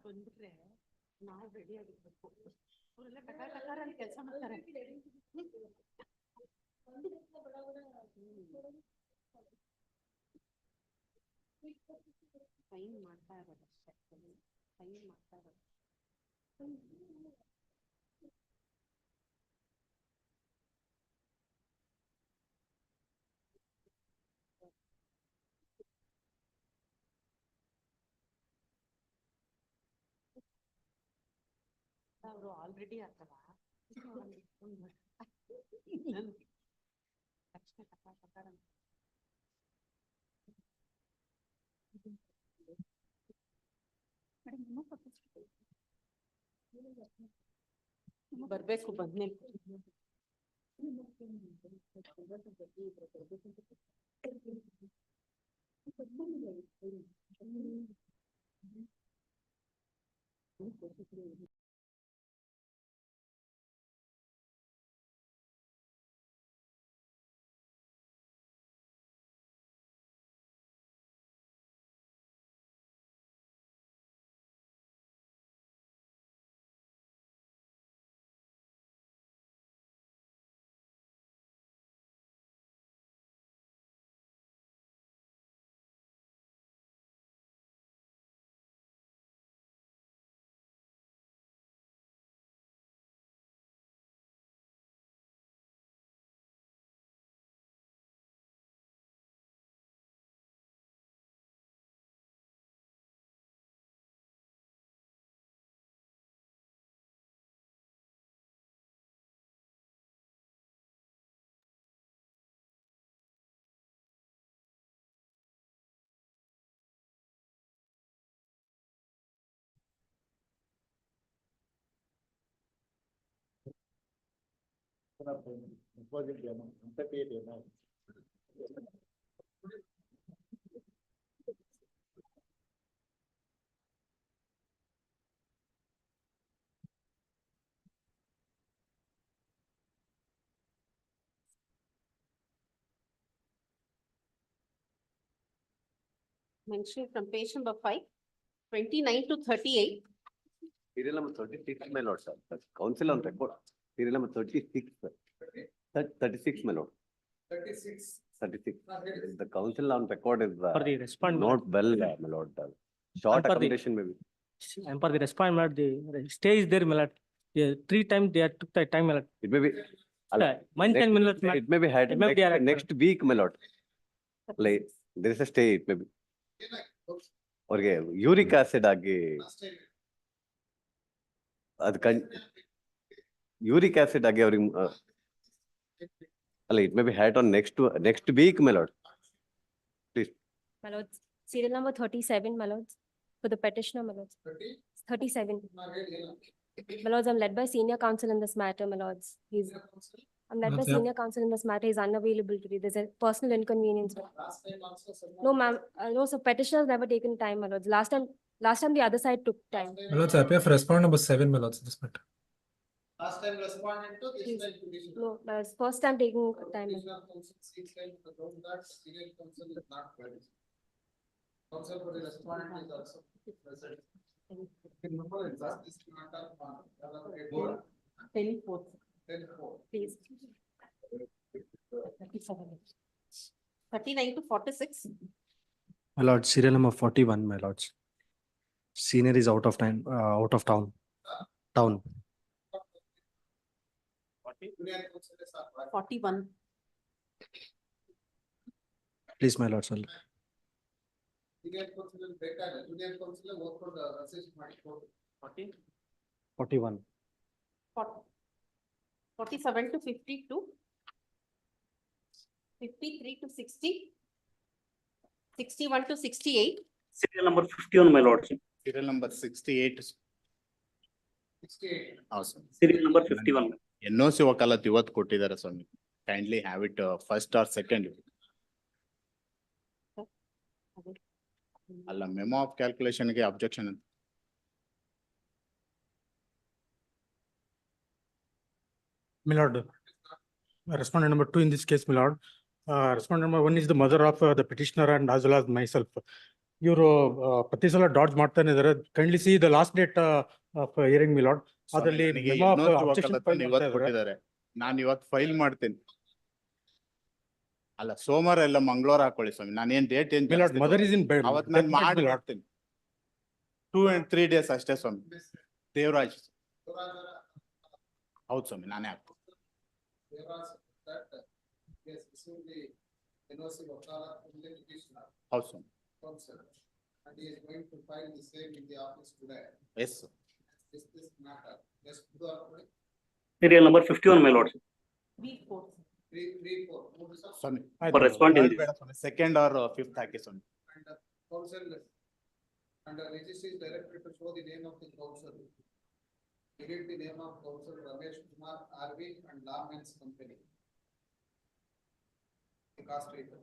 ಬಂದ್ಬಿಟ್ರೆ ನಾವು ರೆಡಿ ಆಗಿರ್ಬೇಕು. ಅವರೆಲ್ಲ ಟಕಾರ ಅಂತ ಕೆಲಸ ಮಾಡ್ತಾರೆ. ಸೈನ್ ಮಾಡ್ತಾ ಇರೋದಷ್ಟೇ, ಸೈನ್ ಮಾಡ್ತಾ ಇರೋದು. ಅವರು ಆಲ್ರೆಡಿ ಆಗ್ತದ ತಕ್ಷಣ ಟಕಾರ ಅಂತ ಬರ್ಬೇಕು. ಬನ್ನಿ mentioned from page number 5, 29 to 38. Serial number 36, my lord, sir. That's council on record. Serial number 36, sir. 36, my lord. 36. 36. The council on record is For the respondent. not well, my lord. Short for the- accommodation, maybe. And for the respondent, the stay is there, my lord. Yeah, 3 times they took the time, my lord. It may be. Month and minute, my lord. It may be had It may be direct, next week, my lord. Like there is a stay, it may be. ಅವ್ರಿಗೆ uric acid ಆಗಿ ಅದಕ್ಕೆ uric acid ಆಗಿ ಅವ್ರಿಗೆ ಅಲ್ಲ it may be had on next week my lord please. My lords, serial number 37, my lords, for the petitioner, my lords. 37. My lords, I'm led by senior counsel in this matter, my lords. I'm led by senior counsel in this matter. He's unavailable today. There's a personal inconvenience. No, ma'am. No, so petitioner has never taken time, my lords. Last time the other side took time. My lords, I appear for respondent number 7, my lords, this matter. Last time responded to this Please. time petition. No, my lords, first time taking time. Petitioner counsel seeks time to know that senior counsel is not present. Counsel for the respondent is also present. Remember, exhaust this matter on 10-4. 10-4. Please. 39 to 46. My lord, serial number 41, my lords. Senior is out of time, out of town. Junior counsel is not present. 41. Please, my lord, sir. Senior counsel is better. Junior counsel work for the assist ಮಾಡಿಕೊಂಡು 41. 47 to 52. 53 to 60. 61 to 68. Serial number 51, my lords. Serial number 68. 68. Awesome. Serial number 51. NOC ವಕಾಲತ್ ಇವತ್ತು ಕೊಟ್ಟಿದ್ದಾರೆ ಸ್ವಾಮಿ. Kindly have it first or second. ಅಲ್ಲ memo of calculation ಗೆ objection. My lord, respondent number 2 in this case, my lord. Respondent number 1 is the mother of the petitioner and as well as myself. ಇವರು ಪ್ರತಿ ಸಲ dodge ಮಾಡ್ತಾನೆ ಇದಾರೆ. Kindly see the last date of hearing me lord. ಅದರಲ್ಲಿ ಇವತ್ತು ಕೊಟ್ಟಿದ್ದಾರೆ. ನಾನು ಇವತ್ತು ಫೈಲ್ ಮಾಡ್ತೀನಿ. ಅಲ್ಲ ಸೋಮವಾರ ಎಲ್ಲ ಮಂಗಳವಾರ ಹಾಕೊಳ್ಳಿ ಸ್ವಾಮಿ. ನಾನೇನ್ ಡೇಟ್ ಏನ್ ಮದರ್ ಇಸ್ ಇನ್ ಬೆಡ್. ಅವತ್ತು ನಾನು ಮಾಡ್ತೀನಿ. 2 and 3 days ಅಷ್ಟೇ ಸ್ವಾಮಿ. ದೇವರಾಜ್ ಹೌದು ಸ್ವಾಮಿ, ನಾನೇ ಹಾಕ್ತೀನಿ. ಹೌದು ಸ್ವಾಮಿ. And he is going to file the same in the office today. Yes, sir. This matter. Just do it. Serial number 51, my lord. 3-4. 3-4. ಸ್ವಾಮಿ For responding this. Second or fifth ಹಾಕಿ ಸ್ವಾಮಿ. And counsel and the registry is directed to show the name of the counsel. Delete the name of counsel Ramesh Kumar RV and Lawmen's Company. The cost rate.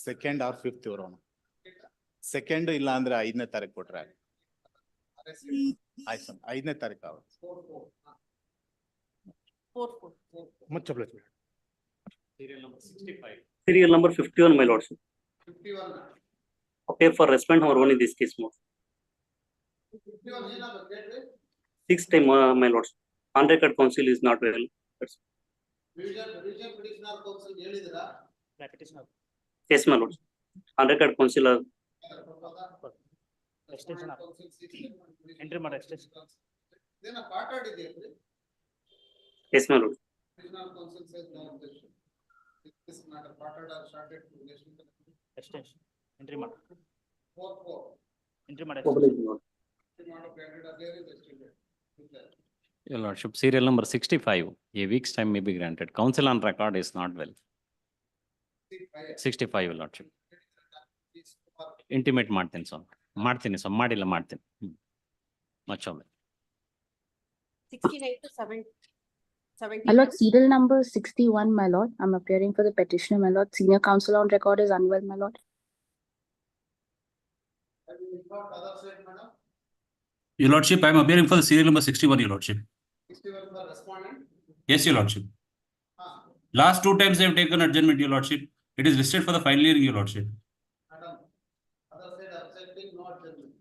Second or fifth ಇವರು second ಇಲ್ಲ ಅಂದ್ರೆ 5ನೇ ತಾರೀಕು ಕೊಟ್ರೆ ಆಯ್ತು ಸ್ವಾಮಿ. 5ನೇ ತಾರೀಕು ಆಗುತ್ತೆ. 4-4. much obliged. Serial number 65. Serial number 51, my lord. 51. Okay, for respondent number 1 in this case, more. 51 ಏನಾದ್ರು ಕೇಳ್ರಿ. 6th time, my lord. On record counsel is not well. Division petitioner counsel ಹೇಳಿದಿರಾ? Yes, my lord. On record counsel Extension of entry ಮಾಡಿ extension. ಇದನ್ನ ಮಾತಾಡಿದ್ದೀರಿ? yes, my lord. Petitioner counsel says no objection. This matter parted or started to relation to Extension. Entry ಮಾಡಿ. 4-4. Entry ಮಾಡಿ. Obliged, my lord. Granted earlier is extended. Your lordship, serial number 65, a week's time may be granted. Counsel on record is not well. 65, your lordship. Intimate ಮಾಡ್ತೀನಿ ಸ್ವಾಮಿ. ಮಾಡ್ತೀನಿ ಸ್ವಾಮಿ, ಮಾಡಿಲ್ಲ ಮಾಡ್ತೀನಿ. Much obliged. 69 to 70. My lord, serial number 61, my lord. I'm appearing for the petitioner, my lord. Senior counsel on record is unwell, my lord. Have you informed other side, madam? Your lordship, I am appearing for the serial number 61, your lordship. 61 for respondent? Yes, your lordship. Ah, Last 2 times I have taken adjournment, your lordship. It is listed for the final hearing, your lordship. madam, other side objecting, no adjournment.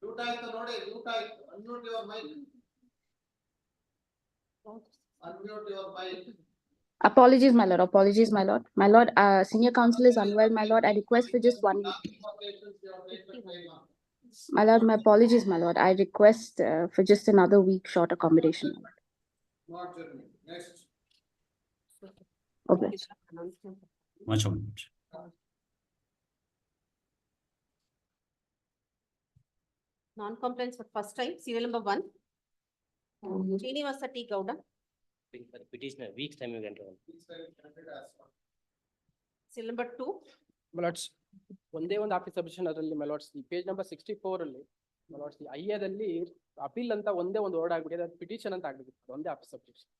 Mute ಆಯ್ತು ನೋಡಿ, mute ಆಯ್ತು. Unmute your mic. Unmute your mic. Apologies, my lord. Apologies, my lord. My lord, senior counsel is unwell, my lord. I request for just 1 week. My lord, my apologies, my lord. I request for just another week short accommodation. No adjournment. Next. Okay. Much obliged. Non-compliance for first time, serial number 1. Srinivasa T. Gowda. Petitioner, week's time you can enter. Serial number 2. ಮೆಲಾಟ್ಸ್ ಒಂದೇ ಒಂದು office submission ಅದರಲ್ಲಿ ಮೆಲಾಟ್ಸ್ ಈ page number 64 ಅಲ್ಲಿ ಮೆಲಾಟ್ಸ್ ಈ ಐಎದಲ್ಲಿ appeal ಅಂತ ಒಂದೇ ಒಂದು word ಆಗ್ಬಿಟ್ಟಿದೆ, ಅದು ಪಿಟಿಷನ್ ಅಂತ ಆಗ್ಬಿಟ್ಟಿದೆ. ಒಂದೇ ಆಫೀಸ್ ಸಬ್ಮಿಷನ್.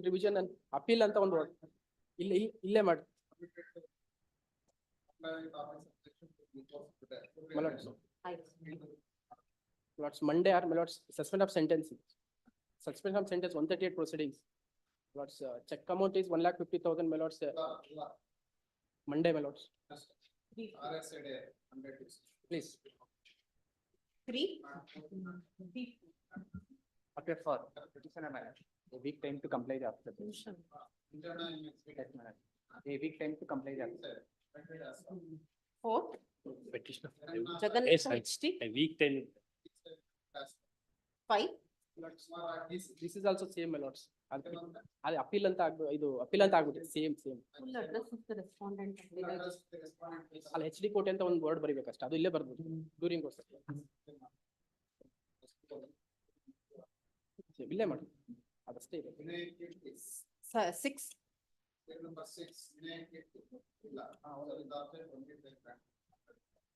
ರಿವಿಷನ್ ಅಪೀಲ್ ಅಂತ ಒಂದು ವರ್ಡ್ ಇಲ್ಲೇ ಮಾಡಿ. Lords, Monday or Lords, suspend of sentence. Suspension of sentence 138 proceedings. Lords, check amount is 1,50,000. My lords, Monday, my lords. Please. 3. Appear for petitioner, my lord. A week time to comply the application. A week time to comply the application. 4. Petitioner. Jagannath HD. A week time. 5. This is also same, my lords. ಅದು appeal ಅಂತ ಇದು appeal ಅಂತ ಆಗ್ಬಿಟ್ಟಿದೆ. Same Full address of the respondent. ಅಲ್ಲಿ HD ಕೋಟೆ ಅಂತ ಒಂದು word ಬರೀಬೇಕಷ್ಟೇ, ಅದು ಇಲ್ಲೇ ಬರ್ಬೋದು ಡ್ಯೂರಿಂಗ್ ಕೋರ್ಸ್. ಇಲ್ಲೇ ಮಾಡಿ ಅದಷ್ಟೇ ಇದೆ. 6. Number 6.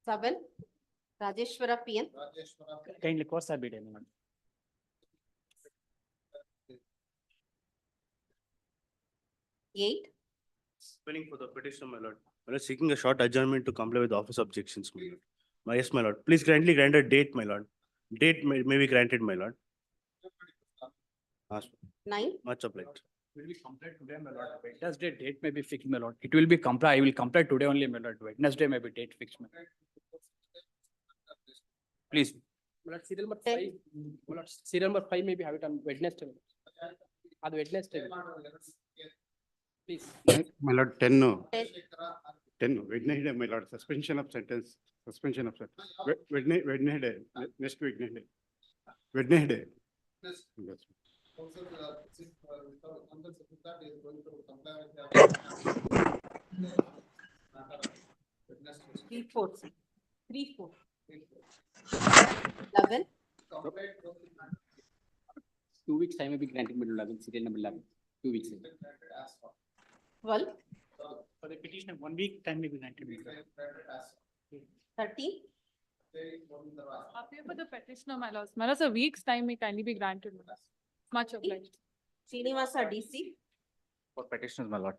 7. Rajeshwara PN. Kindly course are bid. 8, Spelling for the petitioner, my lord. My lord, seeking a short adjournment to comply with the office objections, my lord. Yes, my lord. Please grant a date, my lord. Date may be granted, my lord. Ask. 9, Much obliged. Will be complied today, my lord. Wednesday date may be fixed, my lord. It will be comply. I will comply today only, my lord. Wednesday may be date fixed, my lord. Please. My lord, serial number 10. 5, my lord, serial number 5 maybe have it on Wednesday. ಅದು Wednesday. Please. My lord, 10 no. 10, 10, Wednesday, my lord, suspension of sentence, Wednesday, next Wednesday. Wednesday. Yes. Yes. Also, since, Honorable Secretary is going to comply with the. 3, 4, 3, 4, 11, 2 weeks time may be granted, my lord. Serial number 11. 2 weeks. 12, For the petitioner, 1 week time may be granted, my lord. 13, Appear for the petitioner, my lords. My lords, a week's time may kindly be granted. Much obliged. Srinivasa DC, For petitioners, my lord.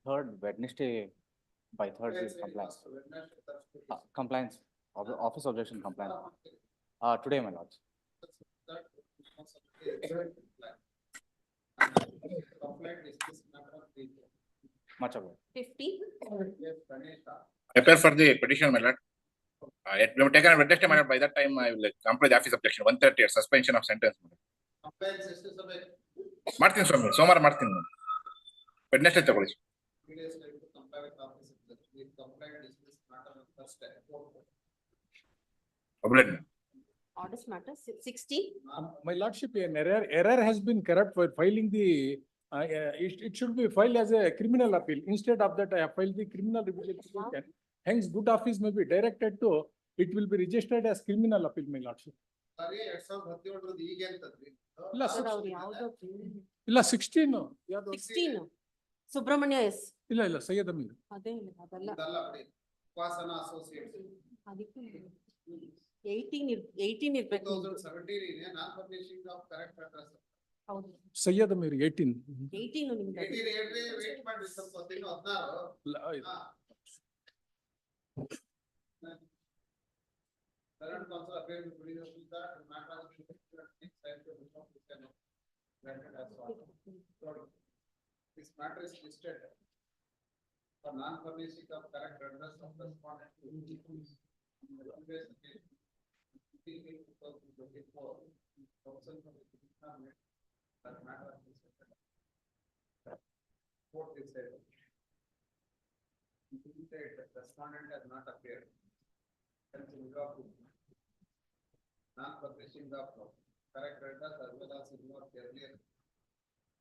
Third Wednesday by Thursday is compliance. Compliance, office objection compliance. Today, my lords. Much obliged. 50, Appear for the petition, my lord. It will be taken on Wednesday, my lord. By that time, I will comply the office objection. 130 suspension of sentence. Martin Swami, Somar Martin. Wednesday, Chakolis. Obliged. orders matter, 60, My lordship, an error has been correct for filing the, it should be filed as a criminal appeal. Instead of that, I have filed the criminal revision petition. Hence, good office may be directed to, it will be registered as criminal appeal, my lordship. ಇಲ್ಲ, ಅವ್ರು ಯಾವ್ದೋ ಇಲ್ಲ 16. 16, Subrahmanya S, ಇಲ್ಲ ಇಲ್ಲ ಸೈಯದ್ ಅಮೀರ್. ಅದೇ ಇಲ್ಲ, ಅದಲ್ಲ, Upasana Associates. ಅದಕ್ಕೆ 18 ಇರ್ಬೇಕು. 2017 ಇದೆ, non publishing of correct address. ಹೌದು, ಸೈಯದ್ ಅಮೀರ್ 18. 18 ನಿಮ್ದು. 18 ಹೇಳ್ರಿ, wait ಮಾಡಿ ಸ್ವಲ್ಪ ಹೊತ್ತಿಗೆ 16. ಹಾ. Current council appeared to produce that matter of next time to resolve this kind of granted as well. This matter is listed for non-publishing of correct address of respondent to the previous case. 2024, council for the petitioner that matter is listed. Court is said. Respondent has not appeared. Hence, withdraw to non-publishing of correct address as well as ignore earlier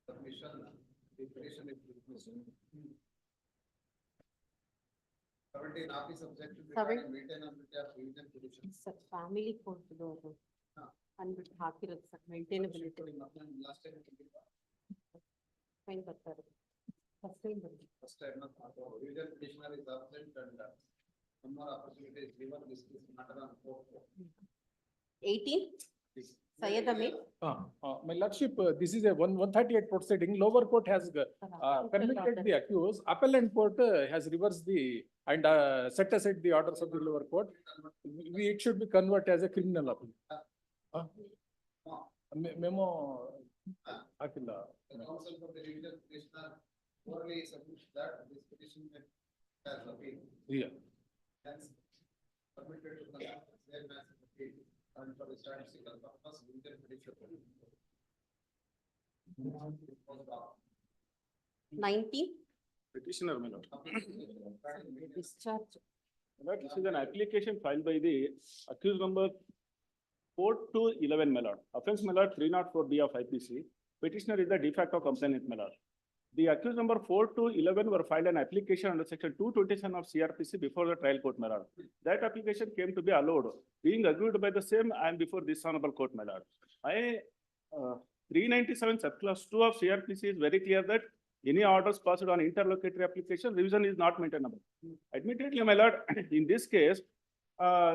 submission, the petition is dismissed. 17 office objection regarding maintainability of revision petition. Sir family ಕೋರ್ಟ್ದವರು ಅಂದ್ಬಿಟ್ಟು ಹಾಕಿರೋದು sir, maintainability Last time, fine ಬರ್ತಾರೆ, first time ಬಂದು. first time, revision petitioner is absent and one more opportunity is given, this matter on court. 18, Syed Amir, My lordship, this is a 138 proceeding. Lower court has permitted the accused. Appellant court has reversed the and set aside the orders of the lower court. It should be converted as a criminal appeal. Memo. Akila. The council for the revision petitioner orally submits that this petition has appealed. Yeah. Hence, permitted to conduct their massive appeal and for the statistical purpose, revision petition. 19, Petitioner, my lord. discharge, This is an application filed by the accused number 4 to 11, my lord. Offense, my lord, 304B of IPC. Petitioner is the de facto complainant, my lord. The accused number 4 to 11 were filed an application under section 227 of CRPC before the trial court, my lord. That application came to be allowed, being agreed by the same and before this honorable court, my lord. 397 subclass 2 of CRPC is very clear that any orders passed on interlocutory application, revision is not maintainable. Admittedly, my lord, in this case,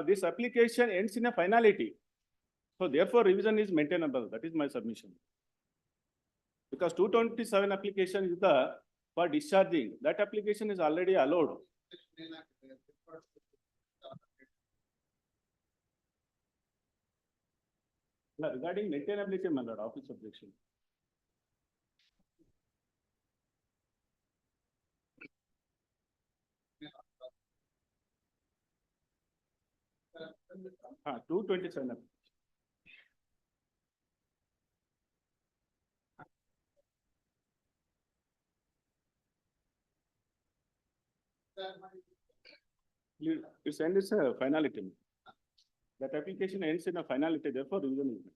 this application ends in a finality. So therefore, revision is maintainable. That is my submission. Because 227 application is the for discharging. That application is already allowed. Yeah, regarding maintainability, my lord, office objection. Ah, 227. Its end is a finality. That application ends in a finality, therefore revision is made.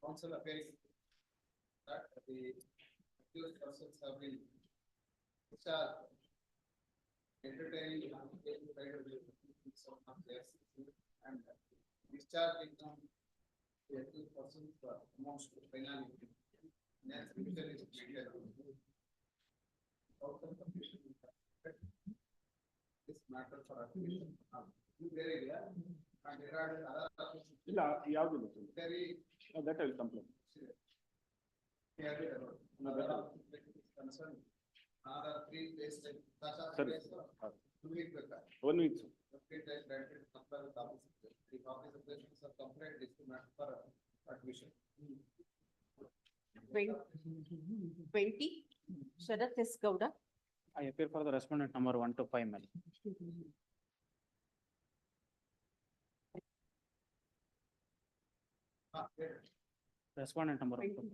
Council appearing that the accused persons have been discharged, entertaining application by the and discharging them the accused persons amounts to finality. Next revision is made. Outcome completion this matter for application. Very clear. And regarding other very That I will complain. concerned. Another 3 days. Sorry. 2 weeks. 1 week. The office applications are complete this matter for admission. 20, Sharath S. Gowda. I appear for the respondent number 1 to 5, madam. Respondent number 1 to 20.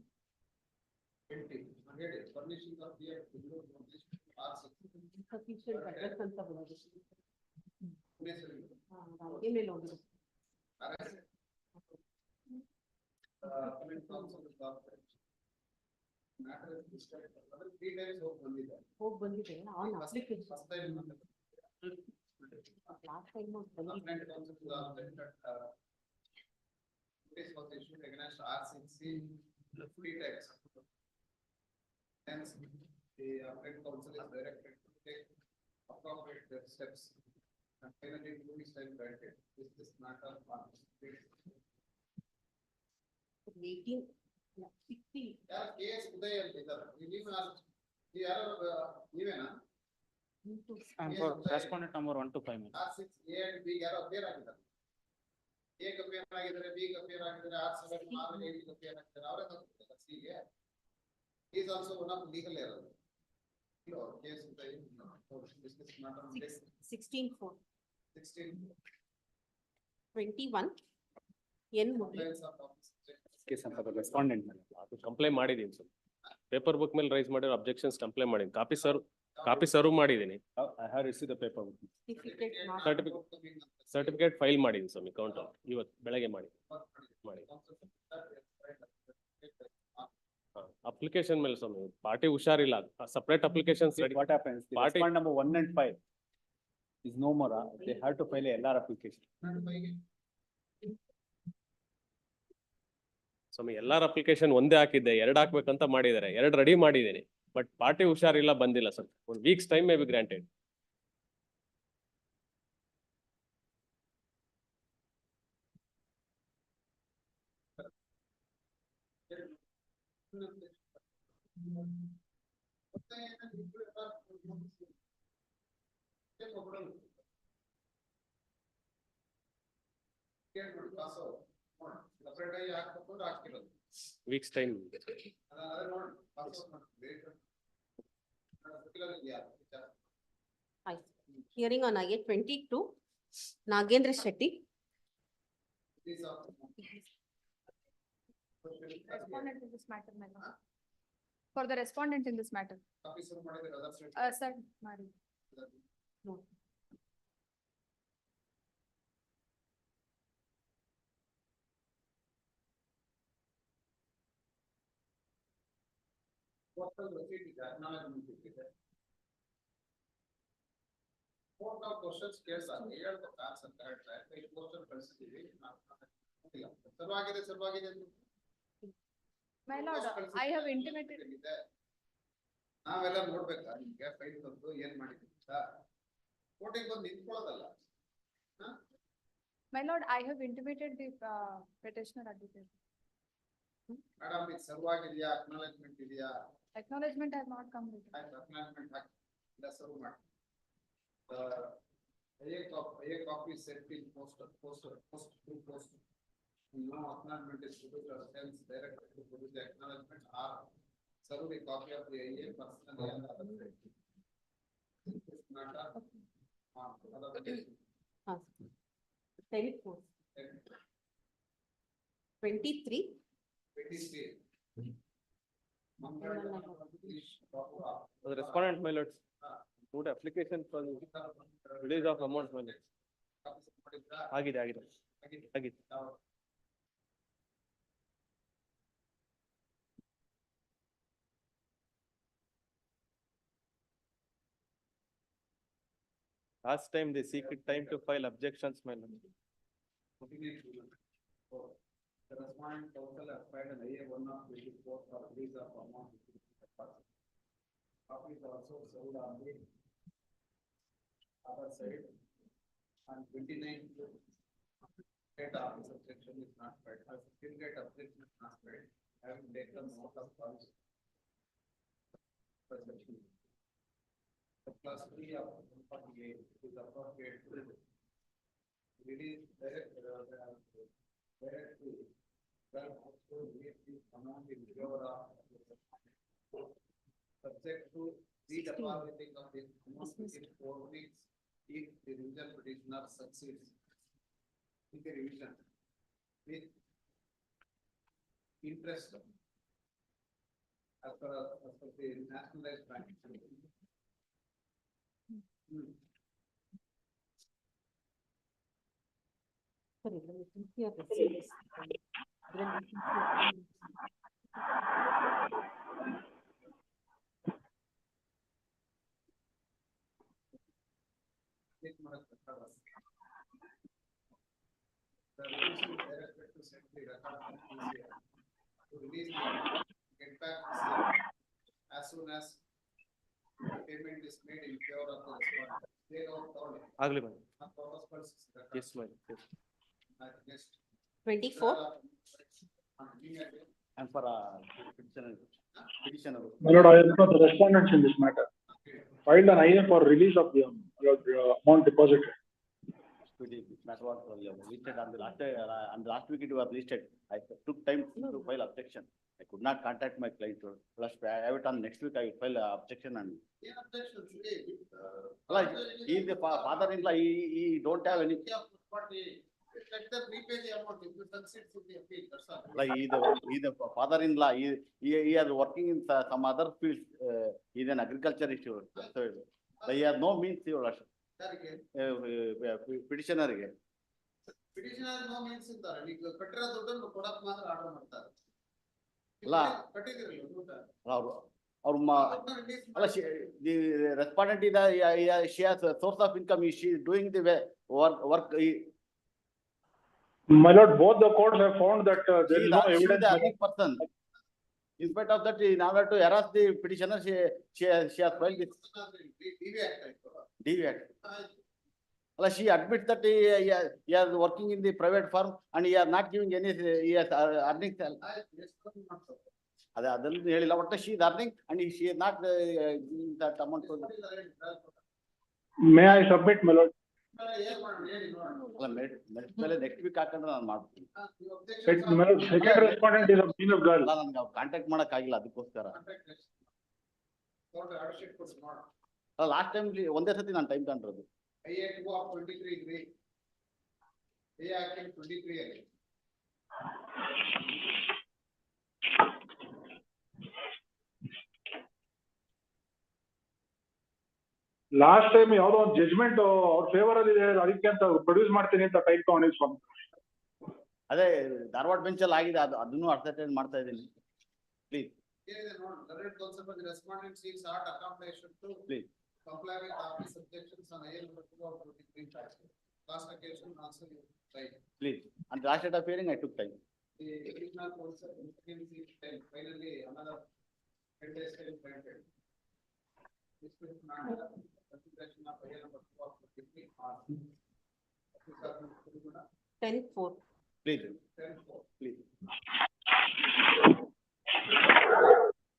Permission of the R6. Sufficient address ಅಂತ ಬಂದಿದೆ. email ಹೋಗಿದೆ. Matter is discharged. 3 times ಹೋಗಿ ಬಂದಿದೆ on application First time last time ಬಂದಿದೆ. Notice was issued against R6C 3 times. Hence, the appellate council is directed to take appropriate steps. And finally, 2 weeks time granted. This matter on 18, 16. ಯಾರು KS ಉದಯ ಅಂತ ಇದ್ದಾರೆ ನೀವೇನಾ I am for respondent number 1 to 5, madam. R6 A and B ಯಾರು appear ಆಗಿದ್ದಾರೆ A appear ಆಗಿದ್ದಾರೆ B appear ಆಗಿದ್ದಾರೆ R7 R8 appear ಆಗಿದ್ದಾರೆ ಅವರೇ ತಪ್ಪಿದ್ದಾರೆ C ಗೆ is also one of legal error. No, case Udaya discuss matter on 16-4. 16 21 N Murali. complaints of office. Case ಅಂತ respondent ಮೇಲೆ ಅದು ಕಂಪ್ಲೇಂಟ್ ಮಾಡಿದೀನಿ ಸರ್. ಪೇಪರ್ ಬುಕ್ ಮೇಲೆ ರೈಸ್ ಮಾಡಿರೋ ಅಬ್ಜೆಕ್ಷನ್ಸ್ ಕಂಪ್ಲೇಂಟ್ ಮಾಡಿದ್ದೀನಿ. ಕಾಪಿ ಸರ್ವ್ ಮಾಡಿದ್ದೀನಿ. I have receive the paper book. Certificate file ಮಾಡಿದ್ದೀನಿ sir account ಇವತ್ತು ಬೆಳಗ್ಗೆ ಮಾಡಿ. ಅಪ್ಲಿಕೇಶನ್ ಮೇಲೆ ಸ್ವಾಮಿ ಪಾರ್ಟಿ ಹುಷಾರಿಲ್ಲ, separate applications ready. What happens? The Party- respondent number 1 and 5 is no more. They have to file a LR application. ಸ್ವಾಮಿ ಎಲ್ಲಾರ application ಒಂದೇ ಹಾಕಿದ್ದೆ, 2 ಹಾಕ್ಬೇಕಂತ ಮಾಡಿದ್ದಾರೆ. 2 ರೆಡಿ ಮಾಡಿದ್ದೀನಿ, ಬಟ್ ಪಾರ್ಟಿ ಹುಷಾರಿಲ್ಲ, ಬಂದಿಲ್ಲ sir. 1 week's time may be granted. Week's time. Hearing on IA 22, Nagendra Shetty. Respondent in this matter, madam. For the respondent in this matter. Sir, Mari. No. What of questions ಕೇಳ್ಸ ಹೇಳೋದು answer correct ಆಯ್ತು ಈ question ಕಳಿಸಿದೀವಿ ಸರ್ವಾಗಿದೆ My lord, I have intimated. ನಾವೆಲ್ಲ ನೋಡ್ಬೇಕಾ ನಿಮ್ಗೆ file ತಂದು ಏನ್ ಮಾಡಿದ್ವಿ ಕೋರ್ಟಿಗೆ ಬಂದು ನಿಂತ್ಕೊಳ್ಳೋದಲ್ಲ. My lord, I have intimated the petitioner advocate. Madam ಇದು ಸರ್ವಾಗಿದೆಯಾ ಅಕ್ನಾಲೆಜ್ಮೆಂಟ್ ಇದೆಯಾ Acknowledgement has not come. Acknowledgement lesser one. A copy is sent in post. No acknowledgement is produced or sends directly to produce the acknowledgement or serve a copy of the AA personally on the other side. This matter. 10-4. 23. 23. The respondent, my lords, put application for release of amount, my lords. ಆಗಿದೆ. Last time they seek time to file objections, my lord. The respondent counsel has filed an IA 1/24 for release of amount. Copies also served on the other side. On 29th, date office objection is not filed. As still date objection is not filed, having taken note of policy. The class 3 of 148 is appropriate to release directly amount in favor of subject to redepositing of the amount within 4 weeks if the revision petitioner succeeds in the revision with interest as per the nationalized bank. Sorry, let me think here. Let's see this. Then we can see. The revision is directed to send the record from PCR to release the get back PCR as soon as the payment is made in favor of the respondent. They know thoroughly. Agli, my lord. Yes, my lord. Yes. 24. And for petitioner. My lord, I am not the respondents in this matter. Filed an IA for release of the amount deposited. That was listed on the last week it was listed. I took time to file objection. I could not contact my client. Plus, I have it on next week. I will file objection and. Like he is the father-in-law. He don't have any. Let them repay the amount if you succeed to the appeal. That's all. Like he the father-in-law. He is working in some other field. He is an agriculturist. So he has no means. Petitioner. Petitioner no means ಇದ್ದಾರೆ ಈಗ ಕಟ್ಟಿರೋ ದುಡ್ಡನ್ನು ಕೊಡಕ್ಕೆ ಮಾತ್ರ order ಮಾಡ್ತಾರೆ ಅಲ್ಲ the respondent is she has a source of income. She is doing the work. My lord, both the courts have found that there is no evidence. The earning person. In spite of that, in order to harass the petitioner, she has filed this. DV Act. She admits that he is working in the private firm and he is not giving any. He has earning. She is earning and she is not giving that amount. May I submit, my lord? Next week second respondent is a female girl. Contact ಮಾಡಕ್ಕಾಗಿಲ್ಲ ಅದಕ್ಕೋಸ್ಕರ. Last time ಒಂದೇ ಸತಿ ನಾನು time ತಗೊಂಡಿರೋದು. IA 2 of 23 IA 23 ಅಲ್ಲಿ. Last time ಯಾವುದೋ ಒಂದು judgement ಅವ್ರ favour ಅಲ್ಲಿ ಇದೆ, ಅದಕ್ಕೆ ಅಂತ ಪ್ರೊಡ್ಯೂಸ್ ಮಾಡ್ತೀನಿ ಅಂತ ಟೈಪ್ ತಗೊಂಡಿದ್ದು ಸ್ವಾಮಿ. ಅದೇ ಧಾರವಾಡ ಬೆಂಚ್ ಅಲ್ಲಿ ಆಗಿದೆ, ಅದನ್ನು ಅರ್ಥೈಟ್ ಮಾಡ್ತಾ ಇದ್ದೀನಿ. Please. Respondent seeks hard accommodation to please comply with office objections on IA number 2 of 23 facts. Last occasion also you right. Please. And last date of hearing I took time. The original counsel finally another 10 days time granted. This will not consideration of IA number 2 of 23 10-4. Please. 10-4. Please.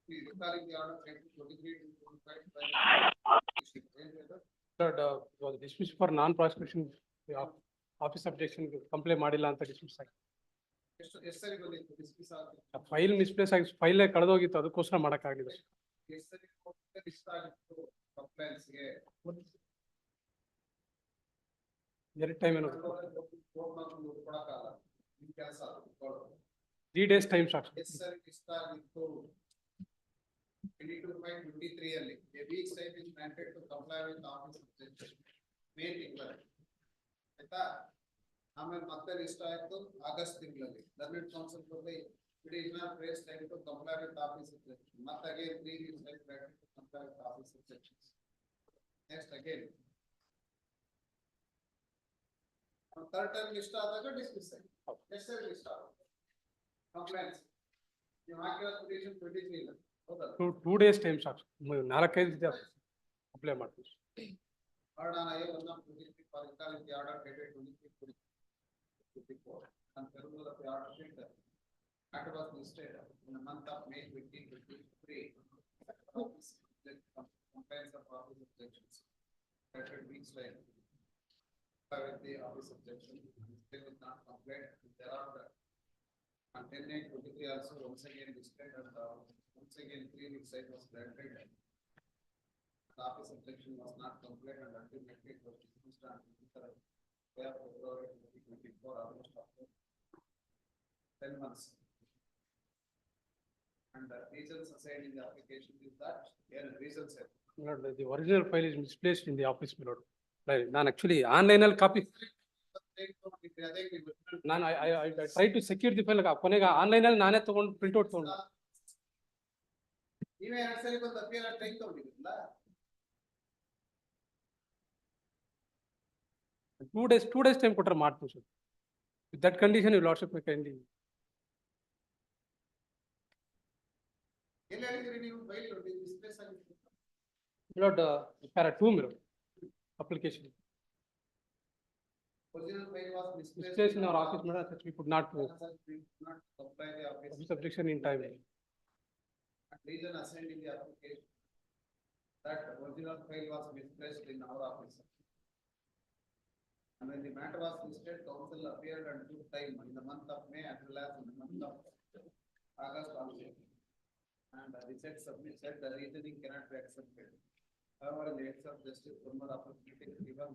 Please, regarding the order Dismiss for non-prosecution, office objection, complaint ಮಾಡಿಲ್ಲ ಅಂತ dismiss ಆಗಿ. ಎಷ್ಟು ಸರಿ ಬಂದಿತ್ತು dismiss ಆಗಿ? File misplace ಆಗಿ, file ಕಳೆದೋಗಿತ್ತು, ಅದಕ್ಕೋಸ್ಕರ ಮಾಡಕ್ಕಾಗಿಲ್ಲ. ಎಷ್ಟು ಸರಿ ಇಷ್ಟ ಆಗಿತ್ತು ಕಂಪ್ಲೇಂಟ್ಸ್ ಗೆ? ಎರಡು ಟೈಮ್ ಏನೋ ಕೊಡಕ್ಕಾಗಲ್ಲ, ನಿಮ್ ಕೆಲಸ 3 days ಟೈಮ್ ಸಾಕು. ಎಷ್ಟು ಸರಿ ಇಷ್ಟ ಆಗಿತ್ತು? 22/23 ಅಲ್ಲಿ a week's time is mandated to comply with office objection. May ತಿಂಗಳಲ್ಲಿ ಆಯ್ತಾ? ಆಮೇಲೆ ಮತ್ತೆ ಇಷ್ಟ ಆಯ್ತು ಆಗಸ್ಟ್ ತಿಂಗಳಲ್ಲಿ ಗವರ್ನಮೆಂಟ್ ಕೌನ್ಸಿಲ್ ಕೊಡಿ additional grace time to comply with office objection. ಮತ್ತೆ again 3 weeks time mandated to comply with office objections. Next again third time ಇಷ್ಟ ಆದಾಗ ಡಿಸ್ಮಿಸ್ ಆಗಿ. ಎಷ್ಟು ಸರಿ ಇಷ್ಟ ಆಗುತ್ತೆ ಕಂಪ್ಲೇಂಟ್ಸ್? ನೀವು ಹಾಕಿರೋ ಪಿಟಿಷನ್ 23 ಇಲ್ಲ ಹೌದಾ? 2 days ಟೈಮ್ ಸಾಕು, 4-5 ದಿನ ಅಪ್ಲೈ ಮಾಡ್ತೀವಿ. Order on I1 of 23 for recalling the order dated 23/24 and approval of the order sheet. Matter was listed in the month of May 2023. Compliance of office objections. Dated weeks later. With the office objection, still is not compliant. Thereafter, on 10/8/23 also once again listed and once again 3 weeks time was granted. The office objection was not compliant and ultimately it was dismissed on February 2024, almost after 10 months. And the reasons assigned in the application is that here are reasons. The original file is misplaced in the office, my lord. ನಾನು actually online ಅಲ್ಲಿ copy ನಾನು I try to secure the file. ಕೊನೆಗೆ online ಅಲ್ಲಿ ನಾನೇ ತಗೊಂಡು print out ತಗೊಂಡು ನೀವೇ ಎರಡು ಸರಿ ಬಂದು ಅಪಿಯರ್ ಟೈಮ್ ತಗೊಂಡಿದ್ರಲ್ಲ? 2 days ಟೈಮ್ ಕೊಟ್ಟರೆ ಮಾಡ್ತೀವಿ sir. With that condition you lordship my kindly. ಎಲ್ಲಿ ಹೇಳಿದ್ರಿ ನೀವು ಫೈಲ್ ಡಿಸ್ಪ್ಲೇಸ್ ಆಗಿತ್ತು? Lord, para 2 mirror application. Original file was Misplaced in our office, madam, that we could not comply the office objection in time. Reason assigned in the application that original file was misplaced in our office. And when the matter was listed, council appeared and took time in the month of May as well as in the month of August also. And the said submit said the reasoning cannot be accepted. However, in the case of justice, one more opportunity is given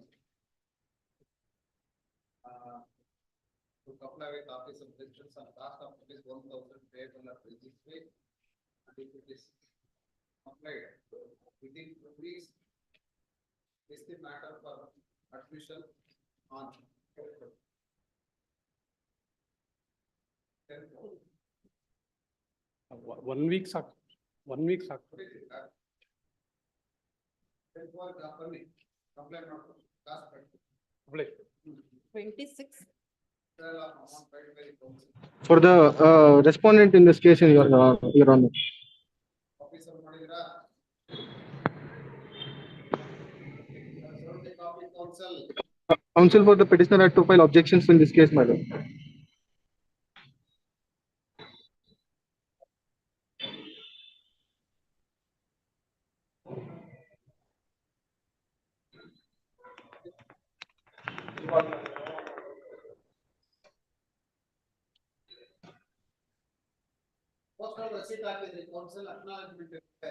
to comply with office objections and cost of it is 1,000 payable at registry. And if it is complied within 2 weeks, is the matter for admission on 1 week ಸಾಕು, 1 week ಸಾಕು. Complaint not cost 26. For the respondent in this case, Your Honor. Officer ಮಾಡಿದ್ರಾ? Council. Counsel for the petitioner had to file objections in this case, madam. Post of receipt ಹಾಕಿದ್ರಿ council acknowledgement ಇರುತ್ತೆ.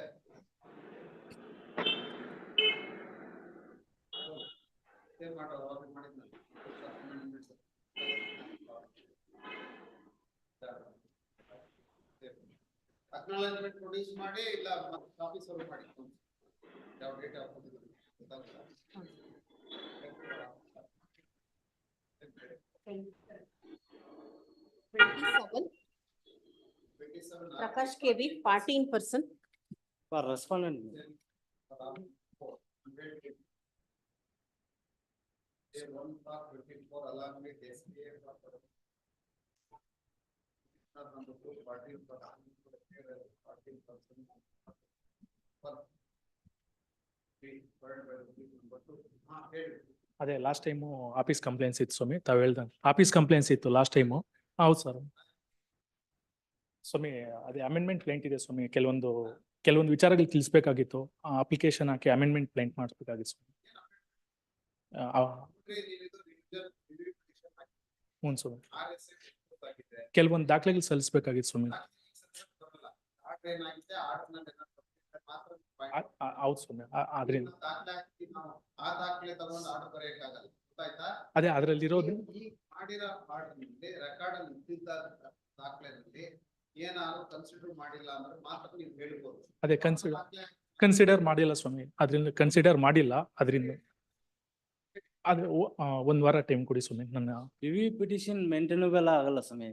Save ಮಾಡೋ order ಮಾಡಿದ್ನಲ್ಲ. Acknowledgement produce ಮಾಡಿ ಇಲ್ಲ copy serve ಮಾಡಿ ಯಾವ data ಹಾಕಿದ್ರು ಗೊತ್ತಾಗಲ್ಲ. 27. Prakash KV, party in person. For respondent. along with SPA number 2 party ಅದೇ ಲಾಸ್ಟ್ ಟೈಮು ಆಫೀಸ್ ಕಂಪ್ಲೇಂಟ್ಸ್ ಇತ್ತು ಸ್ವಾಮಿ, ತಾವು ಹೇಳ್ದಂಗೆ ಆಫೀಸ್ ಕಂಪ್ಲೇಂಟ್ಸ್ ಇತ್ತು ಲಾಸ್ಟ್ ಟೈಮು. ಹೌದು ಸರ್ ಸ್ವಾಮಿ, ಅದೇ ಅಮೆಂಡ್ಮೆಂಟ್ ಪ್ಲೇಂಟ್ ಇದೆ ಸ್ವಾಮಿ, ಕೆಲವೊಂದು ವಿಚಾರಗಳು ತಿಳಿಸ್ಬೇಕಾಗಿತ್ತು. ಅಪ್ಲಿಕೇಶನ್ ಹಾಕಿ ಅಮೆಂಡ್ಮೆಂಟ್ ಪ್ಲೇಂಟ್ ಮಾಡಿಸ್ಬೇಕಾಗಿತ್ತು ಸ್ವಾಮಿ. ಹ್ಞೂ ಸ್ವಾಮಿ. ಕೆಲವೊಂದು ದಾಖಲೆಗಳು ಸಲ್ಲಿಸ್ಬೇಕಾಗಿತ್ತು ಸ್ವಾಮಿ. ಹೌದು ಸ್ವಾಮಿ. ಅದ್ರಿಂದ ಆ ದಾಖಲೆ ತಗೊಂಡು ಆರ್ಡರ್ ಬರೆಯಕ್ಕಾಗಲ್ಲ, ಗೊತ್ತಾಯ್ತಾ? ಅದೇ ಅದ್ರಲ್ಲಿರೋದು ಈ ಮಾಡಿರೋ ಆರ್ಡರ್ ನಲ್ಲಿ ರೆಕಾರ್ಡ್ ಅಲ್ಲಿ ಇದ್ದಿದ್ದ ದಾಖಲೆಯಲ್ಲಿ ಏನಾದ್ರು ಕನ್ಸಿಡರ್ ಮಾಡಿಲ್ಲ ಅಂದ್ರೆ ಮಾತ್ರ ನೀವು ಹೇಳ್ಬೋದು. ಅದೇ ಕನ್ಸಿಡರ್ ಮಾಡಿಲ್ಲ ಸ್ವಾಮಿ, ಅದ್ರಿಂದ ಕನ್ಸಿಡರ್ ಮಾಡಿಲ್ಲ. ಅದರಿಂದ ಅದು ಒಂದ್ ವಾರ ಟೈಮ್ ಕೊಡಿ ಸ್ವಾಮಿ. ನನ್ನ ರಿವ್ಯೂ ಪಿಟಿಷನ್ ಮೇಂಟೈನಬಲ್ ಆಗಲ್ಲ ಸ್ವಾಮಿ.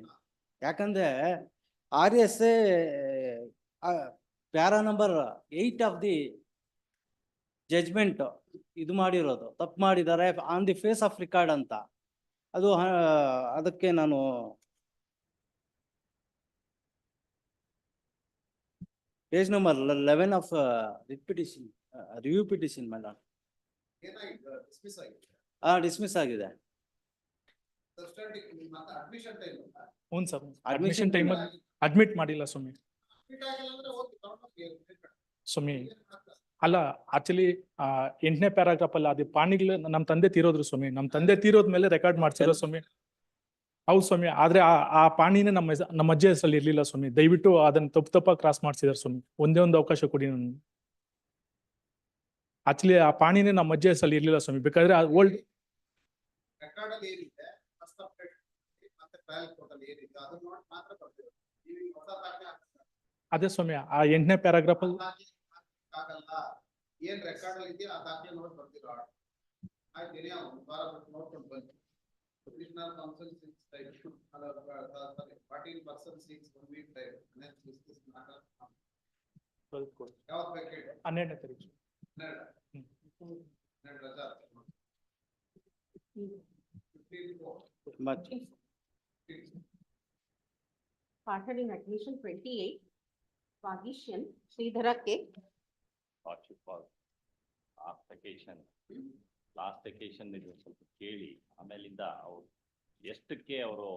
ಯಾಕಂದ್ರೆ RSA para number 8 of the judgment ಇದು ಮಾಡಿರೋದು ತಪ್ಪು ಮಾಡಿದ್ದಾರೆ on the face of record ಅಂತ. ಅದು ಅದಕ್ಕೆ ನಾನು page number 11 of review petition madam ಏನಾಗಿದೆ? ಡಿಸ್ಮಿಸ್ ಆಗಿದೆ. ಡಿಸ್ಮಿಸ್ ಆಗಿದೆ. ಸಬ್ಸ್ಟಾಂಟಿವ್ ಮತ್ತೆ ಅಡ್ಮಿಷನ್ ಟೈಮ್ ಅಂತ. ಹ್ಞೂ ಸರ್, ಅಡ್ಮಿಷನ್ ಟೈಮ್ ಅಡ್ಮಿಟ್ ಮಾಡಿಲ್ಲ ಸ್ವಾಮಿ. ಅಡ್ಮಿಟ್ ಆಗಿಲ್ಲ ಅಂದ್ರೆ ಹೋಗಿ ತಗೊಂಡೋಗಿ ಸ್ವಾಮಿ ಅಲ್ಲ, ಆಕ್ಚುಲಿ 8ನೇ ಪ್ಯಾರಾಗ್ರಾಫ್ ಅಲ್ಲ, ಅದು ಪಾಣಿಗಳು ನಮ್ಮ ತಂದೆ ತೀರೋದ್ರು ಸ್ವಾಮಿ. ನಮ್ಮ ತಂದೆ ತೀರೋದ್ಮೇಲೆ ರೆಕಾರ್ಡ್ ಮಾಡ್ಸಿರೋ ಸ್ವಾಮಿ. ಹೌದು ಸ್ವಾಮಿ, ಆದ್ರೆ ಆ ಪಾಣಿನೇ ನಮ್ಮ ಅಜ್ಜಿ ಹೆಸರಲ್ಲಿ ಇರ್ಲಿಲ್ಲ ಸ್ವಾಮಿ. ದಯವಿಟ್ಟು ಅದನ್ನ ತಪ್ಪಾಗಿ ಕ್ರಾಸ್ ಮಾಡ್ಸಿದಾರೆ ಸ್ವಾಮಿ. ಒಂದೇ ಒಂದು ಅವಕಾಶ ಕೊಡಿ ನನಗೆ. ಆಕ್ಚುಲಿ ಆ ಪಾಣಿನೇ ನಮ್ಮ ಅಜ್ಜಿ ಹೆಸರಲ್ಲಿ ಇರ್ಲಿಲ್ಲ ಸ್ವಾಮಿ. ಬೇಕಾದ್ರೆ ಓಲ್ಡ್ ರೆಕಾರ್ಡ್ ಅಲ್ಲಿ ಏನಿದೆ ಫಸ್ಟ್ ಅಪ್ಡೇಟ್ ಮತ್ತೆ ಟ್ರಯಲ್ ಕೋರ್ಟ್ ಅಲ್ಲಿ ಏನಿದೆ ಅದನ್ನ ನೋಡಿ ಮಾತ್ರ ಬರ್ತೀವಿ. ನೀವು ಹೊಸ ದಾಖಲೆ ಹಾಕ್ತಾರೆ ಅದೇ ಸ್ವಾಮಿ, ಆ 8ನೇ ಪ್ಯಾರಾಗ್ರಾಫ್ ಅಲ್ಲಿ ಆಗಲ್ಲ. ಏನ್ ರೆಕಾರ್ಡ್ ಅಲ್ಲಿ ಇದೆಯಾ ಆ ದಾಖಲೆ ನೋಡಿ ಬರ್ತೀರಾ? ಆಯ್ತು, ಏನೇ ಒಂದು ವಾರ ಬಿಟ್ಟು ನೋಡ್ಕೊಂಡು ಬನ್ನಿ. Provisional council seeks time. 14 persons seeks 1 week time. Next discuss matter. ಯಾವತ್ತು ಬೇಕು ಹೇಳಿ? 12ನೇ ತಾರೀಕು. 12 ರಜಾ. 15 much Started in admission 28. Vagishan Sridhara K. Last occasion ಇದು ಸ್ವಲ್ಪ ಕೇಳಿ, ಆಮೇಲಿಂದ ಅವ್ರು ಎಷ್ಟಕ್ಕೆ ಅವರು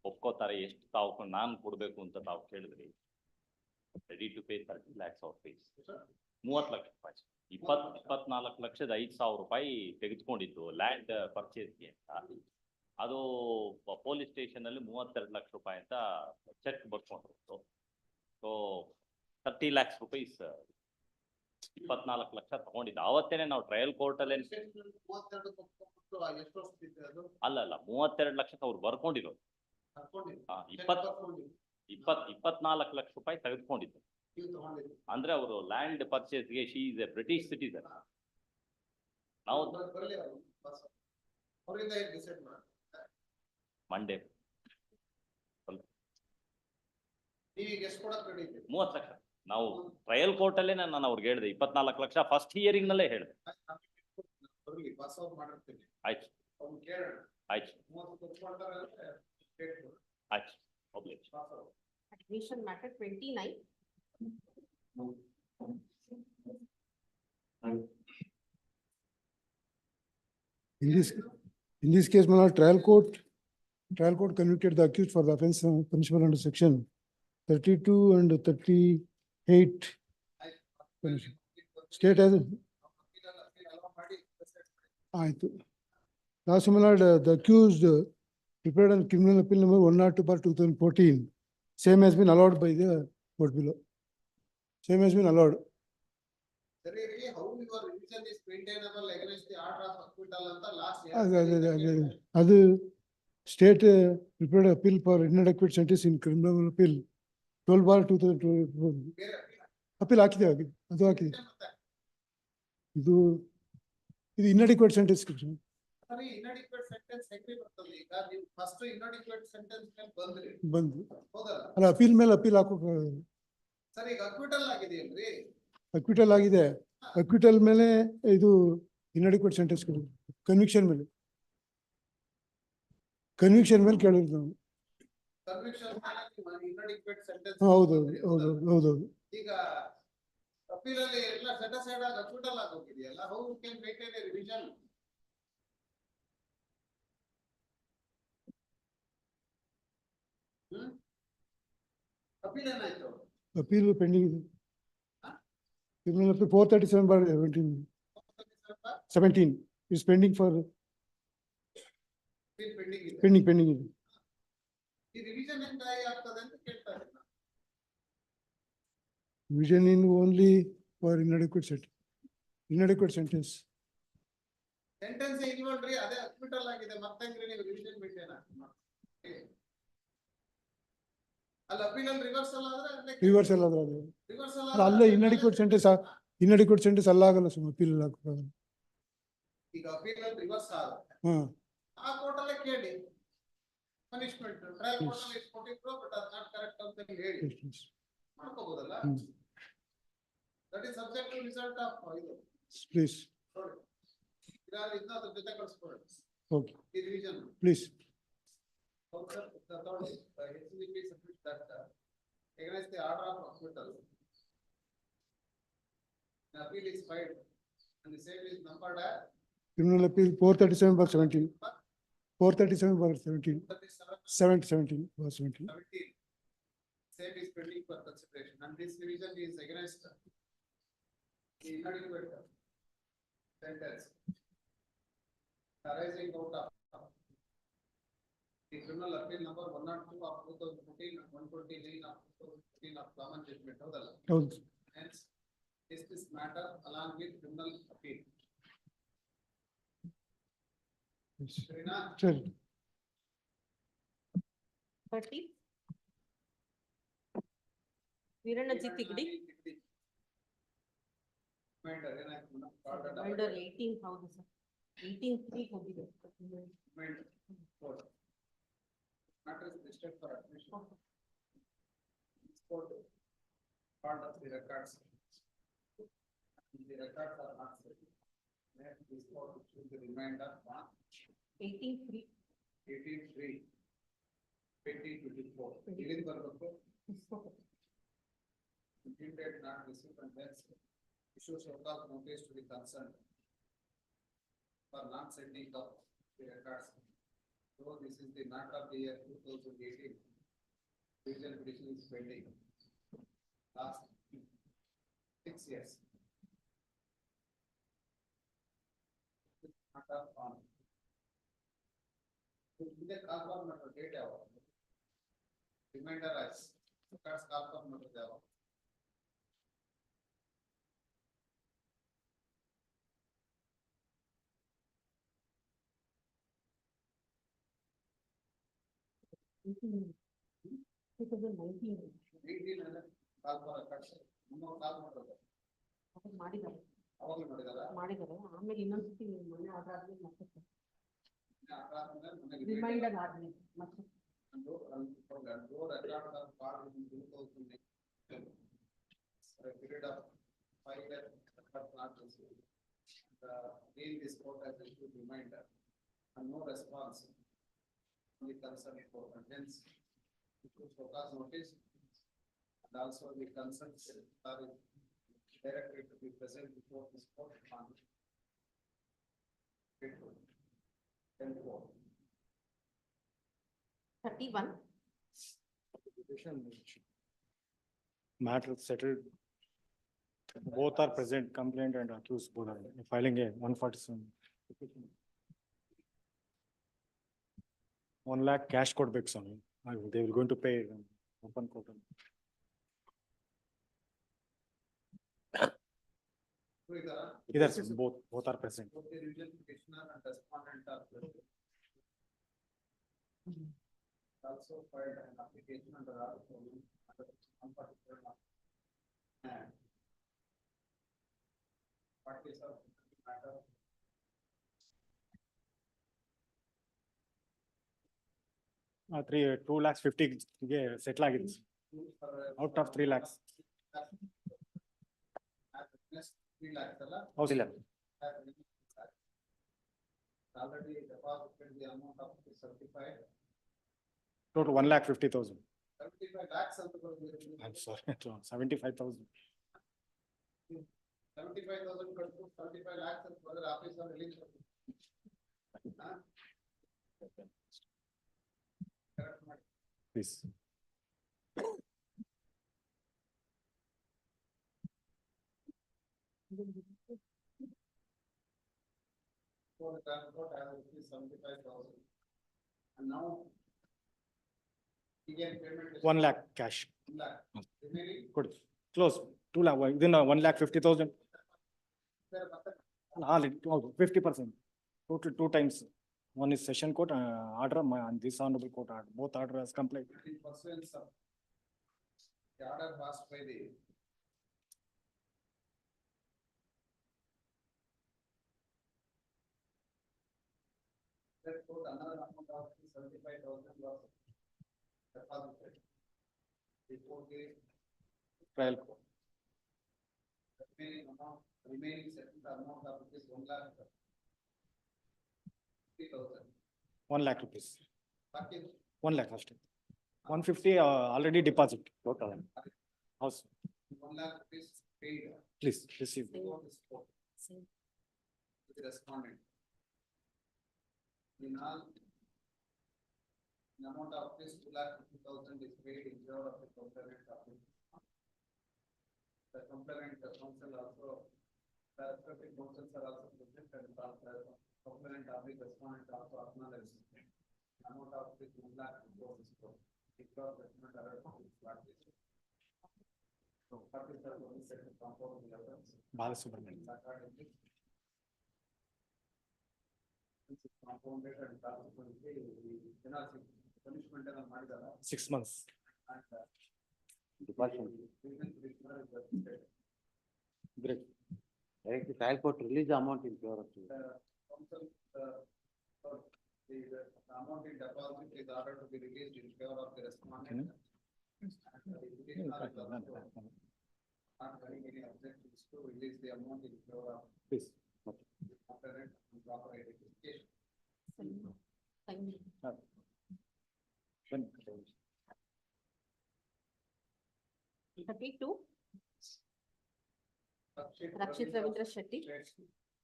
ಒಪ್ಕೋತಾರೆ, ಎಷ್ಟು ತಾವು ನಾನು ಕೊಡ್ಬೇಕು ಅಂತ ತಾವು ಕೇಳಿದ್ರಿ. Ready to pay 30 lakhs of fees. 30 ಲಕ್ಷ ರೂಪಾಯಿ, 24 ಲಕ್ಷದ 5,000 ರೂಪಾಯಿ ತೆಗೆದುಕೊಂಡಿದ್ದು ಲ್ಯಾಂಡ್ ಪರ್ಚೇಸ್ಗೆ ಅಂತ. ಅದು ಪೊಲೀಸ್ ಸ್ಟೇಷನ್ ಅಲ್ಲಿ 32 ಲಕ್ಷ ರೂಪಾಯಿ ಅಂತ ಚೆಕ್ ಬರ್ಕೊಂಡಿತ್ತು. ಸೊ 30 lakhs rupees 24 ಲಕ್ಷ ತಗೊಂಡಿದ್ದ. ಅವತ್ತೇನೆ ನಾವು ಟ್ರಯಲ್ ಕೋರ್ಟ್ ಅಲ್ಲಿ ಅಲ್ಲ 32 ಲಕ್ಷಕ್ಕೆ ಅವ್ರು ಬರ್ಕೊಂಡಿರೋದು. 24 ಲಕ್ಷ ರೂಪಾಯಿ ತೆಗೆದುಕೊಂಡಿದ್ದು. ಅಂದ್ರೆ ಅವರು ಲ್ಯಾಂಡ್ ಪರ್ಚೇಸ್ಗೆ she is a British citizen. ನಾವು ಮಂಡೇ 30 ಲಕ್ಷ ನಾವು ಟ್ರಯಲ್ ಕೋರ್ಟ್ ಅಲ್ಲೇ ನಾನು ಅವ್ರಿಗೆ ಹೇಳಿದೆ. 24 ಲಕ್ಷ ಫಸ್ಟ್ ಹಿಯರಿಂಗ್ ನಲ್ಲೇ ಹೇಳಿದೆ. ಆಯ್ತು ಆಯ್ತು ಆಯ್ತು. Admission matter 29. In this case, my lord, trial court convicted the accused for the offence punishable under section 32 and 38. State has last, my lord, the accused prepared on criminal appeal number 102/2014. Same has been allowed by the court below. Same has been allowed. How your revision is maintainable against the order of acquittal anta last Adu state prepared appeal for inadequate sentence in criminal appeal 12/2012. Appeal hakide adu hakide. Idu inadequate sentence. Sir, inadequate sentence ಹೇಗೆ ಬರ್ತದೆ? ಈಗ ನೀವು first inadequate sentence ಮೇಲೆ ಬಂದ್ರಿ. ಹೌದಲ್ಲ? ಅಲ್ಲ, appeal ಮೇಲೆ appeal ಹಾಕೋ. ಸರ್, ಈಗ acquittal ಆಗಿದೆಯಲ್ರಿ? Acquittal ಆಗಿದೆ. Acquittal ಮೇಲೆ ಇದು inadequate sentence conviction ಮೇಲೆ ಕೇಳಿದ್ರು ನಾವು. Conviction ಮೇಲೆ inadequate sentence. ಹೌದು. ಈಗ appeal ಅಲ್ಲಿ ಎಲ್ಲ set aside ಆಗಿ acquittal ಆಗೋಗಿದೆಯಲ್ಲ, how you can maintain a revision? Appeal ಏನಾಯ್ತು? Appeal pending ಇದೆ. Criminal appeal 437/17. It's pending for, pending ಇದೆ. pending ಇದೆ. ಈ ರಿವಿಷನ್ ಹೆಂಗ ಆಗ್ತದೆ ಅಂತ ಕೇಳ್ತಾ ಇದ್ದೀನಿ. Vision in only for inadequate sentence. Sentence ಇಲ್ವಲ್ರಿ, ಅದೇ ಹಾಸ್ಪಿಟಲ್ ಆಗಿದೆ, ಮತ್ತೆ ಹೆಂಗ್ರಿ ನೀವು ರಿವಿಷನ್ ಮೇಂಟೈನ್ ಅಲ್ಲ ಅಪೀಲ್ ಅಲ್ಲಿ ರಿವರ್ಸಲ್ ಆದ್ರೆ Reversal ಆದ್ರೆ ಅದು. ರಿವರ್ಸಲ್ ಅಲ್ಲ inadequate sentence ಅಲ್ಲ ಆಗಲ್ಲ ಸುಮ್ಮ appeal ಹಾಕ್ಬೇಕು. ಈಗ ಅಪೀಲ್ ಅಲ್ಲಿ ರಿವರ್ಸ್ ಆದ್ರೆ ಆ ಕೋರ್ಟ್ ಅಲ್ಲೇ ಕೇಳಿ ಪನಿಷ್ಮೆಂಟ್ ಟ್ರಯಲ್ ಕೋರ್ಟ್ ಅಲ್ಲಿ ಕೊಟ್ಟಿದ್ರು, ಬಟ್ ಅದು ನಾಟ್ ಕರೆಕ್ಟ್ ಅಂತ ಹೇಳಿ ಮಾಡ್ಕೋಬಹುದಲ್ಲ. That is subject to result of ಇದು. Please. ಇದನ್ನ ಅದ್ರ ಜೊತೆ ಕಳಿಸ್ಕೊಡಿ. Okay. ಈ revision Please. Also, the third is HCP submit that against the order of hospital. The appeal is filed and the same is numbered as Criminal appeal 437/17. 437/17. 17/17. 17. Same is pending for consideration, and this revision is against the inadequate sentence arising out of the criminal appeal number 102 of 2014 and 129 of 2014 of common judgment. ಹೌದು. Hence, this matter along with criminal appeal. Srina, ಸರಿ. 30. ವೀರಣ್ಣಜಿ Tigadi. reminder, ಏನಾಯ್ತು madam? Reminder 18 ಹೌದು sir. 18/3 ಹೋಗಿದೆ. Reminder. Matter is listed for admission. This court part of the records. The records are not set. This court should be reminder on 18/3. 18/3. 2024. Evening ಬರ್ಬೇಕು. Date not received and hence issue shall cause notice to be concerned for not sending of the records. So this is the matter of the year 2018. Revision petition is pending. Last 6 years. Matter on. The call for matter date hour. Reminder as records call for matter hour. ಮಾಡಿದ್ದಾರೆ ಆಮೇಲೆ ಇನ್ನೊಂದ್ಸತಿ ಮೊನ್ನೆ ಆದ್ಮೇಲೆ ಮತ್ತೆ reminder ಆದ್ಮೇಲೆ ಮತ್ತೆ period of 5 years not received. In this court has issued reminder and no response from the concerned court, and hence it will focus notice and also the concerned are directed to be present before this court on 31. Matter settled. Both are present, complainant and accused both are filing a 147. 1 lakh cash ಕೊಡ್ಬೇಕು ಸ್ವಾಮಿ. They will going to pay open court. Either both are present. Both the revision petitioner and respondent are present. Also filed an application under article 147 and parties of matter. Three 2,50,000 ಗೆ settle ಆಗಿದೆ. Out of 3 lakhs. 3 lakhs ಅಲ್ಲ? ಹೌದಿಲ್ಲ. Already deposited the amount of certified. Total 1,50,000. 75 lakhs ಅಂತ ಬರುತ್ತೆ. I'm sorry, 75,000. 75,000 ಕಟ್ಟು 75 lakhs ಅಂತ ಬಂದ್ರೆ office ಅಲ್ಲಿ ರಿಲೀಸ್ ಮಾಡ್ತಾರೆ. Please. before the transport as rupees 75,000. And now. Again, payment is. 1 lakh cash. 1 lakh. Remaining. Good. Close. 2 lakh, within 1,50,000. 50%. Total 2 times. One is session court order, and this honorable court order. Both order has complied. In pursuance of the order passed by the that court, another amount of 75,000 was deposited before the Trial court. remaining settled amount of rupees 1 lakh 50,000. 1 lakh rupees. Baकी 1 lakh first. 150 already deposit total. House, 1 lakh rupees paid please receive. before this court to the respondent. In all, the amount of rupees 2,50,000 is paid in favor of the complainant applicant. The complainant counsel also, the respective counsels are also present and the complainant applicant respondent also acknowledged. Amount of rupees 1 lakh before this court. Because judgment arrived on this flat basis. So, particular only set to compound the evidence. Balasubramanian. Accordingly, this is compounded and consequently the penalty punishment and ಮಾಡಿದಾರ 6 months. and Departure. Great. Direct trial court release the amount in favor of you. counsel, the amount in deposit is ordered to be released in favor of the respondent. And the petitioner is also not having any objections to release the amount in favor of Please. the complainant and proper identification. When- 32, Rakshit Rakshit Ravindra Shetty,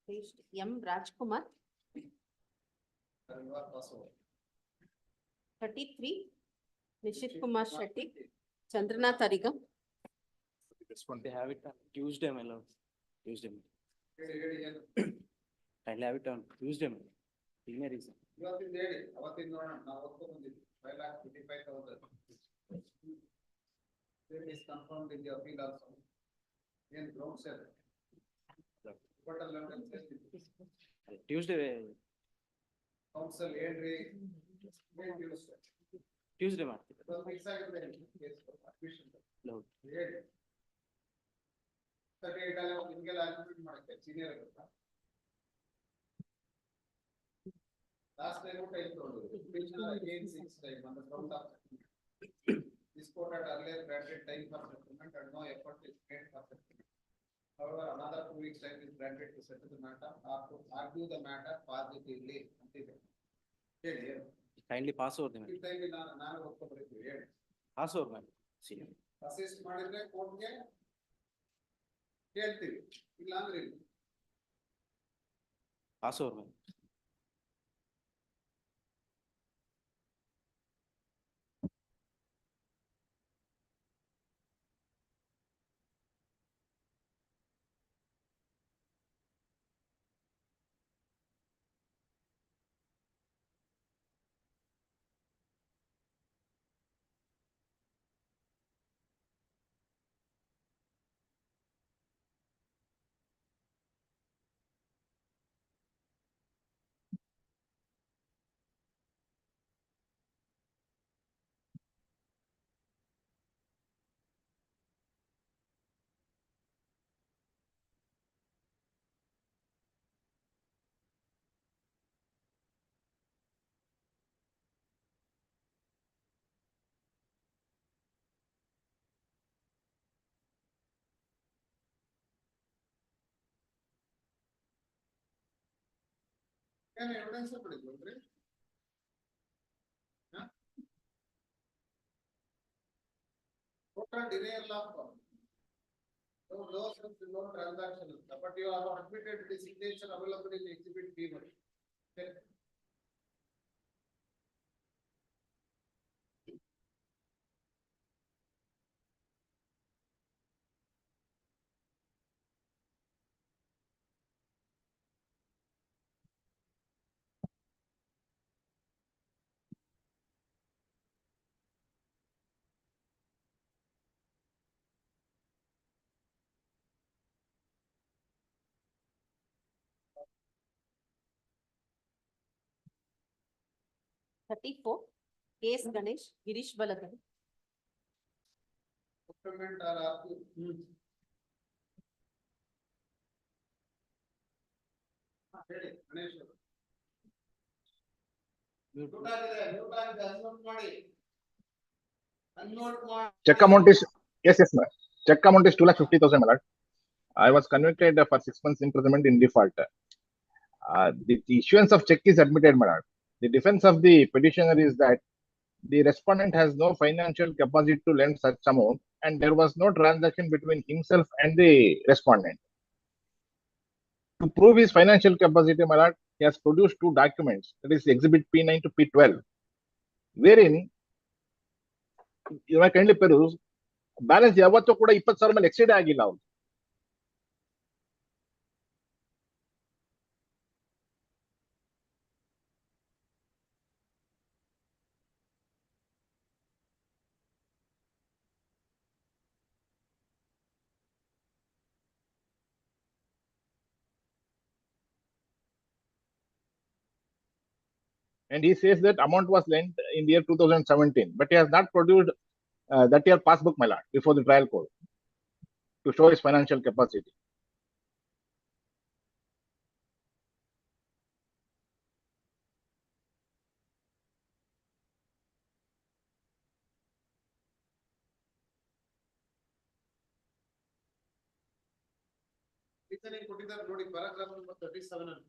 Paged M. Rajkumar, Ranivar Passover. 33, Nishit Kumar Shetty, Chandranath Arigam, They have it on Tuesday, my lord. Tuesday. ಹೇಳಿ ಏನು Kindly have it on Tuesday, my lord. Senior reason. ಇವತ್ತಿಂದ ಹೇಳಿ ಅವತ್ತಿಂದ ನೋಡೋಣ ನಾವು ಓದ್ಕೊ ಬಂದಿದ್ವಿ 5,55,000. It is confirmed in the appeal also. In ground cell. Total evidence is Tuesday, counsel ಏನ್ರಿ ಏನ್ ನ್ಯೂಸ್ Tuesday ಮಾಡ್ತೀವಿ. ಫಿಕ್ಸ್ ಆಗಿದೆ ಕೇಸ್ ಅಡ್ಮಿಷನ್ ಹೌದು. ಹೇಳಿ 38 ಅಲ್ಲಿ ನಿಮಗೆಲ್ಲ ಅಡ್ಮಿಟ್ ಮಾಡಕ್ಕೆ ಸೀನಿಯರ್ ಆಗುತ್ತಾ ಲಾಸ್ಟ್ ಟೈಮ್ ಟೈಮ್ ತಗೊಂಡು again 6 time on the count of this court had earlier granted time for settlement and no effort is made for settlement. However, another 2 weeks time is granted to settle the matter or to argue the matter positively. ಹೇಳಿ Kindly pass over them. ಈ time ನಾನು ಒಪ್ಕೊ ಬರ್ತೀವಿ ಹೇಳಿ Pass over, my senior. Assist ಮಾಡಿದ್ರೆ ಕೋರ್ಟ್ಗೆ ಹೇಳ್ತೀವಿ ಇಲ್ಲ ಅಂದ್ರೆ ಇಲ್ಲ Pass over, my. ಏನು ಎವಿಡೆನ್ಸ್ ಕೊಡಿದ್ರಿ total denial of no transaction but you have admitted the signature available in exhibit B1. Okay. 34, Case Ganesh, Girish Balagan. Document or ಹೇಳಿ ಗಣೇಶ್ ಅವರು. Mute ಆಗಿದೆ, unmute ಮಾಡಿ. Unmute ಮಾಡಿ. Check amount is, yes, my lord. Check amount is 2,50,000, my lord. I was convicted for 6 months imprisonment in default. The issuance of check is admitted, my lord. The defense of the petitioner is that the respondent has no financial capacity to lend such amount, and there was no transaction between himself and the respondent. To prove his financial capacity, my lord, he has produced 2 documents, that is Exhibit P9 to P12, wherein you may kindly peruse, balance ಯಾವತ್ತೂ ಕೂಡ 20,000 ಮೇಲೆ exceed ಆಗಿಲ್ಲ ಅವ್ರು. And he says that amount was lent in the year 2017, but he has not produced that year passbook, my lord, before the trial court to show his financial capacity. ಇದನ್ನೇ ಕೊಟ್ಟಿದ್ದಾರೆ ನೋಡಿ paragraph number 37 ಅಲ್ಲಿ.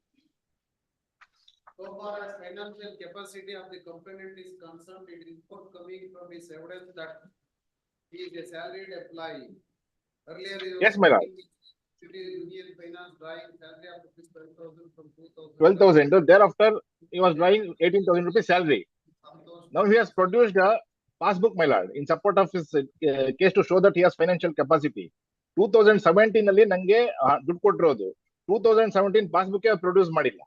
So far as financial capacity of the complainant is concerned, it is forthcoming from his evidence that he is a salaried employee. Earlier, he was Yes, my lord. City Union Finance drawing salary of rupees 12,000 from 2,000. 12,000. Thereafter, he was drawing 18,000 rupees salary. Now he has produced a passbook, my lord, in support of his case to show that he has financial capacity. 2017 ಅಲ್ಲಿ ನಂಗೆ ದುಡ್ಡು ಕೊಟ್ಟಿರೋದು 2017 passbook produce ಮಾಡಿಲ್ಲ.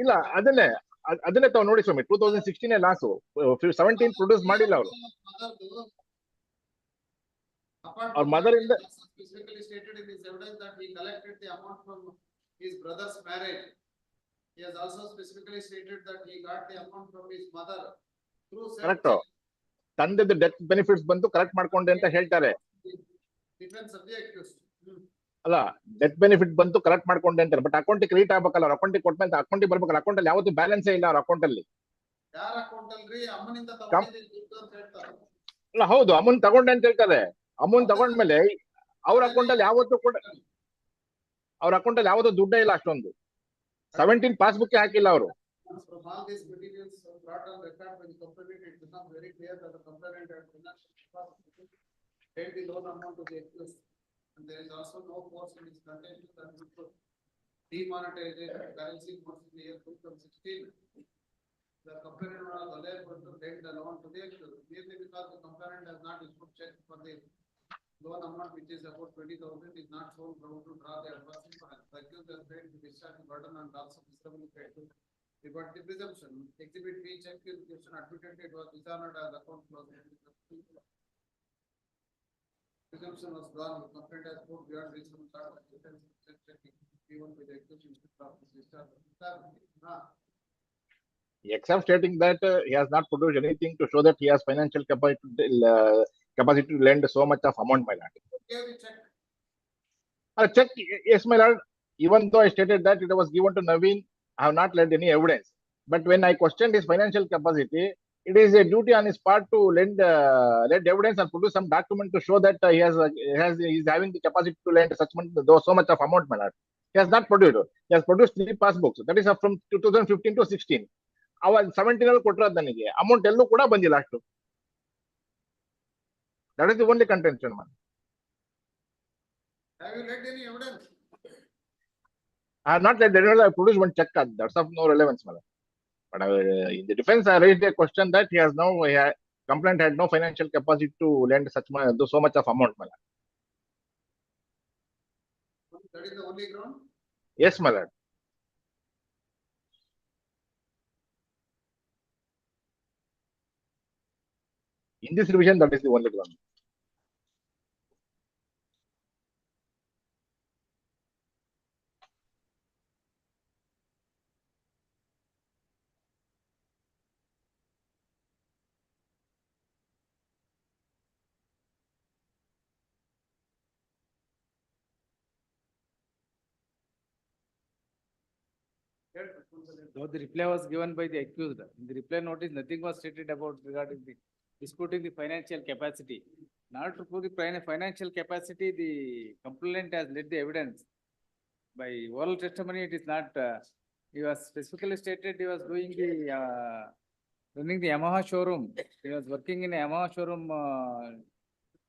ಇಲ್ಲ ಅದನ್ನೇ ತಾವು ನೋಡಿ ಸ್ವಾಮಿ 2016 loss 17 produce ಮಾಡಿಲ್ಲ ಅವರು. ಅವ್ರ ಮದರ್ ಇಂದ specifically stated in his evidence that he collected the amount from his brother's marriage. He has also specifically stated that he got the amount from his mother through correct ತಂದೆದು death benefits ಬಂದು correct ಮಾಡ್ಕೊಂಡೆ ಅಂತ ಹೇಳ್ತಾರೆ. defense of the accused. ಅಲ್ಲ death benefit ಬಂತು correct ಮಾಡ್ಕೊಂಡೆ ಅಂತಾರೆ, but account credit ಆಗ್ಬೇಕಲ್ಲ, ಅವ್ರ ಅಕೌಂಟಿಗೆ ಕೊಟ್ಮೇಲೆ ಅಕೌಂಟಿಗೆ ಬರ್ಬೇಕಲ್ಲ. ಅಕೌಂಟ್ ಅಲ್ಲಿ ಯಾವತ್ತೂ ಬ್ಯಾಲೆನ್ಸೇ ಇಲ್ಲ ಅವ್ರ ಅಕೌಂಟ್ ಅಲ್ಲಿ. ಯಾರ ಅಕೌಂಟ್ ಅಲ್ರಿ ಅಮ್ಮನಿಂದ ತಗೊಂಡಿದ್ದೀನಿ ದುಡ್ಡು ಅಂತ ಹೇಳ್ತಾರೆ. ಅಲ್ಲ ಹೌದು ಅಮೌಂಟ್ ತಗೊಂಡೆ ಅಂತ ಹೇಳ್ತಾರೆ. ಅಮೌಂಟ್ ತಗೊಂಡ್ಮೇಲೆ ಅವ್ರ ಅಕೌಂಟ್ ಅಲ್ಲಿ ಯಾವತ್ತೂ ಕೂಡ ಅವ್ರ ಅಕೌಂಟ್ ಅಲ್ಲಿ ಯಾವತ್ತೂ ದುಡ್ಡೇ ಇಲ್ಲ ಅಷ್ಟೊಂದು. 17 ಪಾಸ್ಬುಕ್ ಹಾಕಿಲ್ಲ ಅವರು. From all these materials brought on record by the complainant, it becomes very clear that the complainant had financial capacity to pay the loan amount to the accused, and there is also no force in his contention that would put demonetization currency notes in the year 2016. The complainant was unable to lend the loan to the accused, merely because the complainant has not issued check for the loan amount, which is about 20,000, is not shown proud to draw the advancing funds. The accused has paid to discharge the burden and also miserably paid to rebut the presumption. Exhibit B check question admitted it was dishonored as account closed. Presumption was drawn. The complaint has proved beyond reasonable doubt that defense checking given by the accused instead of discharge. Except stating that he has not produced anything to show that he has financial capacity to lend so much of amount, my lord. Gave the check. Check, yes, my lord. Even though I stated that it was given to Naveen, I have not led any evidence. But when I questioned his financial capacity, it is a duty on his part to lend evidence and produce some document to show that he is having the capacity to lend such so much of amount, my lord. He has not produced. He has produced 3 passbooks. That is from 2015 to 16. ಅವ 17 ಅಲ್ಲಿ ಕೊಟ್ಟಿರೋದು ನನಗೆ amount ಎಲ್ಲೂ ಕೂಡ ಬಂದಿಲ್ಲ ಅಷ್ಟು. That is the only contention man. Have you led any evidence? I have not led any evidence. I produced one check. That's of no relevance, man. But in the defense, I raised a question that complainant had no financial capacity to lend so much of amount, man. That is the only ground? Yes, my lord. In this revision, that is the only ground. Though the reply was given by the accused, in the reply notice, nothing was stated about regarding the disputing the financial capacity. In order to prove the financial capacity, the complainant has led the evidence. By oral testimony, it is not, he was specifically stated he was doing the, running the Yamaha showroom. He was working in a Yamaha showroom,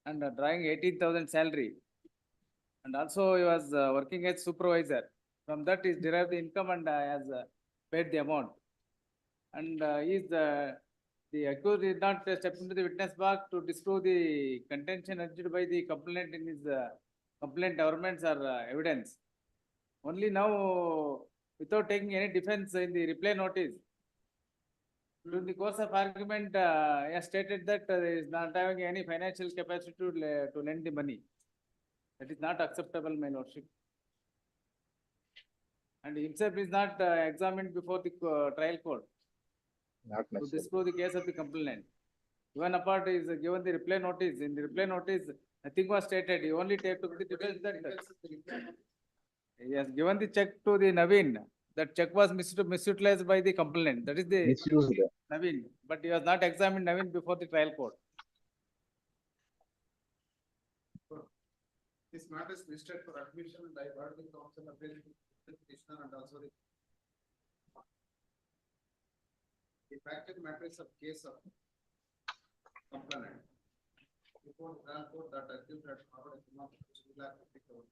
and drawing 18,000 salary. And also he was working as supervisor. From that is derived the income and has paid the amount. And the accused did not step into the witness box to disprove the contention urged by the complainant in his complaint governments or evidence. Only now, without taking any defense in the reply notice, during the course of argument, he has stated that he is not having any financial capacity to lend the money. That is not acceptable, my lordship. And himself is not examined before the trial court Not to necessary. disprove the case of the complainant. Even apart is given the reply notice. In the reply notice, nothing was stated. He only took the defense that he has given the check to the Naveen. That check was misutilized by the complainant. That is the Misused. Naveen. But he was not examined Naveen before the trial court. This matter is listed for admission and I heard the counsel appeal to the petitioner and also the factual matters of case of complainant. Before the trial court that accused had forwarded a sum of 2 lakh 50 crore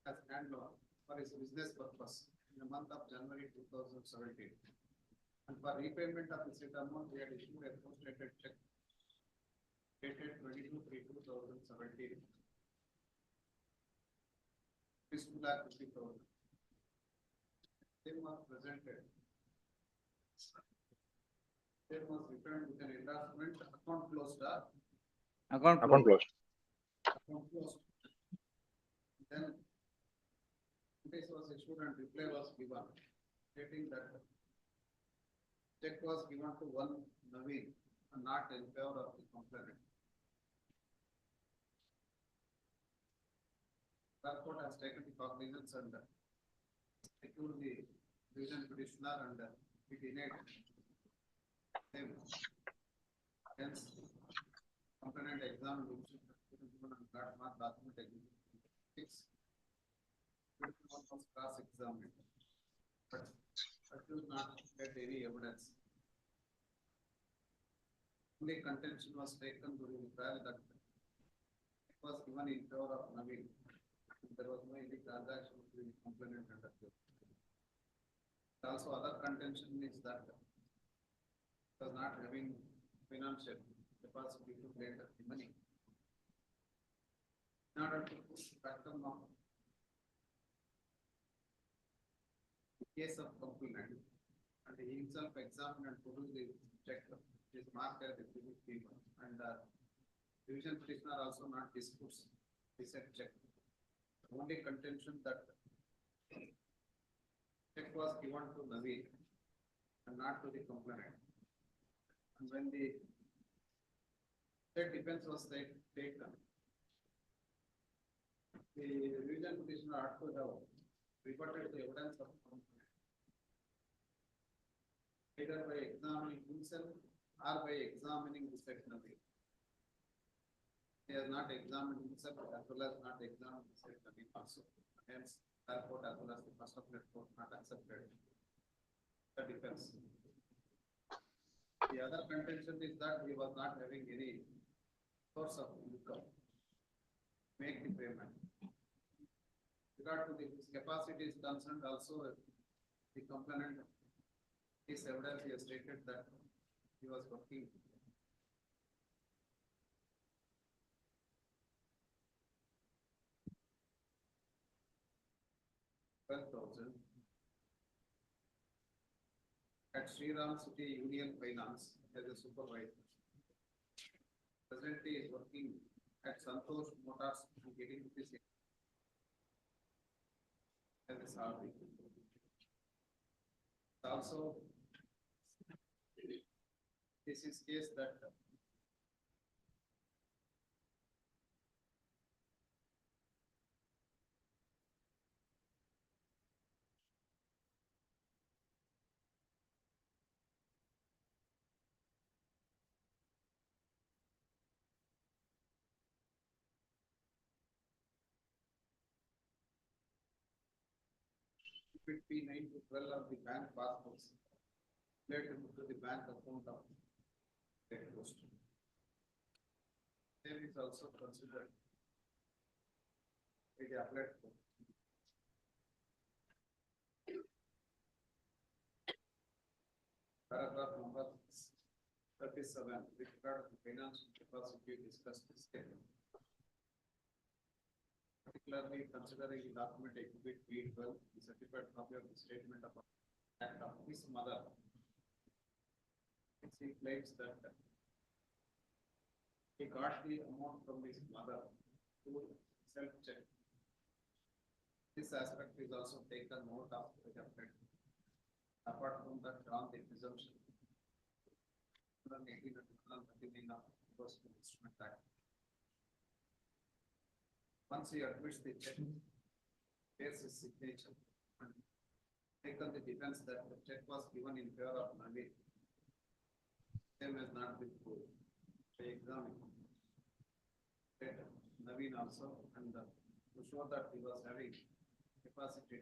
as hand loan for his business purpose in the month of January 2017. And for repayment of the said amount, we had issued a post-dated check dated 22/3/2017. Is 2 lakh 50 crore. They was presented. They was returned with an endorsement, account closed. Account Account closed. Account closed. Then notice was issued and reply was given, stating that check was given to one Naveen and not in favor of the complainant. The court has taken the cognizance and secured the division petitioner and he denied him. Hence, complainant exam which and got mark document exhibit 6. Was cross-examined, but accused not get any evidence. Only contention was taken during the trial that it was given in favor of Naveen. There was no any transaction between the complainant and accused. Also, other contention is that it was not having financial capacity to lend the money. In order to push the factor of case of complainant, and he himself examined and produced the check, is marked as exhibit B1, and division petitioner also not disputes the said check. Only contention that check was given to Naveen and not to the complainant. And when the said defense was taken, the division petitioner ought to have rebutted the evidence of complainant, either by examining himself or by examining the said Naveen. He has not examined himself as well as not examined the said Naveen also. Hence, that court as well as the first appellate court not accepted the defense. The other contention is that he was not having any source of income. Make the payment. Regard to his capacity is concerned, also the complainant, his evidence, he has stated that he was working $12,000 at Sriram City Union Finance as a supervisor. Presently is working at Santosh Motors and getting this as a salary. Also, this is case that P9 to 12 of the bank passbooks related to the bank account of the post. Same is also considered. It is applied for. Paragraph number 37, with regard to financial capacity discussed this statement. Particularly considering the document exhibit B12, the certified copy of the statement of act of his mother. He claims that he got the amount from his mother through self-check. This aspect is also taken note of the document. Apart from that, on the presumption. Once he admits the check, bears his signature, and taken the defense that the check was given in favor of Naveen. Same has not been proved. They examine Naveen also, and to show that he was having capacity,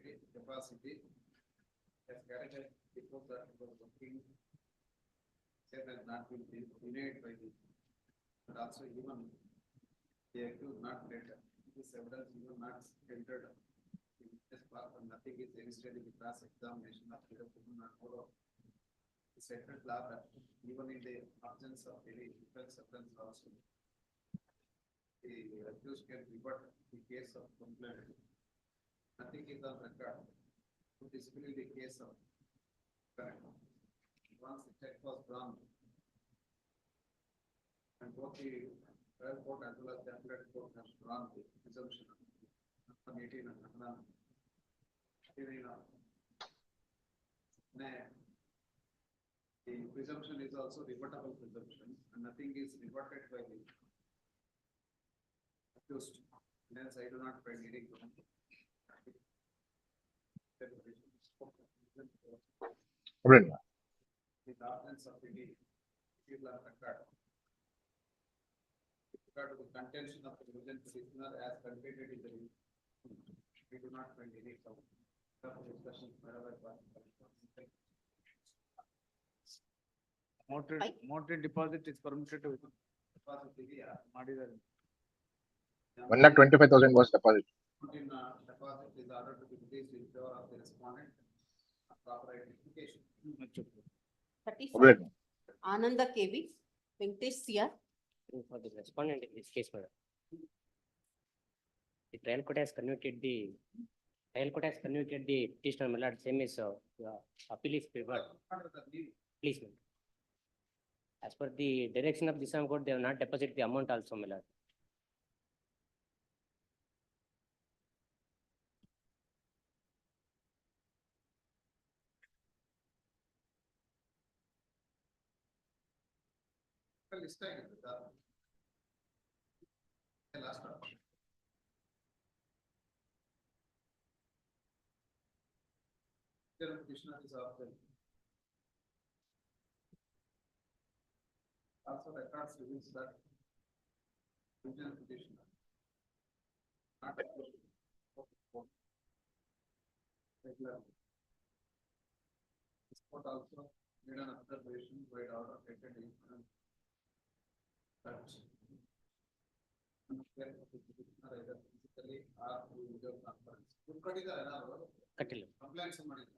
as character before that he was working. Same has not been denied by the, but also even the accused not later. This evidence even not entered in this part, and nothing is registered in the class examination of the settled law that even in the absence of any defense evidence also, the accused can rebut the case of complaint. Nothing is on record to display the case of correct. Once the check was drawn, and both the trial court as well as the appellate court has drawn the presumption of 18 and 19. The presumption is also rebuttable presumption, and nothing is rebutted by the accused. Hence, I do not find any ground. The documents of the people are record. With regard to the contention of the religion petitioner as contained in the we do not find any discussion. Mortgage deposit is permitted to Deposit ಮಾಡಿದ್ದಾರೆ. 1,25,000 was deposit. Deposit is ordered to be released in favor of the respondent. Proper identification. 35. Ananda KV, Venkatesh CR. For the respondent in this case, madam. The trial court has convicted the petitioner, my lord, same as appeal is favored. Please, madam. As per the direction of the Supreme Court, they have not deposited the amount also, my lord. List last option. Petitioner is after. Also records reveals that original petitioner not regularly. This court also made an observation by order taken in that either physically or through video conference. Compliance ಮಾಡಿದ್ದಾರೆ.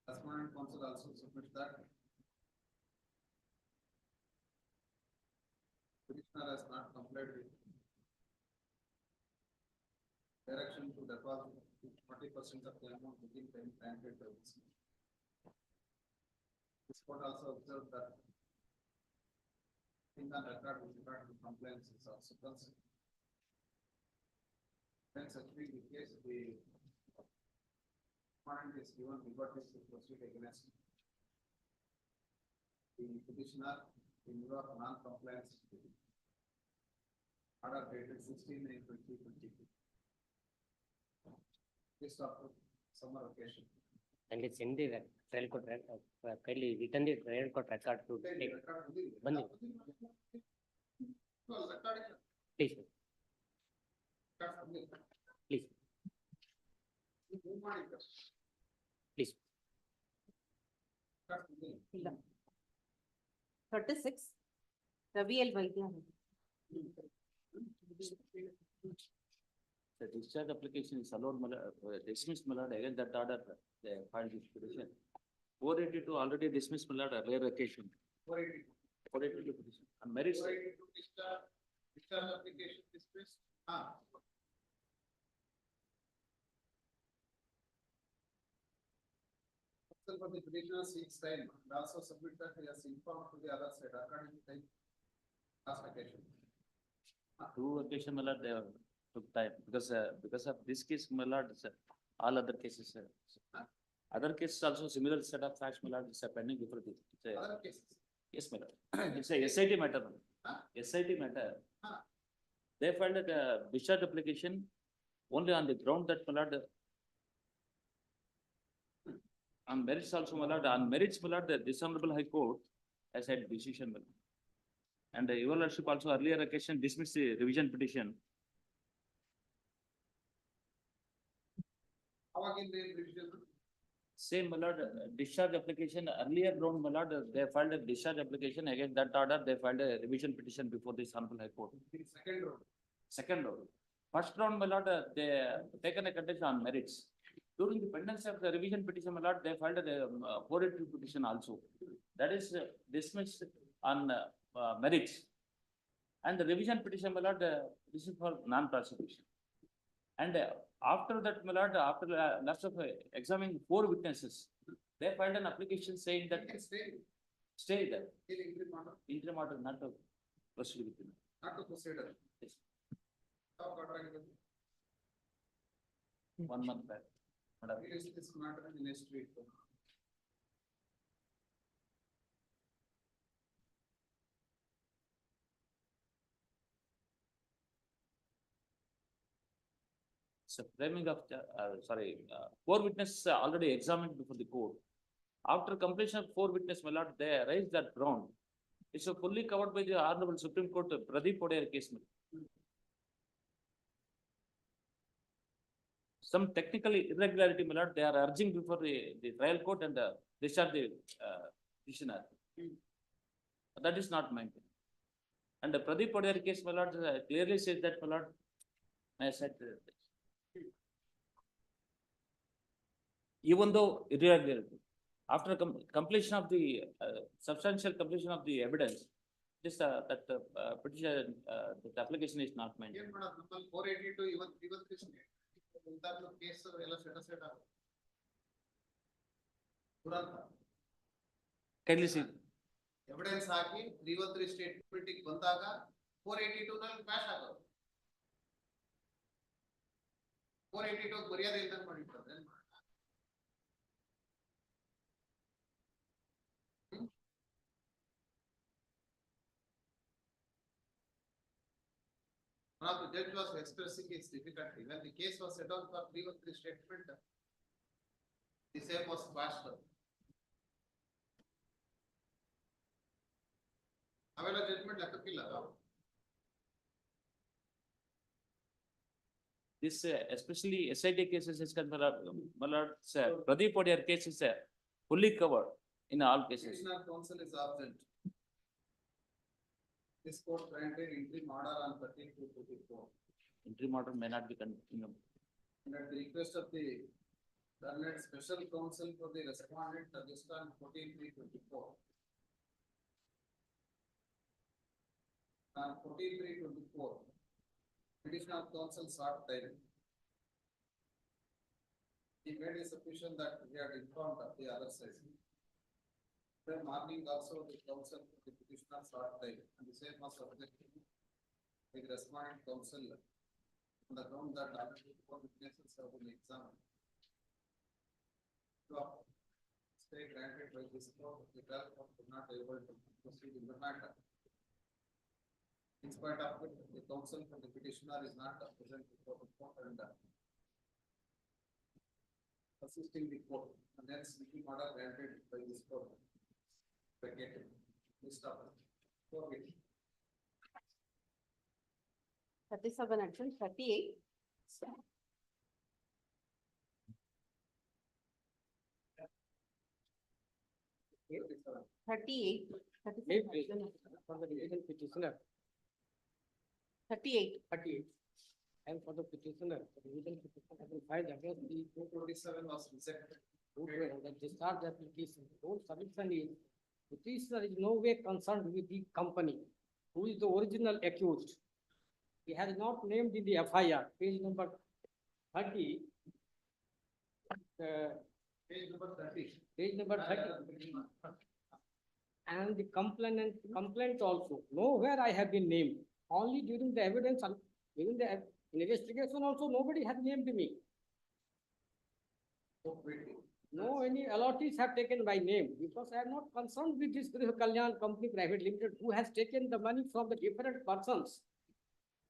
Respondent counsel also submits that petitioner has not complied with direction to deposit 40% of the amount within 10 days. This court also observed that in the record with regard to compliance is also considered. Hence, actually, the case the respondent is given liberty to proceed against the petitioner in view of non-compliance. Order dated 16/9/2022. This after summer vacation. And it's in the trial court, kindly return the trial court record to take. Bandi. Please. Please. Please. ಇಲ್ಲ. 36 Ravi L. Vaidya. The discharge application is allowed, dismissed, my lord, against that order, they filed this petition. 482 already dismissed, my lord, rare occasion. 482 petition. On merits. Discharge application dismissed. For the petitioner seeks time and also submit that he has informed to the other side according to time. Last occasion. Two occasion, my lord, they took time because of this case, my lord, sir, all other cases, sir. Other cases also similar set of facts, my lord, is pending before this. Other cases. Yes, my lord. It's a SIT matter. SIT matter. They filed a discharge application only on the ground that, my lord, on merits also, my lord, on merits, my lord, the dishonorable high court has had decision, my lord. And your lordship also earlier occasion dismissed the revision petition. Same, my lord, discharge application, earlier ground, my lord, they filed a discharge application against that order, they filed a revision petition before this honorable high court. Second round. Second round. First round, my lord, they taken a contest on merits. During the pendency of the revision petition, my lord, they filed a 482 petition also. That is dismissed on merits. And the revision petition, my lord, this is for non-prosecution. And after that, my lord, after last of examining 4 witnesses, they filed an application saying that stay there. Interim order not to proceed with it. Not to proceed. Yes. 1 month back. Is this matter in next week? So framing of, 4 witnesses already examined before the court. After completion of 4 witnesses, my lord, they raised that ground. It's fully covered by the Honorable Supreme Court Pradeep Odayar case. Some technical irregularity, my lord, they are urging before the trial court and discharge the petitioner. That is not maintained. And the Pradeep Odayar case, my lord, clearly says that, my lord, I said, even though irregularity, after completion of the substantial completion of the evidence, this that petition, the application is not maintained. 482 even case Kindly see. Evidence haki 313 statement bandaga 482 ನಲ್ಲಿ crash ಆಗೋದು 482 ಮರ್ಯಾದೆ ಇಲ್ಲದಂಗೆ ಮಾಡಿರ್ತಾರೆ. Now the judge was expressing its difficulty when the case was set on for 313 statement. The same was quashed. ಅವೆಲ್ಲ judgment ಲೆಕ್ಕಕ್ಕಿಲ್ಲ. This especially SIT cases is my lord, Pradeep Odayar case is fully covered in all cases. Petitioner counsel is absent. This court granted interim order on 13/2/24. Interim order may not be continued. And at the request of the learned special counsel for the respondent, just on 14/3/24. On 14/3/24, petitioner counsel sought time. He made a submission that he had informed of the other side. The morning also the counsel for the petitioner sought time, and the same was objected by the respondent counsel on the ground that already 4 witnesses have been examined. So, stay granted by this court, the trial court could not able to proceed in the matter. In spite of it, the counsel for the petitioner is not present before the court and assisting the court, and hence the order granted by this court. Vacated. This stop. 37 adjourned, 38. 38. For the revision petitioner, 38. 38. And for the petitioner, the revision petition has been filed against the 227 was rejected. the discharge application. Whole solution is, petitioner is no way concerned with the company, who is the original accused. He has not named in the FIR, page number 30. Page number 30. Page number 30. And the complaint also, nowhere I have been named, only during the evidence, during the investigation also, nobody has named me. No, any allottees have taken my name, because I am not concerned with this Grih Kalyan Company Private Limited, who has taken the money from the different persons.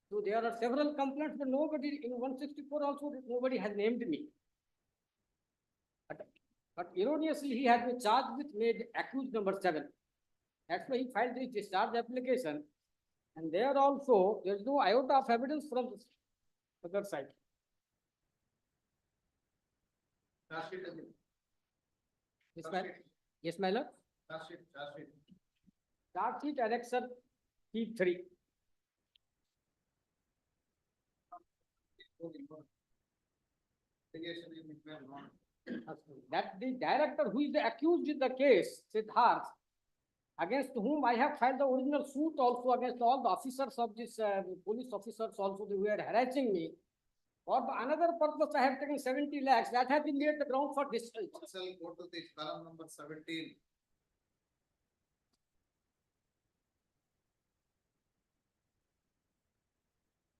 So there are several complaints, but nobody, in 164 also, nobody has named me. But erroneously, he has been charged with made accused number 7. That's why he filed this discharge application. And there also, there is no iota of evidence from the other side. Charge sheet again. Yes, my, yes, my lord. Charge sheet, charge sheet. Charge sheet annexer T3. Litigation in Israel, not. That the director who is the accused in the case, Siddharth, against whom I have filed the original suit also against all the officers of this, police officers also, who were harassing me. For another purpose, I have taken 70 lakhs, that has been made the ground for discharge. Marcel, go to the column number 17.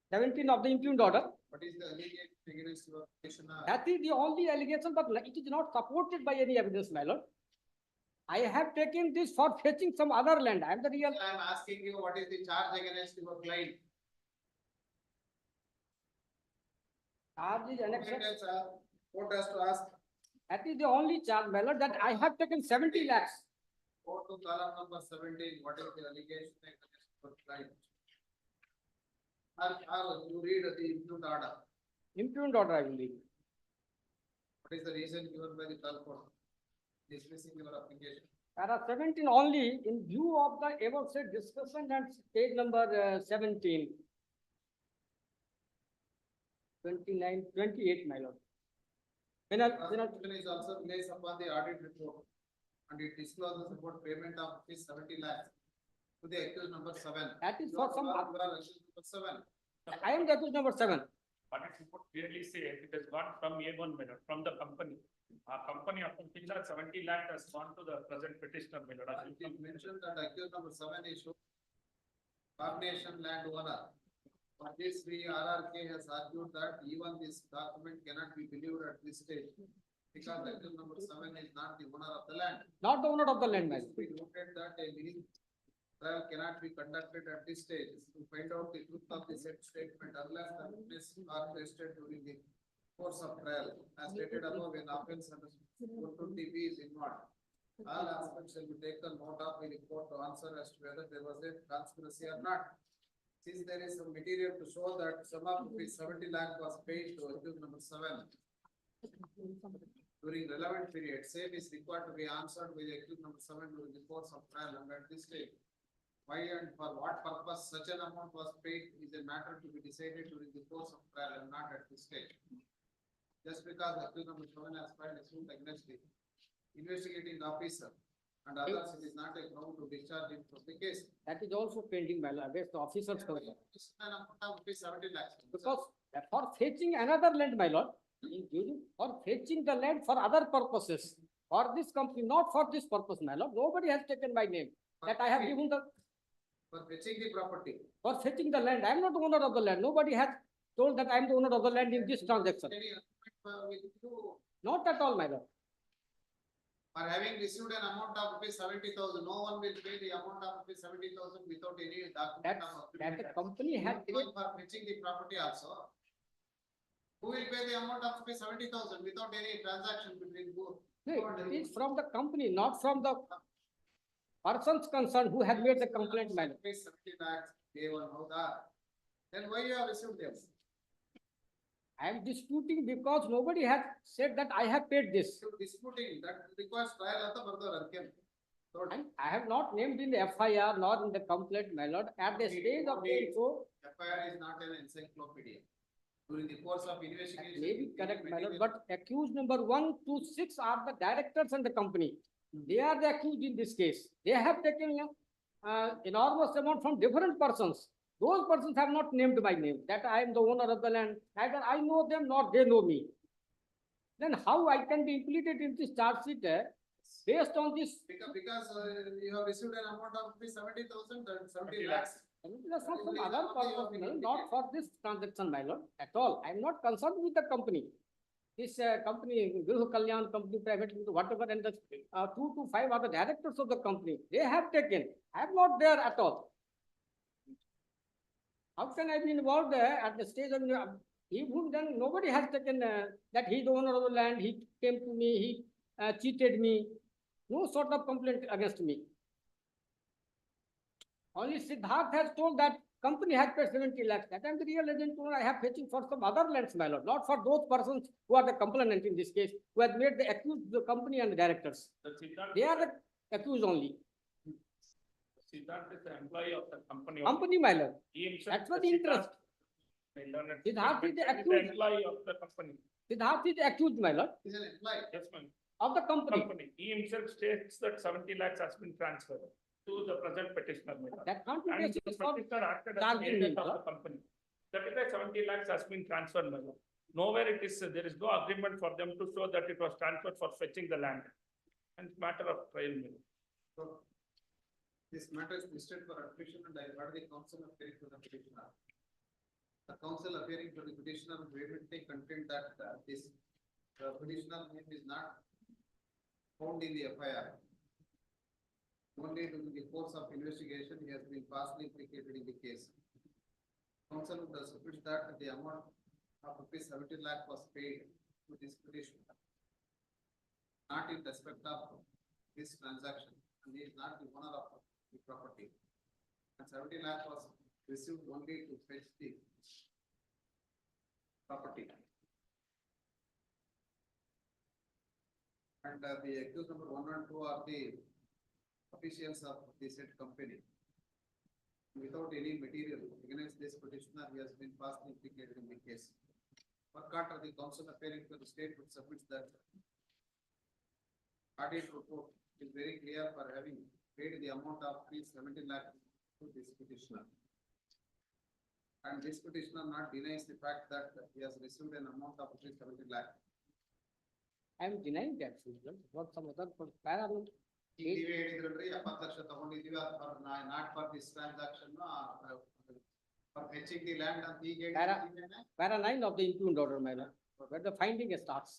Of the impugned order. What is the allegation against your petitioner? That is the only allegation, but it is not supported by any evidence, my lord. I have taken this for fetching some other land. I am the real. I am asking you, what is the charge against your client? Charge is annexed. Court has to ask. That is the only charge, my lord, that I have taken 70 lakhs. Go to column number 17, what is the allegation against your client? Or you read the impugned order. Impugned order, I will read. What is the reason given by the trial court dismissing your application? Para 17 only in view of the above said discussion and page number 17. 29, 28, my lord. Prosecution is also based upon the audit report and it discloses about payment of 70 lakhs to the accused number 7. That is for some. You are accused number 7. I am the accused number 7. But it report clearly says it has gone from A1 method, from the company. Our company upon which that 70 lakh has gone to the present petitioner method. It mentioned that accused number 7 is Carnation land owner. For this, RRK has argued that even this document cannot be believed at this stage. Because accused number 7 is not the owner of the land. Not the owner of the land, man. We noted that a mini trial cannot be conducted at this stage to find out the truth of the said statement unless the witness are tested during the course of trial. As stated above, an offense under 420B is involved. All aspects shall be taken note of in the court to answer as to whether there was a conspiracy or not. Since there is some material to show that sum of 70 lakh was paid to accused number 7 during relevant period, same is required to be answered by the accused number 7 during the course of trial and at this stage. Why and for what purpose such an amount was paid is a matter to be decided during the course of trial and not at this stage. Just because accused number 7 has filed a suit against the investigating officer and others, it is not a ground to discharge him from the case. That is also pending, my lord, against the officers. This an amount of 70 lakhs. Because for fetching another land, my lord, for fetching the land for other purposes, for this company, not for this purpose, my lord, nobody has taken my name. That I have given the. For fetching the property. For fetching the land, I am not the owner of the land. Nobody has told that I am the owner of the land in this transaction. Any agreement with you Not at all, my lord. for having received an amount of rupees 70,000, no one will pay the amount of rupees 70,000 without any document of That agreement. the company had. Even for fetching the property also. Who will pay the amount of rupees 70,000 without any transaction between who? No, it is from the company, not from the persons concerned who had made the complaint, my lord. Rupees 70 lakhs, they will know that. Then why you have received them? I am disputing because nobody has said that I have paid this. You disputing that requires trial at the further again. And I have not named in the FIR nor in the complaint, my lord, at the stage of doing so. FIR is not an encyclopedia. During the course of investigation. May be correct, my lord, but accused number 1 to 6 are the directors and the company. They are the accused in this case. They have taken enormous amount from different persons. Those persons have not named my name, that I am the owner of the land. Neither I know them nor they know me. Then how I can be implicated in this charge sheet based on this? Because you have received an amount of 70,000 and 70 lakhs. That's not some other purpose, no, not for this transaction, my lord, at all. I am not concerned with the company. This company, Guru Kalyan Company Private Limited, whatever, and the 2 to 5 are the directors of the company. They have taken. I am not there at all. How can I be involved at the stage of even then nobody has taken that he is the owner of the land, he came to me, he cheated me. No sort of complaint against me. Only Siddharth has told that company has paid 70 lakhs. That I am the real agent owner. I have fetching for some other lands, my lord, not for those persons who are the complainant in this case, who have made the accused the company and the directors. They are the accused only. Siddharth is the employee of the company. Company, my lord. He himself- That's what the interest. Siddharth is the accused. Employee of the company. Siddharth is the accused, my lord, He's an employee. Yes, ma'am. of the company. He himself states that 70 lakhs has been transferred to the present petitioner. ma'am. That can't be And the basis for petitioner acted as charging an him, agent of sir. the company. That is why 70 lakhs has been transferred, ma'am. Nowhere it is, there is no agreement for them to show that it was transferred for fetching the land. And it's matter of trial, ma'am. So this matter is listed for arbitration and I heard the counsel appearing to the petitioner. The counsel appearing to the petitioner vehemently contend that this petitioner name is not found in the FIR. Only during the course of investigation, he has been partially implicated in the case. Counsel would submit that the amount of rupees 70 lakh was paid to this petitioner, not in respect of this transaction, and he is not the owner of the property. And 70 lakh was received only to fetch the property. And the accused number 1 and 2 are the officials of the said company. Without any material against this petitioner, he has been partially implicated in the case. Further, the counsel appearing to the state would submit that audit report is very clear for having paid the amount of 70 lakh to this petitioner. And this petitioner not denies the fact that he has received an amount of 70 lakh. I am denying that, what some other parallel. ನೀವೇ ಹೇಳಿದ್ರಲ್ರಿ 70 ಲಕ್ಷ ತಗೊಂಡಿದೀವಿ not for this transaction for fetching the land ಅಂತ ಈಗ ಹೇಳಿದ್ರೆ Para 9 of the impugned order, my lord, where the finding starts.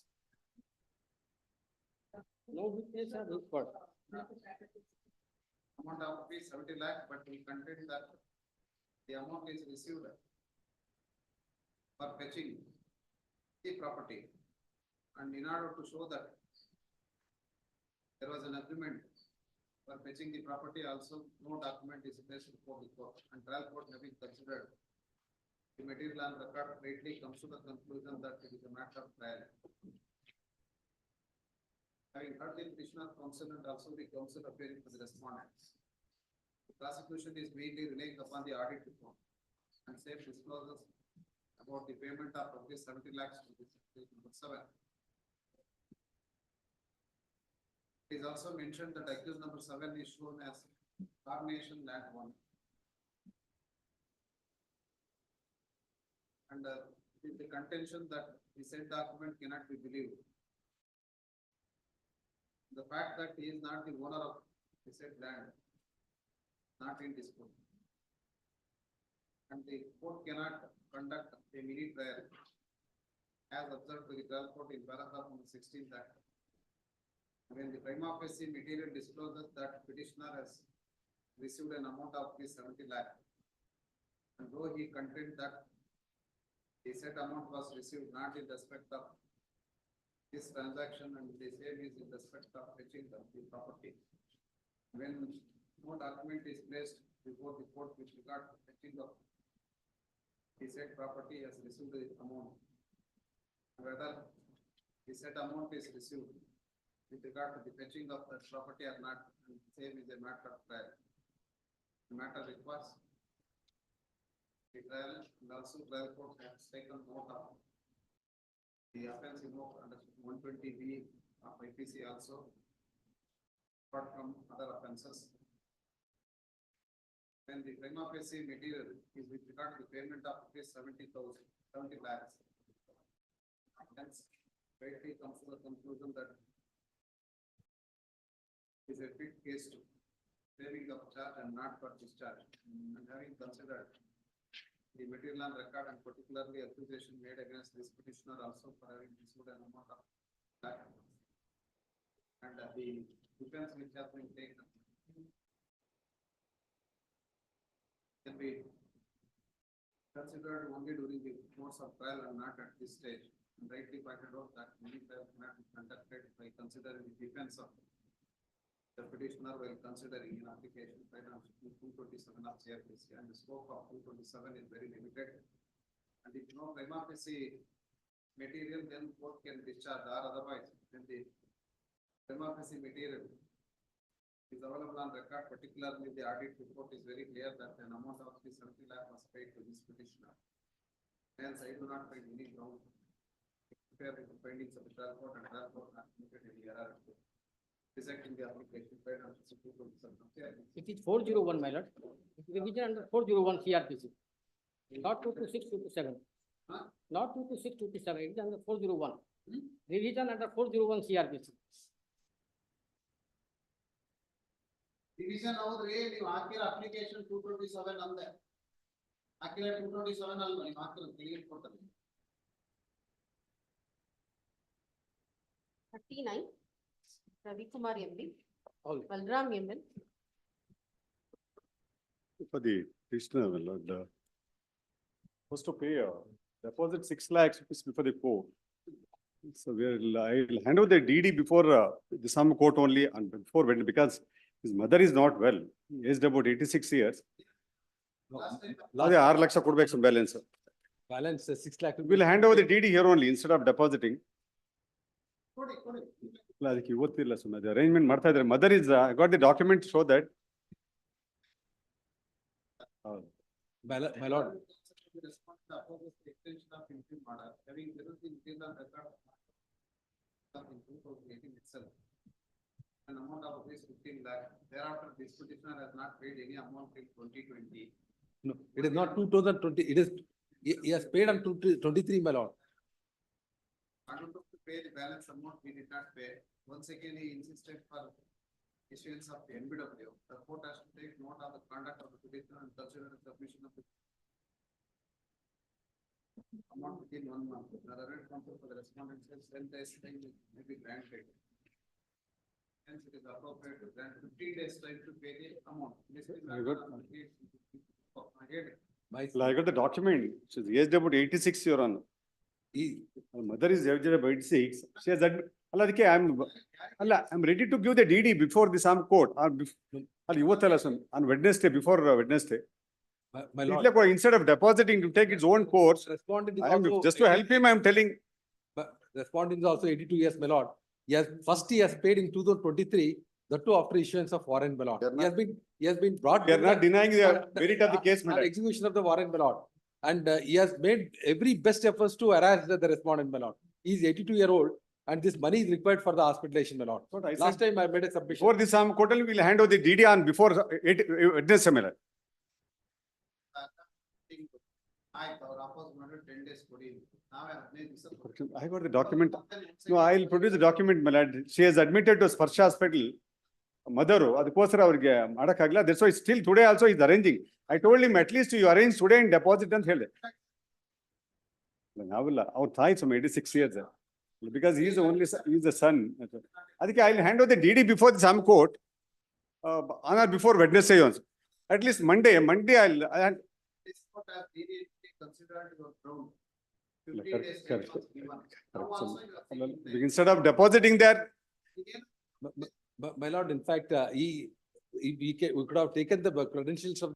No witness or report. amount of rupees 70 lakh, but we contend that the amount is received for fetching the property. And in order to show that there was an agreement for fetching the property, also no document is placed before the court, and trial court having considered the material on record rightly comes to the conclusion that it is a matter of trial. Having heard the petitioner counsel and also the counsel appearing for the respondents, the prosecution is mainly relying upon the audit report and safe disclosures about the payment of rupees 70 lakhs to this number 7. It is also mentioned that accused number 7 is shown as Carnation Land 1. And with the contention that the said document cannot be believed. The fact that he is not the owner of the said land, not in dispute. And the court cannot conduct a mini trial as observed by the trial court in paragraph number 16 that when the prima facie material discloses that petitioner has received an amount of 70 lakh, and though he contends that the said amount was received not in respect of this transaction and the same is in respect of fetching the property. When no document is placed before the court with regard to fetching of the said property has received the amount, whether the said amount is received with regard to the fetching of the property or not, and same is a matter of trial. The matter requires the trial and also trial court has taken note of the offense invoked under 120B of IPC also, apart from other offences. When the prima facie material is with regard to the payment of rupees 70 lakhs. Hence, rightly comes to the conclusion that it is a fit case to saving of charge and not for discharge. And having considered the material on record and particularly accusation made against this petitioner also for having received an amount of lakh. And the defense which has been taken can be considered only during the course of trial and not at this stage. And rightly pointed out that many trials cannot be conducted by considering the defense of the petitioner while considering an application by 227 of CRPC, and the scope of 227 is very limited. And if no prima facie material, then court can discharge, or otherwise, then the prima facie material is available on record, particularly the audit report is very clear that an amount of 70 lakh was paid to this petitioner. Hence, I do not find any ground to compare with the findings of the trial court, and trial court not committed any error to rejecting the application paid on 227. It is 401, my lord. It is revision under 401 CRPC. Not 226, 227. Not 226, 227. It is under 401. Revision under 401 CRPC. Division ಹೋದ್ರೆ ನೀವು ಹಾಕಿರೋ application 227 ಅಂದೆ ಹಾಕಿರೋ 227 ಅಲ್ವಾ ನೀವು ಹಾಕಿರೋ clear ಕೊಡ್ತಾರೆ 39 Ravikumar MB, Balram ML. For the petitioner, my lord, supposed to pay a deposit 6 lakhs rupees before the court. So I will hand over the DD before the sum court only, and before when, because his mother is not well, aged about 86 years. Last 6 lakhs ಕೊಡ್ಬೇಕು some balance. Balance 6 lakh. We'll hand over the DD here only instead of depositing. ಕೊಡಿ ಅದಕ್ಕೆ ಇವತ್ತಿಲ್ಲ ಸುಮ್ಮನೆ arrangement ಮಾಡ್ತಾ ಇದ್ದಾರೆ. Mother is got the document show that. My lord. extension of interim order, having given the increase on record of in 2018 itself, an amount of rupees 15 lakh. Thereafter, this petitioner has not paid any amount till 2020. No, it is not 2020. It is, he has paid on 23, my lord. Undertook to pay the balance amount, we did not pay. Once again, he insisted for issuance of NBW. The court has to take note of the conduct of the petitioner and consider the submission of the amount within 1 month. The relevant counsel for the respondent says 10 days time may be granted. Hence, it is appropriate to grant 15 days time to pay the amount. I got the document. She's aged about 86, Your Honor. Her mother is aged about 86. She has admitted. I'm ready to give the DD before the sum court or on Wednesday, before Wednesday. My lord. Instead of depositing to take its own course, Respondent is I am also just to help him, I am telling. But respondent is also 82 years, my lord. He has paid in 2023, that too after issuance of warrant, my lord. He has been brought. We are not denying the merit of the case, my lord. Execution of the warrant, my lord. And he has made every best efforts to harass the respondent, my lord. He is 82-year-old and this money is required for the hospitalization, my lord. Last time I made a submission. Before the sum court, we will hand over the DD on before Wednesday, my lord. I got the document. No, I will produce the document, my lord. She has admitted to Sparsh Hospital. Mother, ಅದಕ್ಕೋಸ್ಕರ ಅವ್ರಿಗೆ ಮಾಡಕ್ಕಾಗಲ್ಲ. That's why still today also is arranging. I told him at least you arrange today and deposit ಅಂತ ಹೇಳಿದೆ. ನಾವಿಲ್ಲ, ಅವ್ರ ತಾಯಿ some 86 years. Because he is the only son, he is the son. ಅದಕ್ಕೆ I will hand over the DD before the sum court on or before Wednesday also. At least Monday I will. This court has considered your ground. 15 days time was given. Now also you are seeking Instead of depositing there. My lord, in fact, we could have taken the credentials of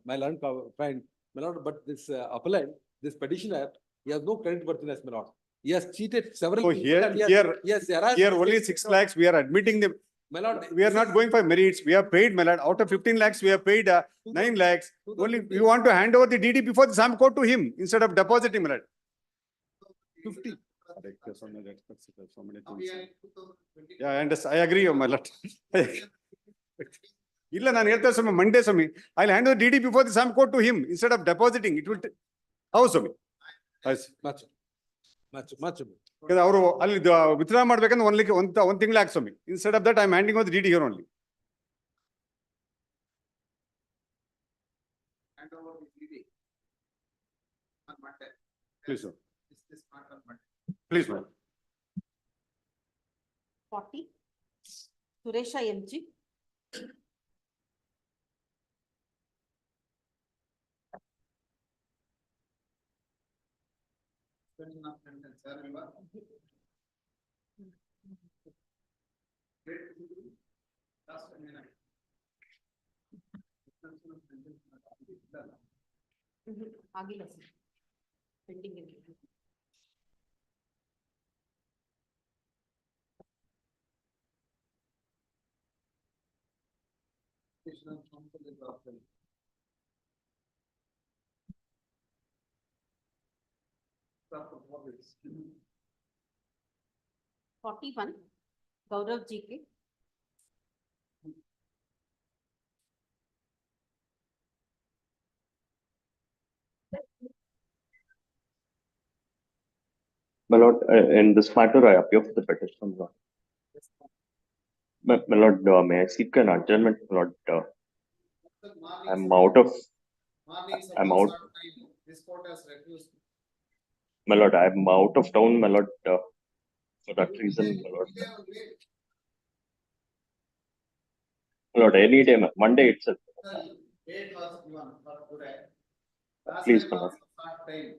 my learned friend, my lord, but this appellant, this petitioner, he has no credit worthiness, my lord. He has cheated several So people here, and he has harassed here the only state 6 lakhs, we are admitting them. My lord, We are this not is going for merits. We have paid, my lord. Out of 15 lakhs, we have paid 9 lakhs. Only 2015. you want to hand over the DD before the SAM court to him instead of depositing, my lord. 50. Yeah, I understand. I agree, my lord. Illa, ನಾನು ಹೇಳ್ತಾ ಸ್ವಾಮಿ Monday Swami. I'll hand over DD before the SAM court to him instead of depositing. It will. How Swami? Much. Because ಅವರು ಅಲ್ಲಿ withdraw ಮಾಡ್ಬೇಕಂದ್ರೆ ಒಂದು ತಿಂಗಳು ಆಗಿ ಸ್ವಾಮಿ. Instead of that, I'm handing over the DD here only. Hand over the DD on Monday. Please, sir. This part on Monday. Please, ma'am. 40. Suresha MG. Suspension of sentence, sir, remember? Last time, suspension of sentence. ಆಗಿಲ್ಲ sir pending ಇದೆ. Petitioner counsel is also. Stop for this. 41. Gaurav GK. My lord, in this matter, I appeal for the petition. My lord, may I seek an adjournment, my lord? I'm out. This court has refused. My lord, I'm out of town, my lord, for that reason, my lord. My lord, any day, Monday itself. Date was given for today. Please, my lord. Time.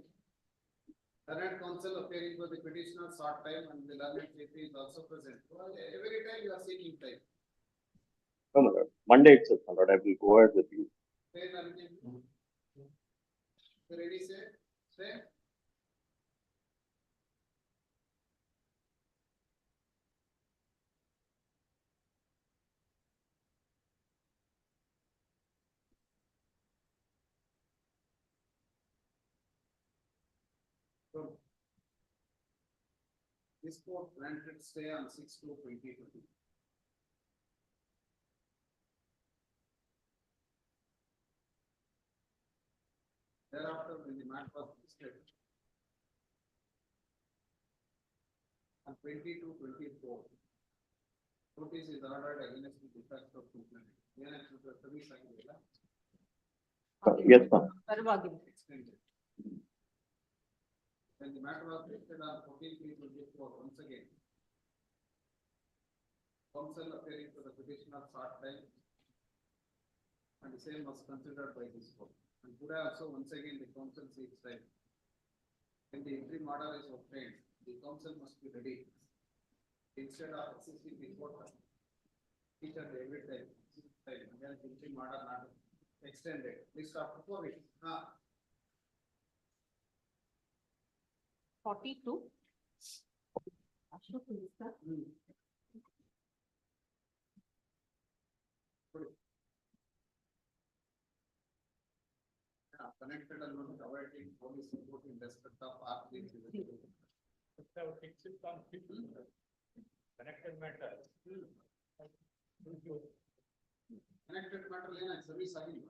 Learned counsel appearing for the petitioner short time and the learned chief is also present. Well, every time you are seeking time. No, my lord. Monday itself, my lord. I will go ahead with you. Say nothing. You ready, say? Say. So, this court granted stay on 6/2/2020. Thereafter, when the matter was listed on 22/24, notice is ordered against the defect of complaint. Service ಆಗಿದೆಯಲ್ಲ? Yes, ma'am. Extended. When the matter was listed on 14/3/24, once again, counsel appearing to the petitioner short time and the same was considered by this court. And today also, once again, the counsel seeks time. When the interim order is obtained, the counsel must be ready. Instead of accessing the court, each and every time, and then the interim order not extended. List of 4 weeks. 42. Ashok Minister. Connected and not avoiding police support in respect of R3. Connected matter. Connected matter lena service ಆಗಿಲ್ಲ.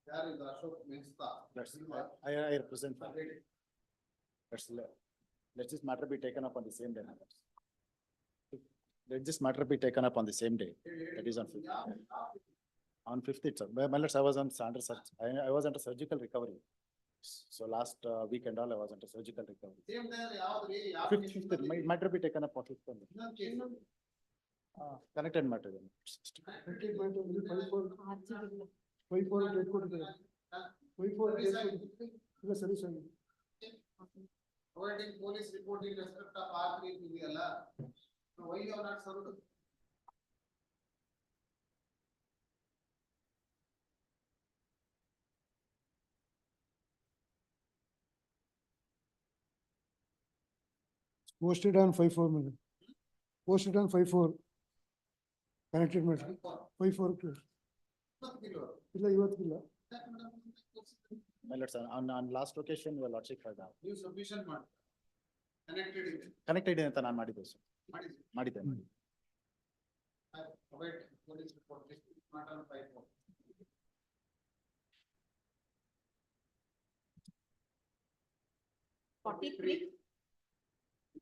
ಯಾರು ಇದು Ashok Mehta? I represent. Let this matter be taken up on the same day. Let this matter be taken up on the same day. That is on 5th. On 5th itself. My lords, I was I was under surgical recovery. So last week and all, I was under surgical recovery. Same day ಯಾವ್ದ್ರಿ? 5th, matter be taken up on 5th. Connected matter. Connected matter only 5/4 date ಕೊಟ್ಟಿದ್ದಾರೆ. 5/4 date ಕೊಟ್ಟಿದ್ದಾರೆ. ಇಲ್ಲ service ಆಗಿದೆ. Avoiding police reporting respect of R3 ಇದೆಯಲ್ಲ? Why you are not served? Posted on 5/4, madam. Posted on 5/4. Connected, madam. 5/4. ಇಲ್ಲ ಇವತ್ತಿಲ್ಲ. My lords, on last occasion, your lordship had ನೀವು submission ಮಾಡಿ. Connected ಇದೆ. connected ಇದೆ ಅಂತ ನಾನು ಮಾಡಿದ್ದೆ ಸರ್. ಮಾಡಿದ್ದೆ. Await police report, this is not on 5/4.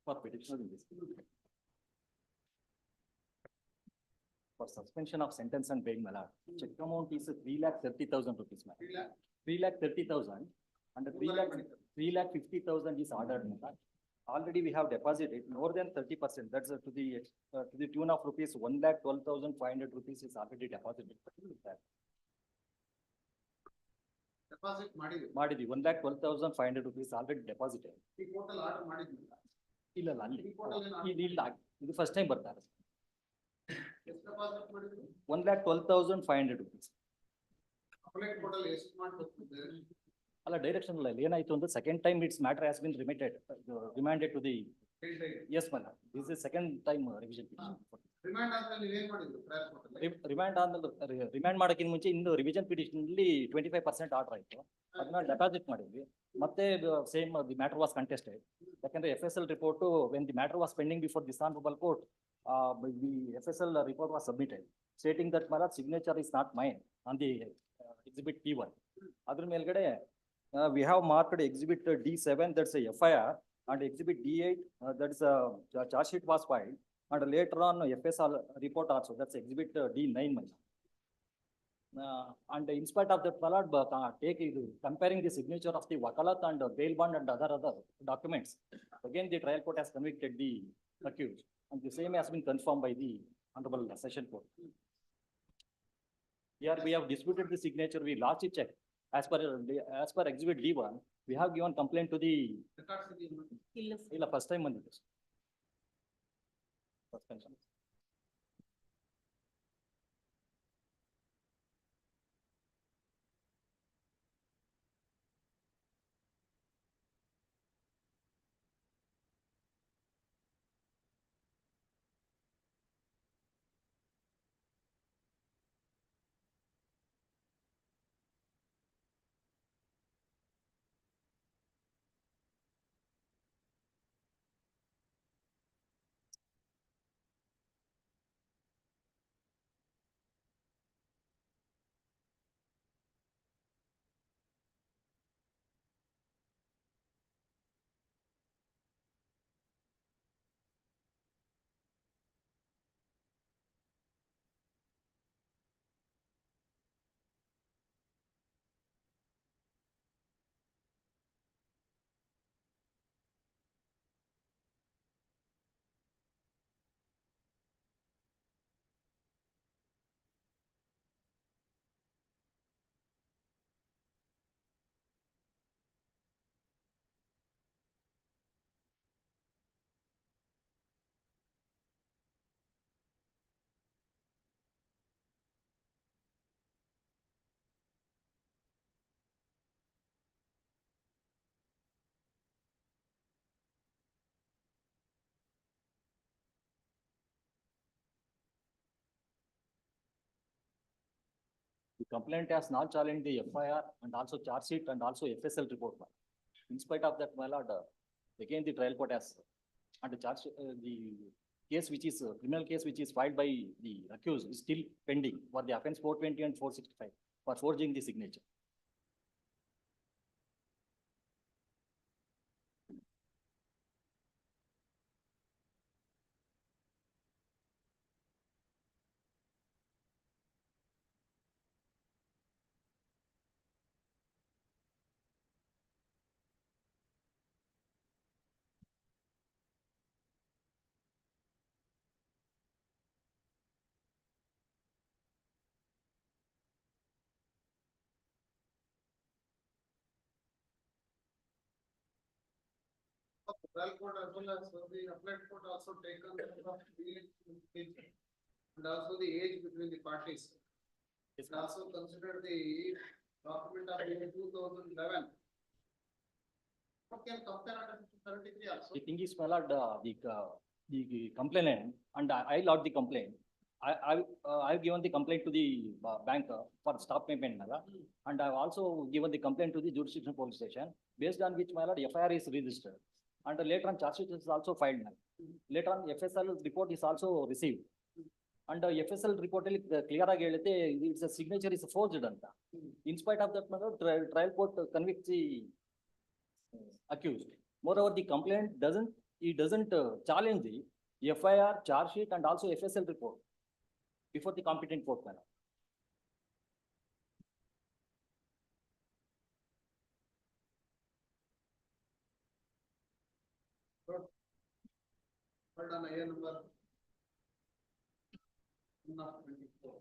For petitioner in this. For suspension of sentence and bail, my lord, check amount is 3,30,000 rupees, my lord. 3,30,000 and 3,50,000 is ordered, my lord. Already we have deposited more than 30%, that's to the tune of rupees 1,12,500 rupees is already deposited. Deposit ಮಾಡಿದ್ವಿ. ಮಾಡಿದ್ವಿ 1,12,500 rupees already deposited. ಈ total order ಮಾಡಿದ್ವಿ. ಇಲ್ಲ ಅಲ್ಲಿ ಇದು first time ಬರ್ತಾರೆ. ಎಷ್ಟು deposit ಮಾಡಿದ್ವಿ? 1,12,500 rupees. Appellate court ಅಲ್ಲಿ ಎಷ್ಟು ಮಾಡ್ಬೇಕು? ಅಲ್ಲ ಡೈರೆಕ್ಷನ್ ಅಲ್ಲಿ ಏನಾಯ್ತು ಅಂದ್ರೆ second time it's matter has been remanded to the S man this is second time revision. Remand ಆದ್ಮೇಲೆ ನೀವೇನ್ ಮಾಡಿದ್ರು ಟ್ರಯಲ್ ಕೋರ್ಟ್ ಅಲ್ಲಿ? ರಿಮೈಂಡ್ ಆದ್ಮೇಲೆ ರಿಮೈಂಡ್ ಮಾಡಕ್ಕಿಂತ ಮುಂಚೆ ಇನ್ನು ರಿವಿಷನ್ ಪಿಟಿಷನ್ ಅಲ್ಲಿ 25% ಆರ್ಡರ್ ಆಯ್ತು, ಅದನ್ನ ಡೆಪಾಸಿಟ್ ಮಾಡಿದ್ವಿ. ಮತ್ತೆ same the matter was contested, ಯಾಕಂದ್ರೆ FSL report when the matter was pending before this honourable court, the FSL report was submitted stating that my signature is not mine on the exhibit P1. ಅದ್ರ ಮೇಲ್ಗಡೆ we have marked exhibit D7, that's a FIR, and exhibit D8, that's a charge sheet was filed, and later on FSL report also, that's exhibit D9. And in spite of that, my lord, comparing the signature of the wakalat and bail bond and other documents, again the trial court has convicted the accused, and the same has been confirmed by the honorable session court. Here we have disputed the signature, we lodged a check. As per exhibit D1, we have given complaint to the. ಇಲ್ಲ first time ಬಂದಿದೆ. Suspension. The complaint has not challenged the FIR and also charge sheet and also FSL report. In spite of that, my lord, again the trial court has, and the charge, the case which is criminal case which is filed by the accused is still pending for the offense 420 and 465 for forging the signature. Trial court as well as the appellate court also taken and also the age between the parties. It also considered the document of the year 2011. can compare under 73 also. The thing is, my lord, the complainant, and I lodged the complaint. I've given the complaint to the banker for stop payment, my lord. And I've also given the complaint to the jurisdiction police station, based on which, my lord, FIR is registered. And later on, charge sheet is also filed, my lord. Later on, FSL report is also received. And FSL report clear ಆಗಿ ಹೇಳುತ್ತೆ, its a signature is forged ಅಂತ. In spite of that, my lord, trial court convicts the accused. Moreover, the complaint doesn't challenge the FIR, charge sheet, and also FSL report before the competent court, my lord. Hold on, IR number 1/24.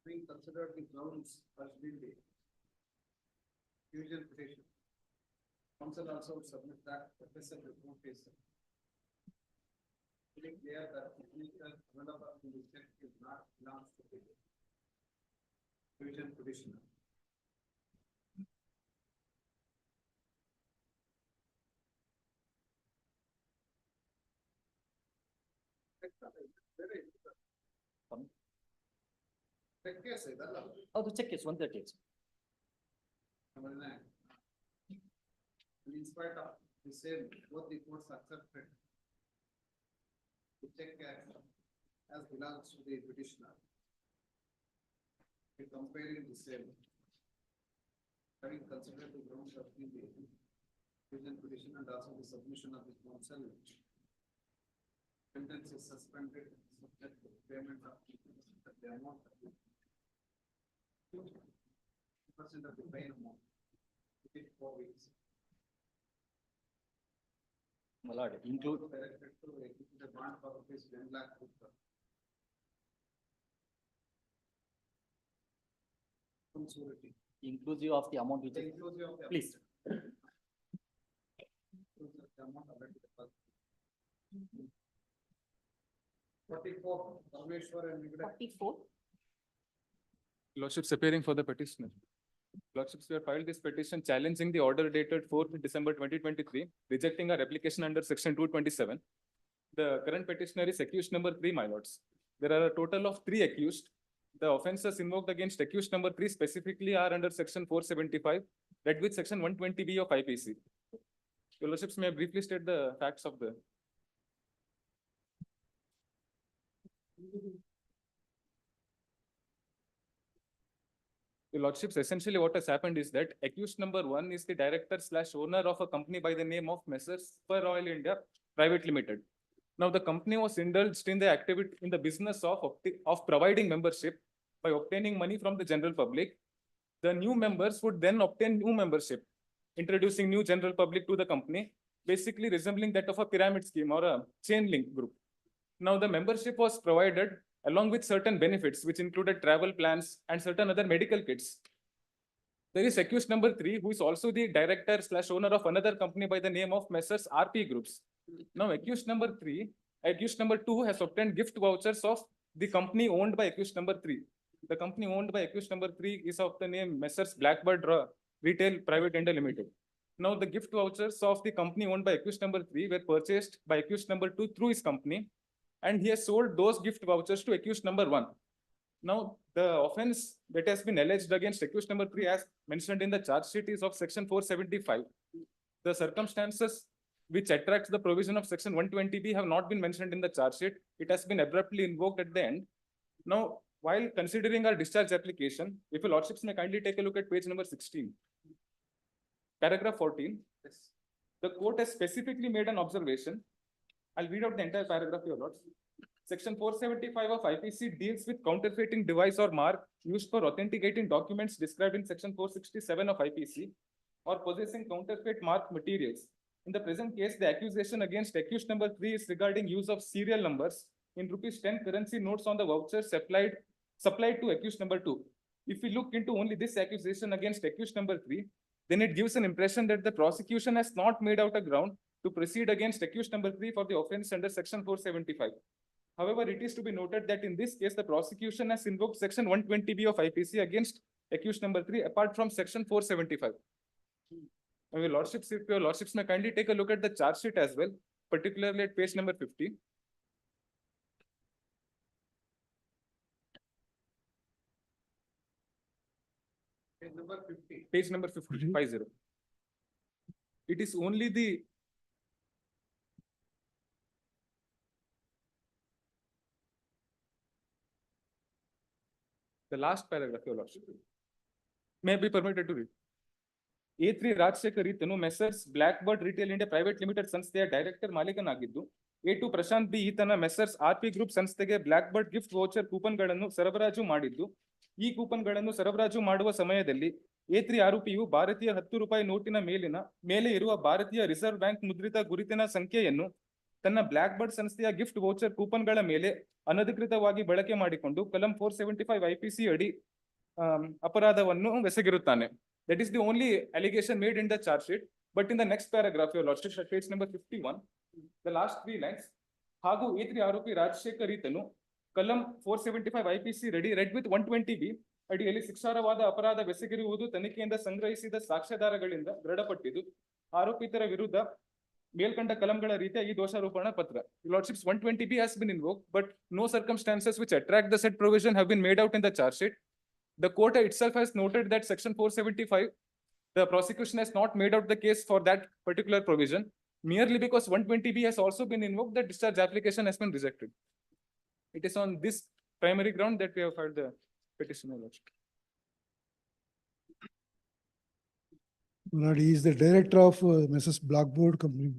Being considered the grounds as being the usual petition. Council also would submit that FSL report is pretty clear that the initial developer in the check is not belongs to the usual petitioner. Check case ಇದಲ್ಲ. ಹೌದು, check case 138. In spite of the same, both the courts accepted the check as belongs to the petitioner. We comparing the same, having considered the grounds of the petition and also the submission of the counsel, sentence is suspended subject to payment of the amount of 2% of the bail amount within 4 weeks. My lord, include Directed to execute the bond for rupees 10 lakh. Full surety. inclusive of the amount which is, Inclusive of the. please. Inclusive of the amount already deposited. 44, Parmeshwar and Vigade. 44. Lordships appearing for the petitioner. Lordships, we have filed this petition challenging the order dated 4th December 2023, rejecting our application under section 227. The current petitioner is accused number 3, my lords. There are a total of 3 accused. The offences invoked against accused number 3 specifically are under section 475, read with section 120B of IPC. Your Lordships, may I briefly state the facts of the. Your Lordships, essentially what has happened is that accused number 1 is the director/owner of a company by the name of Messrs. Super Oil India Private Limited. Now, the company was indulged in the activity in the business of providing membership by obtaining money from the general public. The new members would then obtain new membership, introducing new general public to the company, basically resembling that of a pyramid scheme or a chain link group. Now, the membership was provided along with certain benefits, which included travel plans and certain other medical kits. There is accused number 3, who is also the director/owner of another company by the name of Messrs. RP Groups. Now, accused number 2 has obtained gift vouchers of the company owned by accused number 3. The company owned by accused number 3 is of the name Messrs. Blackbird Retail Private India Limited. Now, the gift vouchers of the company owned by accused number 3 were purchased by accused number 2 through his company, and he has sold those gift vouchers to accused number 1. Now, the offense that has been alleged against accused number 3, as mentioned in the charge sheet, is of section 475. The circumstances which attracts the provision of section 120B have not been mentioned in the charge sheet. It has been abruptly invoked at the end. Now, while considering our discharge application, if your Lordships may kindly take a look at page number 16. Paragraph 14. Yes. The court has specifically made an observation. I'll read out the entire paragraph, your Lords. Section 475 of IPC deals with counterfeiting device or mark used for authenticating documents described in section 467 of IPC, or possessing counterfeit mark materials. In the present case, the accusation against accused number 3 is regarding use of serial numbers in ₹10 currency notes on the vouchers supplied to accused number 2. If we look into only this accusation against accused number 3, then it gives an impression that the prosecution has not made out a ground to proceed against accused number 3 for the offense under section 475. However, it is to be noted that in this case, the prosecution has invoked section 120B of IPC against accused number 3 apart from section 475. Now, your lordships, if your lordships may kindly take a look at the charge sheet as well, particularly at page number 50. Page number 50. Page number 50, 50. It is only the last paragraph, your lordship. May I be permitted to read? A3 Rajashekar ಈತನು messrs Black Bird Retail India Private Limited ಸಂಸ್ಥೆಯ director ಮಾಲೀಕನಾಗಿದ್ದು, A2 Prashanth B ಈತನ messrs RP group ಸಂಸ್ಥೆಗೆ Black Bird gift voucher ಕೂಪನ್ಗಳನ್ನು ಸರಬರಾಜು ಮಾಡಿದ್ದು, ಈ ಕೂಪನ್ಗಳನ್ನು ಸರಬರಾಜು ಮಾಡುವ ಸಮಯದಲ್ಲಿ A3 ಆರೋಪಿಯು ಭಾರತೀಯ 10 ರೂಪಾಯಿ ನೋಟಿನ ಮೇಲೆ ಇರುವ ಭಾರತೀಯ ರಿಸರ್ವ್ ಬ್ಯಾಂಕ್ ಮುದ್ರಿತ ಗುರುತಿನ ಸಂಖ್ಯೆಯನ್ನು ತನ್ನ ಬ್ಲಾಕ್ ಬರ್ಡ್ ಸಂಸ್ಥೆಯ ಗಿಫ್ಟ್ ವೌಚರ್ ಕೂಪನ್ಗಳ ಮೇಲೆ ಅನಧಿಕೃತವಾಗಿ ಬಳಕೆ ಮಾಡಿಕೊಂಡು ಕಲಂ 475 IPC ಅಡಿ ಅಪರಾಧವನ್ನು ಎಸಗಿರುತ್ತಾನೆ. That is the only allegation made in the charge sheet. But in the next paragraph, your lordship, page number 51, the last 3 lines, Hagu A3 ಆರೋಪಿ ರಾಜಶೇಖರ್ ಈತನು ಕಲಂ 475 IPC read with 120B ಅಡಿಯಲ್ಲಿ ಶಿಕ್ಷಾರ್ಹವಾದ ಅಪರಾಧವೆಸಗಿರುವುದು ತನಿಖೆಯಿಂದ ಸಂಗ್ರಹಿಸಿದ ಸಾಕ್ಷ್ಯಾಧಾರಗಳಿಂದ ದೃಢಪಟ್ಟಿದ್ದು, ಆರೋಪಿತರ ವಿರುದ್ಧ ಮೇಲ್ಕಂಡ ಕಲಂಗಳ ರೀತಿಯ ಈ ದೋಷಾರೋಪಣಾ ಪತ್ರ. Your lordships, 120B has been invoked, but no circumstances which attract the said provision have been made out in the charge sheet. The court itself has noted that section 475, the prosecution has not made out the case for that particular provision. Merely because 120B has also been invoked, the discharge application has been rejected. It is on this primary ground that we have filed the petition. Lord, he is the director of Mrs. Blackboard Company.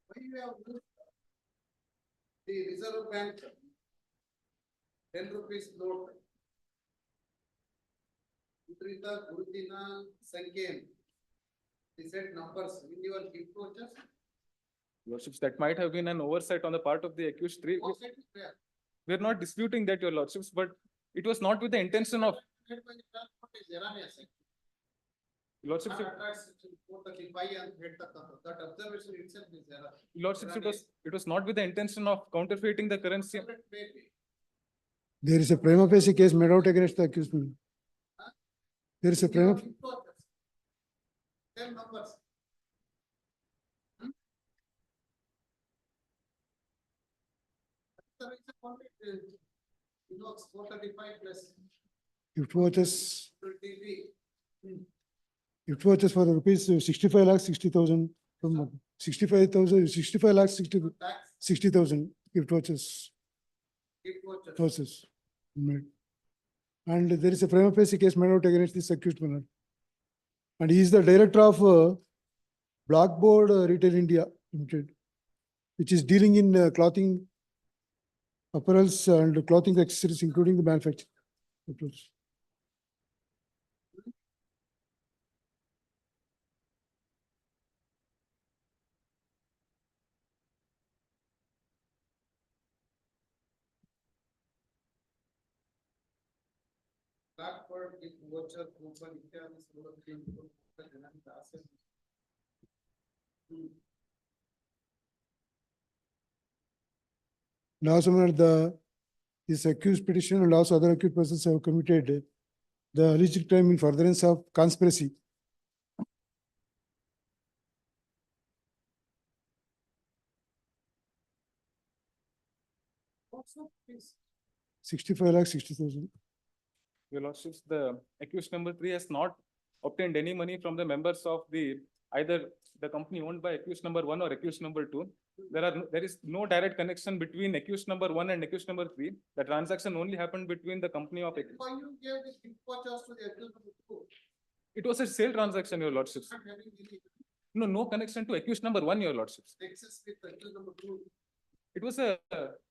Why you have used the Reserve Bank 10 rupees note? ಮುದ್ರಿತ ಗುರುತಿನ ಸಂಖ್ಯೆ, the said numbers in your gift vouchers? Lordships, that might have been an oversight on the part of the accused 3. Oversight is there. We are not disputing that, your lordships, but it was not with the intention of. Made by the transport is erroneous. Lordships, Not attracts section 435 and ಹೇಳ್ತಕ್ಕಂಥದ್ದು. That observation itself is error. lordships, it was not with the intention of counterfeiting the currency. Separate baby. There is a prima facie case made out against the accused. There is a prima. Gift vouchers. 10 numbers. The reason only invokes 435 plus Gift vouchers, 20B. gift vouchers for rupees 65 lakh 60,000 from 65,000, 65 lakh 60,000 gift vouchers. Gift vouchers. Vouchers made. And there is a prima facie case made out against this accused man. And he is the director of Blackboard Retail India Limited, which is dealing in clothing, apparels and clothing accessories, including the manufacturing. Blackboard gift voucher coupon ಇತ್ಯಾದಿ ಸೌಲಭ್ಯಗಳು ಜನರಿಗೆ ಆಸೆ. Now, this accused petitioner and also other accused persons have committed the alleged crime in furtherance of conspiracy. Also, please. 65 lakh 60,000. Your lordships, the accused number 3 has not obtained any money from the members of either the company owned by accused number 1 or accused number 2. There is no direct connection between accused number 1 and accused number 3. The transaction only happened between the company of. Why you gave the gift vouchers to the accused number 2? It was a sale transaction, your lordships. Not having any No connection to accused number 1, your lordships. excess with accused number 2. It was a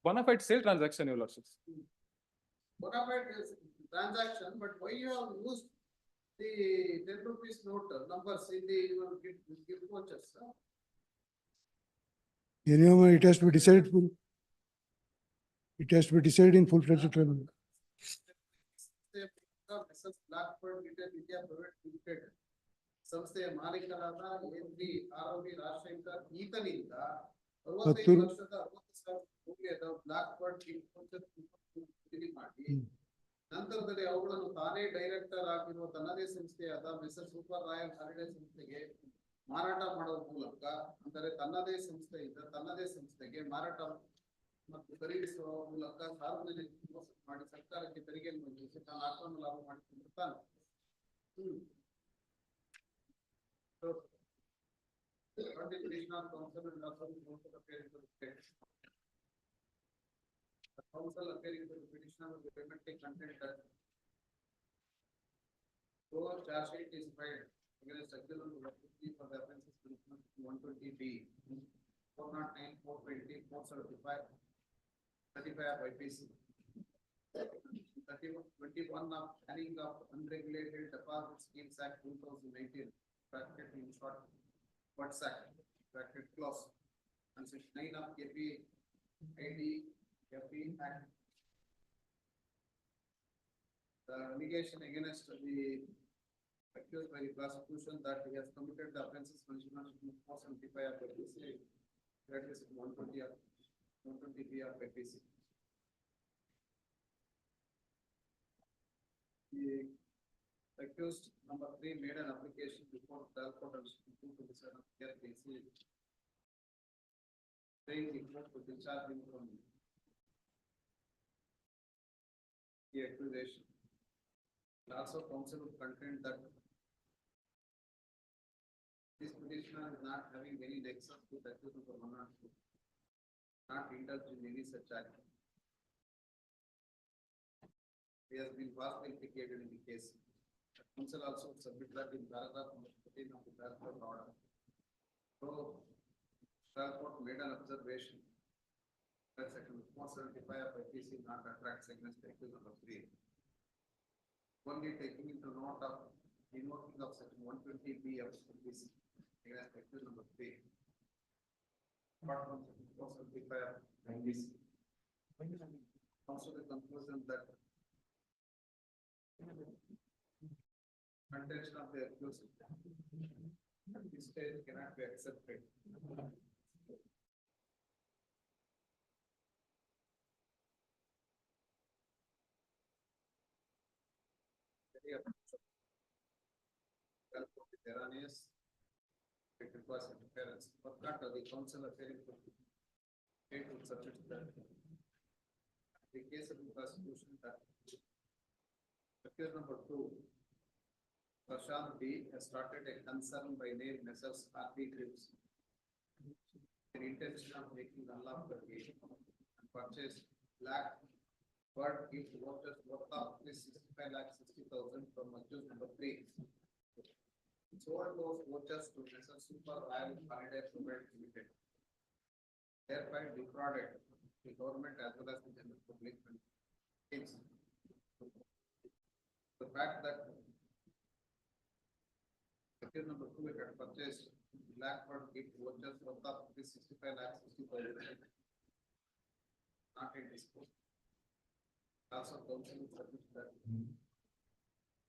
bona fide sale transaction, your lordships. Bona fide is transaction, but why you have used the 10 rupees note numbers in the your gift vouchers? Anyhow, it has to be decided full. It has to be decided in full-fledged trial. Blackboard Retail India Private Limited ಸಂಸ್ಥೆಯ ಮಾಲೀಕರಾದ ಎನ್.ಬಿ. ಆರೋಪಿ ರಾಜಶೇಖರ್ ಈತನಿಂದ 65 ಲಕ್ಷದ 60,000 ರೂಪಾಯಿಯ ಬ್ಲಾಕ್ಬರ್ಡ್ gift voucher ಖರೀದಿ ಮಾಡಿ ನಂತರದಲ್ಲಿ ಅವುಗಳನ್ನು ತಾನೇ director ಆಗಿರುವ ತನ್ನದೇ ಸಂಸ್ಥೆಯಾದ ಮಿಸ್ಟರ್ ಸೂಪರ್ ರಾಯಲ್ ಹಾಲಿಡೇ ಸಂಸ್ಥೆಗೆ ಮಾರಾಟ ಮಾಡುವ ಮೂಲಕ, ಅಂದರೆ ತನ್ನದೇ ಸಂಸ್ಥೆಯಿಂದ ತನ್ನದೇ ಸಂಸ್ಥೆಗೆ ಮಾರಾಟ ಮತ್ತು ಖರೀದಿಸುವ ಮೂಲಕ ಸಾರ್ವಜನಿಕ ಮೋಸ ಮಾಡಿ ಸರ್ಕಾರಕ್ಕೆ ತೆರಿಗೆಯನ್ನು ಮಂಜೂರಿಸಿ ತಾನು ಅಕ್ರಮ ಲಾಭ ಮಾಡಿಕೊಂಡಿರುತ್ತಾನೆ. Condition of council and also council appearing to the state. The council appearing to the petitioner will be permitted content that though charge sheet is filed against accused for the offences punishment 120B, 409, 420, 475, 35 of IPC. 21 of Handling of Unregulated Deposit Schemes Act 2019, bracket in short, What's Act, bracket clause, and section 9 of KP ID FE Act. The allegation against the accused by the prosecution that he has committed the offences punishment 475 of IPC, that is 120 of 120B of IPC. The accused number 3 made an application before Telecast on 227 of KPC, saying the court to discharge him from the accusation. It also counsel would contend that this petitioner is not having any nexus to the accused number 1 or 2, not indulged in any such act. He has been vastly implicated in the case. The counsel also submit that in paragraph number 14 of the Telecast order. So, Telecast made an observation that section 475 of IPC not attracts against the accused number 3. Only taking into note of invoking of section 120B of IPC against the accused number 3. Apart from section 475 of IPC. Also the conclusion that contention of the accused at this stage cannot be accepted. Erroneous, it requires interference, but not the counsel appearing to state would subject that. The case of the prosecution that accused number 2, Prashant B has started a concern by name Messrs. RP Grips. An intention of making unlawful gain and purchase black bird gift vouchers worth of 65,60,000 from accused number 3. Sold those vouchers to Messrs. Super Royal Holiday Private Limited. Thereby defrauded the government as well as the general public. The fact that accused number 2 had purchased Blackbird gift vouchers worth of 65,60,000 not in dispute. Also, counsel submit that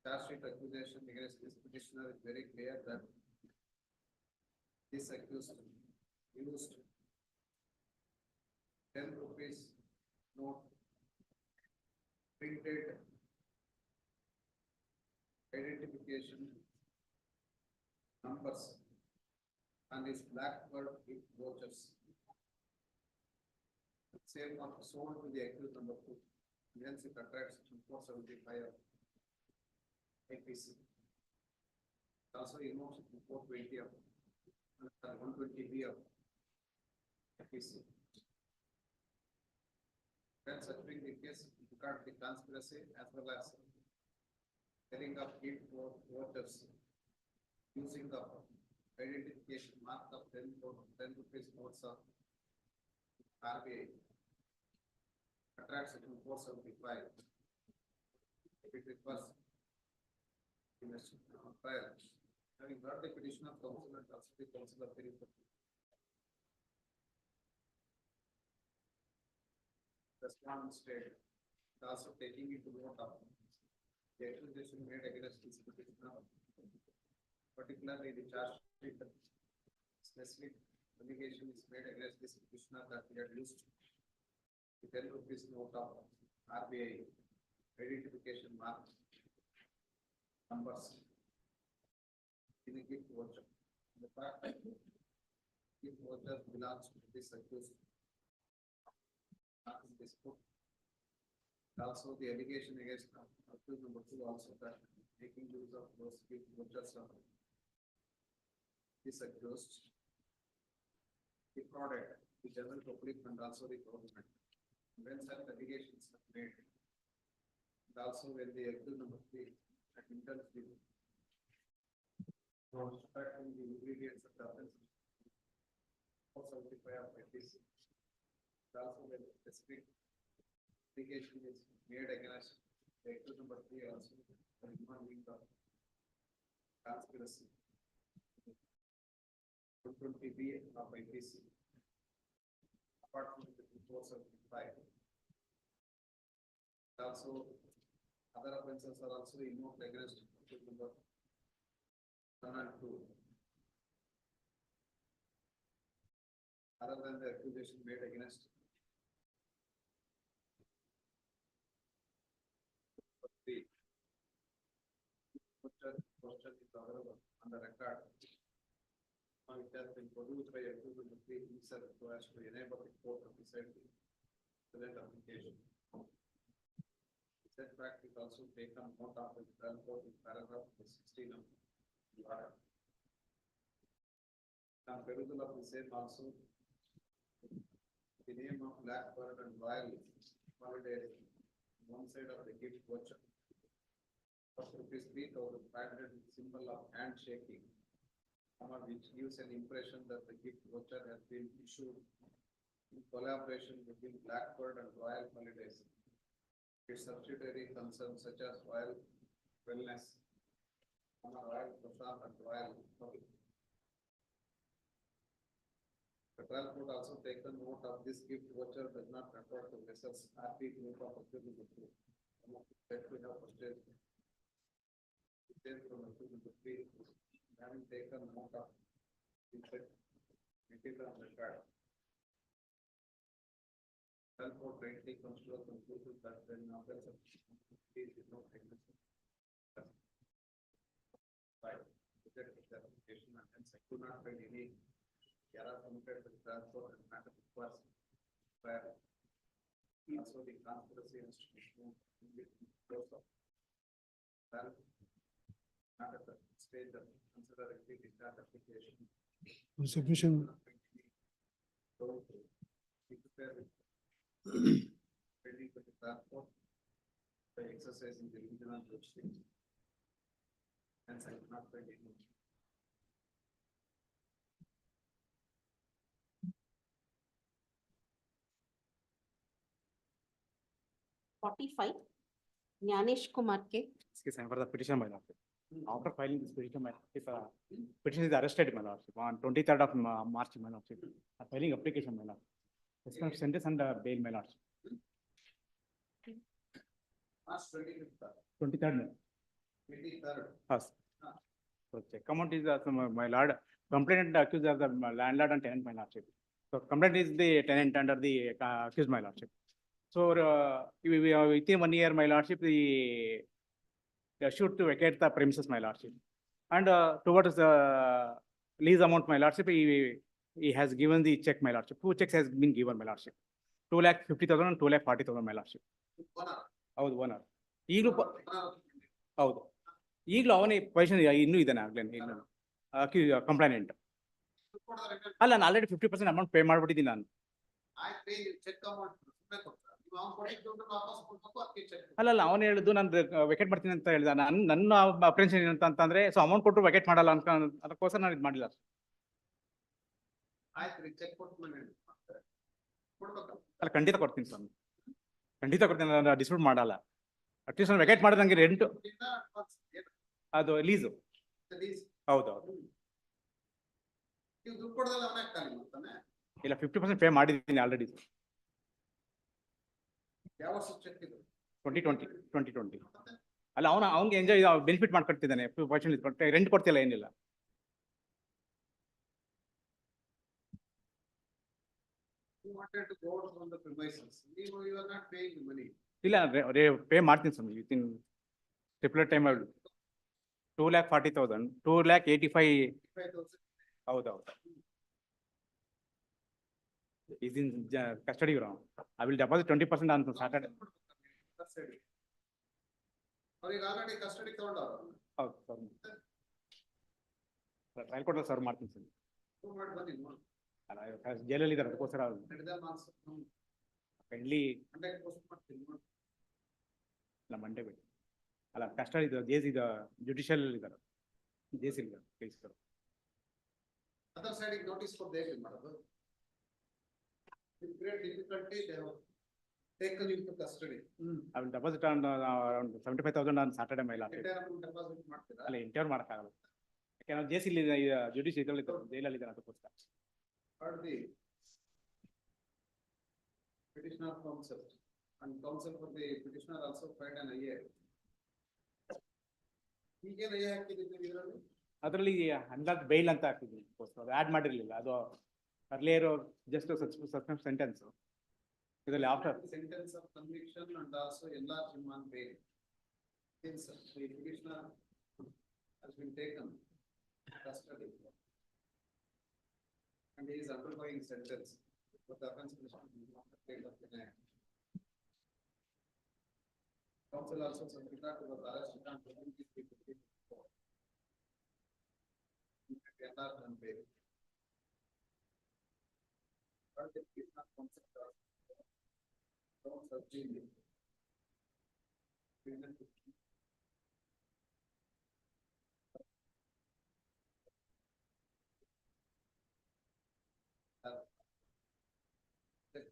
charge sheet accusation against this petitioner is very clear that this accused used 10 rupees note printed identification numbers and his Blackbird gift vouchers. Same one sold to the accused number 2. Hence it attracts section 475 of IPC. Also invokes section 420 of 120B of IPC. When settling the case, regard the conspiracy as well as selling of gift vouchers using the identification mark of 10 rupees notes of RBI. Attracts section 475. It requires trial. Having heard the petition of counsel and also the counsel of the respondent state, also taking into note of the accusation made against this petitioner, particularly the charge sheet. Specific allegation is made against this petitioner that he had used the 10 rupees note of RBI identification mark numbers in a gift voucher. The fact that gift voucher belongs to this accused. Not in this book. Also, the allegation against accused number 2 also that making use of those gift vouchers of this accused defrauded the general public and also the government. When such allegations are made, and also when the accused number 3 had intensely extracting the ingredients of the offense, 475 of IPC. Also when specific allegation is made against the accused number 3 also for involving the conspiracy. 120B of IPC. Apart from the 475. Also, other offences are also invoked against accused number 1 and 2. Other than the accusation made against the question is available on the record. It has been produced by accused number 3 himself so as to enable the court to decide the present application. Said fact is also taken note of the trial court in paragraph 16 of the order. Now, perusal of the same also, the name of Blackbird and Royal Holiday, one side of the gift voucher, for ₹3,500 symbol of handshaking, which gives an impression that the gift voucher has been issued in collaboration between Blackbird and Royal Holidays. Its subsidiary concerns such as Royal Wellness, Royal Prasad and Royal Public. The trial court also taken note of this gift voucher does not refer to Messrs. RP Group of accused number 2. That we have purchased from accused number 3, having taken note of material on the card. Trial court rightly comes to a conclusion that when offense of is not existent. By rejected the application and hence I could not find any error committed with transport and matter requires prior. Also the conspiracy has to be shown in the course of trial. Not at the stage of considering the discharge application. Submission. So, we prepare with ready for the transport by exercising the regional jurisdiction. Hence I could not find any. Forty-five, Jnanish Kumar K. Excuse me for the petition, my lordship. After filing this petition, my lordship, petition is arrested, my lordship, on 23rd of March, my lordship. Filing application, my lordship. Suspension of sentence and bail, my lordship. March 25th. 23rd. 23rd. Yes. So check amount is, my lord, complainant accused as the landlord and tenant, my lordship. So complaint is the tenant under the accused, my lordship. So within 1 year, my lordship, the should to vacate the premises, my lordship. And towards the lease amount, my lordship, he has given the check, my lordship. 2 checks has been given, my lordship. 2,50,000 and 2,40,000, my lordship. ಹೌದು owner ಈಗಲೂ ಹೌದು ಈಗಲೂ ಅವನೇ position ಇನ್ನೂ ಇದ್ದಾನೆ ಆಗ್ಲೇನೆ ಇನ್ನು complainant ಅಲ್ಲ ನಾನು ಆಲ್ರೆಡಿ 50% ಅಮೌಂಟ್ ಪೇ ಮಾಡ್ಬಿಟ್ಟಿದ್ದೀನಿ ನಾನು ಅಲ್ಲ ಅವನು ಹೇಳಿದ್ದು ನಾನು ವೆಕೇಟ್ ಮಾಡ್ತೀನಿ ಅಂತ ಹೇಳಿದ ನನ್ನ ಅಪ್ರೆನ್ಷನ್ ಏನಂತ ಅಂತಂದ್ರೆ ಸೊ ಅಮೌಂಟ್ ಕೊಟ್ಟರು ವೆಕೇಟ್ ಮಾಡಲ್ಲ ಅಂತ ಅದಕ್ಕೋಸ್ಕರ ನಾನು ಇದು ಮಾಡಿಲ್ಲ ಅಲ್ಲ ಖಂಡಿತ ಕೊಡ್ತೀನಿ ಸರ್ ಖಂಡಿತ ಕೊಡ್ತೀನಿ ನಾನು ಡಿಸ್ಪ್ಯೂಟ್ ಮಾಡಲ್ಲ ಅಟ್ಲೀಸ್ಟ್ ನಾನು ವೆಕೇಟ್ ಮಾಡಿದಂಗೆ ರೆಂಟ್ ಅದು ಲೀಸು ಹೌದೌದು ಇಲ್ಲ 50% ಪೇ ಮಾಡಿದ್ದೀನಿ ಆಲ್ರೆಡಿ 2020 ಅಲ್ಲ ಅವ್ನಿಗೆ ಎಂಜಾಯ್ ಬೆನಿಫಿಟ್ ಮಾಡ್ಕೊಡ್ತಿದ್ದಾನೆ ರೆಂಟ್ ಕೊಡ್ತಿಲ್ಲ ಏನಿಲ್ಲ You wanted to go out from the premises. You are not paying the money. ಇಲ್ಲ ಪೇ ಮಾಡ್ತೀನಿ ಸ್ವಾಮಿ ವಿತಿನ್ ಸ್ಟಿಪ್ಯುಲೇಟ್ ಟೈಮ್ 2,40,000, 2,85,000. 5,000. ಹೌದೌದು. Is in custody ground. I will deposit 20% on Saturday. Custody. ಅವ್ರಿಗೆ already custody ತಗೊಂಡವ್ರು. ಹೌದು sir. Trial ಕೊಟ್ಟರೆ sir ಮಾಡ್ತೀನಿ sir. Prove ಮಾಡಿ ಬನ್ನಿ ನೋಡಿ. ಅಲ್ಲ ಜೈಲಲ್ಲಿ ಇದ್ದಾರೆ ಅದಕ್ಕೋಸ್ಕರ ನಡೆದ ಮಾರ್ಕ್ಸ್ ಫ್ರೆಂಡ್ಲಿ ಮಂಡ್ಯಕ್ಕೆ ಪೋಸ್ಟ್ ಮಾಡ್ತೀನಿ ನೋಡಿ. ಇಲ್ಲ ಮಂಡೇ ಬಿಡಿ. ಅಲ್ಲ ಕಸ್ಟಡಿ ಇದು ಜೇಸ್ ಇದು ಜುಡಿಷಿಯಲ್ ಇದ್ದಾರೆ ಜೇಸ್ ಇಲ್ಲ ಪ್ಲೀಸ್ ಸರ್. ಅದರ್ ಸೈಡಿಗೆ ನೋಟಿಸ್ ಕೊಟ್ಟು ಹೇಗೆ ಮಾಡೋದು? With great difficulty, they have taken into custody. I will deposit on around 75,000 on Saturday my last. Entire amount deposit ಮಾಡ್ತೀರಾ? ಅಲ್ಲ ಇಂಟರ್ ಮಾಡೋಕ್ಕಾಗಲ್ಲ ಯಾಕಂದ್ರೆ ಜೇಸ್ ಇಲ್ಲಿ ಜುಡಿಷಿಯಲ್ ಇದರಲ್ಲಿ ಜೈಲಲ್ಲಿ ಇದ್ದಾರೆ ಅದಕ್ಕೋಸ್ಕರ. Or the petitioner counsel and counsel for the petitioner also filed an IA. ಈಗೇನು IA ಹಾಕಿದ್ದೀವಿ ಇದರಲ್ಲಿ? ಅದರಲ್ಲಿ ಅಂದಾಜು ಬೈಲ್ ಅಂತ ಹಾಕಿದ್ದೀನಿ ಅದು ಆ್ಯಡ್ ಮಾಡಿರಲಿಲ್ಲ. ಅದು ಅರ್ಲಿಯರ್ ಜಸ್ಟ್ ಸಸ್ಪೆನ್ಸ್ ಸೆಂಟೆನ್ಸ್ ಇದರಲ್ಲಿ after Sentence of conviction and also enlarged on bail. Since the petitioner has been taken custody and he is undergoing sentence, but the offense punishment is not taken up in act. Counsel also submitted to the arrest and prevent this people. Enlarged on bail. But the petitioner concept of don't subject it.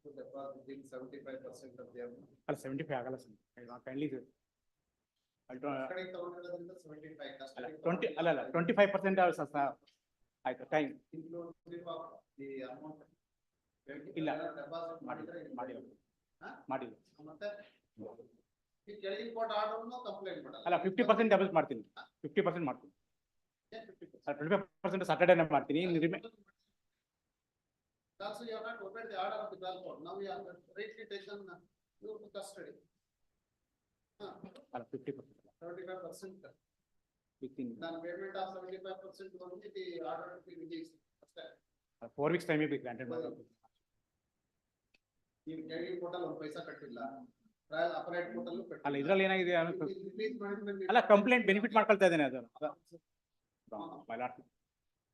To deposit 75% of the amount. ಅಲ್ಲ 75 ಆಗಲ್ಲ sir kindly ಕಡೆ ತಗೊಂಡಿರೋದ್ರಿಂದ 75 ಅಲ್ಲ custody 20 ಅಲ್ಲ 25% ಆಯ್ತು time inclusive of the amount. ಇಲ್ಲ Deposit ಮಾಡಿದ್ರೆ ಮಾಡಿಲ್ಲ ಹಾ? ಮಾಡಿಲ್ಲ ಮತ್ತೆ ಈ ಕೆಳಗಿನ ಕೋರ್ಟ್ ಆರ್ಡರ್ನು ಕಂಪ್ಲೇಂಟ್ ಮಾಡಲ್ಲ. ಅಲ್ಲ 50% ಡೆಪಾಸಿಟ್ ಮಾಡ್ತೀನಿ 50% ಮಾಡ್ತೀನಿ 25% ಸಾಟರ್ಡೇನೇ ಮಾಡ್ತೀನಿ. Also, you have not obeyed the order of the trial court. Now you have rightly taken you to custody. ಅಲ್ಲ 50% 75%. Within Then payment of 75% only the order to be released. 4 weeks time ಬೇಕು granted ಮಾಡೋದು. ನೀವು ಕೆಳಗಿನ ಕೋರ್ಟಲ್ಲಿ ಒಂದು ಪೈಸಾ ಕಟ್ಟಿಲ್ಲ. Trial appellate ಕೋರ್ಟಲ್ಲೂ ಕಟ್ಟಿಲ್ಲ. ಅಲ್ಲ ಇದ್ರಲ್ಲಿ ಏನಾಗಿದೆ ರಿಲೀಸ್ ಮಾಡಿದ್ಮೇಲೆ ಅಲ್ಲ ಕಂಪ್ಲೇಂಟ್ ಬೆನಿಫಿಟ್ ಮಾಡ್ಕೊಳ್ತಾ ಇದ್ದೇನೆ ಅದು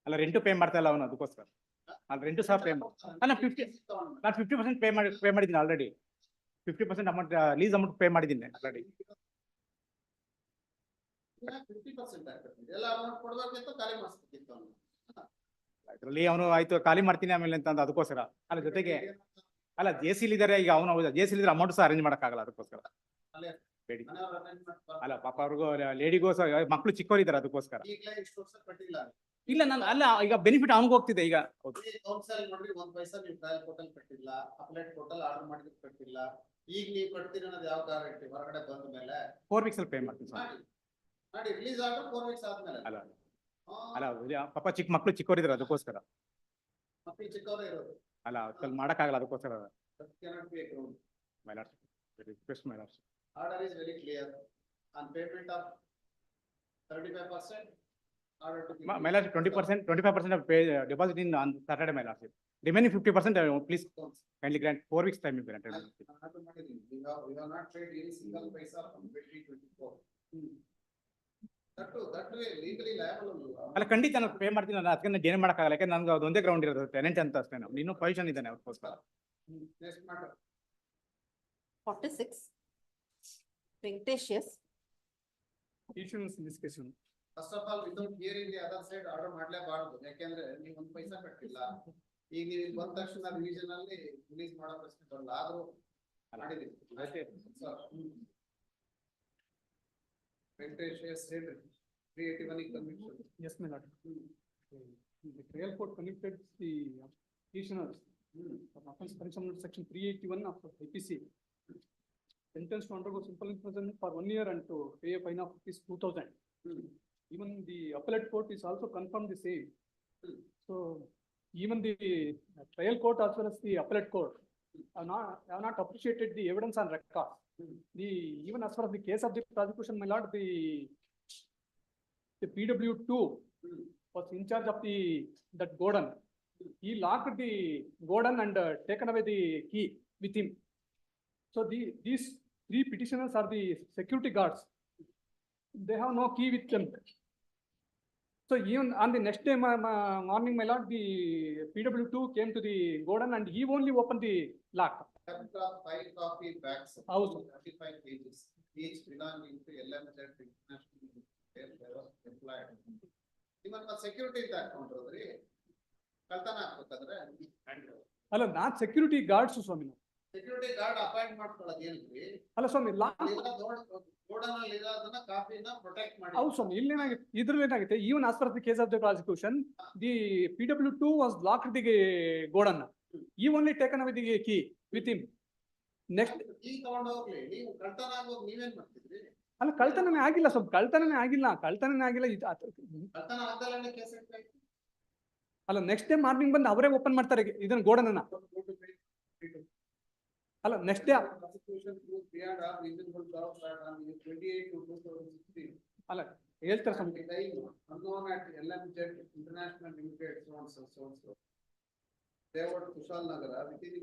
ಅಲ್ಲ ರೆಂಟು ಪೇ ಮಾಡ್ತಾ ಇಲ್ಲ ಅವನು ಅದಕ್ಕೋಸ್ಕರ. ಅಲ್ಲ ರೆಂಟು ಸಹ ಪೇ ಅಲ್ಲ 50% ಪೇ ಮಾಡಿದ್ದೀನಿ already. 50% amount lease amount pay ಮಾಡಿದ್ದೀನಿ ಆಲ್ರೆಡಿ. 50% ಆಗ್ತದೆ. ಎಲ್ಲ ಅಮೌಂಟ್ ಕೊಡ್ಬೇಕಿತ್ತು ಖಾಲಿ ಮಾಡಿಸ್ಬೇಕಿತ್ತು ಅವನು. ಅದರಲ್ಲಿ ಅವನು ಆಯ್ತು ಖಾಲಿ ಮಾಡ್ತೀನಿ ಆಮೇಲೆ ಅಂತ ಅಂದ ಅದಕ್ಕೋಸ್ಕರ. ಅಲ್ಲ ಜೊತೆಗೆ ಅಲ್ಲ ಜೇಸಿಲ್ ಇದ್ದಾರೆ ಈಗ ಅವನು ಜೇಸಿಲ್ ಇದ್ರೆ ಅಮೌಂಟ್ ಸಹ ಅರೇಂಜ್ ಮಾಡೋಕ್ಕಾಗಲ್ಲ ಅದಕ್ಕೋಸ್ಕರ ಬೇಡಿ. ಅಲ್ಲ ಪಾಪ ಅವ್ರಿಗೂ ಲೇಡಿಗೂ ಸಹ ಮಕ್ಕಳು ಚಿಕ್ಕವರಿದ್ದಾರೆ ಅದಕ್ಕೋಸ್ಕರ. ಈಗಲೇ ಇಷ್ಟು ವರ್ಷ ಕಟ್ಟಿಲ್ಲ. ಇಲ್ಲ ನಾನು ಅಲ್ಲ ಈಗ ಬೆನಿಫಿಟ್ ಅವ್ನಿಗೆ ಹೋಗ್ತಿದೆ ಈಗ. ಕೌನ್ಸಿಲ್ ನೋಡ್ರಿ ಒಂದ್ ಪೈಸಾ ನೀವು ಟ್ರಯಲ್ ಕೋರ್ಟಲ್ ಕಟ್ಟಿಲ್ಲ, ಅಪಲೇಟ್ ಕೋರ್ಟಲ್ ಆರ್ಡರ್ ಮಾಡಿದ್ರೆ ಕಟ್ಟಿಲ್ಲ. ಈಗ ನೀವು ಕಟ್ತೀರಿ ಅನ್ನೋದು ಯಾವ ಗ್ಯಾರಂಟಿ? ಹೊರಗಡೆ ಬಂದ ಮೇಲೆ 4 weeks ಅಲ್ಲಿ ಪೇ ಮಾಡ್ತೀನಿ ಸರ್. ಮಾಡಿ ರಿಲೀಸ್ ಆರ್ಡರ್ 4 weeks ಆದ್ಮೇಲೆ. ಅಲ್ಲ ಅಲ್ಲ ಪಾಪ ಚಿಕ್ಕ ಮಕ್ಕಳು ಚಿಕ್ಕವರಿದ್ದಾರೆ ಅದಕ್ಕೋಸ್ಕರ. ಮಕ್ಕಳು ಚಿಕ್ಕವರೇ ಇರೋದು. ಅಲ್ಲ ಅದ್ರಲ್ಲಿ ಮಾಡೋಕ್ಕಾಗಲ್ಲ ಅದಕ್ಕೋಸ್ಕರ. That cannot be a ground. My lord, request my lord. Order is very clear. On payment of 35%. Order to be. My lord, 20%, 25% of pay deposit in on Saturday, my lord. Remaining 50%, please kindly grant 4 weeks time you granted. We have not paid any single paisa from 2024. That way legally liable. ಅಲ್ಲ ಖಂಡಿತ ನಾನು pay ಮಾಡ್ತೀನಿ. ನಾನು ಅದಕ್ಕೆ ಏನು ಮಾಡೋಕ್ಕಾಗಲ್ಲ ಯಾಕಂದ್ರೆ ನನಗೆ ಅದೊಂದೇ ಗ್ರೌಂಡ್ ಇರೋದು ಟೆನೆಂಟ್ ಅಂತ ಅಷ್ಟೇ. ನಾವು ಇನ್ನೂ ಪೊಸಿಷನ್ ಇದ್ದಾನೆ ಅದಕ್ಕೋಸ್ಕರ. Next matter. 46. Venkatesh's. Issuance in this case. First of all, without hearing the other side, order ಮಾಡಲೇಬಾರದು. ಯಾಕೆಂದ್ರೆ ನೀವು ಒಂದು ಪೈಸಾ ಕಟ್ಟಿಲ್ಲ. ಈಗ ನೀವು ಬಂದ ತಕ್ಷಣ ರಿವಿಷನ್ ಅಲ್ಲಿ ರಿಲೀಸ್ ಮಾಡೋ ಪ್ರಶ್ನೆ ಬರಲ್ಲ. ಆದ್ರೂ ಮಾಡಿದೀವಿ. Venkatesh's said 381 conviction. Yes, my lord. The trial court convicted the petitioners of offense punishment under section 381 of the IPC. Sentenced to undergo simple imprisonment for 1 year and to pay a fine of ₹2,000. Even the appellate court is also confirmed the same. So even the trial court as well as the appellate court have not appreciated the evidence on record. Even as far as the case of the prosecution, my lord, the PW2 was in charge of that Gordon. He locked the Gordon and taken away the key with him. So these three petitioners are the security guards. They have no key with them. So even on the next day morning, my lord, the PW2 came to the Gordon and he only opened the lock. Kept of 5 coffee bags, House. 35 kgs, each belonging to LMZ International employed. Even for security that control, Kaltana Hakadre. Hello, not security guards, Swami. Security guard appointment. Hello, Swami. Protect Also, even as per the case of the prosecution, the PW2 was locked the Gordon. He only taken away the key with him. Next. ಅಲ್ಲ ಕಳ್ತನನೇ ಆಗಿಲ್ಲ ಸ್ವಲ್ಪ ಕಳ್ತನನೇ ಆಗಿಲ್ಲ ಅಲ್ಲ next day morning ಬಂದು ಅವರೇ open ಮಾಡ್ತಾರೆ ಇದನ್ನ ಗೋಡನನ್ನ ಅಲ್ಲ ನೆಕ್ಸ್ಟ್ ಡೇ ಅಲ್ಲ ಹೇಳ್ತಾರೆ ಸ್ವಲ್ಪ Devod Kushal Nagara, within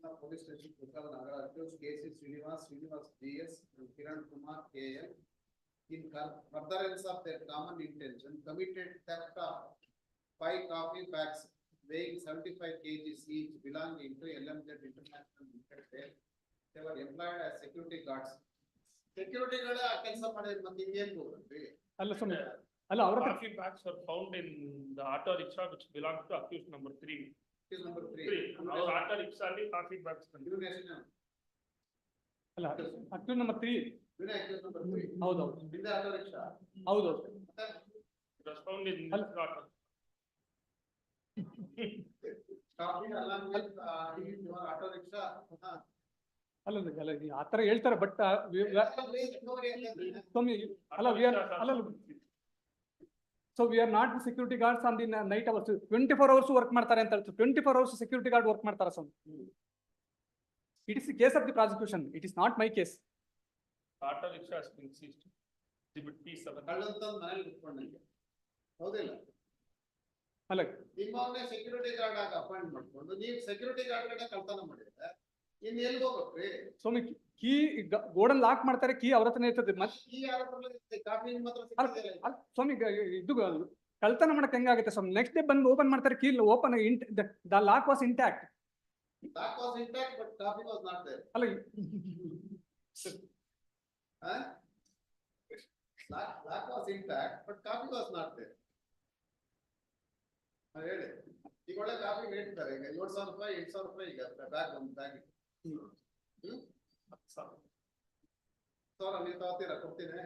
the police station Kushal Nagara, accused cases Srinivas GS and Kiran Kumar KL in furtherance of their common intention committed theft of 5 coffee bags weighing 75 kgs each belonging to LMZ International Limited. They were employed as security guards. Security guard ಕೆಲಸ ಮಾಡಿದ್ರೆ ಮತ್ತೆ ಏನು ಹೋಗುತ್ತೆ ಅಲ್ಲ ಸುಮ್ಮನೆ ಅಲ್ಲ ಅವರ coffee bags were found in the auto rickshaw which belongs to accused number 3. Accused number 3. Our auto rickshaw ಅಲ್ಲಿ coffee bags ಅಲ್ಲ accused number 3 accused number 3 ಹೌದು in the auto rickshaw ಹೌದು it was found in auto. Coffee along with your auto rickshaw. ಅಲ್ಲ ಆ ತರ ಹೇಳ್ತಾರೆ but so we are not the security guards on the night hours 24 hours work ಮಾಡ್ತಾರೆ ಅಂತ ಹೇಳ್ತಾರೆ 24 hours security guard work ಮಾಡ್ತಾರೆ ಸ್ವಾಮಿ it is the case of the prosecution it is not my case auto rickshaw has been seized. Exhibit P7. ಕಳ್ಳಂತ ಮನೆಯಲ್ಲಿ ಕುತ್ಕೊಂಡಂಗೆ ಹೌದಿಲ್ಲ ಅಲ್ಲ ನಿಮ್ಮವನ್ನೇ ಸೆಕ್ಯೂರಿಟಿ ಗಾರ್ಡ್ ಆಗಿ ಅಪಾಯಿಂಟ್ ಮಾಡ್ಕೊಂಡು ನೀವು ಸೆಕ್ಯೂರಿಟಿ ಗಾರ್ಡ್ ಕಡೆ ಕಳ್ತನ ಮಾಡಿದ್ರೆ ಇನ್ ಎಲ್ಲಿ ಹೋಗ್ಬೇಕ್ರಿ ಸ್ವಾಮಿ ಕೀ ಗೋಡನ್ ಲಾಕ್ ಮಾಡ್ತಾರೆ ಕೀ ಅವ್ರ ಹತ್ರನೇ ಇರ್ತದೆ ಮತ್ತೆ ಈ ಯಾರ ಹತ್ರ ಇರುತ್ತೆ ಕಾಫಿ ಮಾತ್ರ ಸಿಕ್ಕಿದೆಯಲ್ಲ ಸ್ವಾಮಿ ಇದು ಕಳ್ತನ ಮಾಡಕ್ ಹೆಂಗಾಗುತ್ತೆ ಸ್ವಾಮಿ ನೆಕ್ಸ್ಟ್ ಡೇ ಬಂದು ಓಪನ್ ಮಾಡ್ತಾರೆ key open the lock was intact lock was intact but coffee was not there ಅಲ್ಲ lock was intact but coffee was not there ಹೇಳಿ ಈಗ ಒಳ್ಳೆ ಕಾಫಿ ರೇಟ್ ಇದ್ದಾರೆ ಈಗ 7,000 ರೂಪಾಯಿ 8,000 ರೂಪಾಯಿ ಈಗ ಬ್ಯಾಗ್ ಒಂದು ಬ್ಯಾಗ್ ನೀವು ತಗೋತೀರಾ ಕೊಡ್ತೀನಿ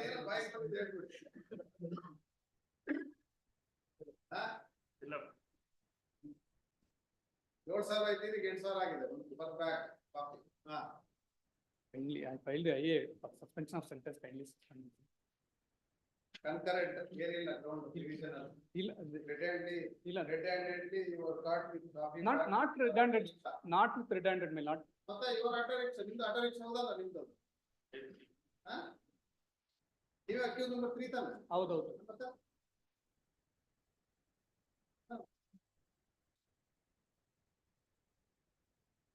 ಏನೋ ಬಾಯಿ ಹೇಳ್ಬಿಡಿ ಇಲ್ಲ 7,000 ಐತಿ ಈಗ 8,000 ಆಗಿದೆ ಒಂದು per bag coffee kindly I filed a suspension of sentence kindly concurrent ಏನಿಲ್ಲ ಗ್ರೌಂಡ್ ಡಿವಿಷನಲ್ ಇಲ್ಲ red-handedly you were caught with coffee not red-handed my lord ಮತ್ತೆ ಇವರ ಆಟೋ ರಿಕ್ಷಾ ನಿಮ್ದು ಆಟೋ ರಿಕ್ಷಾ ಹೌದಲ್ಲ ನಿಮ್ದು ನೀವು ಅಕ್ಯೂಸ್ ನಂಬರ್ 3 ತಾನೆ ಹೌದೌದು ಮತ್ತೆ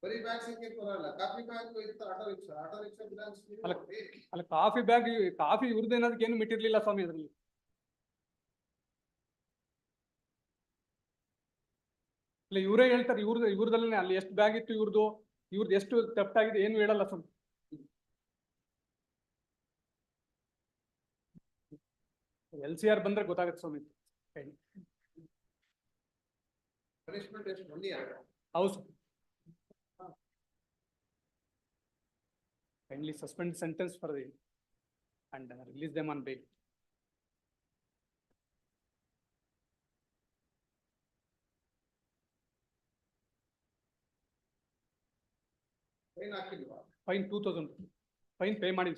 ಬರೀ ಬ್ಯಾಗ್ ಸಿಕ್ಕಿ ಬರಲ್ಲ ಕಾಫಿ ಬ್ಯಾಗ್ ಇತ್ತು ಆಟೋ ರಿಕ್ಷಾ ಬಿಲಾಂಗ್ಸ್ ಅಲ್ಲ ಕಾಫಿ ಬ್ಯಾಗ್ ಕಾಫಿ ಇವ್ರದ್ದೇನದಕ್ಕೆ ಏನು ಮಿಟ್ಟಿರ್ಲಿಲ್ಲ ಸ್ವಾಮಿ ಅದರಲ್ಲಿ ಇಲ್ಲ ಇವರೇ ಹೇಳ್ತಾರೆ ಇವ್ರದಲ್ಲೇ ಅಲ್ಲಿ ಎಷ್ಟು ಬ್ಯಾಗ್ ಇತ್ತು ಇವ್ರದ್ದು ಎಷ್ಟು ಥೆಫ್ಟ್ ಆಗಿದೆ ಏನು ಹೇಳಲ್ಲ ಸ್ವಾಮಿ LCR ಬಂದ್ರೆ ಗೊತ್ತಾಗುತ್ತೆ ಸ್ವಾಮಿ ಪನಿಷ್ಮೆಂಟ್ ಎಷ್ಟು 1 year ಹೌದು kindly suspend sentence for the and release them on bail. Fine ಹಾಕಿಲ್ವಾ ಫೈನ್ 2,000 ಫೈನ್ ಪೇ ಮಾಡಿ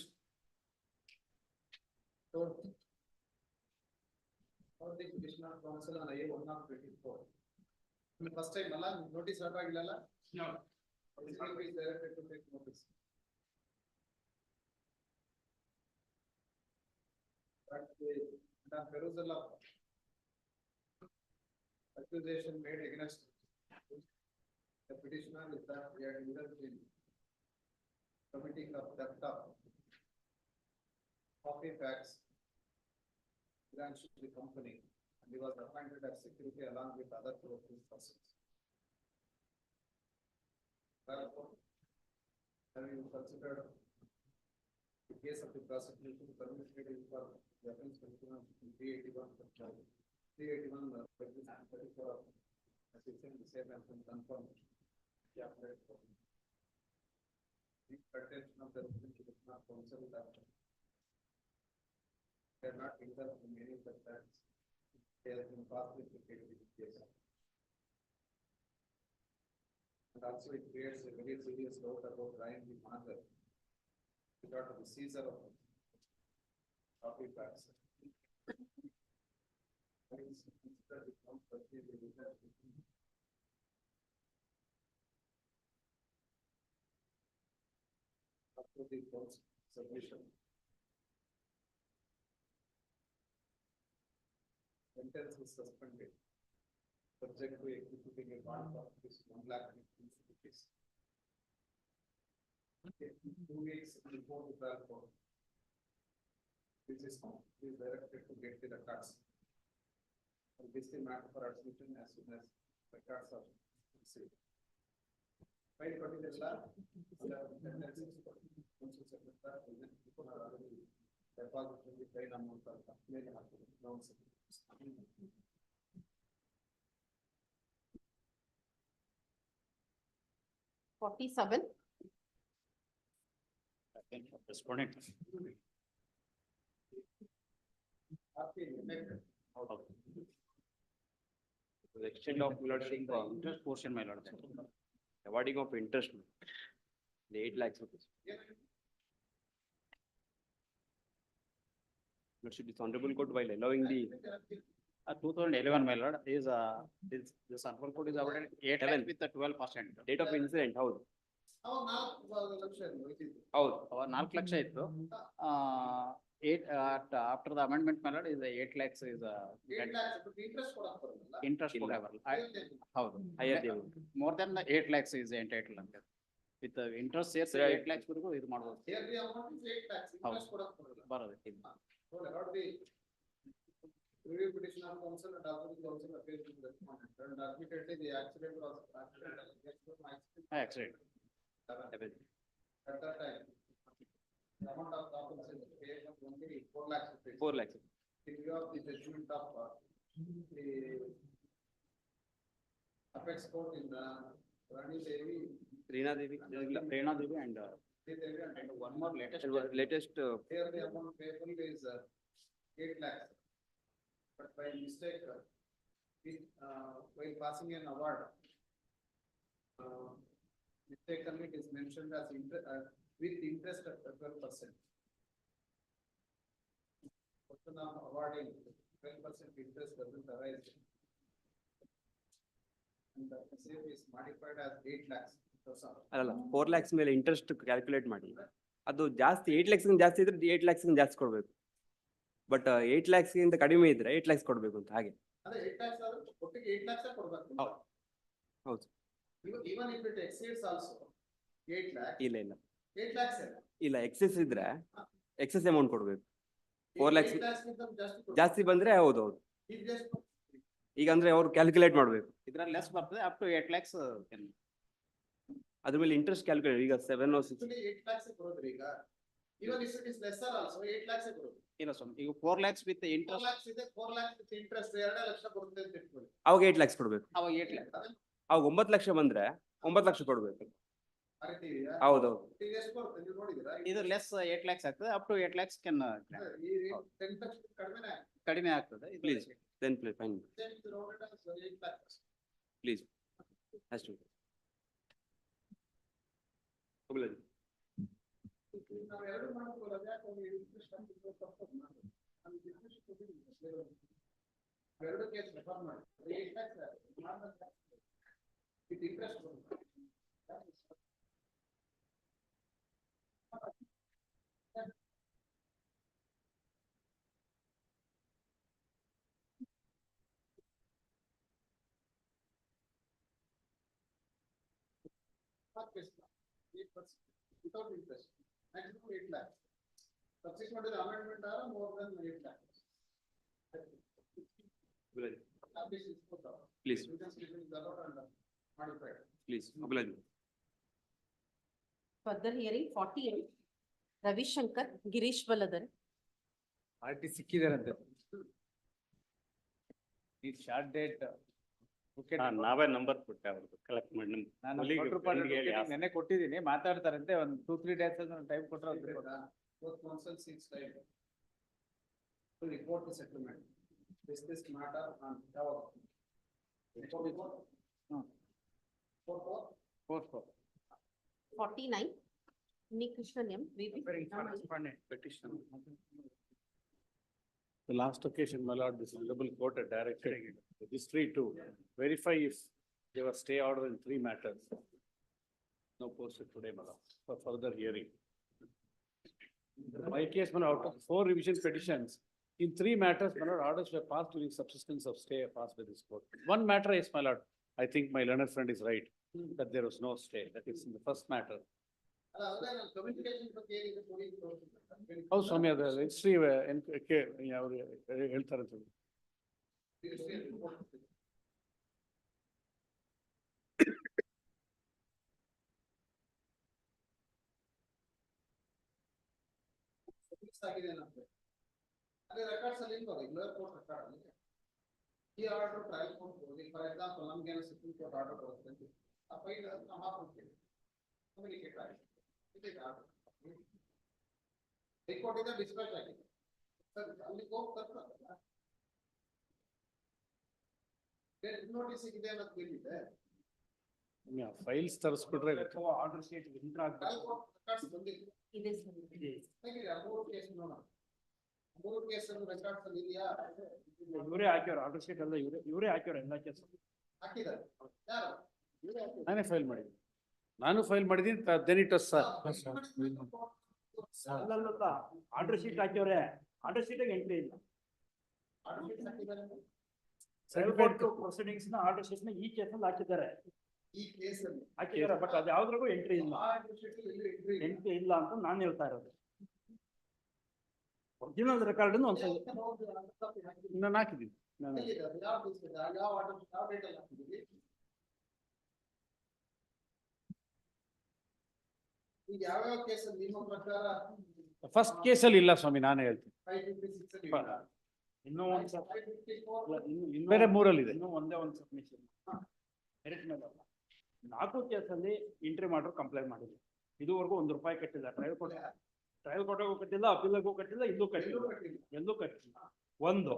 counsel on IA 1/24 first time ಅಲ್ಲ ನೋಟಿಸ್ ಆಗಿಲ್ಲ No. is directed to take notice. But the perusal of accusation made against the petitioner is that we had indulged in committing of theft of coffee packs belongs to the company, and he was appointed as security along with other two of his persons. Therefore, having considered the case of the prosecution permitted in for reference to 381, 381, 34, assisting the same and confirmed. The protection of the not counsel that they are not involved in any such acts. They have been partly implicated in the case. And also it creates a very serious doubt about Ryan the Manager regard to the seizure of coffee packs. After the court's submission, sentence is suspended, subject to executing a bond of ₹1 lakh rupees. 2 weeks before the trial court, this is directed to get the records. And this is matter for admission as soon as records are received. By particular, deposit the plain amount of loans. 47. Respondent. To the extent of interest portion, my lord. Awarding of interest, the 8 lakhs rupees. Lordship, this honorable court while allowing the 2011, my lord, is this honorable court is awarded 8 lakhs with the 12%. date of incident, how? Our 4 lakhs ಇತ್ತು. 8 after the amendment, my lord, is 8 lakhs is 8 lakhs, but interest ಕೊಡಕ್ ಬರಲ್ಲ. interest ಕೊಡೇ ಬರಲ್ಲ. ಹೌದು. Higher the More than the 8 lakhs is entitled ಅಂತ. With the interest ಸೇರಿಸಿ 8 lakhs ವರೆಗೂ ಇದು ಮಾಡ್ಬೋದು. Here the amount is 8 lakhs, interest ಕೊಡಕ್ ಬರಲ್ಲ. ಬರೋದು. So about the review petition of counsel and also the counsel appears to the respondent, and admittedly the accident was accidental. Accident. At that time, the amount of compensation paid was only 4 lakhs rupees. 4 lakhs. In view of the judgment of the apex court in Rani Devi. Reena Devi and And one more latest. latest Here the amount payable is 8 lakhs. But by mistake, while passing an award, mistakenly it is mentioned as with interest at 12%. Person of awarding 12% interest doesn't arise. And the same is modified as 8 lakhs. ಅಲ್ಲ 4 lakhs ಮೇಲೆ interest calculate ಮಾಡಿ ಅದು ಜಾಸ್ತಿ 8 lakhs ಜಾಸ್ತಿ ಇದ್ರೆ 8 lakhs ಜಾಸ್ತಿ ಕೊಡ್ಬೇಕು but 8 lakhs ಗಿಂತ ಕಡಿಮೆ ಇದ್ರೆ 8 lakhs ಕೊಡ್ಬೇಕು ಅಂತ ಹಾಗೆ ಅದೇ 8 lakhs ಆದ್ರೆ ಒಟ್ಟಿಗೆ 8 lakhs ಕೊಡ್ಬೇಕು. ಹೌದು Even if it exceeds also 8 lakhs. ಇಲ್ಲ 8 lakhs ಇಲ್ಲ ಎಕ್ಸೆಸ್ ಇದ್ರೆ ಎಕ್ಸೆಸ್ ಅಮೌಂಟ್ ಕೊಡ್ಬೇಕು 4 lakhs 8 lakhs ಜಾಸ್ತಿ ಜಾಸ್ತಿ ಬಂದ್ರೆ ಹೌದು ಈಗ just ಈಗ ಅಂದ್ರೆ ಅವ್ರು ಕ್ಯಾಲ್ಕುಲೇಟ್ ಮಾಡ್ಬೇಕು ಇದ್ರಲ್ಲಿ ಲೆಸ್ ಬರ್ತದೆ up to 8 lakhs. ಅದ್ರ ಮೇಲೆ ಇಂಟ್ರೆಸ್ಟ್ ಕ್ಯಾಲ್ಕುಲೇಟ್ ಈಗ 7 or 6 actually 8 lakhs ಕೊಡೋದ್ರಿ ಈಗ. Even if it is lesser also 8 lakhs ಕೊಡೋದು. ಇಲ್ಲ ಸ್ವಾಮಿ, ಈಗ 4 lakhs with the 4 interest. lakhs ಇದೆ, 4 lakhs with interest 2 ಲಕ್ಷ ಬರುತ್ತೆ ಅಂತ ಇಟ್ಕೊಳ್ಳಿ. ಅವಾಗ 8 lakhs ಕೊಡ್ಬೇಕು ಅವಾಗ 8 lakhs. ಅವಾಗ 9 ಲಕ್ಷ ಬಂದ್ರೆ 9 ಲಕ್ಷ ಕೊಡ್ಬೇಕು ಆ ರೀತಿ ಇದೆಯಾ? ಹೌದು ಈಗ ಎಷ್ಟು ಬರುತ್ತೆ ನೀವು ನೋಡಿದಿರಾ? ಇದು ಲೆಸ್ 8 lakhs ಆಗ್ತದೆ, up to 8 lakhs can ಈ 10 ಲಕ್ಷ ಕಡಿಮೆನೇ ಕಡಿಮೆ ಆಗ್ತದೆ. Please then please fine rounded as 8 lakhs. please has to ನಾವು ಎರಡು ಮಾಡ್ಕೊಳ್ಳೋದು ಯಾಕೆ ಒಂದು ಇಂಟ್ರೆಸ್ಟ್ ಅಂತ ತಪ್ಪು ಮಾಡಿ ನಾನು ಇಂಟ್ರೆಸ್ಟ್ ಕೊಟ್ಟಿದ್ದೀನಿ ಎರಡು ಕೇಸ್ ರೆಫರ್ ಮಾಡಿ 8 lakhs ಮಾಡ್ಬೇಕು ವಿತ್ ಇಂಟ್ರೆಸ್ಟ್ ಬರುತ್ತೆ. not case law, 8% without interest, maximum 8 lakhs. Subsequent to the amendment are more than 8 lakhs. Please. Modified. Please, Abhilash. Further hearing 48, Ravi Shankar, Girish Baladar. Party ಸಿಕ್ಕಿದಾರಂತೆ ಈ short date ನಾವೇ number ಕೊಟ್ಟೆ ಅವ್ರದ್ದು collect ಮಾಡಿ ನಿಮ್ ನಾನು colleague friend ಗೆ ಹೇಳಿ ನೆನ್ನೆ ಕೊಟ್ಟಿದ್ದೀನಿ ಮಾತಾಡ್ತಾರಂತೆ ಒಂದು 2-3 days ಟೈಮ್ ಕೊಟ್ಟರೆ Both council seeks time to report the settlement. This matter on our. 49, Nikrishnan M, VP. petition. The last occasion, my lord, this honorable court had directed the registry to verify if there was stay order in 3 matters. No posted today, my lord, for further hearing. My case, my lord, out of 4 revision petitions, in 3 matters, my lord, orders were passed during subsistence of stay passed by this court. One matter is, my lord, I think my learned friend is right, that there was no stay, that is in the first matter. Communication ಬಗ್ಗೆ ಹೌದು ಸ್ವಾಮಿ, ಅದು registry ಅವರು ಹೇಳ್ತಾರೆ ಅಂತ. ಆಗಿದೆ ನಮ್ಗೆ ಅದೇ records ಅಲ್ಲಿ ಇಲ್ವಾ ರೆಗ್ಯುಲರ್ ಕೋರ್ಟ್ ರೆಕಾರ್ಡ್ ಅಲ್ಲಿ ಈ ಆರ್ಡರ್ ಟ್ರಯಲ್ ಕೋರ್ಟ್ ಹೋಗಿ ಫಾರ್ ಎಕ್ಸಾಂಪಲ್ ನಮ್ಗೆ ಏನೋ ಸುಪ್ರೀಂ ಕೋರ್ಟ್ ಆರ್ಡರ್ ಬರುತ್ತೆ ಆ ಫೈಲ್ ನಾವು ಹಾಕ್ಬಿಡ್ತೀವಿ ಕಮ್ಯುನಿಕೇಟ್ ಆಗಿದೆ ಇದು ಆರ್ಡರ್ ಹೈಕೋರ್ಟ್ ಇಂದ ಡಿಸ್ಪ್ಯಾಚ್ ಆಗಿದೆ ಸರ್ ಅಲ್ಲಿಗೆ ಹೋಗಿ ತರ್ತಾರಲ್ಲ ನೋಟಿಸ್ ಇದೆ ಅನ್ನೋದು ಬೇಕಿದೆ ಫೈಲ್ಸ್ ತರಿಸ್ಬಿಟ್ರೆ order sheet enter trial court records ಬಂದಿಲ್ಲ ಇದೆ ಹೇಗಿದೆ ಆ 3 ಕೇಸ್ ನೋಡೋಣ 3 ಕೇಸ್ ರೆಕಾರ್ಡ್ಸ್ ಅಲ್ಲಿ ಇದೆಯಾ ಇವರೇ ಹಾಕ್ಯವ್ರು ಆರ್ಡರ್ ಶೀಟ್ ಎಲ್ಲ ಇವರೇ ಹಾಕ್ಯವ್ರು ಎಲ್ಲ ಕೇಸ್ ಹಾಕಿದ್ದಾರೆ ಯಾರು ನಾನೇ ಫೈಲ್ ಮಾಡಿದ್ದೀನಿ. ನಾನು ಫೈಲ್ ಮಾಡಿದ್ದೀನಿ, then it was sir. ಅಲ್ಲಲ್ಲ ಆರ್ಡರ್ ಶೀಟ್ ಹಾಕ್ಯವ್ರೆ, ಆರ್ಡರ್ ಶೀಟ್ ಎಂಟ್ರಿ ಇಲ್ಲ. ಪ್ರೊಸೀಡಿಂಗ್ಸ್ ನ ಆರ್ಡರ್ ಶೀಟ್ ನ ಈ ಕೇಸ್ ಅಲ್ಲಿ ಹಾಕಿದ್ದಾರೆ, ಈ ಕೇಸ್ ಅಲ್ಲಿ ಹಾಕಿದ್ದಾರೆ, ಬಟ್ ಅದು ಯಾವ್ದ್ರಾಗೂ ಎಂಟ್ರಿ ಇಲ್ಲ. ಎಂಟ್ರಿ ಇಲ್ಲ ಅಂತ ನಾನು ಹೇಳ್ತಾ ಇರೋದು. ಒರಿಜಿನಲ್ ರೆಕಾರ್ಡ್ ಒಂದ್ಸಲ ನಾನು ಹಾಕಿದ್ದೀನಿ. ಈಗ ಯಾವ್ಯಾವ ಕೇಸ್ ಅಲ್ಲಿ ನಿಮ್ಮ ಪ್ರಕಾರ ಫಸ್ಟ್ ಕೇಸಲ್ಲಿ ಇಲ್ಲ ಸ್ವಾಮಿ, ನಾನೇ ಹೇಳ್ತೀನಿ. 556 ಅಲ್ಲಿ ಇನ್ನೂ ಒಂದ್ ಬೇರೆ 3 ಇದೆ. ಇನ್ನೂ ಒಂದೇ ಒಂದು ಸಬ್ಮಿಷನ್ ಮೆರಿಟ್ ಮೇಲೆ 4 ಕೇಸಲ್ಲಿ ಎಂಟ್ರಿ ಮಾಡ್ರು ಕಂಪ್ಲೇಂಟ್ ಮಾಡಿದ್ರು. ಇದುವರೆಗೂ ₹1 ಕಟ್ಟಿಲ್ಲ. ಟ್ರಯಲ್ ಕೋರ್ಟ್ಗೂ ಕಟ್ಟಿಲ್ಲ, ಅಪೀಲ್ಗೂ ಕಟ್ಟಿಲ್ಲ, ಇಲ್ಲೂ ಕಟ್ಟಿಲ್ಲ, ಎಲ್ಲೂ ಕಟ್ಟಿಲ್ಲ. ಒಂದು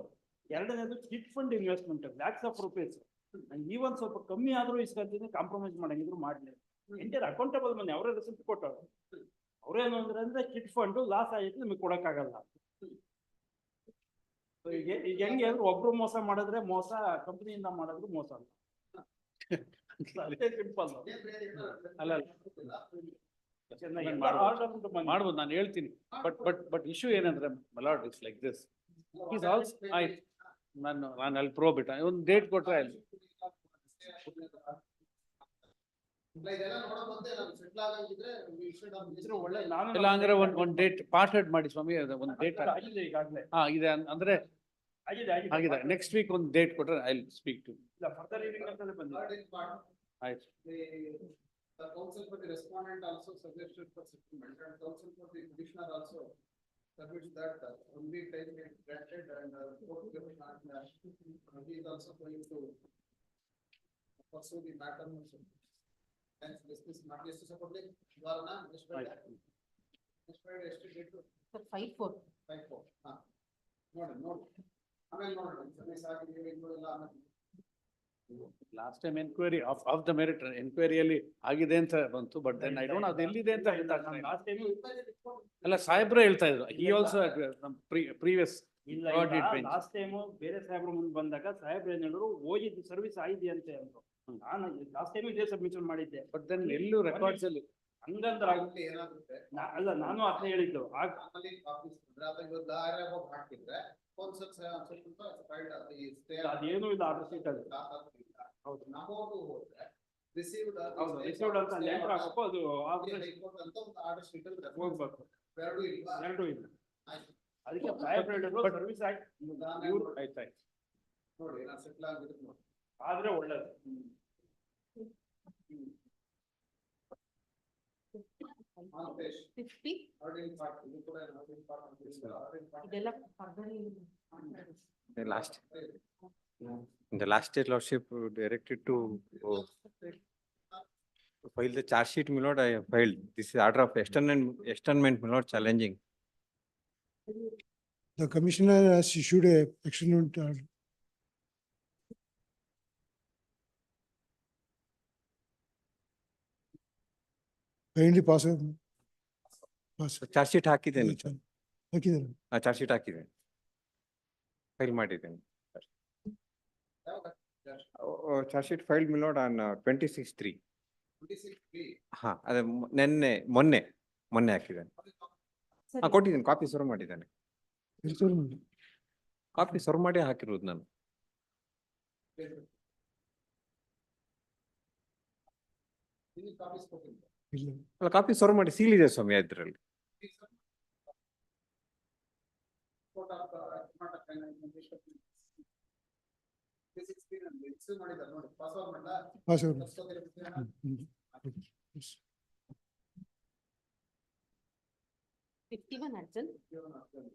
ಎರಡನೇದು chit fund investment lakhs of rupees. Even ಸ್ವಲ್ಪ ಕಮ್ಮಿ ಆದ್ರೂ ಇಸ್ಕೊಂತೀನಿ, ಕಾಂಪ್ರಮೈಸ್ ಮಾಡಂಗಿದ್ರು ಮಾಡ್ಲಿ. ಎಂಟರ್ ಅಕೌಂಟಬಲ್ ಮನಿ ಅವರೇ ರಿಸಿಪ್ಟ್ ಕೊಟ್ಟವ್ರು. ಅವ್ರೇನು ಅಂದ್ರೆ ಚಿಟ್ ಫಂಡ್ ಲಾಸ್ ಆಯ್ತು, ನಿಮಗೆ ಕೊಡಕ್ಕಾಗಲ್ಲ. ಈಗ ಹೆಂಗೆ ಅಂದ್ರೆ ಒಬ್ರು ಮೋಸ ಮಾಡಿದ್ರೆ ಮೋಸ, ಕಂಪನಿಯಿಂದ ಮಾಡಿದ್ರು ಮೋಸ ಅಲ್ಲ. ಸಿಂಪಲ್ ಅಲ್ಲ, ಮಾಡ್ಬೋದು, ನಾನು ಹೇಳ್ತೀನಿ. ಬಟ್ ಇಶ್ಯೂ ಏನಂದ್ರೆ ಮಲಾಡ್ is like this is also ಆಯ್ತು. ನಾನು ಅಲ್ಲಿ ಪ್ರೋಬಿಟ್ ಒಂದು ಡೇಟ್ ಕೊಟ್ರೆ ಅಲ್ಲಿ ಇಲ್ಲ ಅಂದ್ರೆ ಒಂದ್ ಡೇಟ್ ಪಾರ್ಟೆಡ್ ಮಾಡಿ ಸ್ವಾಮಿ, ಒಂದು ಡೇಟ್ ಇದೆ ಅಂದ್ರೆ ಆಗಿದೆ. ನೆಕ್ಸ್ಟ್ ವೀಕ್ ಒಂದು ಡೇಟ್ ಕೊಟ್ರೆ ಐ ವಿಲ್ ಸ್ಪೀಕ್ ಟು. ಆಯ್ತು. The counsel for the respondent also suggested for settlement, and counsel for the petitioner also submits that only time get granted and court he is also going to pursue the matter. Hence this matter is to support the Varna, next Friday date 5-4. 5-4. ನೋಡಿ ಆಮೇಲೆ ನೋಡೋಣ ಸಮಯ ಸಾಗಿದೆ ಎಲ್ಲ ಆಮೇಲೆ last time enquiry of the merit ಎನ್ಕ್ವೈರಿಯಲ್ಲಿ ಆಗಿದೆ ಅಂತ ಬಂತು. ಬಟ್ ದೆನ್ ಐ ಡೋಂಟ್ ಅದು ಎಲ್ಲಿದೆ ಅಂತ ಅಲ್ಲ, ಸಾಹೇಬ್ರೆ ಹೇಳ್ತಾ ಇದ್ರು. ಈ ಆಲ್ಸೋ ಪ್ರೀವಿಯಸ್ ಲಾಸ್ಟ್ ಟೈಮ್ ಬೇರೆ ಸಾಹೇಬ್ರು ಮುಂದೆ ಬಂದಾಗ ಸಾಹೇಬ್ರು ಏನ್ ಹೇಳಿದ್ರು, ಹೋಗಿದ್ದು ಸರ್ವಿಸ್ ಆಗಿದೆ ಅಂತೆ ಅಂದ್ರು. ನಾನು ಲಾಸ್ಟ್ ಟೈಮ್ ಇದೇ ಸಬ್ಮಿಷನ್ ಮಾಡಿದ್ದೆ. ಬಟ್ ದೆನ್ ಎಲ್ಲೂ ರೆಕಾರ್ಡ್ಸ್ ಅಲ್ಲಿ ಹಂಗಂದ್ರೆ ಏನಾಗುತ್ತೆ ಅಲ್ಲ, ನಾನು ಅದನ್ನ ಹೇಳಿದ್ದು. ಅದೇನು ಇಲ್ಲ ಆರ್ಡರ್ ಶೀಟ್ ಅಲ್ಲಿ. ಹೌದು, ನಮ್ಮವ್ರು ಹೋದ್ರೆ received. ಹೌದು, received ಅಂತ letter ಹಾಕಬೇಕು, ಅದು ಆದ್ರೆ ಹೈಕೋರ್ಟ್ ಅಂತ ಒಂದು ಆರ್ಡರ್ ಶೀಟ್ ಅಲ್ಲಿ ಹೋಗ್ಬೇಕು. ಎರಡು ಇಲ್ವಾ? ಎರಡು ಇಲ್ಲ. ಆಯ್ತು. ಅದಕ್ಕೆ ಸರ್ವಿಸ್ ಆಕ್ಟ್ ಆಯ್ತಾಯ್ತು. ನೋಡಿ ನಾನು ಸೆಟ್ಲ್ ಆಗಿದ್ದು ನೋಡಿ. ಆದ್ರೆ ಒಳ್ಳೇದು. ಮಾಂತೇಶ್ 50 13 part ಇದು ಕೂಡ 13 part ಅಂತ ಇದೆಲ್ಲ further The last, the last state lordship directed to file the charge sheet, my lord, I have filed. This is order of externment, my lord, challenging. The commissioner has issued a externment order. Kindly pass it. Pass. Charge sheet ಹಾಕಿದ್ದೇನೆ. ಹಾಕಿದ್ದಾರೆ. charge sheet ಹಾಕಿದ್ದೇನೆ. File ಮಾಡಿದ್ದೇನೆ. Charge sheet filed, my lord, on 26/3. 26 ಹಾ, ಅದೇ ಮೊನ್ನೆ ಹಾಕಿದ್ದೇನೆ. ಕೊಟ್ಟಿದ್ದೇನೆ, copy serve ಮಾಡಿದ್ದೇನೆ. ಕಾಪಿ ಸರ್ವ್ ಮಾಡಿ ಹಾಕಿರೋದು ನಾನು. ಇಲ್ಲಿ ಕಾಪೀಸ್ ಕೊಟ್ಟಿಲ್ಲ. ಅಲ್ಲ, ಕಾಪಿ ಸರ್ವ್ ಮಾಡಿ ಸೀಲ್ ಇದೆ ಸ್ವಾಮಿ ಅದ್ರಲ್ಲಿ. ಕೋರ್ಟ್ ಆಫ್ ಕರ್ನಾಟಕ ರಿಸೀವ್ ಮಾಡಿದ್ದಾರೆ ನೋಡಿ. ಪಾಸ್ ಓವರ್ ಮಾಡಲ್ಲ. Pass over. Yes. 51 Arjun.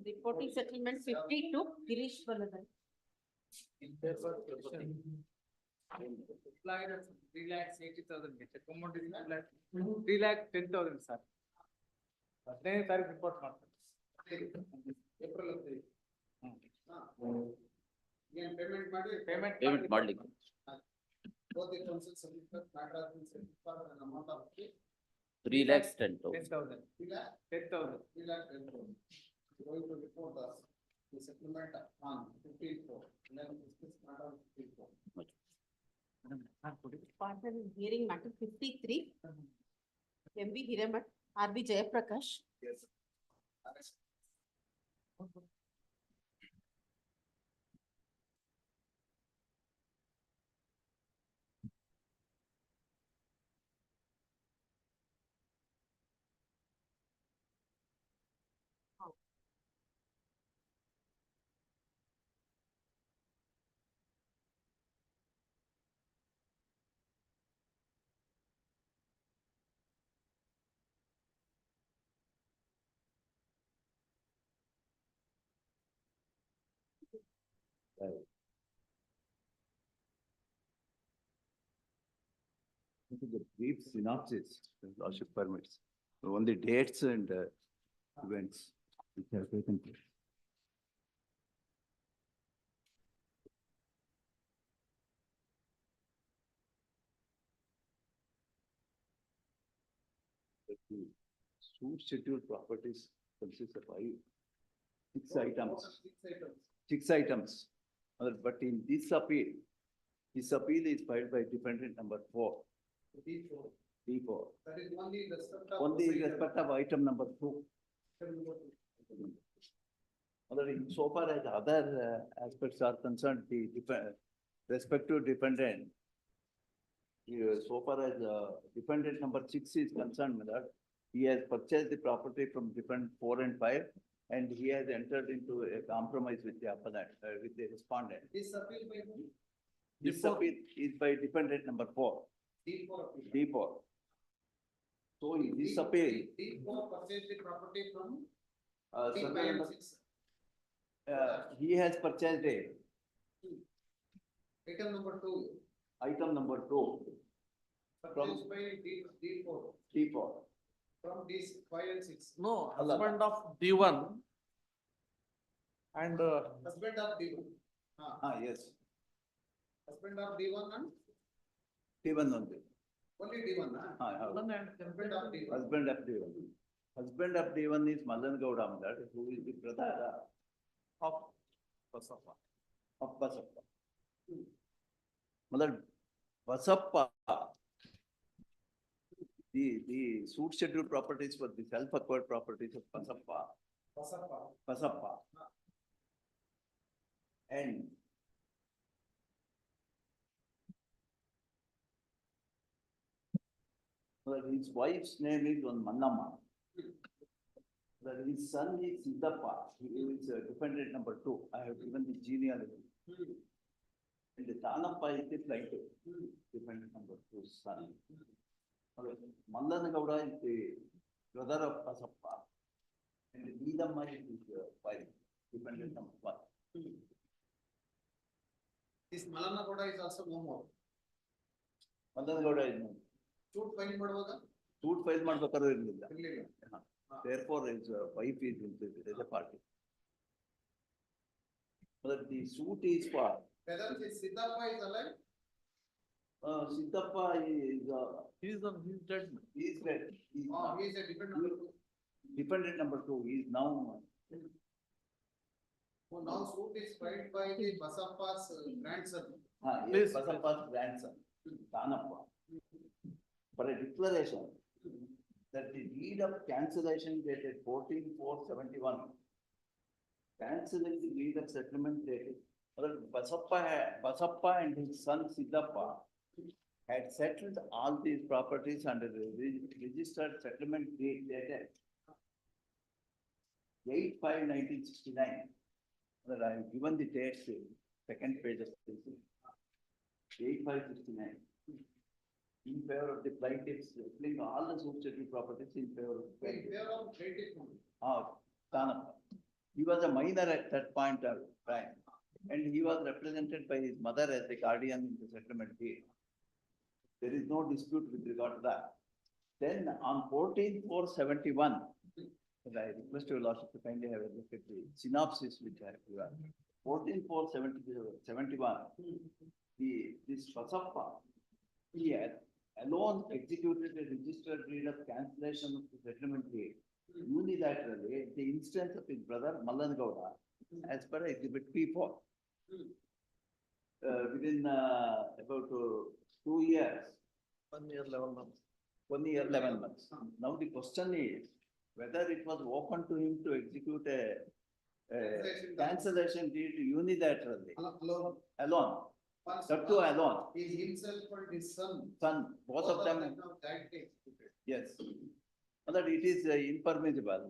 Reporting settlement 52 Girish Baladan. Applied at 3,80,000. Amount is 3,10,000, sir. 15th ತಾರೀಕು ರಿಪೋರ್ಟ್ ಮಾಡ್ತಾರೆ. ಏಪ್ರಿಲ್ 3. ಏನು ಪೇಮೆಂಟ್ ಮಾಡಿ ಪೇಮೆಂಟ್ ಮಾಡ್ಲಿಕ್ಕೆ both the council submitted matter has been set for an amount of 3,10,000. 10,000. 10,000. 3,10,000. Going to report the settlement on 15/4. Then discuss matter on 15/4. Partner in hearing matter 53. MB Hiramat, RB Jayaprakash. Yes. Into the brief synopsis, lordship permits, only dates and events which have taken place. The suit schedule properties consist of six items. Six items. But in this appeal is filed by defendant number 4. D4. D4. That is only in respect of. Only in respect of item number 2. So far as other aspects are concerned, the respective defendant, so far as defendant number 6 is concerned, my lord, he has purchased the property from defendant 4 and 5, and he has entered into a compromise with the appellant, with the respondent. This appeal by whom? This appeal is by defendant number 4. D4 appeal. D4. So in this appeal, D4 purchased the property from certain D5 and number- 6. he has purchased a Item number 2. item number 2 Purchased by D4. D4. From D5 and 6. No, husband of D1 and Husband of D1. Yes. Husband of D1 and D1 only. only D1. Husband of D1. Husband of D1. Husband of D1 is Madan Gowda, my lord, who is the brother of Basappa. of Basappa. My lord, Basappa, the suit schedule properties for the self-acquired properties of Basappa. Basappa. And Well, his wife's name is on Mannamma. Well, his son is Siddhappa, he is dependent number 2. I have given the genealogy. And the Tanappa is the plaintiff, dependent number 2 son. Well, Mallanagowda is the brother of Basappa. And Needamma is his wife, dependent number 1. This Malanagoda is also no more. Mallanagowda is no. Suit file ಮಾಡುವಾಗ Suit file ಮಾಡ್ಬೇಕಾದ್ರೂ ಇರಲಿಲ್ಲ. ಇರ್ಲಿಲ್ಲ. Therefore, his wife is into the party. But the suit is for. Whether this Siddhappa is alive? Siddhappa is, he is on his judgment. He is dead. He is a dependent number 2. Dependent number 2. He is now. So now suit is filed by the Basappa's grandson. Yes, Basappa's grandson, Tanappa. For a declaration that the deed of cancellation dated 14/4/71, cancelling the deed of settlement dated, Basappa and his son Siddhappa had settled all these properties under the registered settlement deed dated 8/5/1969. That I have given the dates, second page of this. 8/5/69. In favor of the plaintiffs, settling all the suit properties in favor of. In favor of plaintiff. Tanappa. He was a minor at that point of time, and he was represented by his mother as the guardian in the settlement deed. There is no dispute with regard to that. Then on 14/4/71, and I request your lordship to kindly have a look at the synopsis which I have given. 14/4/71, this Basappa, he had alone executed a registered deed of cancellation of the settlement deed unilaterally at the instance of his brother Mallanagowda, as per exhibit P4. Within about 2 years. 1 year 11 months. 1 year 11 months. Now the question is whether it was open to him to execute a cancellation deed unilaterally. Alone. That too alone. He himself and his son. Son, both of them. Yes. That it is impermissible.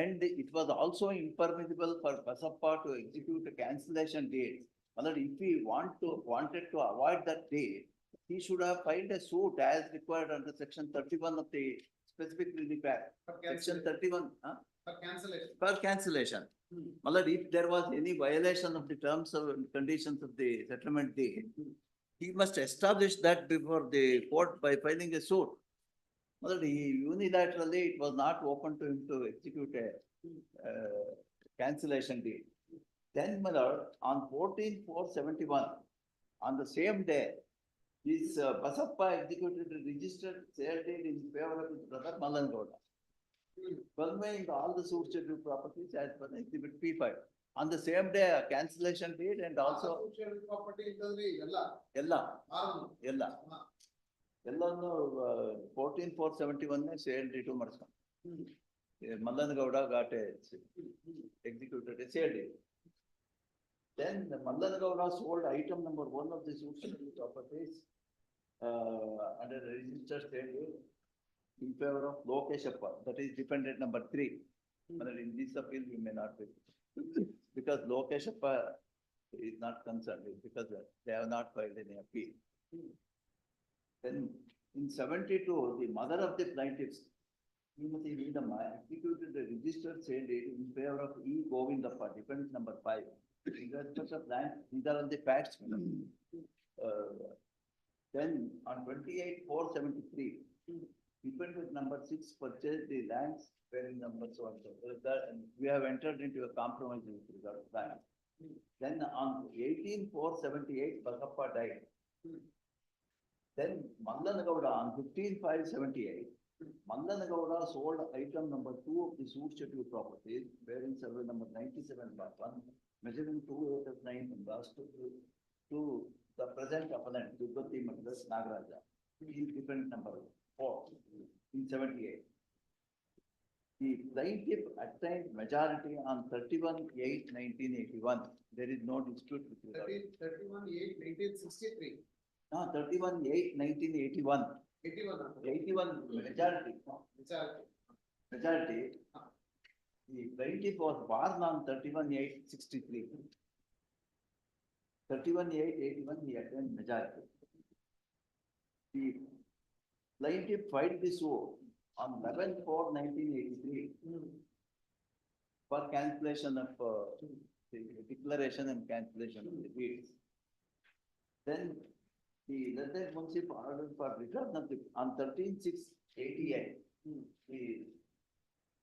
And it was also impermissible for Basappa to execute a cancellation deed. That if he wanted to avoid that date, he should have filed a suit as required under section 31 of the specific relief act. Section 31. For cancellation. For cancellation. Malad, if there was any violation of the terms of conditions of the settlement deed, he must establish that before the court by filing a suit. Malad, unilaterally, it was not open to him to execute a cancellation deed. Then, Malad, on 14/4/71, on the same day, this Basappa executed a registered sale deed in favor of his brother Mallanagowda, conveying all the suit schedule properties as per exhibit P5. On the same day, a cancellation deed and also. Property ಎಲ್ಲ. ಎಲ್ಲಾನು 14/4/71 sale deed ಮಾಡಿಸ್ಕೊಂಡು. Mallanagowda got a executed a sale deed. Then Mallanagowda sold item number 1 of the suit schedule properties under the registered sale deed in favor of Lokeshappa, that is dependent number 3. But in this appeal, we may not be, because Lokeshappa is not concerned, because they have not filed any appeal. Then in 72, the mother of the plaintiffs, Srimati Needamma, executed a registered sale deed in favor of E. Govindappa, dependent number 5. In respect of land, these are all the facts. Then on 28/4/73, dependent number 6 purchased the lands bearing number so and so. And we have entered into a compromise with regard to that. Then on 18/4/78, Basappa died. Then Mallanagowda on 15/5/78, Mallanagowda sold item number 2 of the suit schedule properties bearing survey number 97/1, measuring 2/8 and last to the present appellant, Dubbati Madras Nagaraja. He is dependent number 4 in 78. The plaintiff attained majority on 31/8/1981. There is no dispute with regard. 31/8/1963. 31/8/1981. 81 majority. Majority. The plaintiff was born on 31/8/63. 31/8/81 he attained majority. The plaintiff filed this suit on 11/4/1983 for cancellation of the declaration and cancellation of the deeds. Then the letter municipal ordered for return of the on 13/6/88. The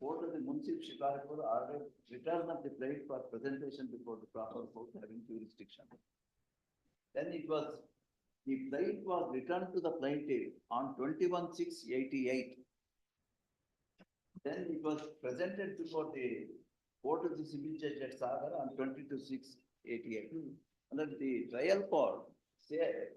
court of the municipal Chicago ordered return of the plate for presentation before the proper court having jurisdiction. Then it was, the plate was returned to the plaintiff on 21/6/88. Then it was presented before the court of the civil judge at Sagar on 22/6/88. Under the trial court said,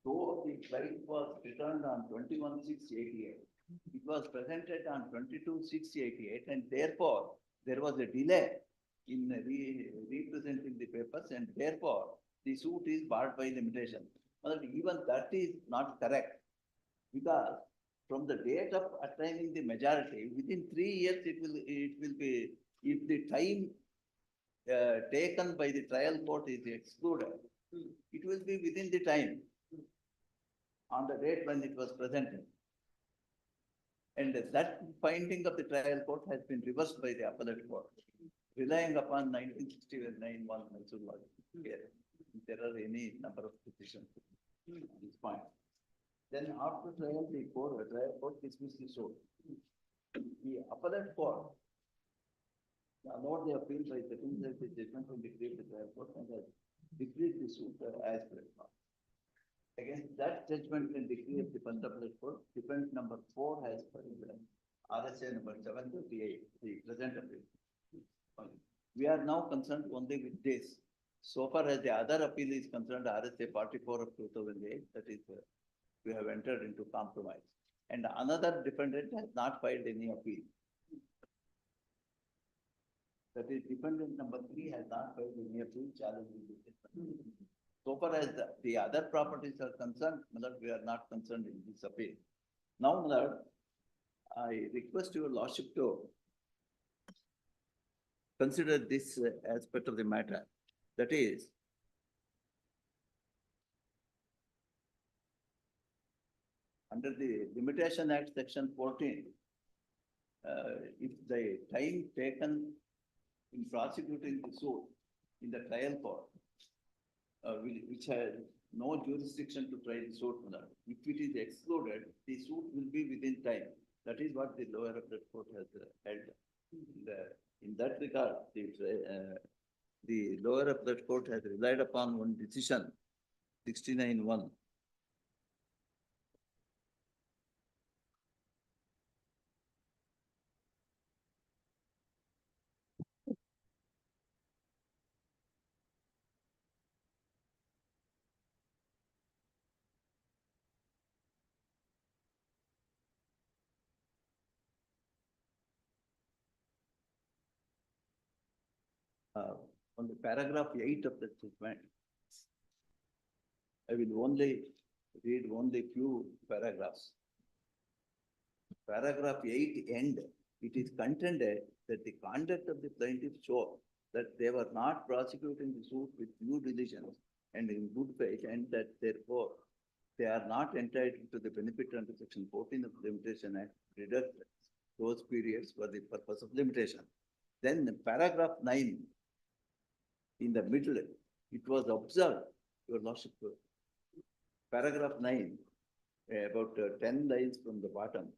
though the plate was returned on 21/6/88, it was presented on 22/6/88, and therefore there was a delay in representing the papers, and therefore the suit is barred by limitation. But even that is not correct, because from the date of attaining the majority, within 3 years it will be, if the time taken by the trial court is excluded, it will be within the time on the date when it was presented. And that finding of the trial court has been reversed by the appellate court, relying upon 1969 Mysore law. There are any number of decisions on this point. Then after trial, the trial court dismissed the suit. The appellate court allowed the appeal by setting the judgment from decree of the trial court and has decreed the suit as per law. Against that judgment and decree of the Punjab Appellate Court, defendant number 4 has filed RSA number 738, the present appeal. We are now concerned only with this. So far as the other appeal is concerned, RSA 44 of 2008, that is, we have entered into compromise. And another defendant has not filed any appeal. That is, defendant number 3 has not filed any appeal challenging the judgment. So far as the other properties are concerned, we are not concerned in this appeal. Now, I request your lordship to consider this aspect of the matter. That is, under the Limitation Act, Section 14, if the time taken in prosecuting the suit in the trial court, which has no jurisdiction to try the suit, if it is excluded, the suit will be within time. That is what the lower appellate court has held. In that regard, the lower appellate court has relied upon one decision, 69(1). On the paragraph 8 of the judgment, I will only read few paragraphs. Paragraph 8 end, it is contended that the conduct of the plaintiff show that they were not prosecuting the suit with due diligence and in good faith, and that therefore they are not entitled to the benefit under Section 14 of the Limitation Act, deduct those periods for the purpose of limitation. Then paragraph 9, in the middle, it was observed, your lordship, paragraph 9, about 10 lines from the bottom,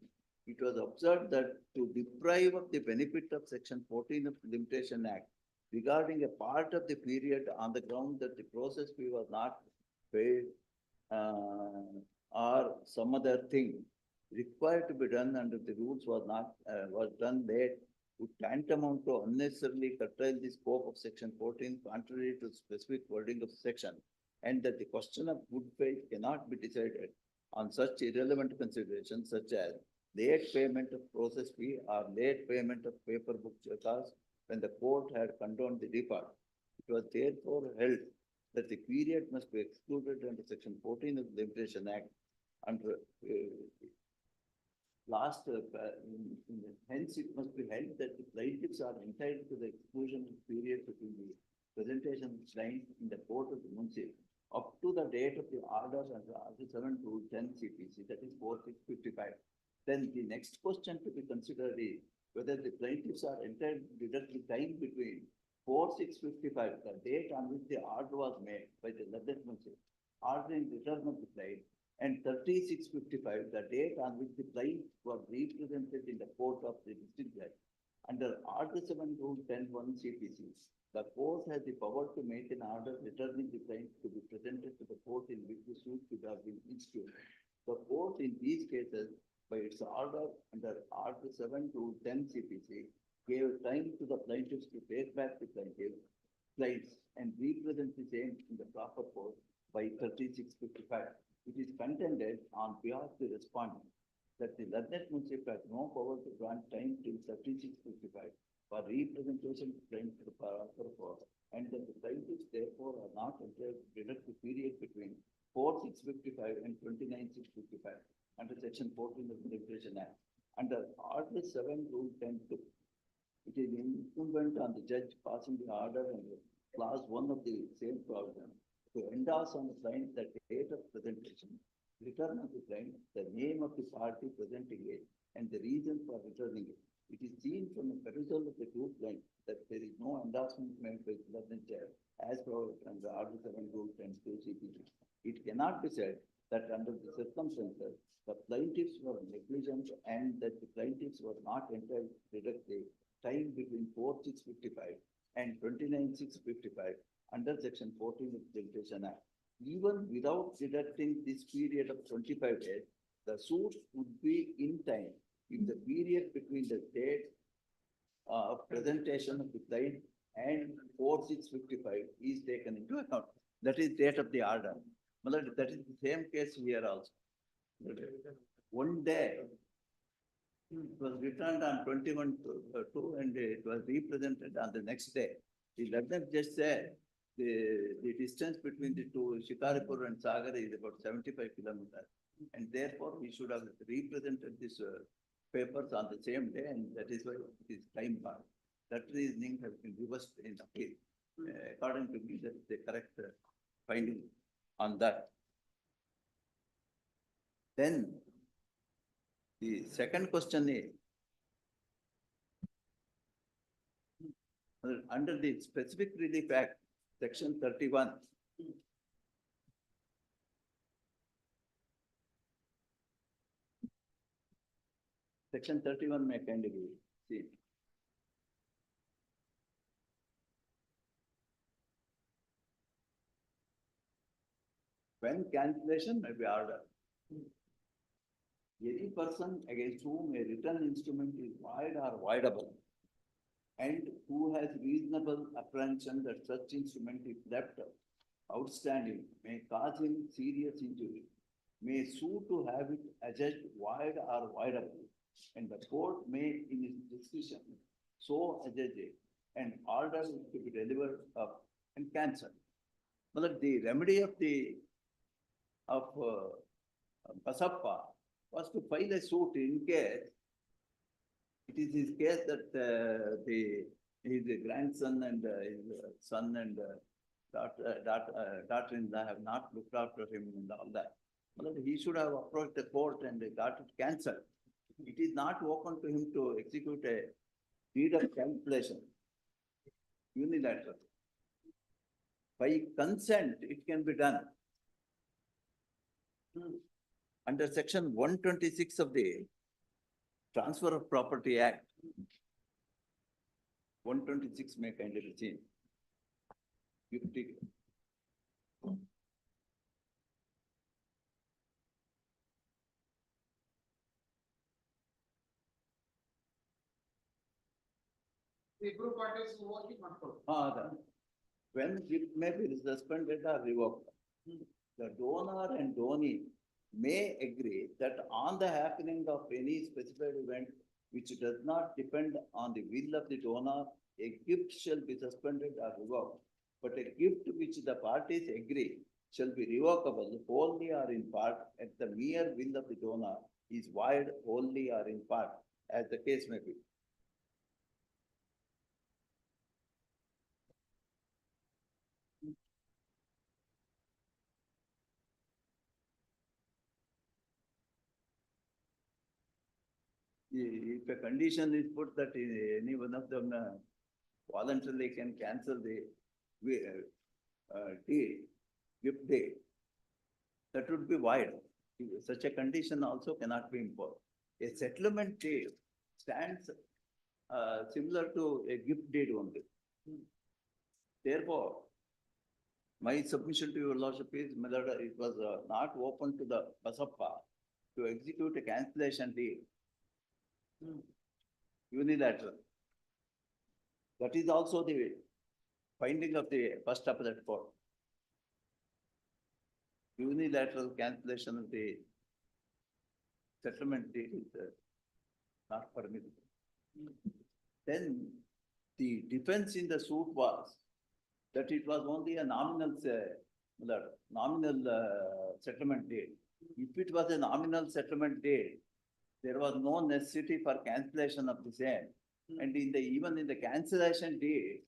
it was observed that to deprive of the benefit of Section 14 of the Limitation Act regarding a part of the period on the ground that the process fee was not paid or some other thing required to be done under the rules was done late, would tantamount to unnecessarily curtail the scope of Section 14 contrary to specific wording of section, and that the question of good faith cannot be decided on such irrelevant considerations such as late payment of process fee or late payment of paper book charges when the court had condoned the default. It was therefore held that the period must be excluded under Section 14 of the Limitation Act And last, hence it must be held that the plaintiffs are entitled to the exclusion period between the presentation of claim in the court of the municipality up to the date of the order and the 7 to 10 CPC, that is 4655. Then the next question to be considered is whether the plaintiffs are entitled to deduct the time between 4655, the date on which the order was made by the London municipality, ordering return of the claim, and 3655, the date on which the plaintiff was represented in the court of the district judge. Under Order 7 Rule 10(1) CPC, the court has the power to make an order returning the plaintiff to be presented to the court in which the suit should have been instituted. The court in these cases, by its order under Order 7 Rule 10 CPC, gave time to the plaintiffs to take back the claims and represent the same in the proper court by 3655. It is contended on behalf of the respondent that the London municipality has no power to grant time till 3655 for representation of claims to the proper court, and that the plaintiffs therefore are not entitled to deduct the period between 4655 and 29655 under Section 14 of the Arbitration Act. Under Order 7 Rule 10(2), it is incumbent on the judge passing the order and clause 1 of the same provision to endorse on the claim the date of presentation, return of the claim, the name of the party presenting it, and the reason for returning it. It is seen from the perusal of the two claims that there is no endorsement made by the London chair as provided under Order 7 Rule 10(2) CPC. It cannot be said that under the circumstances, the plaintiffs were negligent and that the plaintiffs were not entitled to deduct the time between 4655 and 29655 under Section 14 of the Arbitration Act. Even without deducting this period of 25 days, the suit would be in time if the period between the date of presentation of the claim and 4655 is taken into account. That is date of the order. That is the same case here also. One day, it was returned on 21/2 and it was represented on the next day. The London just said the distance between the two, Shikaripur and Sagar, is about 75 kilometers. And therefore, we should have represented this papers on the same day, and that is why it is time bound. That reasoning has been reversed in appeal. According to me, that is the correct finding on that. Then, the second question is, under the Specific Relief Act, Section 31, Section 31 may kindly see. When cancellation may be ordered, any person against whom a written instrument is void or voidable, and who has reasonable apprehension that such instrument, if left outstanding, may cause him serious injury, may sue to have it adjudged void or voidable, and the court may, in its discretion, so adjudge it and order it to be delivered up and cancelled. But the remedy of Basappa was to file a suit in case it is his case that his grandson and his son and daughter-in-law have not looked after him and all that. But he should have approached the court and got it cancelled. It is not open to him to execute a deed of cancellation unilaterally. By consent, it can be done. Under Section 126 of the Transfer of Property Act, 126 may kindly be seen. 50. Group parties working on code. When it may be suspended or revoked, the donor and donee may agree that on the happening of any specified event which does not depend on the will of the donor, a gift shall be suspended or revoked. But a gift which the parties agree shall be revocable wholly or in part at the mere will of the donor is void wholly or in part, as the case may be. If a condition is put that any one of them voluntarily can cancel the deed, gift deed, that would be void. Such a condition also cannot be imposed. A settlement deed stands similar to a gift deed only. Therefore, my submission to your lordship is, my lord, it was not open to the Basappa to execute a cancellation deed. Unilateral. That is also the finding of the first appellate court. Unilateral cancellation of the settlement deed is not permitted. Then the defense in the suit was that it was only a nominal settlement deed. If it was a nominal settlement deed, there was no necessity for cancellation of the same. And even in the cancellation deed,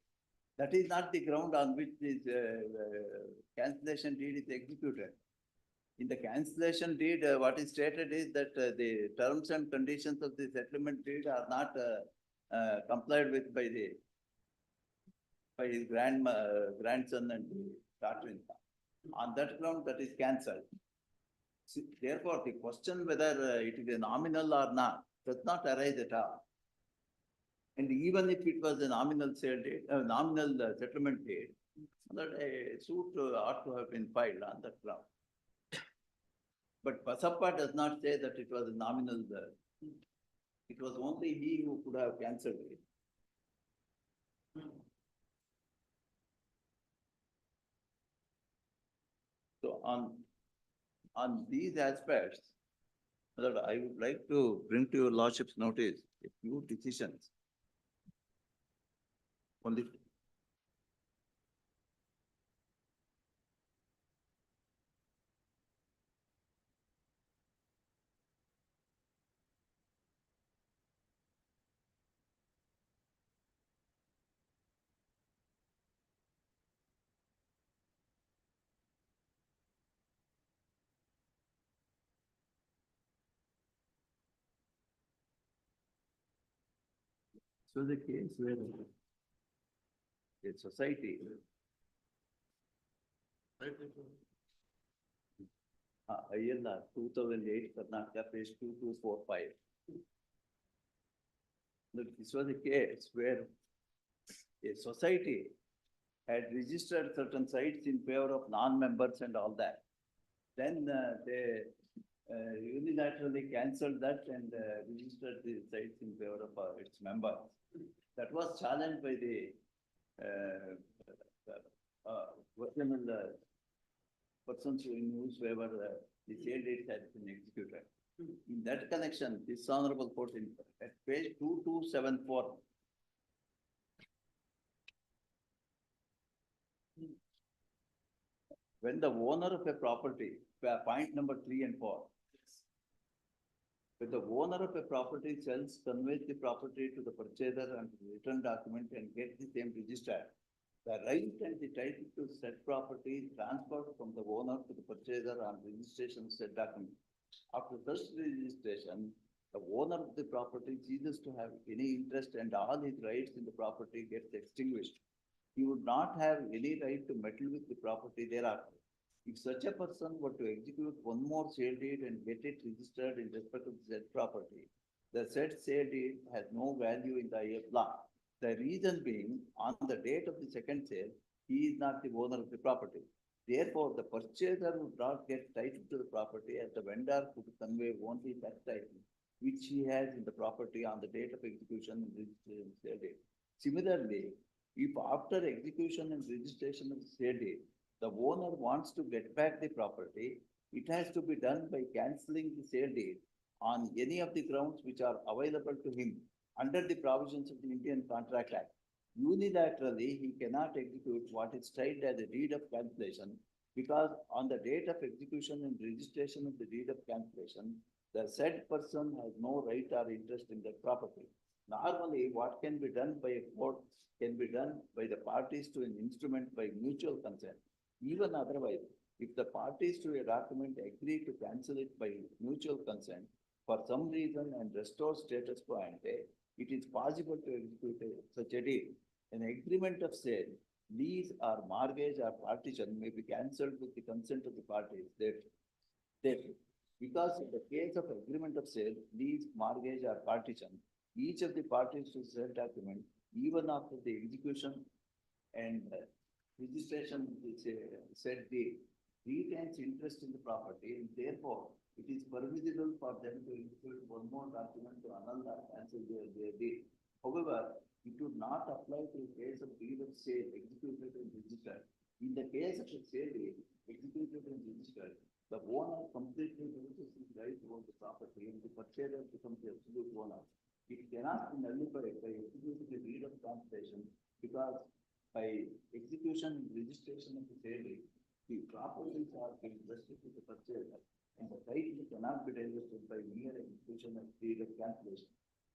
that is not the ground on which this cancellation deed is executed. In the cancellation deed, what is stated is that the terms and conditions of the settlement deed are not complied with by his grandson and daughter-in-law. On that ground, that is cancelled. Therefore, the question whether it is a nominal or not does not arise at all. And even if it was a nominal sale date, nominal settlement date, that a suit ought to have been filed on that ground. But Basappa does not say that it was a nominal. It was only he who could have cancelled it. So on these aspects, that I would like to bring to your lordship's notice a few decisions. Only so the case where a society ILR 2008 Karnataka page 2245. This was a case where a society had registered certain sites in favor of non-members and all that. Then they unilaterally cancelled that and registered the sites in favor of its members. That was challenged by the original persons in whose favor the sale date has been executed. In that connection, this honorable court at page 2274. When the owner of a property, point number 3 and 4. When the owner of a property sells, conveys the property to the purchaser and return document and get the same registered, the right and the title to said property is transferred from the owner to the purchaser on registration of said document. After such registration, the owner of the property ceases to have any interest and all his rights in the property gets extinguished. He would not have any right to meddle with the property thereafter. If such a person were to execute one more sale deed and get it registered in respect of the said property, the said sale deed has no value in the eye of law. The reason being, on the date of the second sale, he is not the owner of the property. Therefore, the purchaser would not get title to the property as the vendor could convey only that title which he has in the property on the date of execution and registration of sale deed. Similarly, if after execution and registration of the sale deed, the owner wants to get back the property, it has to be done by cancelling the sale deed on any of the grounds which are available to him under the provisions of the Indian Contract Act. Unilaterally, he cannot execute what is styled as a deed of cancellation Because on the date of execution and registration of the deed of cancellation, the said person has no right or interest in the property. Normally, what can be done by a court can be done by the parties to an instrument by mutual consent. Even otherwise, if the parties to a document agree to cancel it by mutual consent for some reason and restore status quo ante, it is possible to execute such a deed. An agreement of sale, lease or mortgage or partition may be cancelled with the consent of the parties. Because in the case of agreement of sale, lease, mortgage or partition, each of the parties to said document, even after the execution and registration of the said deed, retains interest in the property, and therefore it is permissible for them to execute one more document to annul or cancel their deed. However, it would not apply to a case of deed of sale executed and registered. In the case of a sale deed executed and registered, the owner completely loses his right over the property and the purchaser becomes the absolute owner. It cannot be nullified by executing a deed of cancellation because by execution and registration of the sale deed, the properties are being vested to the purchaser and the title cannot be divested by mere execution of deed of cancellation.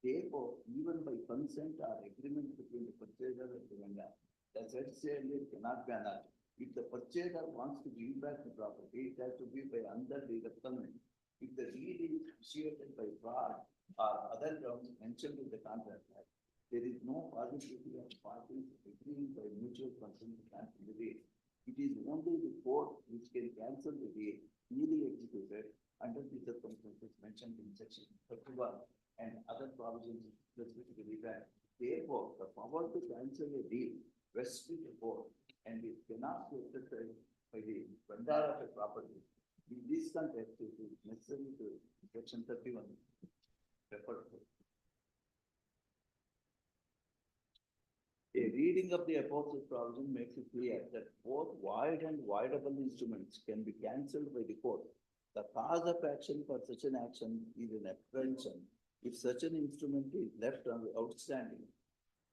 Therefore, even by consent or agreement between the purchaser and the vendor, the said sale deed cannot be annulled. If the purchaser wants to give back the property, it has to be by another deed of consent. If the deed is initiated by fraud or other grounds mentioned in the contract, there is no possibility of parties agreeing by mutual consent to cancel the deed. It is only the court which can cancel the deed newly executed under the circumstances mentioned in section 31 and other provisions specifically that. Therefore, the power to cancel a deed rests with the court and it cannot be exercised by the vendor of a property. In this context, it is necessary to section 31 refer to. A reading of the aforesaid provision makes it clear that both void and voidable instruments can be cancelled by the court. The cause of action for such an action is an apprehension. If such an instrument is left outstanding,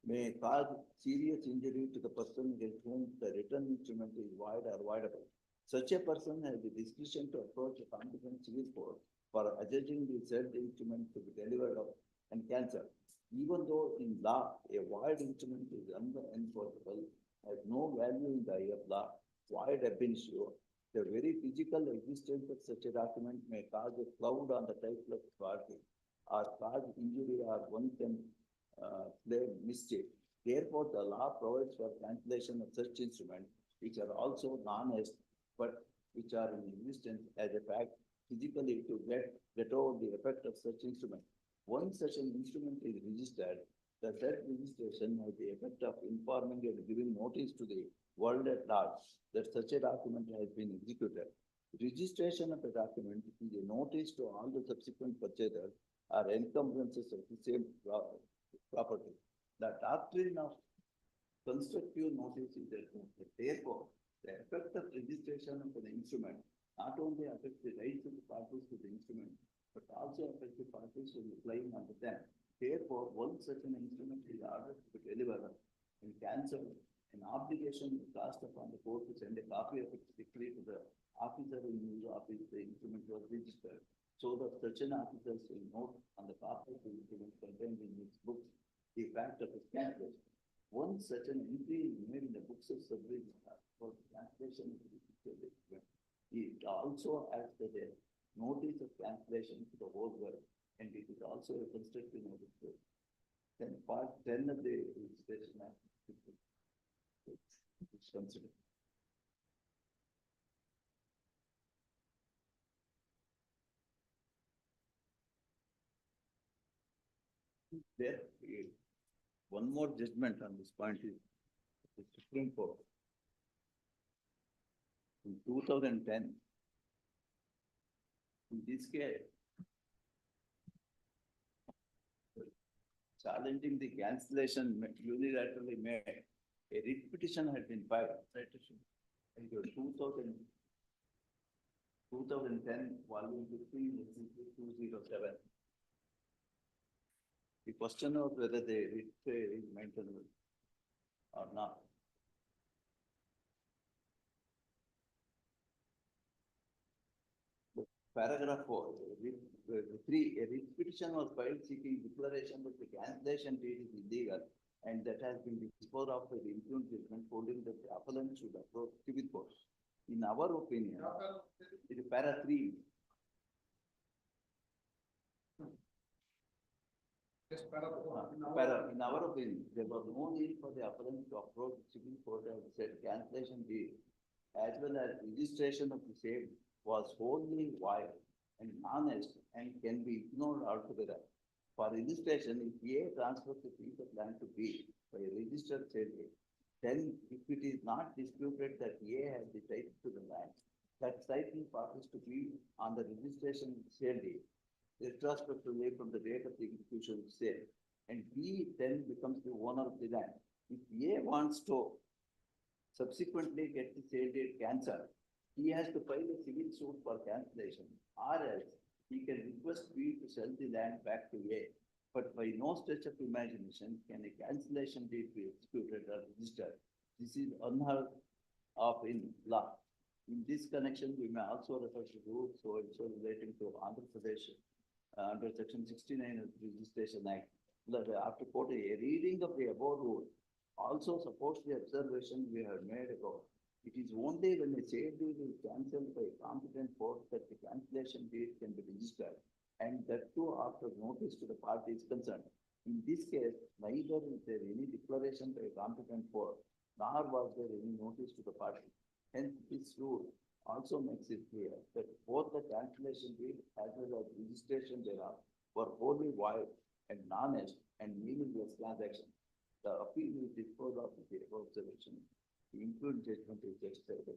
may cause serious injury to the person against whom the written instrument is void or voidable. Such a person has the discretion to approach a competent civil court for adjudging the said instrument to be delivered of and cancelled. Even though in law a void instrument is unenforceable, has no value in the eye of law, void ab initio, the very physical existence of such a document may cause a cloud on the title of the party or cause injury or one can claim mischief. Therefore, the law provides for cancellation of such instruments, which are also non-est, but which are in existence as a fact physically to get over the effect of such instrument. Once such an instrument is registered, the said registration has the effect of informing and giving notice to the world at large that such a document has been executed. Registration of a document is a notice to all the subsequent purchasers or encumbrances of the same property. The doctrine of constructive notice is that therefore the effect of registration of an instrument not only affects the rights of the parties to the instrument, but also affects the parties who are claim under them. Therefore, once such an instrument is ordered to be delivered and cancelled, an obligation is cast upon the court to send a copy of its decree to the officer in whose office the instrument was registered, so that such an officer will note on the copy of the instrument contained in its books the fact of its cancellation. Once such an entry is made in the books of sub-register for the cancellation of the instrument, it also acts as a notice of cancellation to the whole world, and it is also a constructive notice. Then part 10 of the registration act is considered. There, one more judgment on this point is the Supreme Court. In 2010, in this case, challenging the cancellation unilaterally made, a writ petition had been filed. In 2010, volume 15, 207. The question of whether the writ is maintainable or not. paragraph 4, a writ petition was filed seeking declaration that the cancellation deed is illegal and that has been disposed of by the impugned judgment holding that the appellant should approach civil court. In our opinion, it is para 3. In our opinion, there was no need for the appellant to approach civil court and said cancellation deed as well as registration of the same was wholly void and honest and can be ignored altogether. For illustration, if A transfers a piece of land to B by a registered sale deed, then if it is not disputed that A has the title to the land, that title passes to B on the registration sale deed, retrospectively from the date of the execution of sale, and B then becomes the owner of the land. If A wants to subsequently get the sale deed cancelled, he has to file a civil suit for cancellation, or else he can request B to sell the land back to A. But by no stretch of imagination can a cancellation deed be executed or registered. This is unheard of in law. In this connection, we may also refer to rules also relating to Andhra Pradesh under Section 69 of the Registration Act. After quoting a reading of the above rule also supports the observation we have made above. It is only when a sale deed is cancelled by a competent court that the cancellation deed can be registered, and that too after notice to the parties concerned. In this case, neither is there any declaration by a competent court, nor was there any notice to the party. Hence, this rule also makes it clear that both the cancellation deed as well as registration thereof were wholly void and honest and meaningless transactions. The appeal will dispose of the observation. The impugned judgment is just stated.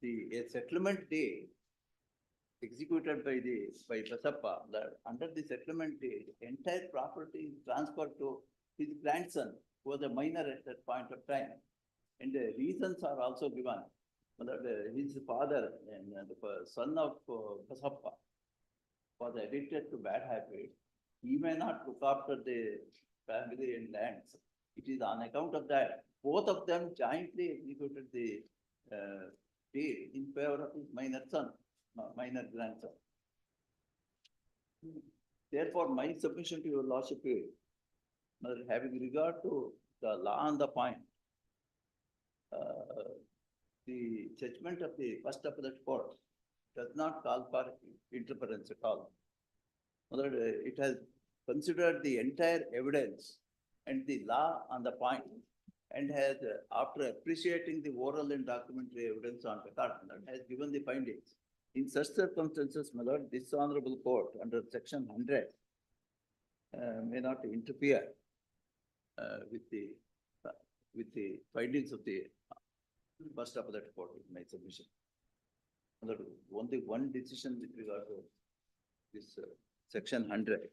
A settlement deed executed by Basappa, under the settlement deed, entire property is transferred to his grandson, who was a minor at that point of time. And the reasons are also given. His father and the son of Basappa was addicted to bad habits. He may not look after the family and lands. It is on account of that. Both of them jointly executed the deed in favor of his minor grandson. Therefore, my submission to your lordship is, having regard to the law on the point, the judgment of the first appellate court does not call for interference at all. It has considered the entire evidence and the law on the point, and has, after appreciating the oral and documentary evidence on record, has given the findings. In such circumstances, my lord, this honorable court under Section 100 may not interfere with the findings of the first appellate court in my submission. Only one decision with regard to this Section 100.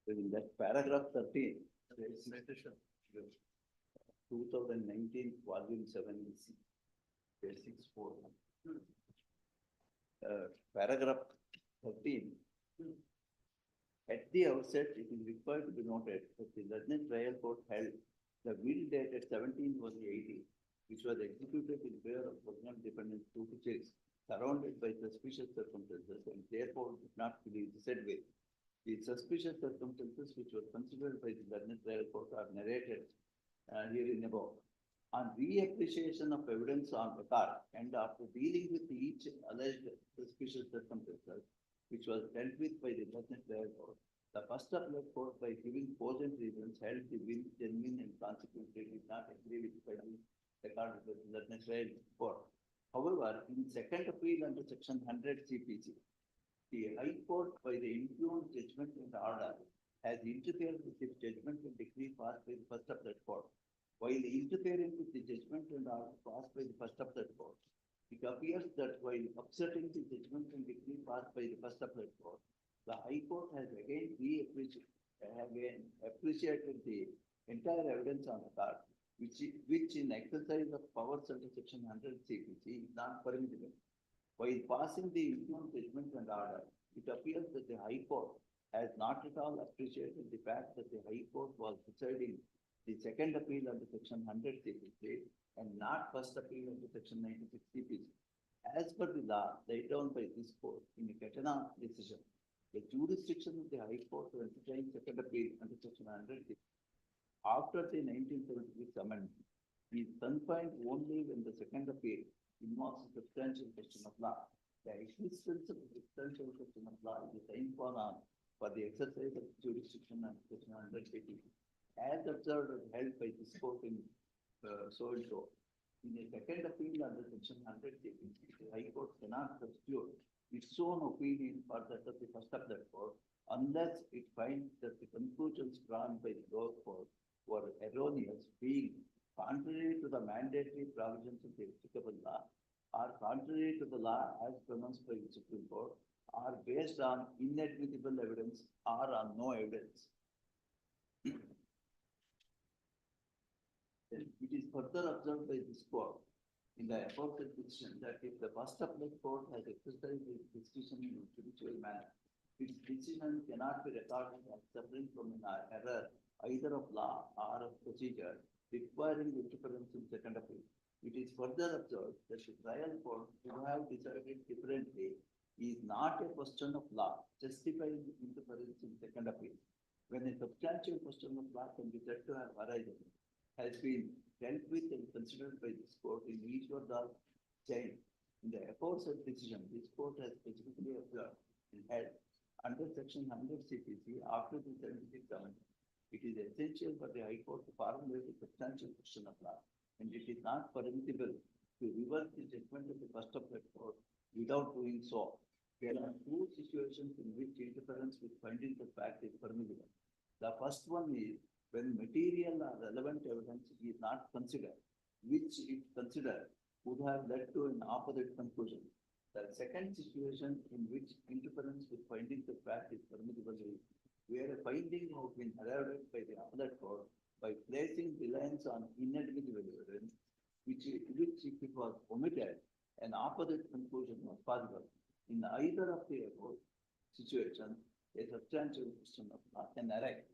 In that paragraph 13, 2019, volume 7, page 64. Paragraph 13. At the outset, it is required to be noted that the London trial court held the will dated 17/1/80, which was executed in favor of personal dependent two checks surrounded by suspicious circumstances, and therefore did not believe the said will. The suspicious circumstances which were considered by the London trial court are narrated herein above. On reappreciation of evidence on record, and after dealing with each alleged suspicious circumstances, which was dealt with by the London trial court, the first appellate court, by giving cogent reasons, held the will genuine and consequently did not agree with the findings recorded by the London trial court. However, in second appeal under Section 100 CPC, the High Court, by the impugned judgment and order, has interfered with the judgment and decree passed by the first appellate court. While interfering with the judgment and order passed by the first appellate court, It appears that while upsetting the judgment and decree passed by the first appellate court, the High Court has again appreciated the entire evidence on the card, which in exercise of powers under section 100 CPC is not permissible. While passing the influence judgment and order, it appears that the High Court has not at all appreciated the fact that the High Court was deciding the second appeal under section 100 CPC and not first appeal under section 96 CPC. As per the law laid down by this court in the Katana decision, the jurisdiction of the High Court to entertain second appeal under section 100 after the 1976 amendment is confined only when the second appeal involves a substantial question of law. The existence of a substantial question of law is a time for the exercise of jurisdiction under section 100 as observed and held by this court in so and so. In a second appeal under section 100 CPC, the High Court cannot substitute its own opinion for that of the first appellate court unless it finds that the conclusions drawn by the lower court were erroneous, being contrary to the mandatory provisions of the applicable law, or contrary to the law as pronounced by the Supreme Court, are based on inadmissible evidence or on no evidence. It is further observed by this court in the aforesaid decision that if the first appellate court has exercised its decision in a judicial manner, its decision cannot be regarded as suffering from an error either of law or of procedure requiring interference in second appeal. It is further observed that the trial court who have decided differently is not a question of law justifying interference in second appeal. When a substantial question of law can be said to have arisen, has been dealt with and considered by this court in Ishwar Das chain. In the aforesaid decision, this court has specifically observed and held under section 100 CPC after the 76 amendment. It is essential for the High Court to formulate a substantial question of law, and it is not permissible to reverse the judgment of the first appellate court without doing so. There are two situations in which interference with findings of fact is permissible. The first one is when material or relevant evidence is not considered, which if considered would have led to an opposite conclusion. The second situation in which interference with findings of fact is permissible is where a finding has been arrived at by the appellate court by placing reliance on inadmissible evidence, which if it was omitted, an opposite conclusion was possible. In either of the above situations, a substantial question of law can arise.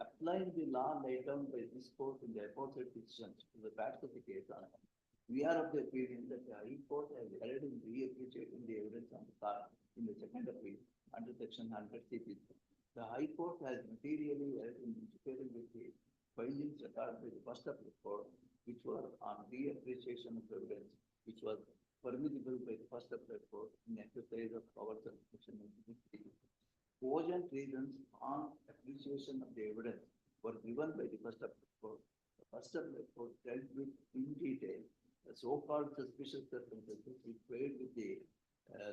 Applying the law laid down by this court in the aforesaid decisions to the facts of the case, we are of the opinion that the High Court has erred in reappreciating the evidence on the card in the second appeal under section 100 CPC. The High Court has materially erred in interfering with the findings recorded by the first appellate court, which were on reappreciation of evidence, which was permissible by the first appellate court in exercise of powers under section 100. Cogent reasons on appreciation of the evidence were given by the first appellate court. The first appellate court dealt with in detail the so-called suspicious circumstances which played with the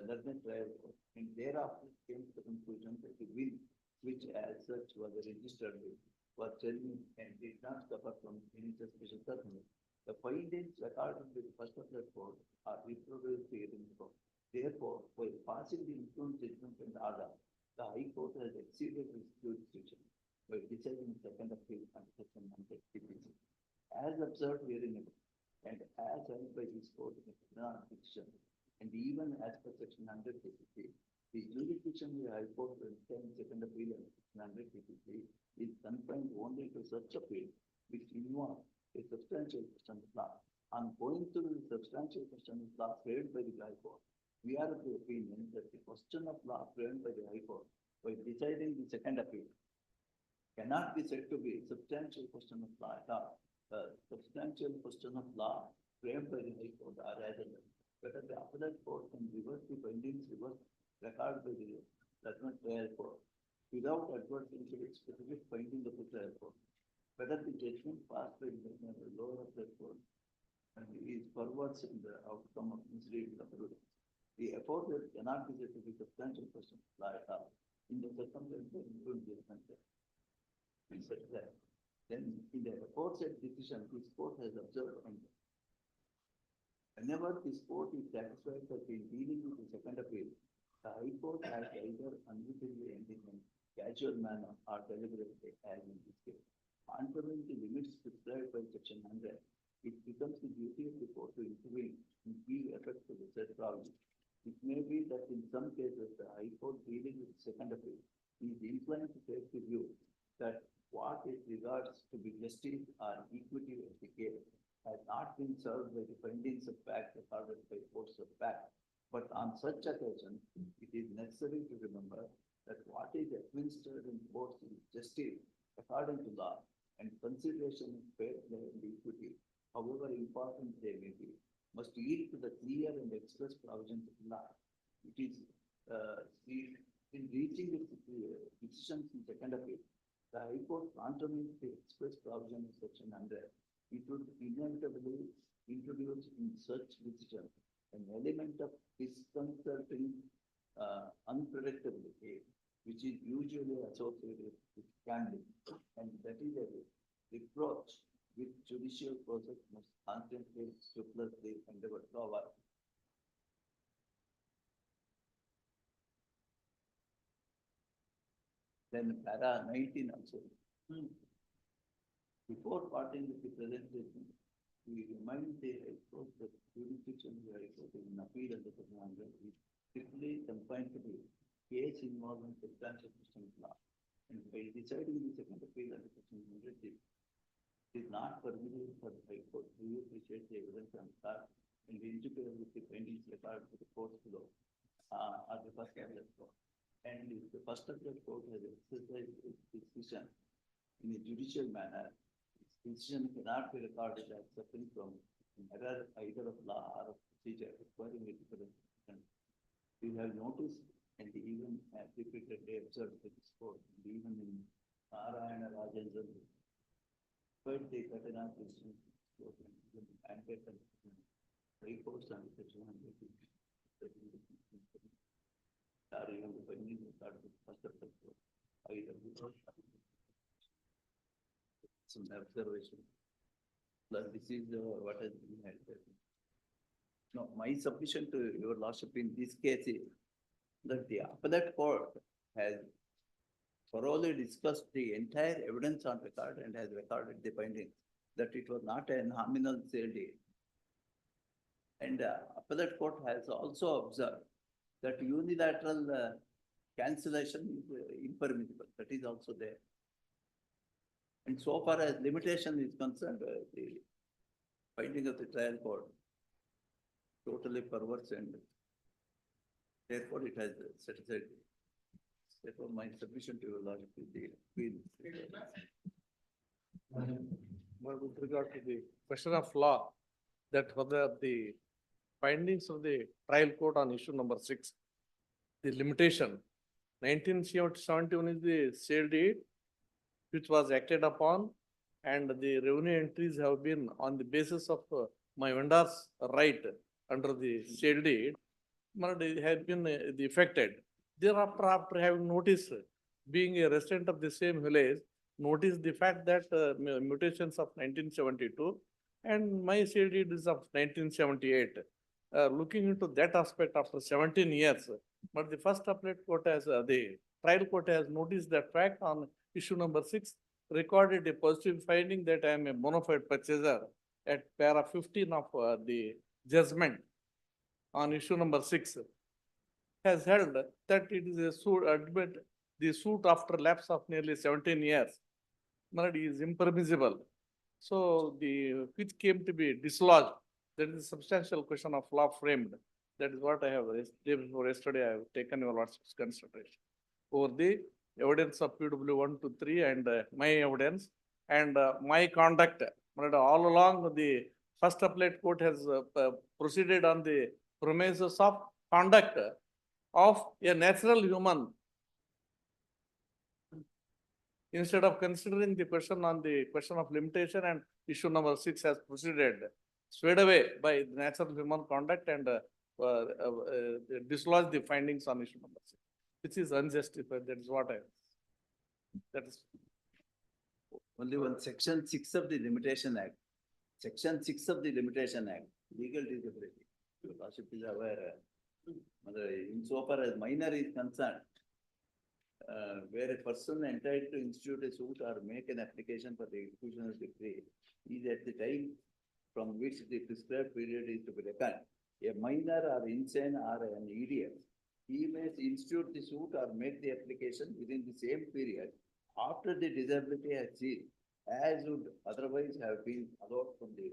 learned trial court, and thereafter came to the conclusion that the will, which as such was registered with, was genuine and did not suffer from any suspicious circumstances. The findings recorded by the first appellate court are reproduced here in the court. Therefore, while passing the influence judgment and order, the High Court has exceeded its jurisdiction by deciding the second appeal under section 100 CPC. As observed herein and as held by this court in the decision, and even as per section 100 CPC, the jurisdiction of the High Court to entertain second appeal under section 100 CPC is confined only to such appeal which involve a substantial question of law. On going through the substantial question of law framed by the High Court, we are of the opinion that the question of law framed by the High Court by deciding the second appeal cannot be said to be a substantial question of law at all. The substantial question of law framed by the High Court are rather whether the appellate court can reverse the findings recorded by the judgment trial court without adverting to its specific finding of the trial court, whether the judgment passed by the lower appellate court and is perverse in the outcome of misreading of the ruling. The aforesaid cannot be said to be substantial question of law at all in the circumstances including judgment. Then in the aforesaid decision, this court has observed and Whenever this court is satisfied that in dealing with the second appeal, the High Court has either unwittingly and in a casual manner or deliberately, as in this case, contrary to limits prescribed by section 100, it becomes the duty of the court to intervene and give effect to the said problem. It may be that in some cases, the High Court dealing with the second appeal is inclined to take the view that what it regards to be justice or equity of the case has not been served by the findings of fact accorded by courts of fact. But on such occasion, it is necessary to remember that what is administered in courts is justice according to law, and consideration of fair play and equity, however important they may be, must yield to the clear and express provisions of law. It is in reaching its decisions in second appeal, the High Court contravenes the express provision of section 100. It would inevitably introduce in such decision an element of disconcerting unpredictability, which is usually associated with gambling, and that is a reproach which judicial process must constantly scrupulously endeavor to avoid. Then para 19 also. Before parting with the presentation, we remind the High Court that jurisdiction of the High Court in appeal under the is strictly confined to the case involving substantial system of law. And by deciding the second appeal under section 100, it is not permitted for the High Court to appreciate the evidence on start and interfere with the findings recorded to the court below or the first appellate court. And if the first appellate court has exercised its decision in a judicial manner, decision cannot be regarded as suffering from an error either of law or of procedure requiring a different decision. We have noticed and even repeatedly observed that this court, even in Narayana Rajanjan, but the Katana decision, and High Court and section 100, or even the finding regarding the first appellate court, either without some observation. Plus, this is what has been had. No, my submission to your lordship in this case is that the appellate court has thoroughly discussed the entire evidence on record and has recorded the findings that it was not a nominal sale deal. And appellate court has also observed that unilateral cancellation is impermissible. That is also there. And so far as limitation is concerned, the finding of the trial court totally perverse, and therefore it has set aside. Therefore, my submission to your lordship is the With regard to the question of law, that whether the findings of the trial court on issue number 6, the limitation, 1971 is the sale deed, which was acted upon, and the revenue entries have been on the basis of my vendor's right under the sale deed, but it had been affected. Thereafter, after having noticed, being a resident of the same village, noticed the fact that mutations of 1972 and my sale deed is of 1978. Looking into that aspect after 17 years, but the first appellate court has, the trial court has noticed that fact on issue number 6, recorded a positive finding that I am a bona fide purchaser at para 15 of the judgment on issue number 6, has held that it is a suit, admit the suit after lapse of nearly 17 years, but is impermissible. So the which came to be dislodged, that is a substantial question of law framed. That is what I have yesterday I have taken your lordship's consideration over the evidence of PW 1 to 3 and my evidence and my conduct. But all along the first appellate court has proceeded on the premises of conduct of a natural human. Instead of considering the question on the question of limitation, and issue number 6 has proceeded, swayed away by the natural human conduct and dislodged the findings on issue number 6, which is unjustified. That is what that is. Only one section 6 of the Limitation Act. Section 6 of the Limitation Act legal disability. Your Lordship is aware, insofar as minor is concerned, where a person entitled to institute a suit or make an application for the execution of decree is at the time from which the prescribed period is to be reckoned. A minor or insane or an idiot, he may institute the suit or make the application within the same period after the disability has ceased, as would otherwise have been allowed from the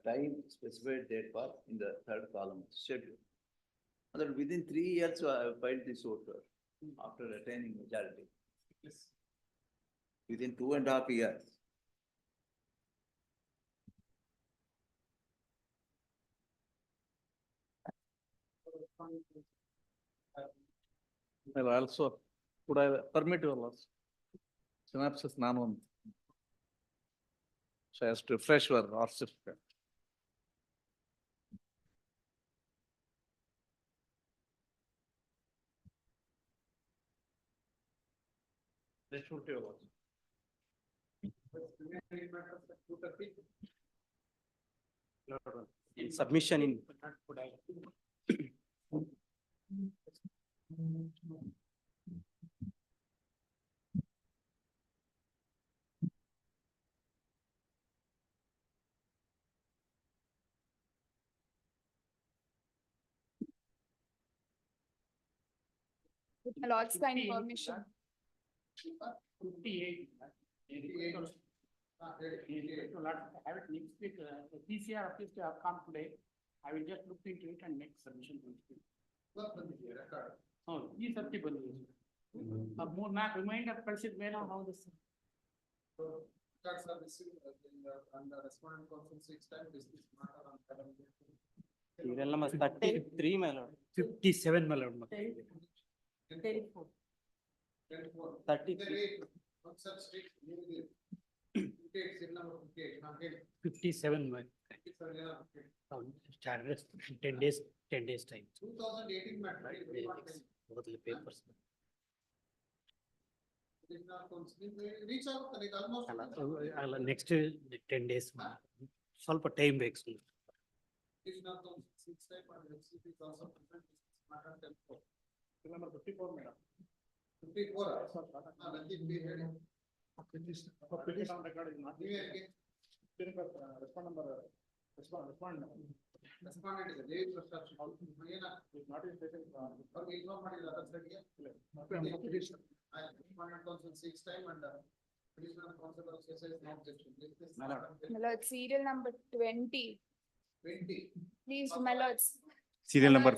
time specified therefore in the third column schedule. That within 3 years, I have filed the suit after attaining majority. Within 2.5 years. Well, also, could I permit your loss? Synopsis non-one. So as to refresh your lordship. This should be your lordship. Submission in. With my lord's kind permission. 58. Have it next week, PCR office to have come today. I will just look into it and make submission. Oh, these are people. More map reminder ಕಳಿಸಿದ ಮೇಲೆ ಹೌದು sir. Records are received and the respondent counsel 6 times dismissed matter on calendar. Serial number 33, my lord. 57, my lord. 34. 33. One such state, serial number 58. 57, my. 57, yeah, okay. Started 10 days time. 2018 matter. Both the papers. Reach out to it almost. Next 10 days. ಸ್ವಲ್ಪ time ಬೇಕು ಸುಮ್ಮನೆ. Krishna Tom 6 type and HCP is also present. Matter 10. Number 54, madam. 54. Let be ready. Petition on record is not. Respond number. Respond. Respondent is a David Prasad. Is not in session. Or we inform what is other side here. I responded counsel 6 time and petitioner counsel also says no objection. My lord, serial number 20. 20. Please, my lords. Serial number.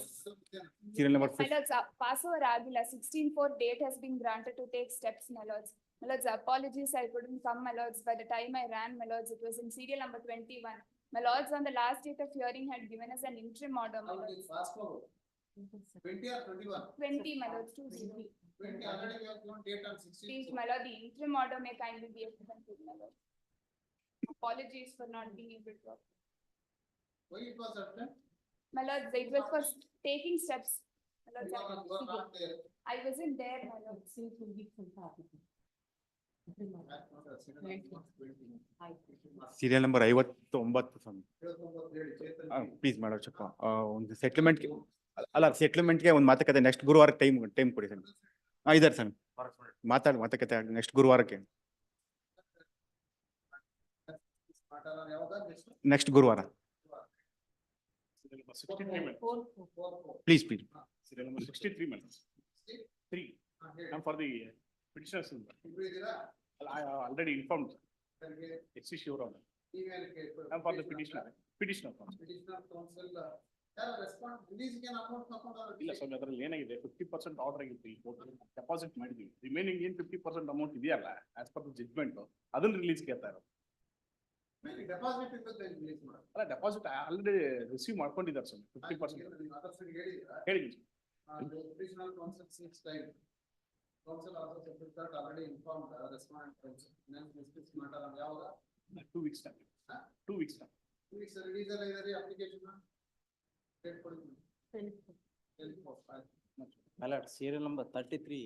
My lords, Passover Agila 16/4 date has been granted to take steps, my lords. My lords, apologies, I couldn't come, my lords. By the time I ran, my lords, it was in serial number 21. My lords, on the last date of hearing had given us an interim order, my lords. Fast forward. 20 or 21? 20, my lords, 2 20 already we have given date on 16. Please, my lord, the interim order may kindly be extended, my lord. Apologies for not being able to. Why it was absent? My lord, it was for taking steps. My lord, You are not there. I wasn't there, my lord. Serial number 59. Please, madam, check. ಒಂದು settlement ಅಲ್ಲ settlement ಗೆ ಒಂದು ಮಾತುಕತೆ next ಗುರುವಾರ time ಕೊಡಿ sir. ಇದಾರೆ sir ಮಾತುಕತೆ next ಗುರುವಾರಕ್ಕೆ. Next ಗುರುವಾರ. Please. Serial number 63, madam. 3. I'm for the petitioners. I already informed. It's sure on. I'm for the petitioner. Petitioner counsel. Respond. Release again amount. ಇಲ್ಲ ಸ್ವಾಮಿ, ಅದರಲ್ಲಿ ಏನಾಗಿದೆ 50% ಆರ್ಡರ್ ಆಗಿತ್ತು, deposit ಮಾಡಿದ್ವಿ. Remaining ಏನ್ 50% amount ಇದೆಯಲ್ಲ, as per the judgment ಅದನ್ನ release ಕೇಳ್ತಾ ಇರೋದು. ಡೆಪಾಸಿಟ್ ಇರುತ್ತೆ ರಿಲೀಸ್ ಮಾಡೋದು. ಅಲ್ಲ, ಡೆಪಾಸಿಟ್ ಆಲ್ರೆಡಿ ರಿಸೀವ್ ಮಾಡ್ಕೊಂಡಿದ್ದಾರೆ ಸ್ವಾಮಿ 50%. ಹೇಳಿದ್ವಿ. Procedural counsel 6 time. Counsel also said that already informed respondent counsel. Then discuss matter on yavuga 2 weeks time. 2 weeks time. 2 weeks release alla idare application date kodi. 24. My lord, serial number 33.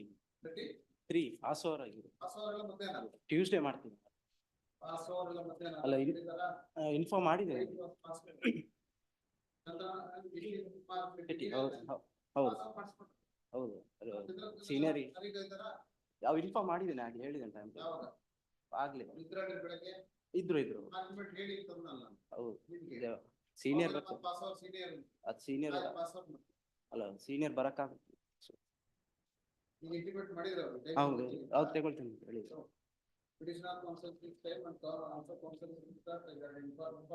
33 ಪಾಸ್ವರ್ ಆಗಿದೆ. ಪಾಸ್ವರ್ ಎಲ್ಲ ಮಧ್ಯಾಹ್ನ. Tuesday ಮಾಡ್ತೀನಿ. ಪಾಸ್ವರ್ ಎಲ್ಲ ಮಧ್ಯಾಹ್ನ. ಅಲ್ಲ, inform ಮಾಡಿದೆ. ಹೌದು senior ಯಾವ ಇನ್ಫಾರ್ಮ್ ಮಾಡಿದ್ದೀನಿ ಆಗ ಹೇಳಿದ್ದೇನೆ ಟೈಮ್ ಆಗ್ಲಿ ಬೆಳಗ್ಗೆ ಇದ್ರು ಹೇಳಿ ತಂದಲ್ಲ ಹೌದು ಸೀನಿಯರ್ ಸೀನಿಯರ್ ಅದು ಸೀನಿಯರ್ ಅಲ್ಲ ಸೀನಿಯರ್ ಬರಕ್ಕಾಗುತ್ತೆ ಈಗ ಇಂಟಿಮೇಟ್ ಮಾಡಿದ್ರು ಹೌದು ಹೌದು ತಗೊಳ್ತೀನಿ ಹೇಳಿ Petitioner counsel takes time and also counsel that they are informed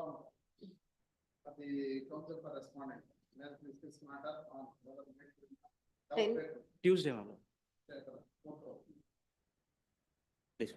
of the counsel for respondent. Let's discuss matter on whether next. Tuesday ma'am please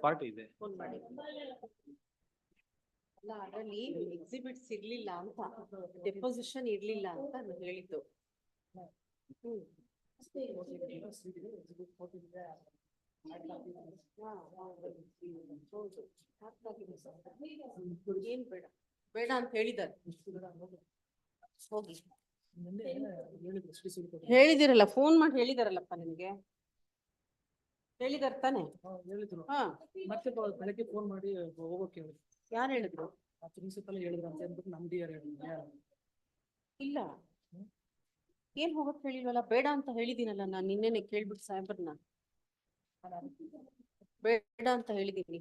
part ಇದೆ. ಅಲ್ಲ ಅದರಲ್ಲಿ ಎಕ್ಸಿಬಿಟ್ಸ್ ಇರ್ಲಿಲ್ಲ ಅಂತ, ಡೆಪೋಸಿಷನ್ ಇರ್ಲಿಲ್ಲ ಅಂತ ನಾನು ಹೇಳಿದ್ದು. ಏನ್ ಬೇಡ ಬೇಡ ಅಂತ ಹೇಳಿದ್ದಾರೆ. ಹೋಗಿ ಹೇಳಿದಿರಲ್ಲ, ಫೋನ್ ಮಾಡಿ ಹೇಳಿದಾರಲ್ಲಪ್ಪ ನಿಮ್ಗೆ, ಹೇಳಿದಾರ ತಾನೆ? ಹಾ ಮತ್ತೆ ಬೆಳಗ್ಗೆ ಫೋನ್ ಮಾಡಿ ಹೋಗೋಕೆ ಯಾರು ಹೇಳಿದ್ರು? ಪ್ರಿನ್ಸಿಪಲ್ ಹೇಳಿದ್ರು ಅಂತ ಅಂದ್ಬಿಟ್ಟು ನಮ್ ಡಿ ಹೇಳಿದ್ರು. ಇಲ್ಲ ಏನ್ ಹೋಗಕ್ ಹೇಳಿಲ್ವಲ್ಲ, ಬೇಡ ಅಂತ ಹೇಳಿದೀನಲ್ಲ ನಾನು ನಿನ್ನೆನೆ ಕೇಳ್ಬಿಟ್ಟು ಸಾಹೇಬ್ರನ್ನ, ಬೇಡ ಅಂತ ಹೇಳಿದೀನಿ.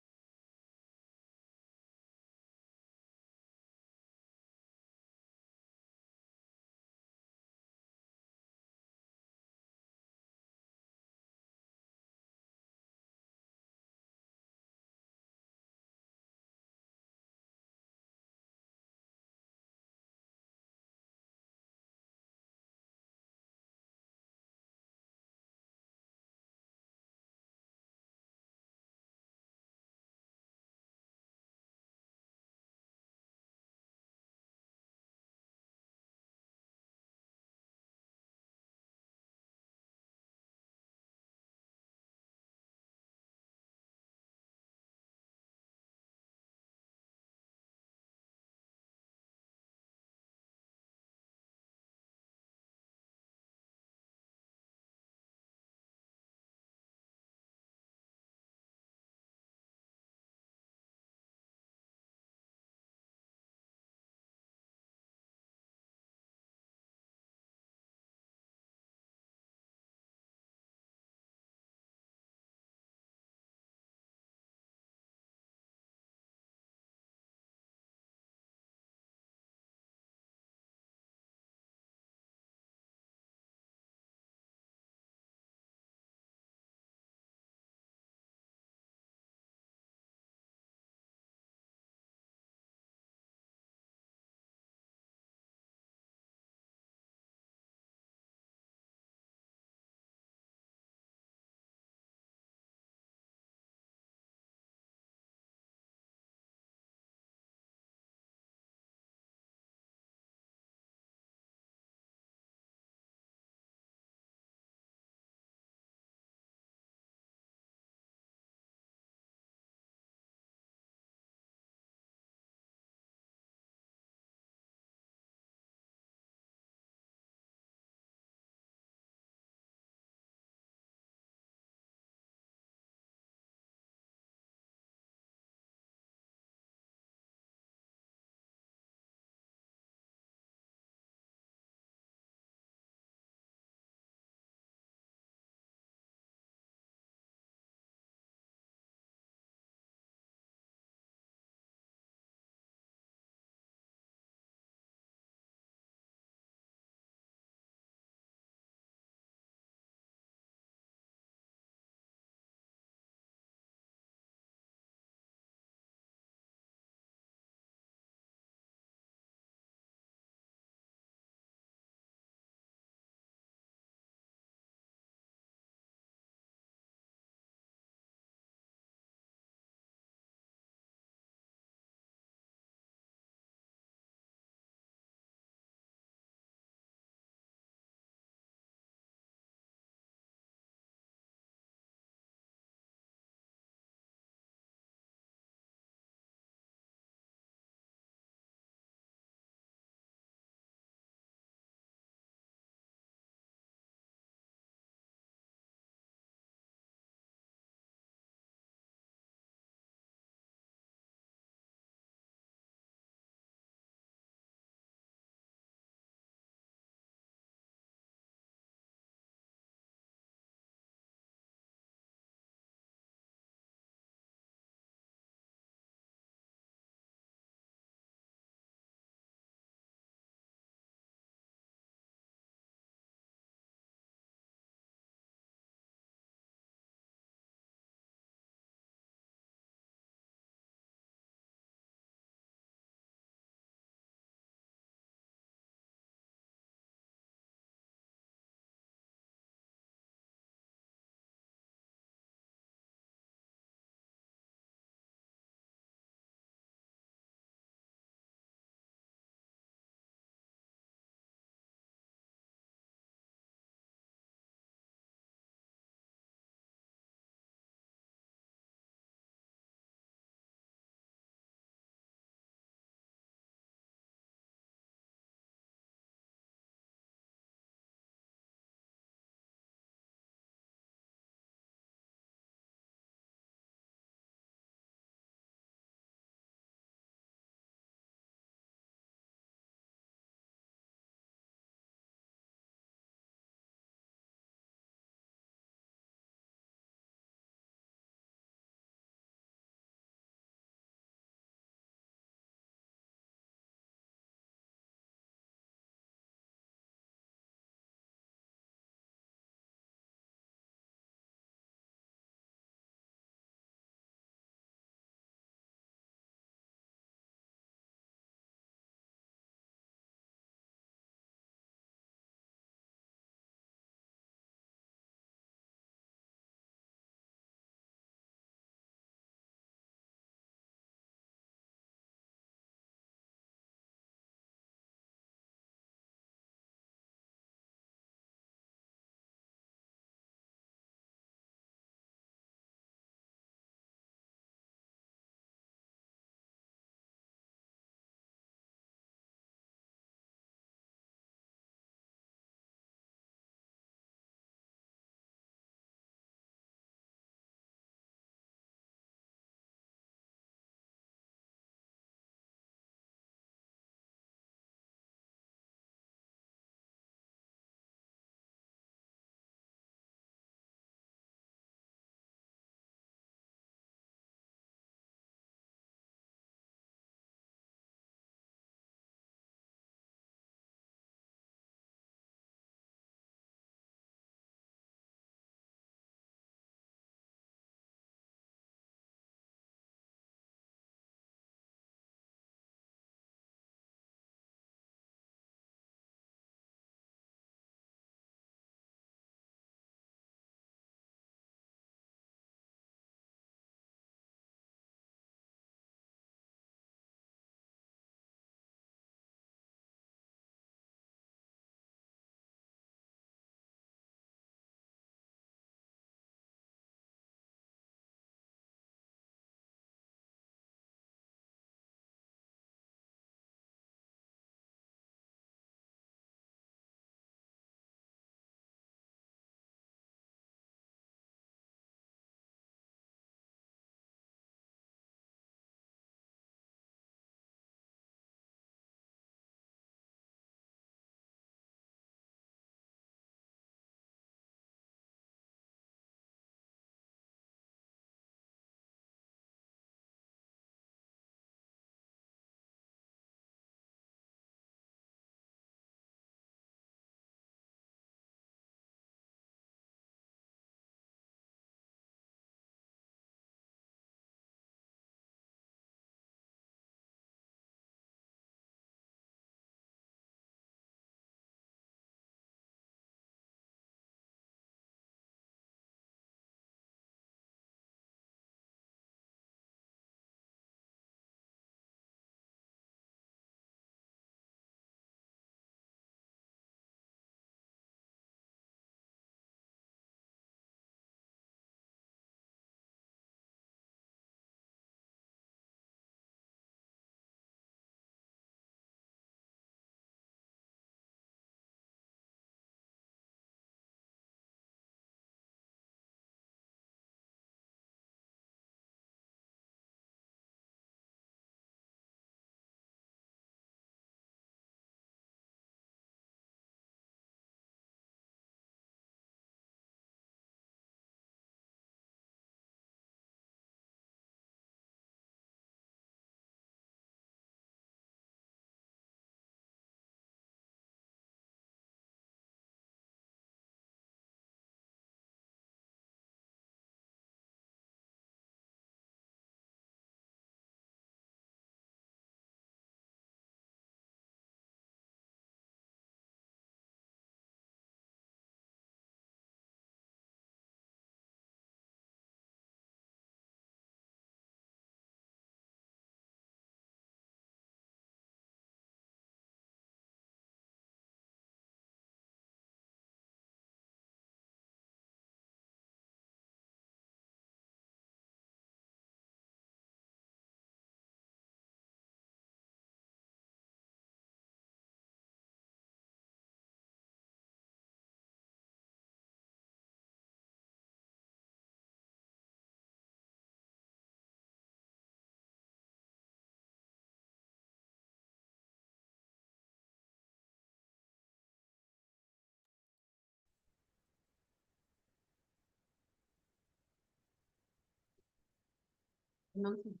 Announcement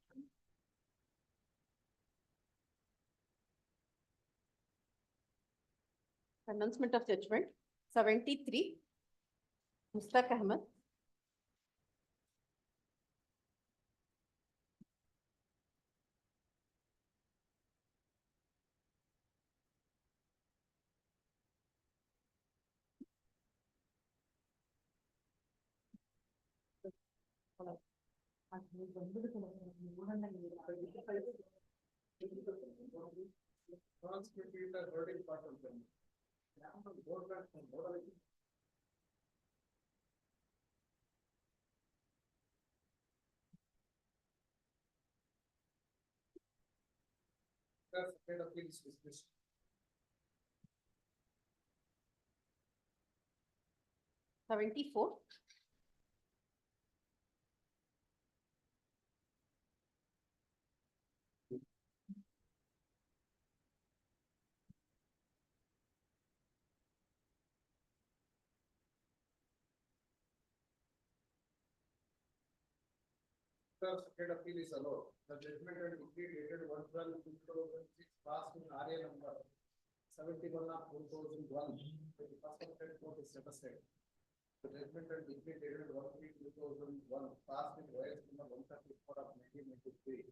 of judgment, 73, Mustaq Ahmed. Appeals dismissed. Seventy-four. Second appeal is allowed. The judgment and decree dated 1/12/2006 passed in RA number 71 of 2001. The first of court is set aside. The judgment and decree dated 1/3/2001 passed in OS number 134 of 1993.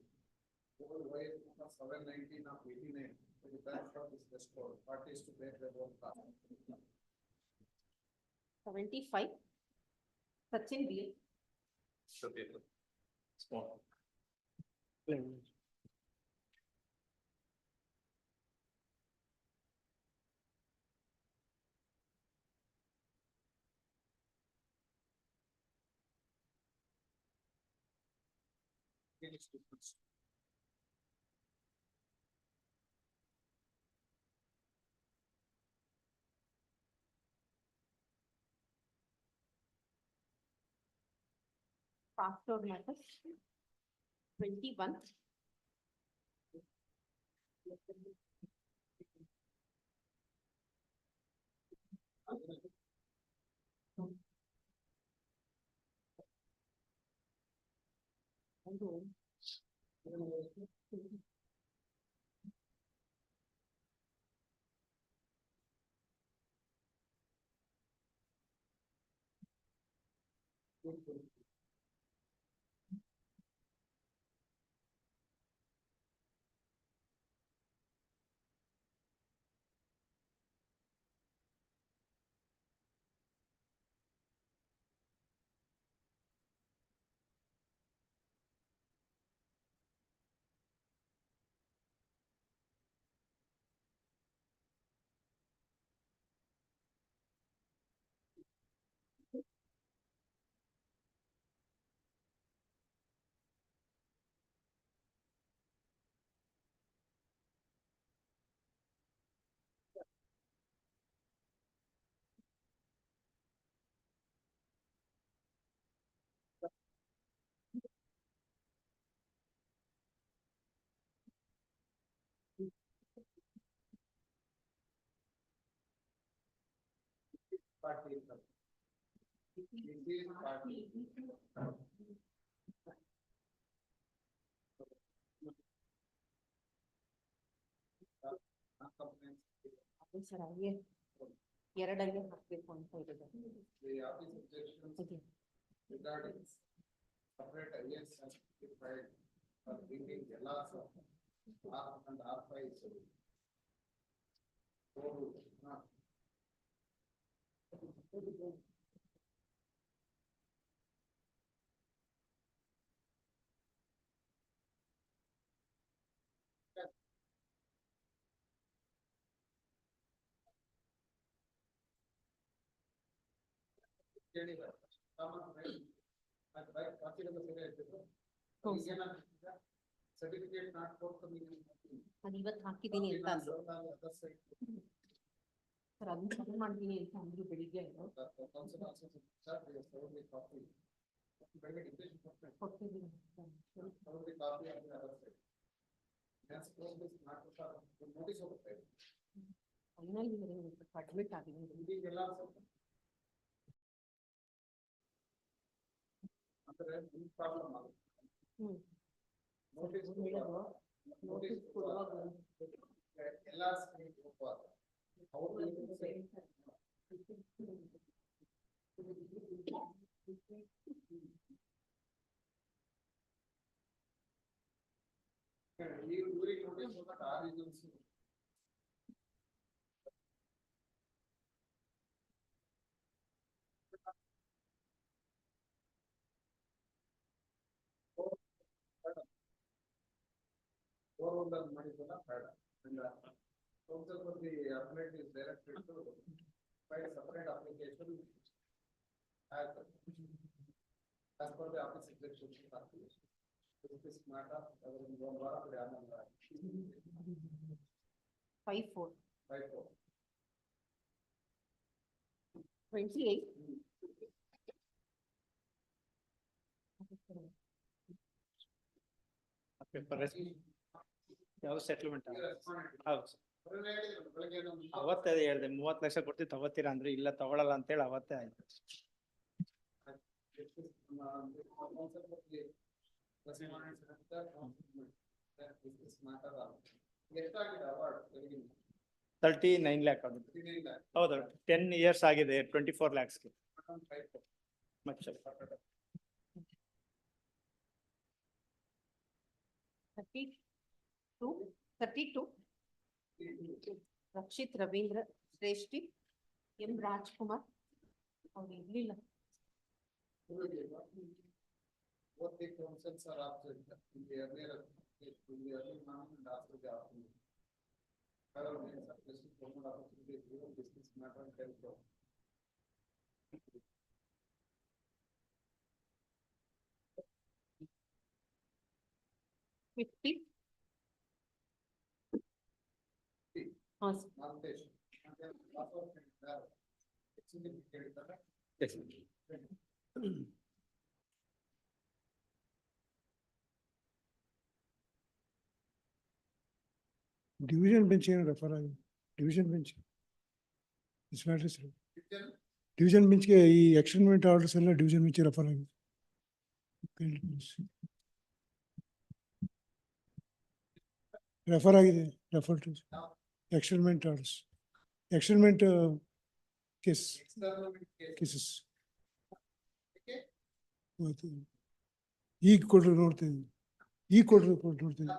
Over OS number 719 of 89. The defense of is restored. Parties to bear their own cost. 75, Sachin B. Small. Pastor matters, 21. Party. ಅದೇ sir ಹಾಗೆ ಎರಡಲ್ಲಿ ಹಾಕ್ಬೇಕು ಅಂತ ಇರೋದು. The office objections regarding separate IS has been filed for bringing the loss of R and R5. Certificate not forthcoming. ಅದು ಇವತ್ತು ಹಾಕಿದ್ದೀನಿ ಅಂತ ಅಂದ್ರು ಸರ್, ಅದನ್ನ ಸರಿ ಮಾಡ್ತೀನಿ ಅಂತ ಅಂದ್ರು ಬೆಳಿಗ್ಗೆ ಅಡ್ಮಿಟ್ ಆಗಿದೆ. ಅಂದ್ರೆ ಪ್ರಾಬ್ಲಮ್ ಆಗುತ್ತೆ. Notice LR screen ಹೋಗುವಾಗ ಅವರು ಈ ಊರಿಗೆ ನೋಟಿಸ್ ಹೋಗಕ್ಕೆ ಆ ರೀಸನ್ಸ್ overall ಮಾಡಿದ್ದಲ್ಲ ಬೇಡ and also for the applicant is directed to file a separate application as per the office execution calculation. This matter in one vara kade aanalla 5-4. 5-4 28. ಯಾವ settlement ಹೌದು ಅವತ್ತೇ ಹೇಳಿದೆ 30 ಲಕ್ಷ ಕೊಡ್ತೀವಿ ತಗೋತೀರಾ ಅಂದ್ರೆ ಇಲ್ಲ ತಗೊಳಲ್ಲ ಅಂತೇಳಿ ಅವತ್ತೇ ಆಯ್ತು. $39 lakh ಆಗಿದೆ. ಹೌದು 10 years ಆಗಿದೆ 24 lakhs. ಮಚ್ಚ 32. ರಕ್ಷಿತ್ ರವೀಂದ್ರ ಶ್ರೇಷ್ಠಿ ಎಂ ರಾಜ್ಕುಮಾರ್ ಅವ್ರು ಇರ್ಲಿಲ್ಲ. Both the councils are absent in the earlier morning and after the afternoon. However, there is a question for more opportunity to discuss matter and tell you. 50. Yes. Division bench ಏನು refer ಆಗಿದೆ. Division bench is matters division ಬೆಂಚ್ಗೆ ಈ externment orders ಎಲ್ಲ division bench refer ಆಗಿದೆ. Refer ಆಗಿದೆ. Refer to externment orders externment cases ಈಗ ಕೊಡ್ರಿ ನೋಡ್ತೀನಿ. ಈಗ ಕೊಡ್ರಿ ನೋಡ್ತೀನಿ.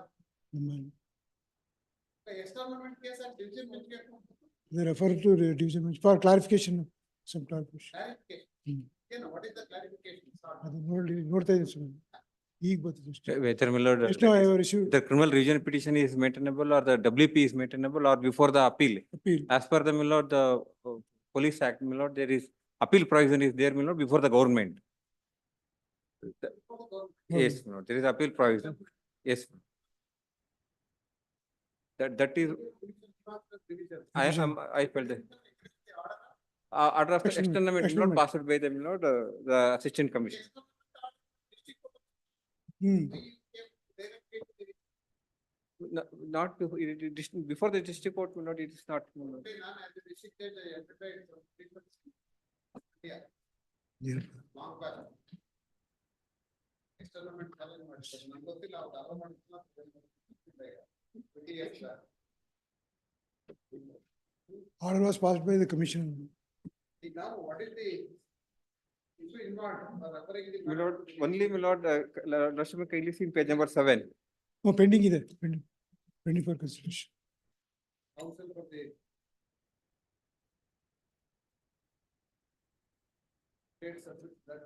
They refer to the division bench for clarification, some clarification. What is the clarification? ಅದು ನೋಡ್ತಾ ಇದ್ದೀನಿ ಸುಮ್ಮನೆ ಈಗ ಬರ್ತದೆ. Whether my lord, the criminal revision petition is maintainable or the WP is maintainable or before the appeal. As per the my lord, the police act, my lord, there is appeal provision is there, my lord, before the government. Yes, my lord, there is appeal provision. Yes. That is, I felt that. Order of externment not passed by the my lord, the assistant commissioner. Not before the district court, my lord, it is not. Long back. Externment challenge ಮಾಡ್ತಾರೆ. ನಂಗೆ ಗೊತ್ತಿಲ್ಲ ಅವ್ರು hello ಮಾಡ್ತಿಲ್ಲ. Order was passed by the commission. Now, what is the issue involved? My lord, only my lord, Rashmi kindly see page number 7. Oh, pending ಇದೆ. Pending for consideration. Council for the state subject that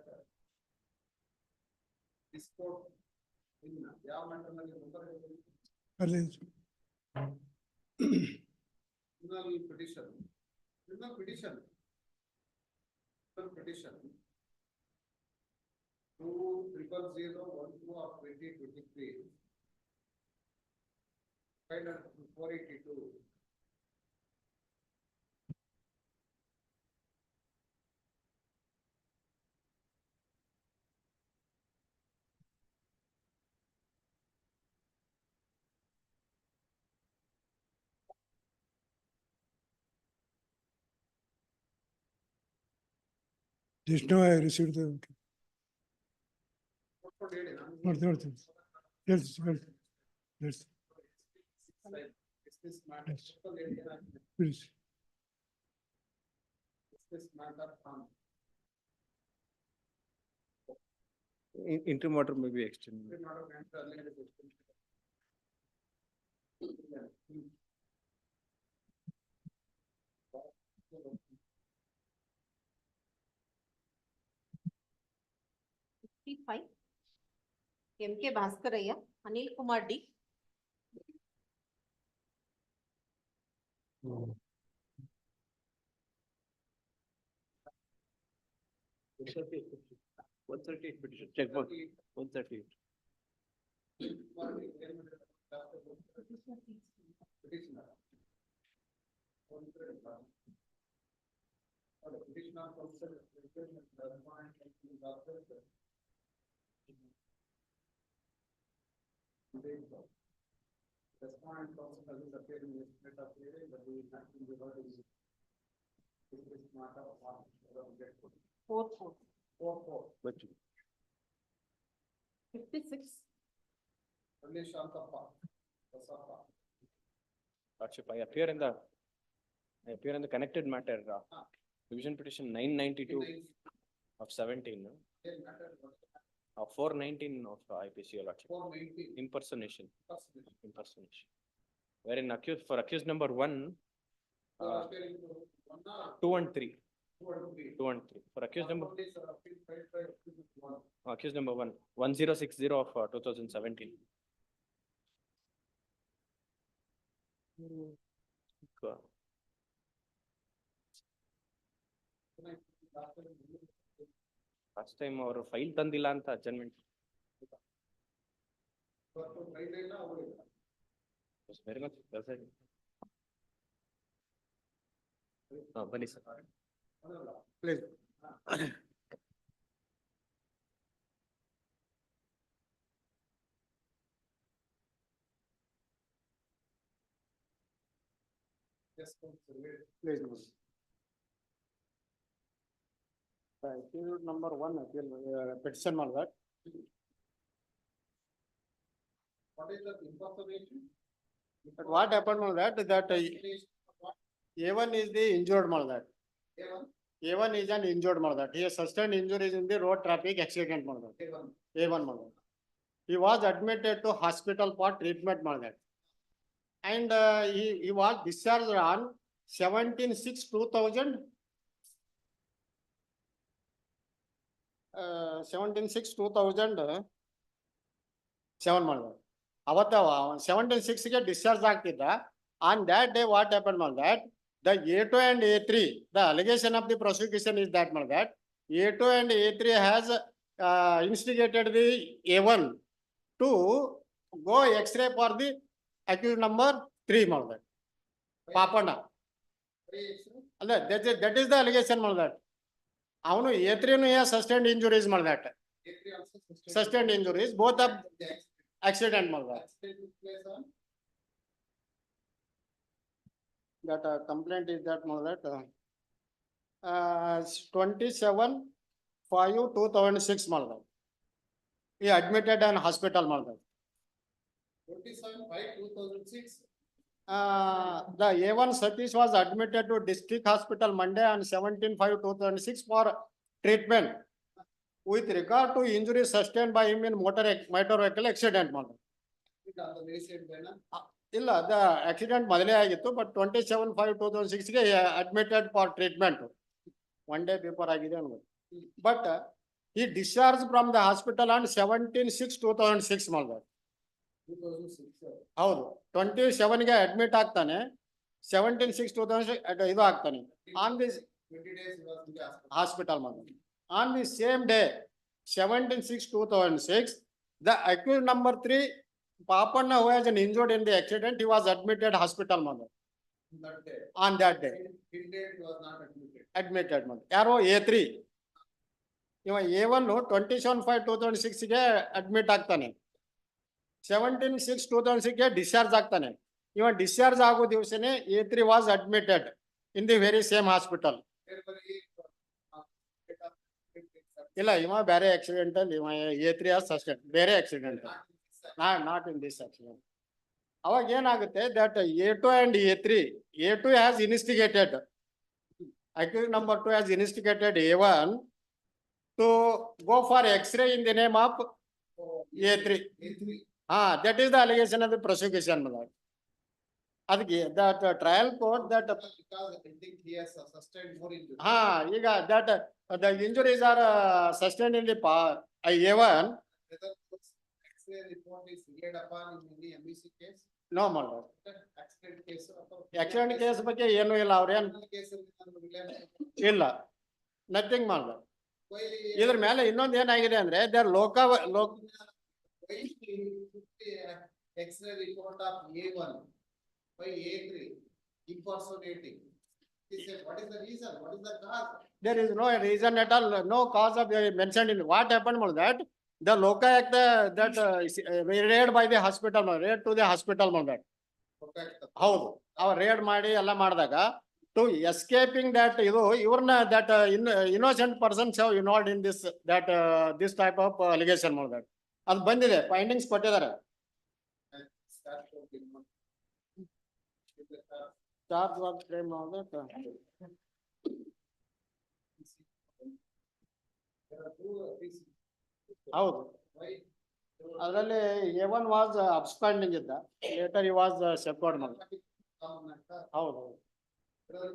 this court in ಯಾವ ಮಂಡಲದಲ್ಲಿ ಮುಂದುವರೆದಿದೆ? Criminal petition. Criminal petition 20001 of 2023. Filed under 482. Just now I received the. ನೋಡ್ತೀನಿ. Yes, yes, yes, Is this matter? yes, please. Is this matter from? Interim order may be extended. MK Bhaskaraya, Anil Kumar D. One 38 petition, check both, 138. Respondent counsel has appeared in the state of hearing, but we have to be heard is. This is not a one. Four. 56. Only Shantappa. Basappa. Lordship, I appear in the connected matter, division petition 992 of 17, of 419 of IPC, your Lordship. 419. Impersonation. Wherein for accused number 1, 2 and 3. 2 and 3. For accused number, accused number 1, 1060 of 2017. Last time our file tandila anta adjournment. Was very much present. Bani sir. Please. Yes, Please. Accused number 1, appeal, petition ಮಾಡಿದ. What is the impersonation? But what happened was that A1 is the injured ಮಾಡಿದ. A1 is an injured ಮಾಡಿದ. He has sustained injuries in the road traffic accident ಮಾಡಿದ. A1 ಮಾಡಿದ. He was admitted to hospital for treatment ಮಾಡಿದ. And he was discharged on 17/6/2000. 17/6/2007 ಮಾಡಿದ. ಅವತ್ತ 17/6 discharge ಆಗ್ತಿದ್ದ. On that day, what happened was that the A2 and A3, the allegation of the prosecution is that A2 and A3 has instigated the A1 to go X-ray for the accused number 3 ಮಾಡಿದ. ಪಾಪಣ್ಣ. ಅಲ್ಲ, that is the allegation ಮಾಡಿದ. ಅವನು A3 sustained injuries ಮಾಡಿದ. Sustained injuries, both of accident ಮಾಡಿದ. That complaint is that 27/5/2006 ಮಾಡಿದ. He admitted in hospital ಮಾಡಿದ. 27/5/2006. The A1 Satish was admitted to district hospital Monday on 17/5/2006 for treatment with regard to injuries sustained by him in motor vehicle accident ಮಾಡಿದ. ಇಲ್ಲ, the accident ಮೊದಲೇ ಆಗಿತ್ತು, but 27/5/2006 ಗೆ admitted for treatment. One day before ಆಗಿದೆ ಅನ್ಬೋದು. But he discharged from the hospital on 17/6/2006 ಮಾಡಿದ. 2006. ಹೌದು, 27 ಗೆ ಅಡ್ಮಿಟ್ ಆಗ್ತಾನೆ, 17/6/2006 ಇದು ಆಗ್ತಾನೆ. On this 20 days he was in the hospital. hospital ಮಾಡಿದ. On the same day, 17/6/2006, the accused number 3, Papanna, who has an injured in the accident, he was admitted hospital ಮಾಡಿದ. That day. On that day. In date he was not admitted. Admitted ಮಾಡಿದ. ಯಾರೋ A3. ಇವ A1 27/5/2006 ಗೆ admit ಆಗ್ತಾನೆ, 17/6/2006 ಗೆ discharge ಆಗ್ತಾನೆ. ಇವ discharge ಆಗೋ ದಿವಸನೇ A3 was admitted in the very same hospital. ಇಲ್ಲ, ಇವ ಬೇರೆ ಆಕ್ಸಿಡೆಂಟ್ ಅಲ್ಲಿ, ಇವ A3 ಸಸ್ಟೆಂಡ್ ಬೇರೆ accident. not in this section. ಅವಾಗ ಏನಾಗುತ್ತೆ that A2 and A3, A2 has instigated, accused number 2 has instigated A1 to go for X-ray in the name of A3. That is the allegation of the prosecution. ಅದಕ್ಕೆ that trial court that Because I think he has sustained more injury. ಈಗ that the injuries are sustained in the A1. Whether this X-ray report is relied upon in any MBC case? No, madam. Accident case. Accident case ಬಗ್ಗೆ ಏನು ಇಲ್ಲ, ಅವ್ರೇನ್ ಇಲ್ಲ, nothing ಮಾಡಲ್ಲ. ಇದ್ರ ಮೇಲೆ ಇನ್ನೊಂದು ಏನಾಗಿದೆ ಅಂದ್ರೆ X-ray report of A1 by A3 impersonating. He said, what is the reason? What is the cause? There is no reason at all, no cause of mentioned in what happened was that the lokaयुಕ್ತ that raid by the hospital, raid to the hospital that. ಹೌದು, ಅವ್ರು raid ಮಾಡಿ ಎಲ್ಲ ಮಾಡಿದಾಗ to escaping that ಇವ್ರನ್ನ that innocent persons have involved in this type of allegation ಮಾಡಿದಾಗ ಅದು ಬಂದಿದೆ, findings ಕೊಟ್ಟಿದ್ದಾರೆ. ಚಾರ್ಜ್ ವಾಸ್ ಫ್ರೇಮ್ ಹೌದು, ಅದರಲ್ಲಿ A1 ವಾಸ್ ಅಬ್ಸ್ಕಾಂಡಿಂಗ್ ಇದ್ದ, ಲೇಟರ್ he was secured ಮಾಡಿ. ಹೌದು,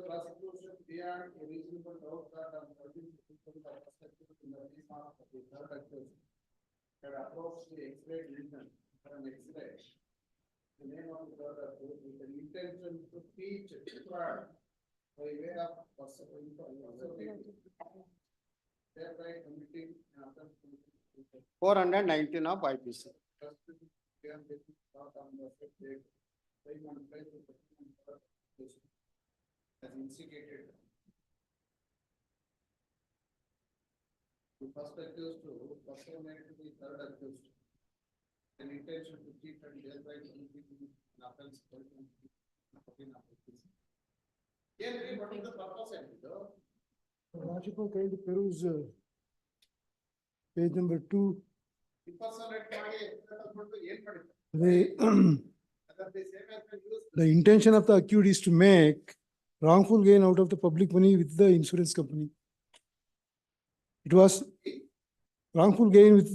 Prosecution beyond a reasonable doubt that on 13th in the case of the third accused had approached the X-ray division for an X-ray. The name of the third accused with an intention to teach fraud by way of thereby committing an offense. 419 of IPC. Has instigated the first accused to personate to the third accused, an intention to cheat and thereby committing an offense. What is the purpose of it? Rajipal, kind of peruse page number 2. Impersonate ಮಾಡಿ ಏನ್ ಮಾಡಿದ್ರು? The intention of the accused is to make wrongful gain out of the public money with the insurance company. It was wrongful gain with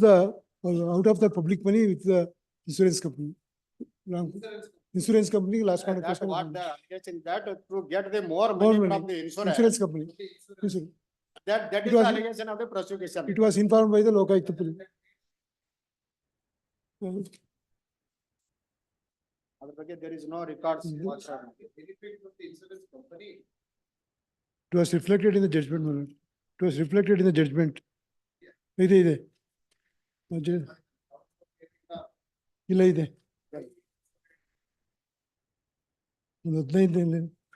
out of the public money with the insurance company. Insurance company last one. That's what the allegation that to get the more money from the insurance company. That is the allegation of the prosecution. It was informed by the lokaयुಕ್ತ police. ಅದ್ರ ಬಗ್ಗೆ there is no records. Benefit of the insurance company. It was reflected in the judgment. It was reflected in the judgment. ಇದೆ ಇಲ್ಲ ಇದೆ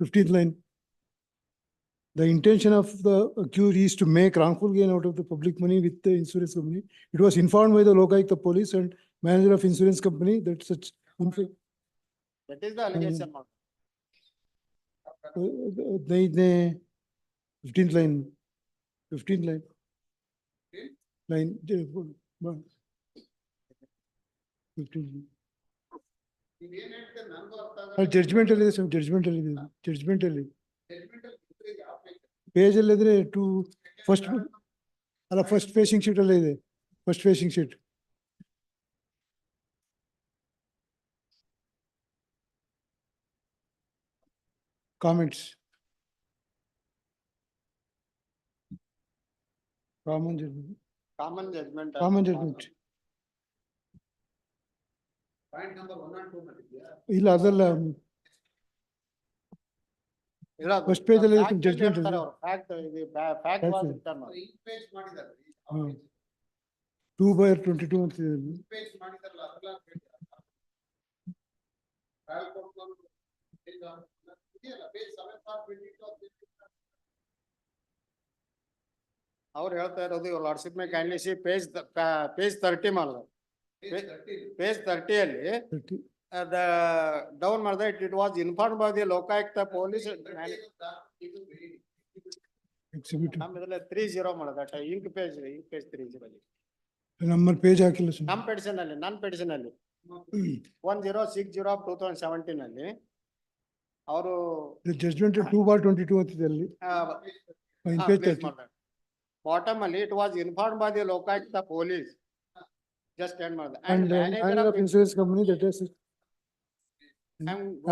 15th line. The intention of the accused is to make wrongful gain out of the public money with the insurance company. It was informed by the lokaयुಕ್ತ police and manager of insurance company that such. That is the allegation. 15th line. 15th line. Line. 15th. Judgment ಅಲ್ಲಿ ಇದೆ, judgment ಅಲ್ಲಿ ಇದೆ, judgment ಅಲ್ಲಿ. Page ಅಲ್ಲಿ ಇದ್ರೆ to first ಅಲ್ಲ first facing sheet ಅಲ್ಲೇ ಇದೆ, first facing sheet. Comments. Common judgment. Common judgment. Common judgment. Point number 1 and 2 ಮಾಡಿದ್ಯಾ? ಇಲ್ಲ ಅದಲ್ಲ. ಫಸ್ಟ್ ಪೇಜ್ ಅಲ್ಲಿ ಜಡ್ಜ್ಮೆಂಟ್ ಇದೆ. Fact was return. ಈ ಪೇಜ್ ಮಾಡಿದ್ದಾರೆ. 2/22 ಅಂತ ಇದೆ. ಈ ಪೇಜ್ ಮಾಡಿದಾರಲ್ಲ ಅದಲ್ಲ ಟ್ರಯಲ್ ಕೋರ್ಟ್ ಇದೆಯಲ್ಲ ಪೇಜ್ 7/22. ಅವ್ರು ಹೇಳ್ತಾ ಇರೋದು ಇವ್ರ lordship may kindly see page 30 ಮಾಡಲ್ಲ. ಪೇಜ್ 30 ಅಲ್ಲಿ ಡೌನ್ ಮಾಡಿದ್ರೆ it was inform by the Lokayukta police ನಮ್ಮದ್ರಲ್ಲಿ 30 ಮಾಡೋದಟ ಇಂಕ್ ಪೇಜ್ 30 ನಮ್ಮ ಪೇಜ್ ಹಾಕಿಲ್ಲ ನಮ್ಮ ಪೆಟಿಷನ್ ಅಲ್ಲಿ ನನ್ನ ಪೆಟಿಷನ್ ಅಲ್ಲಿ 1060/2017 ಅಲ್ಲಿ ಅವರು The judgment of 2/22 ಅಂತಿದೆ ಅಲ್ಲಿ. In page 30. ಬಾಟಮ್ ಅಲ್ಲಿ it was informed by the Lokayukta police. Just end ಮಾಡಿದೆ. And manager of insurance company that has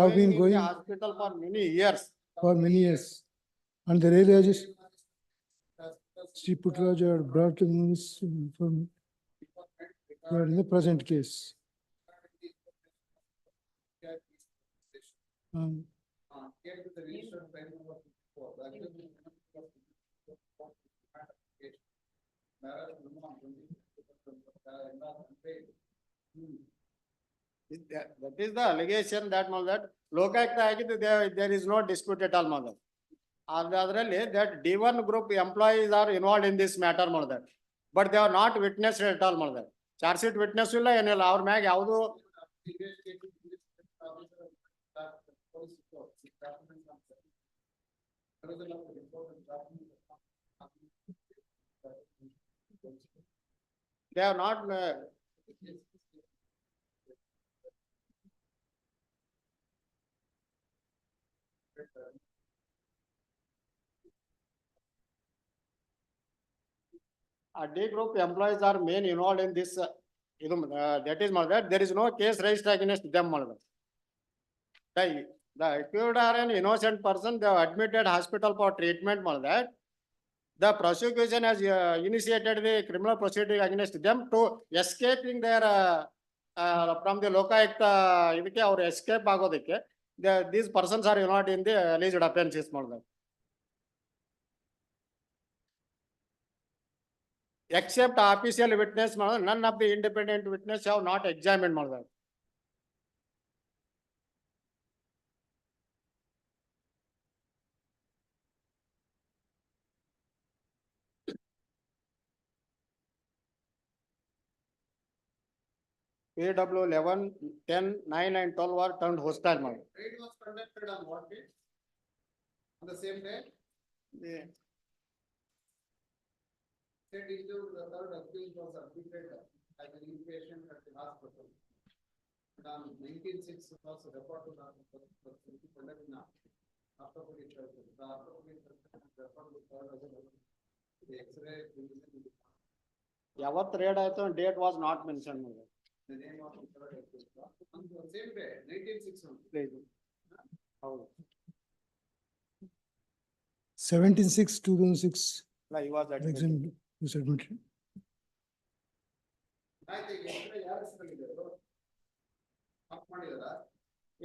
have been in the going hospital for many years. for many years. And the radiologist, Sri Putraj are brought to news from in the present case. Came to the registered file number 4. The accused That is the allegation that Lokayukta ಆಗಿದ್ದು there is no dispute at all mother. ಅದರಲ್ಲಿ that D1 group employees are involved in this matter mother. But they are not witnessed at all mother. Charge sheet witness ಇಲ್ಲ ಏನಿಲ್ಲ ಅವ್ರ ಮ್ಯಾಗ ಯಾವುದು they are not D group employees are main involved in this that is that there is no case raised against them the accused are an innocent person, they have admitted hospital for treatment that the prosecution has initiated the criminal proceeding against them to escaping their from the Lokayukta ಇದಕ್ಕೆ ಅವರು escape ಆಗೋದಕ್ಕೆ these persons are not in the alleged offenses except official witness none of the independent witness have not examined PW 11, 10, 9 and 12 were turned hostile. Raid was conducted on what day? On the same day? Yeah. Said into the third accused was admitted as an inpatient at the hospital. And on 19/6 was reported to the orthopedic surgeon. The orthopedic surgeon referred to third as the X-ray. ಯಾವತ್ತು raid ಆಯ್ತು date was not mention The name of the third accused on the same day, 19/6. ಹೌದು 17/6/2006. he was admitted. Was admitted.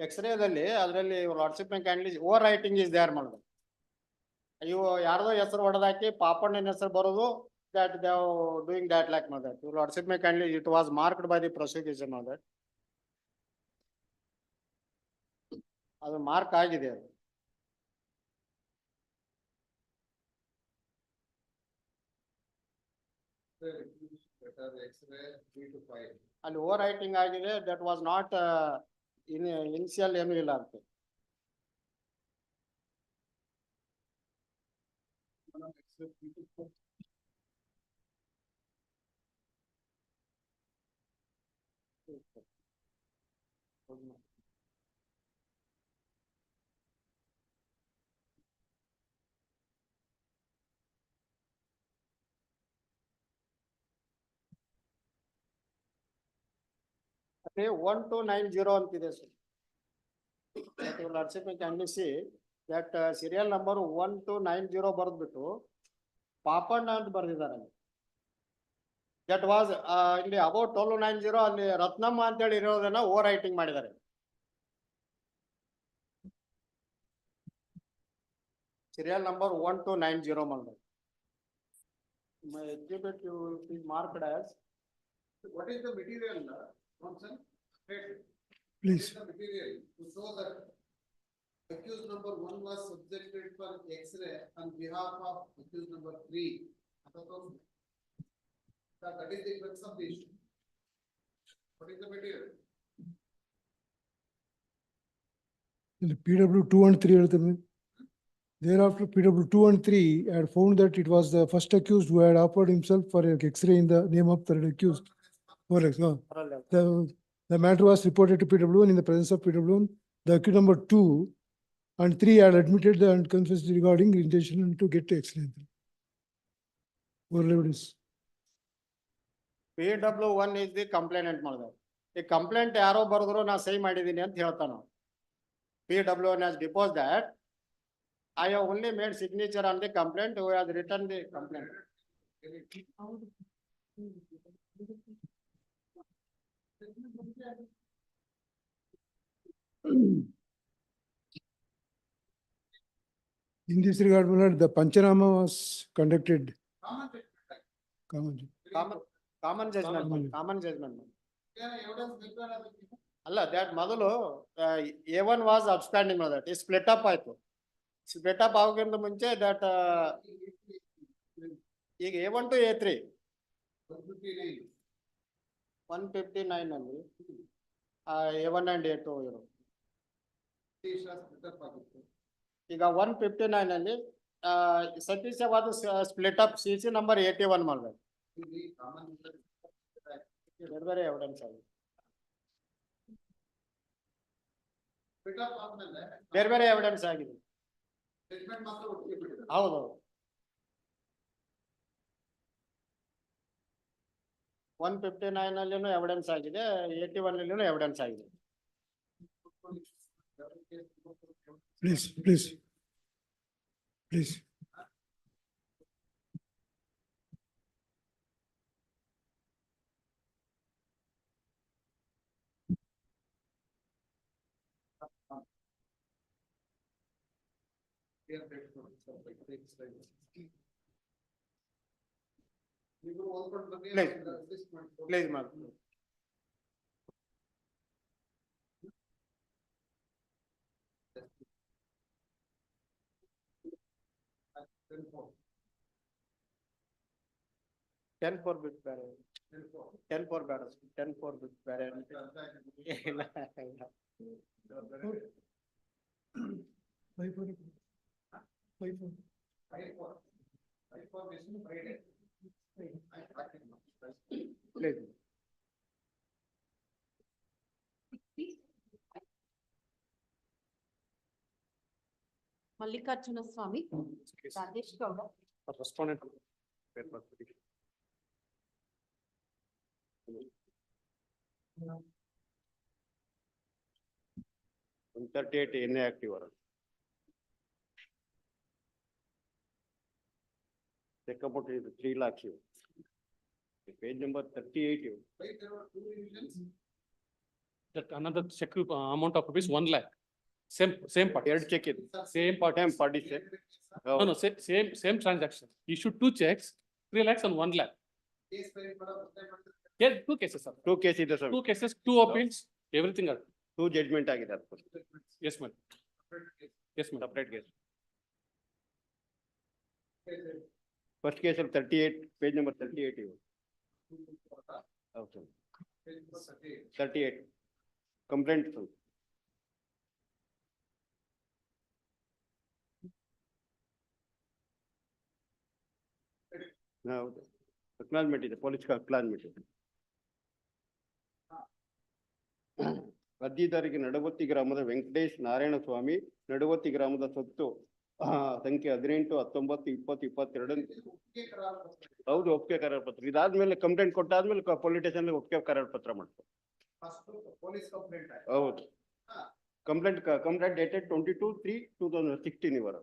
ಎಕ್ಸ್ರೇದಲ್ಲಿ ಅದರಲ್ಲಿ WhatsApp candle over writing is there ಮಾಡೋದು ಇವು ಯಾರ್ದೋ ಹೆಸರು ಹೊಡೆದಾಕಿ ಪಾಪಣ್ಣನ ಹೆಸರು ಬರೋದು that they are doing that like mother. Your lordship may kindly, it was marked by the prosecution mother. ಅದು ಮಾರ್ಕ್ ಆಗಿದೆ ಅದು ಅಲ್ಲಿ ಓವರ್ ರೈಟಿಂಗ್ ಆಗಿದೆ ದಟ್ ವಾಸ್ ನಾಟ್ ಇನಿಷಿಯಲ್ ಏನೂ ಇಲ್ಲ ಅಂತ Okay, 1290 ಅಂತಿದೆ sir. That your lordship may kindly see that serial number 1290 ಬರೆದ್ಬಿಟ್ಟು Papanna ಅಂತ ಬರೆದಿದ್ದಾರೆ. That was ಇಲ್ಲಿ about 1290 ಅಲ್ಲಿ ರತ್ನಮ್ಮ ಅಂತ ಹೇಳಿ ಇರೋದನ್ನ ಓವರ್ ರೈಟಿಂಗ್ ಮಾಡಿದ್ದಾರೆ. Serial number 1290 ಮಾಡಿದ್ದಾರೆ. My exhibit you is marked as. What is the material? Johnson, Please. the material to show that accused number 1 was subjected for X-ray on behalf of accused number 3. That is the crux of the issue. What is the material? PW 2 and 3 ಹೇಳ್ತಾರೆ. Thereafter, PW 2 and 3 had found that it was the first accused who had offered himself for an X-ray in the name of third accused. The matter was reported to PW1 in the presence of PW1. The accused number 2 and 3 had admitted and confessed regarding intention to get excellent. Oral evidence. PW1 is the complainant mother. The complaint yaro baradru na say ಮಾಡಿದೀನಿ ಅಂತ ಹೇಳ್ತಾನ. PW1 has deposed that I have only made signature on the complaint who has written the complaint. In this regard, my lord, the Panchanama was conducted. Common Judgment. Allah, that Madalo, A1 was outstanding on that. It's split up, I thought. Split up again the munche that A1 to A3. 159 only. A1 and A2. ಈಗ 159 ಅಲ್ಲಿ ಸತೀಶವಾದ split up CC number 81 ಮಾಡಬೇಕು. ಬೇರೆ ಬೇರೆ evidence ಆಗಿದೆ. ಬೇರೆ ಬೇರೆ evidence ಆಗಿದೆ. ಹೌದು 159 ಅಲ್ಲಿನೂ ಎವಿಡೆನ್ಸ್ ಆಗಿದೆ, 81 ಅಲ್ಲಿನೂ ಎವಿಡೆನ್ಸ್ ಆಗಿದೆ. Please. Please, ma'am. Ten four bit barrel. 10-4 barrels. 10-4 bit barrel. 5-4. Mallikarjuna Swami, Rajesh Gowda. Respondent. 138 inactive. Check about 3 lakhs. Page number 38. That another check amount of rupees 1 lakh. Same part. Check it. Same part. Same party check. No, same transaction. You should 2 checks, 3 lakhs and 1 lakh. Yeah, 2 cases, sir. 2 cases, sir. 2 cases, 2 appeals, everything are. 2 judgment agida. Yes, ma'am. Yes, ma'am. Separate case. First case of 38, page number 38. Okay. 38. Complaint. Now, acknowledgement is the police acknowledgement. ಅರ್ಜಿದಾರರಿಗೆ ನಡವತ್ತಿ ಗ್ರಾಮದ ವೆಂಕಟೇಶ್ ನಾರಾಯಣ ಸ್ವಾಮಿ ನಡವತ್ತಿ ಗ್ರಾಮದ ಸೊತ್ತು ಸಂಖ್ಯೆ 18, 19, 20, 22. ಹೌದು, ಒಪ್ಪಿಗೆ ಕರಾರ ಪತ್ರ. ಇದಾದ್ಮೇಲೆ ಕಂಪ್ಲೇಂಟ್ ಕೊಟ್ಟಾದ್ಮೇಲೆ ಪೊಲೀಸ್ ಸ್ಟೇಷನ್ ಒಪ್ಪಿಗೆ ಕರಾರ ಪತ್ರ ಮಾಡ್ತಾರೆ. ಹೌದು, ಕಂಪ್ಲೇಂಟ್ ಡೇಟೆಡ್ 22/3/2016 ಇವರ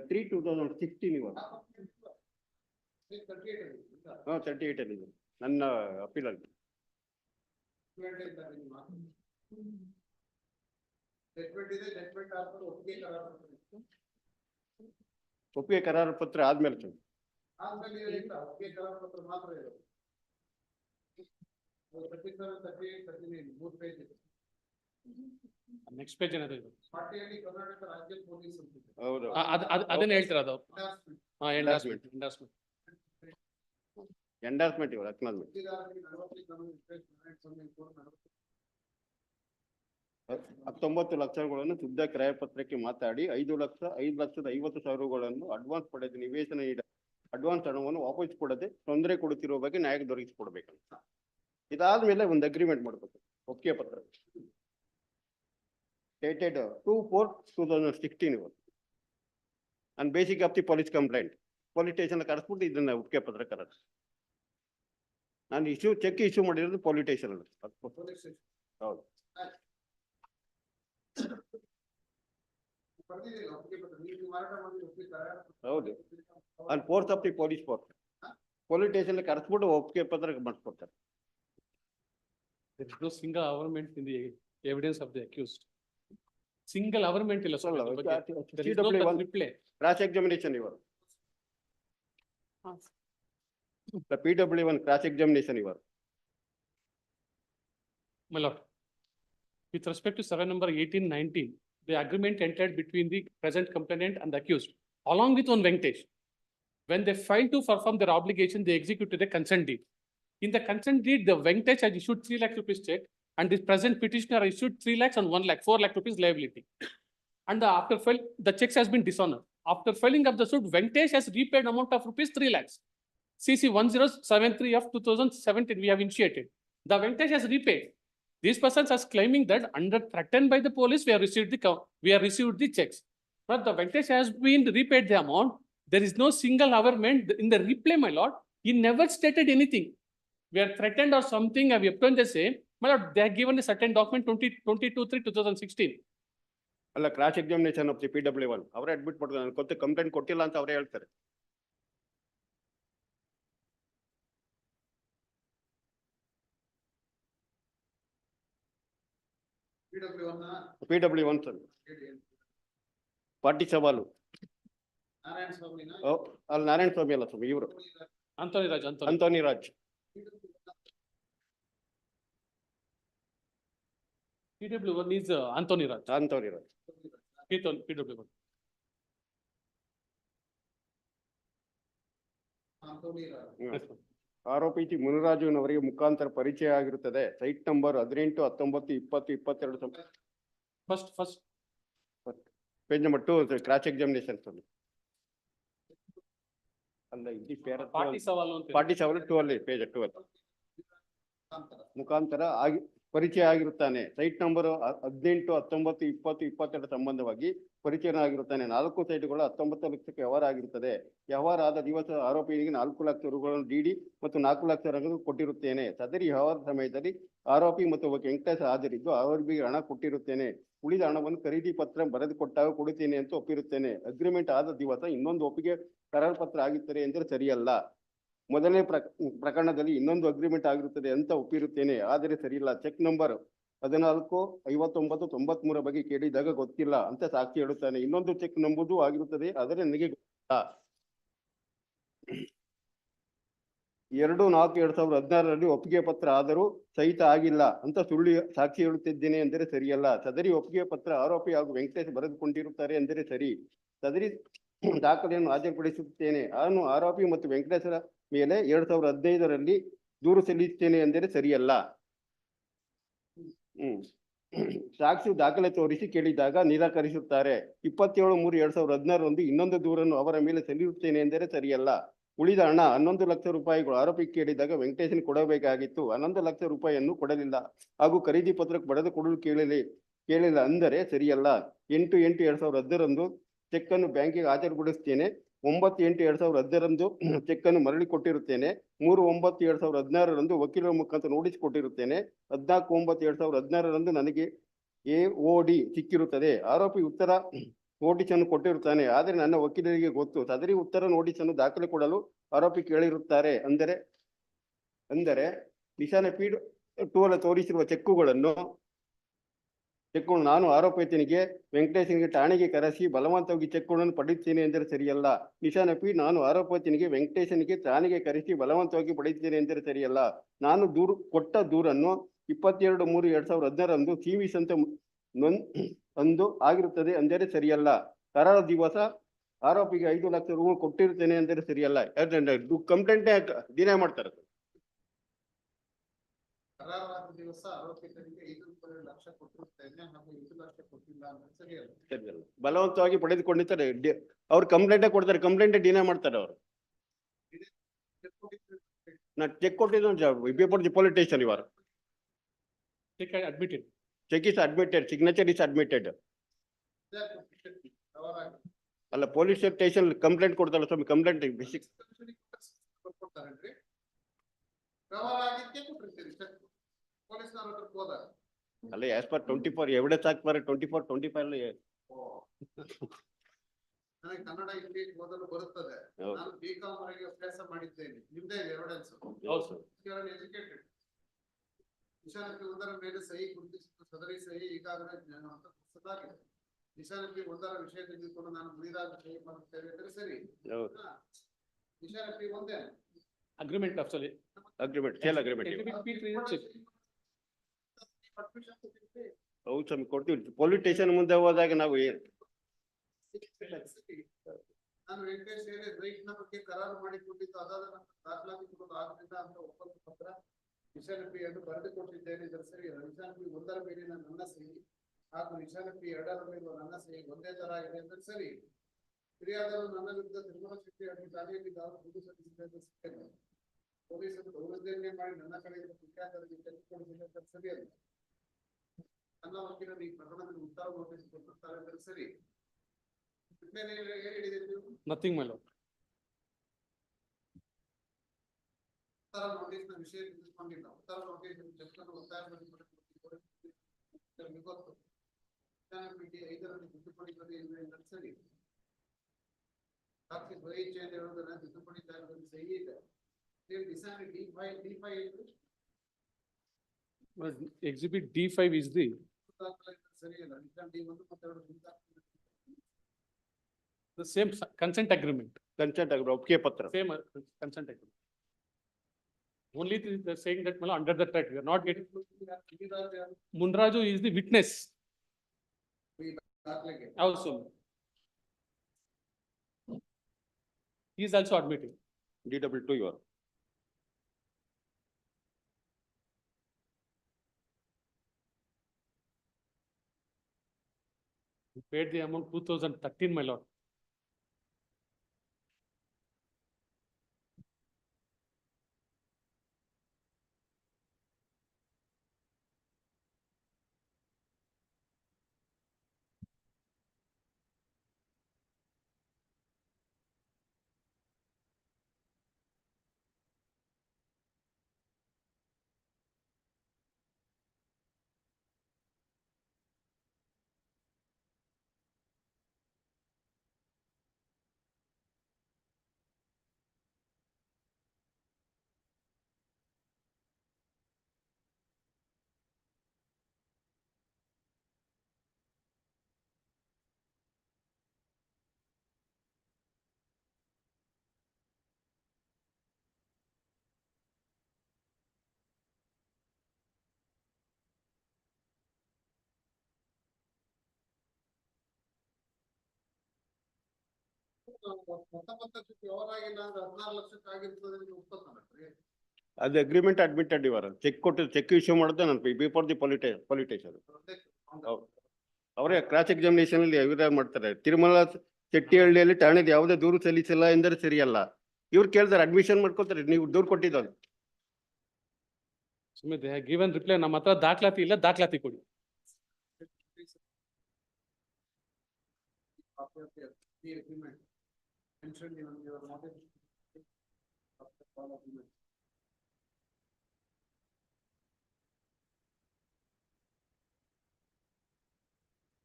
3/2016 ಇವರ 38 ಅಲ್ಲಿ ನನ್ನ ಅಪೀಲ್ ಅಲ್ಲಿ. ಒಪ್ಪಿಗೆ ಕರಾರ ಪತ್ರ ಆದ್ಮೇಲೆ ನೆಕ್ಸ್ಟ್ ಪೇಜ್ ಏನಾದ್ರು ಇದು ಹೌದು, ಅದನ್ನ ಹೇಳ್ತೀರಾ ಅದು ಎಂಡಾರ್ಸ್ಮೆಂಟ್ ಇವರು ಅಕ್ನಾಲ್ಮೆಂಟ್. 19 ಲಕ್ಷಗಳನ್ನು ಶುದ್ಧ ಕ್ರಯ ಪತ್ರಕ್ಕೆ ಮಾತಾಡಿ 5,50,000 ಅಡ್ವಾನ್ಸ್ ಪಡೆದು ನಿವೇಶನ ಅಡ್ವಾನ್ಸ್ ಹಣವನ್ನು ವಾಪಸ್ ಕೊಡದೆ ತೊಂದರೆ ಕೊಡುತ್ತಿರುವ ಬಗ್ಗೆ ನ್ಯಾಯ ದೊರಕಿಸಿಕೊಡ್ಬೇಕಂತ. ಇದಾದ್ಮೇಲೆ ಒಂದು ಅಗ್ರಿಮೆಂಟ್ ಮಾಡ್ಬೇಕು, ಒಪ್ಪಿಗೆ ಪತ್ರ dated 2/4/2016 on basic of the police complaint. Police station ಕರೆಸ್ಬಿಟ್ಟು ಇದನ್ನ ಒಪ್ಪಿಗೆ ಪತ್ರ ಕರೆಸ್. ನಾನು ಚೆಕ್ ಇಶ್ಯೂ ಮಾಡಿರೋದು ಪೊಲೀಸ್ ಸ್ಟೇಷನ್ ಅಲ್ಲಿ. ಹೌದು. ಹೌದು, on force of the police force. Police station ಕರೆಸ್ಬಿಟ್ಟು ಒಪ್ಪಿಗೆ ಪತ್ರ ಮಾಡಿಸ್ಕೊಡ್ತಾರೆ. There is no single government in the evidence of the accused. Single government ಇಲ್ಲ sir. There is no such reply. Cross examination ಇವರು. The PW1 cross examination ಇವರು. My lord, with respect to survey number 1819, the agreement entered between the present complainant and the accused, along with one Venkatesh. When they failed to perform their obligation, they executed a consent deed. In the consent deed, the Venkatesh has issued 3 lakh rupees check, and the present petitioner issued 3 lakhs and 1 lakh, 4 lakh rupees liability. And after filing, the checks has been dishonored. After filing of the suit, Venkatesh has repaid amount of rupees 3 lakhs. CC 1073 of 2017 we have initiated. The Venkatesh has repaid. These persons are claiming that under threatened by the police, we have received the checks. But the Venkatesh has been repaid the amount. There is no single government in the reply, my lord. He never stated anything. We are threatened or something, we have done the same. My lord, they have given a certain document 22/3/2016. ಅಲ್ಲ, cross examination of the PW1 ಅವರೇ admit ಮಾಡ್ತಾರೆ. ನಾನು ಕೊಟ್ಟು complaint ಕೊಟ್ಟಿಲ್ಲ ಅಂತ ಅವರೇ ಹೇಳ್ತಾರೆ. PW1 sir, party ಸವಾಲು. ನಾರಾಯಣ ಸ್ವಾಮಿನ ಅಲ್ಲಿ ನಾರಾಯಣ ಸ್ವಾಮಿ ಅಲ್ಲ ಸ್ವಾಮಿ, ಇವರು Anthony Raj. PW1 is Anthony Raj. PW1. ಆರೋಪಿ ಮುನಿರಾಜುನವರಿಗೆ ಮುಖಾಂತರ ಪರಿಚಯ ಆಗಿರುತ್ತದೆ. Site number 18, 19, 20, 22. First. Page number 2 cross examination. ಅಲ್ಲ, ಇಲ್ಲಿ ಪಾರ್ಟಿ ಸವಾಲು ಅಂತ. ಪಾರ್ಟಿ ಸವಾಲು 2 ಅಲ್ಲಿ ಪೇಜ್ 12 ಮುಖಾಂತರ ಪರಿಚಯ ಆಗಿರುತ್ತಾನೆ. ಸೈಟ್ ನಂಬರ್ 18, 19, 20, 22 ಸಂಬಂಧವಾಗಿ ಪರಿಚಯನಾಗಿರುತ್ತಾನೆ. 4 ಸೈಟ್ಗಳು 19 ಲಕ್ಷಕ್ಕೆ ವ್ಯವಹಾರ ಆಗಿರುತ್ತದೆ. ವ್ಯವಹಾರ ಆದ ದಿವಸ ಆರೋಪಿಗೆ 4 ಲಕ್ಷ ರೂಗಳನ್ನು DD ಮತ್ತು 4 ಲಕ್ಷ ನಗದು ಕೊಟ್ಟಿರುತ್ತೇನೆ. ಸದರಿ ವ್ಯವಹಾರದ ಸಮಯದಲ್ಲಿ ಆರೋಪಿ ಮತ್ತು ವೆಂಕಟೇಶ್ ಹಾಜರಿದ್ದು ಆರೋಪಿಗೆ ಹಣ ಕೊಟ್ಟಿರುತ್ತೇನೆ. ಉಳಿದ ಹಣವನ್ನು ಖರೀದಿ ಪತ್ರ ಬರೆದು ಕೊಟ್ಟಾಗ ಕೊಡುತ್ತೇನೆ ಅಂತ ಒಪ್ಪಿರುತ್ತೇನೆ. ಅಗ್ರಿಮೆಂಟ್ ಆದ ದಿವಸ ಇನ್ನೊಂದು ಒಪ್ಪಿಗೆ ಕರಾರು ಪತ್ರ ಆಗಿರುತ್ತದೆ ಎಂದರೆ ಸರಿಯಲ್ಲ. ಮೊದಲನೇ ಪ್ರಕರಣದಲ್ಲಿ ಇನ್ನೊಂದು ಅಗ್ರಿಮೆಂಟ್ ಆಗಿರುತ್ತದೆ ಅಂತ ಒಪ್ಪಿರುತ್ತೇನೆ, ಆದರೆ ಸರಿಯಿಲ್ಲ. ಚೆಕ್ ನಂಬರ್ 14/59/93 ಬಗ್ಗೆ ಕೇಳಿದಾಗ ಗೊತ್ತಿಲ್ಲ ಅಂತ ಸಾಕ್ಷಿ ಹೇಳುತ್ತಾನೆ. ಇನ್ನೊಂದು ಚೆಕ್ ನಂಬುದು ಆಗಿರುತ್ತದೆ, ಆದರೆ ನನಗೆ ಗೊತ್ತಿಲ್ಲ. 2/4/2016 ಒಪ್ಪಿಗೆ ಪತ್ರ ಆದರೂ ಸಹಿತ ಆಗಿಲ್ಲ ಅಂತ ಸುಳ್ಳು ಸಾಕ್ಷಿ ಹೇಳುತ್ತಿದ್ದೇನೆ ಎಂದರೆ ಸರಿಯಲ್ಲ. ಸದರಿ ಒಪ್ಪಿಗೆ ಪತ್ರ ಆರೋಪಿ ಹಾಗೂ ವೆಂಕಟೇಶ್ ಬರೆದುಕೊಂಡಿರುತ್ತಾರೆ ಎಂದರೆ ಸರಿ. ಸದರಿ ದಾಖಲೆಯನ್ನು ಹಾಜರುಪಡಿಸುತ್ತೇನೆ. ನಾನು ಆರೋಪಿ ಮತ್ತು ವೆಂಕಟೇಶರ ಮೇಲೆ 2015 ದೂರು ಸಲ್ಲಿಸುತ್ತೇನೆ ಎಂದರೆ ಸರಿಯಲ್ಲ. ಸಾಕ್ಷಿ ದಾಖಲೆ ತೋರಿಸಿ ಕೇಳಿದಾಗ ನಿರಾಕರಿಸುತ್ತಾರೆ. 27/3/2016 ಇನ್ನೊಂದು ದೂರನ್ನು ಅವರ ಮೇಲೆ ಸಲ್ಲಿಸುತ್ತೇನೆ ಎಂದರೆ ಸರಿಯಲ್ಲ. ಉಳಿದ ಹಣ 11 ಲಕ್ಷ ರೂಪಾಯಿಗಳು ಆರೋಪಿ ಕೇಳಿದಾಗ ವೆಂಕಟೇಶನ್ ಕೊಡಬೇಕಾಗಿತ್ತು. 11 ಲಕ್ಷ ರೂಪಾಯಿಯನ್ನು ಕೊಡಲಿಲ್ಲ ಹಾಗೂ ಖರೀದಿ ಪತ್ರಕ್ಕೆ ಬರೆದು ಕೊಡಲು ಕೇಳಿಲ್ಲ ಅಂದರೆ ಸರಿಯಲ್ಲ. 8/8/2010 ಚೆಕ್ ಅನ್ನು ಬ್ಯಾಂಕಿಗೆ ಹಾಜರುಪಡಿಸುತ್ತೇನೆ. 9/8/2010 ಚೆಕ್ ಅನ್ನು ಮರಳಿ ಕೊಟ್ಟಿರುತ್ತೇನೆ. 3/9/2016 ವಕೀಲರ ಮುಖಾಂತರ ನೋಟಿಸ್ ಕೊಟ್ಟಿರುತ್ತೇನೆ. 14/9/2016 ನನಗೆ AOD ಸಿಕ್ಕಿರುತ್ತದೆ. ಆರೋಪಿ ಉತ್ತರ ನೋಟಿಸ್ ಅನ್ನು ಕೊಟ್ಟಿರುತ್ತಾನೆ, ಆದರೆ ನನ್ನ ವಕೀಲರಿಗೆ ಗೊತ್ತು. ಸದರಿ ಉತ್ತರ ನೋಟಿಸ್ ಅನ್ನು ದಾಖಲೆ ಕೊಡಲು ಆರೋಪಿ ಕೇಳಿರುತ್ತಾರೆ. ಅಂದರೆ ನಿಶಾನ PW2 ತೋರಿಸಿರುವ ಚೆಕ್ಕುಗಳನ್ನು ನಾನು ಆರೋಪಿತನಿಗೆ ವೆಂಕಟೇಶನಿಗೆ ಠಾಣೆಗೆ ಕರೆಸಿ ಬಲವಂತವಾಗಿ ಚೆಕ್ಗಳನ್ನು ಪಡೆಯುತ್ತೇನೆ ಎಂದರೆ ಸರಿಯಲ್ಲ. ನಿಶಾನ ನಾನು ಆರೋಪಿತನಿಗೆ ವೆಂಕಟೇಶನಿಗೆ ಠಾಣೆಗೆ ಕರೆಸಿ ಬಲವಂತವಾಗಿ ಪಡೆಯುತ್ತೇನೆ ಎಂದರೆ ಸರಿಯಲ್ಲ. ನಾನು ಕೊಟ್ಟ ದೂರನ್ನು 22/3/2016 CV ಅಂತ ಅಂದು ಆಗಿರುತ್ತದೆ ಅಂದರೆ ಸರಿಯಲ್ಲ. ಕರಾರ ದಿವಸ ಆರೋಪಿಗೆ 5 ಲಕ್ಷ ರು ಕೊಟ್ಟಿರುತ್ತೇನೆ ಎಂದರೆ ಸರಿಯಲ್ಲ. ಕಂಪ್ಲೇಂಟ್ ಡಿನೈ ಮಾಡ್ತಾರೆ. ಕರಾರಾದ ದಿವಸ ಆರೋಪಿತರಿಗೆ 5 ಲಕ್ಷ ಕೊಟ್ಟಿರುತ್ತೇನೆ ಹಾಗೂ 5 ಲಕ್ಷ ಕೊಟ್ಟಿಲ್ಲ ಅಂದ್ರೆ ಸರಿಯಲ್ಲ. ಸರಿಯಲ್ಲ, ಬಲವಂತವಾಗಿ ಪಡೆದುಕೊಂಡಿರ್ತಾರೆ. ಅವ್ರು ಕಂಪ್ಲೇಂಟೇ ಕೊಡ್ತಾರೆ, ಕಂಪ್ಲೇಂಟೇ ಡಿನೈ ಮಾಡ್ತಾರೆ ಅವರು. Now check out is on before the police station you are. Check admitted. Check is admitted, signature is admitted. ಅಲ್ಲ ಪೊಲೀಸ್ ಸ್ಟೇಷನ್ ಕಂಪ್ಲೇಂಟ್ ಕೊಡ್ತಾರಲ್ಲ ಸ್ವಾಮಿ, ಕಂಪ್ಲೇಂಟ್ ಬೇಸಿಕ್ ಕೊಡ್ತಾರೇನ್ರಿ? ವ್ಯವಹಾರ ಆಗಿದ್ದಕ್ಕೆ ಕೊಟ್ಟಿರ್ತೀರಿ ಪೊಲೀಸ್ನವ್ರ ಹತ್ರಕ್ಕೆ ಹೋದಾಗ. ಅಲ್ಲ ಆಸ್ ಪರ್ 24 ಎವಿಡೆನ್ಸ್ ಹಾಕ್ತಾರೆ 24, 25 ನನಗೆ ಕನ್ನಡ ಇಂಗ್ಲಿಷ್ ಓದಲು ಬರುತ್ತದೆ. ನಾನು B.Com ವರೆಗೆ ಅಭ್ಯಾಸ ಮಾಡಿದ್ದೇನೆ. ನಿಮ್ದೇ ಎವಿಡೆನ್ಸ್. ಹೌದು ಸರ್. ಎಜುಕೇಟೆಡ್. ನಿಶಾನಕ್ಕೆ ಒಂದರ ಮೇಲೆ ಸಹಿ ಗುರುತಿಸಿದ ಸದರಿ ಸಹಿ ಈಗಾಗಲೇ ಹೊಸದಾಗಿದೆ. ನಿಶಾನಕ್ಕೆ ಒಂದರ ವಿಷಯ ತಿಳಿದುಕೊಂಡು ನಾನು ಮುರಿದಾಗ ಸಹಿ ಮಾಡುತ್ತೇನೆ ಅಂದರೆ ಸರಿ. ನಿಶಾನಕ್ಕೆ ಒಂದೇ agreement actually. Agreement, sale agreement. ಹೌದು ಸ್ವಾಮಿ ಕೊಡ್ತೀವಿ. ಪೊಲೀಸ್ ಸ್ಟೇಷನ್ ಮುಂದೆ ಹೋದಾಗ ನಾವು ನಾನು ವೆಂಕಟೇಶ್ ಹೇಳಿ ರೈಟ್ನ ಬಗ್ಗೆ ಕರಾರು ಮಾಡಿಕೊಂಡಿದ್ದು ಅದಾದ ನಂತರ ದಾಖಲಾತಿ ಕೊಡೋದು ಆಗಲಿಲ್ಲ ಅಂತ ಒಪ್ಪಂದ ಪತ್ರ ನಿಶಾನಪಿಯನ್ನು ಬರೆದುಕೊಟ್ಟಿದ್ದೇನೆ. ಇದರ ಸರಿ. ನಿಶಾನಪಿ ಒಂದರ ಮೇಲಿನ ನನ್ನ ಸಹಿ ಹಾಗೂ ನಿಶಾನಪಿ ಎರಡರ ಮೇಲಿರುವ ನನ್ನ ಸಹಿ ಒಂದೇ ತರ ಇದೆ ಅಂದರೆ ಸರಿ. ಫಿರ್ಯಾದರು ನನ್ನ ವಿರುದ್ಧ ತ್ರಿಗುಣ ಶಕ್ತಿ ಅಡಿ ದಾಳಿಯಲ್ಲಿ ದೂರು ಸಲ್ಲಿಸಿದೆ. ಪೊಲೀಸರು ದೌರ್ಜನ್ಯ ಮಾಡಿ ನನ್ನ ಕಡೆಯಿಂದ ಫಿರ್ಯಾದರಿಗೆ ತೆಗೆದುಕೊಂಡಿದ್ದರೆ ಸರಿಯಲ್ಲ. ನನ್ನ ವಕೀಲರು ಈ ಪ್ರಕರಣದಲ್ಲಿ ಉತ್ತರ ನೋಟಿಸ್ ಕೊಟ್ಟಿರ್ತಾರೆ ಅಂದರೆ ಸರಿ. Nothing, my lord. ಉತ್ತರ ನೋಟಿಸ್ನ ವಿಷಯ ತಿಳಿದುಕೊಂಡಿಲ್ಲ. ಉತ್ತರ ನೋಟಿಸ್ ಚೆಕ್ಕನ್ನು ಒತ್ತಾಯ ಗೊತ್ತು. ನಿಶಾನಪಿ 5ರಲ್ಲಿ ತಿದ್ದುಪಡಿ ಪ್ರತಿಯಿದೆ ಎಂದರೆ ಸರಿ. ಸಾಕ್ಷಿ ಸ್ವಇಚ್ಛೆಯಿಂದ ಹೇಳುವುದನ್ನು ತಿದ್ದುಪಡಿ ಜಾಗದಲ್ಲಿ ಸಹಿ ಇದೆ. ನಿಶಾನಪಿ D5 Exhibit D5 is the ಸರಿಯಲ್ಲ. ನಿಶಾನ್ D1 ಮತ್ತು 2 the same consent agreement. Consent agreement, ಒಪ್ಪಿಗೆ ಪತ್ರ. Same consent agreement. Only the saying that under the track we are not getting. Munraju is the witness. Also, he is also admitting. D2 you are. He paid the amount 2013, my lord. ಅದು agreement admitted ಇವರ check ಕೊಟ್ಟು check issue ಮಾಡಿದ್ರೆ ನಾನು before the ಪೊಲಿಟೇಷನ್ ಅವರೇ cross examination ಅಲ್ಲಿ ಅಭಿಪ್ರಾಯ ಮಾಡ್ತಾರೆ. ತಿರುಮಲ ಚೆಟ್ಟಿಹಳ್ಳಿಯಲ್ಲಿ ಠಾಣೆದು ಯಾವುದೇ ದೂರು ಸಲ್ಲಿಸಿಲ್ಲ ಎಂದರೆ ಸರಿಯಲ್ಲ. ಇವ್ರು ಕೇಳ್ತಾರೆ ಅಡ್ಮಿಷನ್ ಮಾಡ್ಕೊತಾರೆ, ನೀವು ದೂರು ಕೊಟ್ಟಿದ್ದಾರೆ. ಸುಮ್ಮನೆ they have given reply, ನಮ್ಮ ಹತ್ರ ದಾಖಲಾತಿ ಇಲ್ಲ, ದಾಖಲಾತಿ ಕೊಡಿ.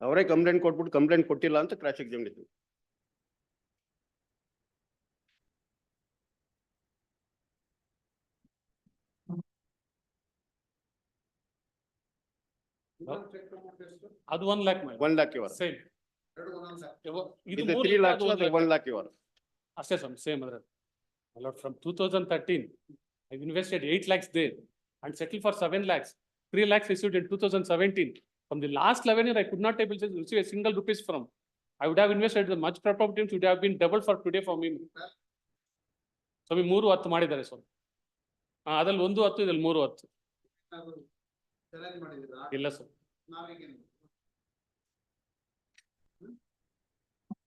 ಅವರೇ ಕಂಪ್ಲೇಂಟ್ ಕೊಟ್ಬಿಟ್ಟು ಕಂಪ್ಲೇಂಟ್ ಕೊಟ್ಟಿಲ್ಲ ಅಂತ ಕ್ರಾಸ್ ಎಕ್ಸಾಮಿನೇಷನ್. ಅದು 1 lakh. 1 lakh ಇವರ. Same. ಇದು 3 lakhs ಅದು 1 lakh ಇವರ. ಅಷ್ಟೇ ಸೇಮ್ ಅದ್ರಲ್ಲಿ. My lord, from 2013, I've invested 8 lakhs there and settled for 7 lakhs. 3 lakhs issued in 2017. From the last 11 years, I could not able to receive a single rupees from. I would have invested the much property would have been doubled for today for me. ಸ್ವಾಮಿ 3-10 ಮಾಡಿದ್ದಾರೆ ಸ್ವಾಮಿ. ಅದ್ರಲ್ಲಿ 1-10, ಇದ್ರಲ್ಲಿ 3-10. ಇಲ್ಲ sir.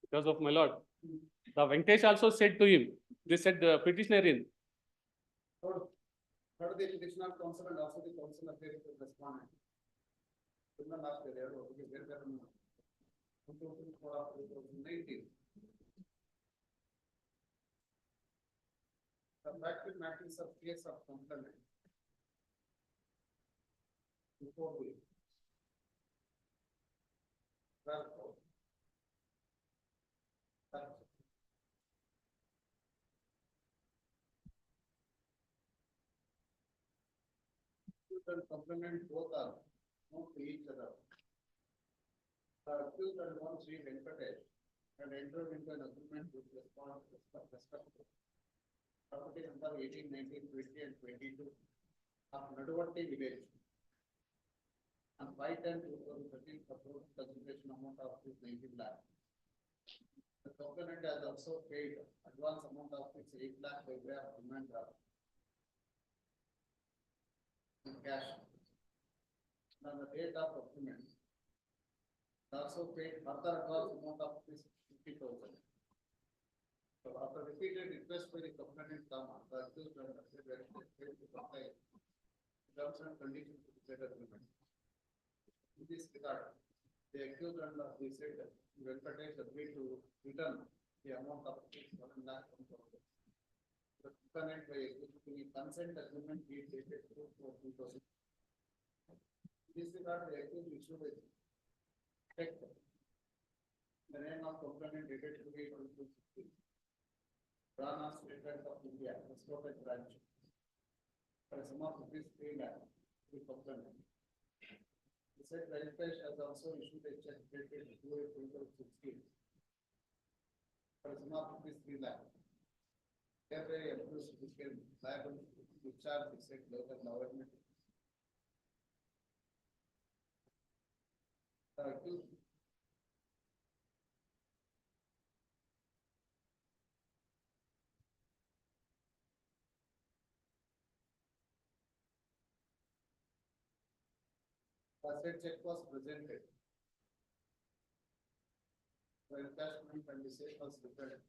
Because of my lord, the Venkatesh also said to him, they said the petitioner in Third, the petitioner counsel and also the counsel appearing to respond. Criminal last year, okay, there are 2004 of 2019. The fact matters of case of complaint. Before the trial court. Accused and complainant both are known to each other. The accused and one Sri Venkatesh had entered into an agreement with respect to property number 18, 19, 20 and 22 of Naduvatti village. And 5/10/2013 for total consideration amount of 90 lakh. The complainant has also paid advance amount of 8 lakh by way of payment in cash. On the date of agreement, also paid further advance amount of 50,000. So after repeated request by the complainant, the accused and failed to comply terms and conditions of the said agreement. In this regard, the accused and the said Venkatesh agreed to return the amount of 1 lakh from the complainant by executing a consent agreement deed dated 2/4/2000. In this regard, the accused issued a check in the name of complainant dated 2/8/2016. Rana State Bank of India, exported branch. For a sum of ₹3 lakh to complainant. The said Venkatesh has also issued a check dated 2/8/2016. For a sum of ₹3 lakh. Thereby accused became liable to discharge the said local government. The accused the said check was presented. The encashment and the sale was returned.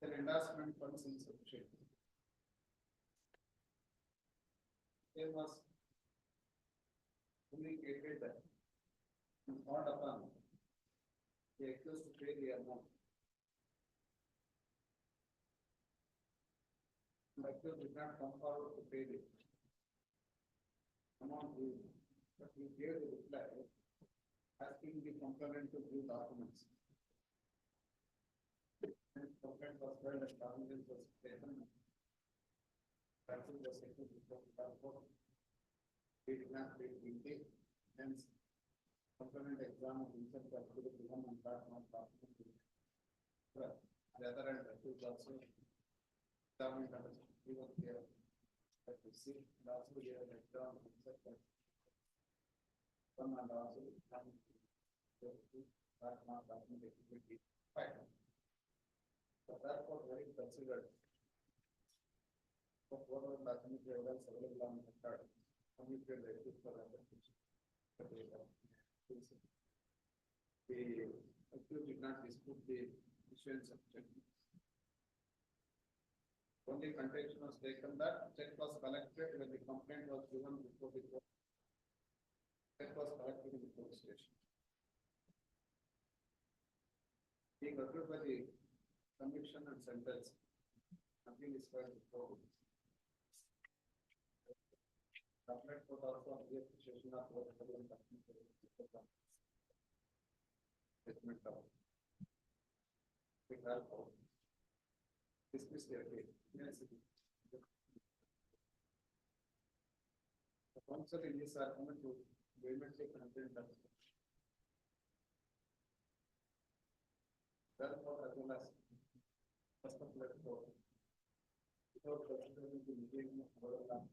The endorsement funds insufficient. There was communicated that and called upon the accused to pay the amount. The accused did not come forward to pay the amount due, but he gave the reply asking the complainant to give documents. And complaint was filed and documents was taken. Counsel was taken before the court. He did not pay the fee, hence complainant exam of himself was to the one and that not document. The other end, accused also examined he was there. That we see, and also there an exam of himself. One and also that not document. Fine. So therefore, very considered. But whatever document evidence available on the card, communicate the accused for application. The accused did not dispute the issuance of check. Only contention was taken that check was collected when the complaint was given before the court. Check was collected in the police station. Being approved by the conviction and sentence, nothing is filed before. Complaint court also on the appreciation of what the statement of the trial court. Dismiss the case. Yes. The counsel in this argument to vehemently content that. Therefore, as well as first of all, without considering the mediation of our land.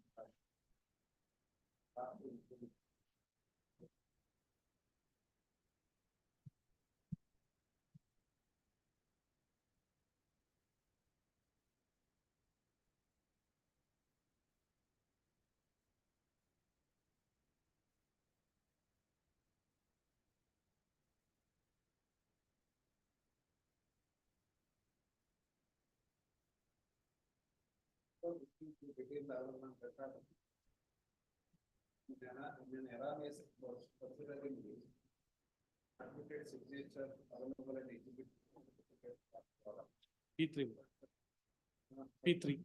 Between the government record. In an erroneous considering advocate signature available and exhibit. P3. P3.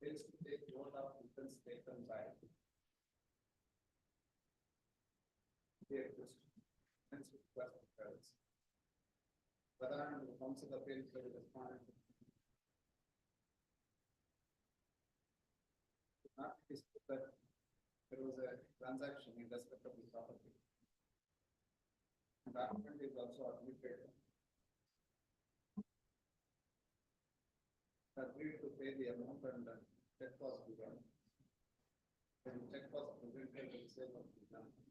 Fails to take note of defense taken by. The accused. Hence request for credits. Whether the council appeals to the respondent. Not dispute that there was a transaction in respect of the property. The document is also admitted. Agreed to pay the amount and the check was given. When the check was presented, the sale of the council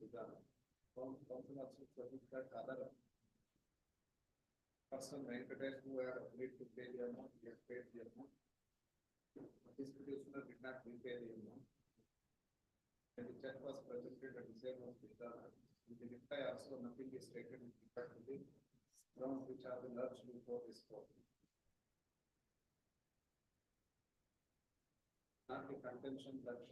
also submit that other person Venkatesh who have agreed to pay the amount, he has paid the amount. This petitioner did not repay the amount. And the check was presented and the sale was done. In the reply also nothing is stated in regard to the grounds which have been urged before this court. Not the contention that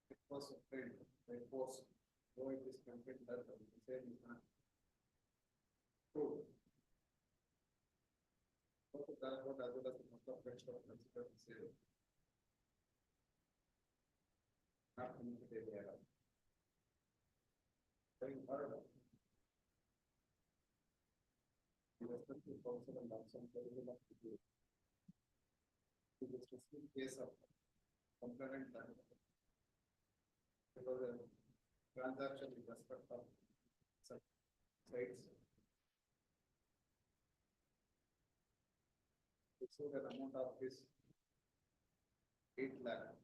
it was obtained by force, though it is contained that the same is not true. Both the court as well as the most of text of consider the sale. Not committed error. Going further. The respective counsel and also the it is a case of complainant that there was a transaction with respect of such sites. So the amount of this 8 lakh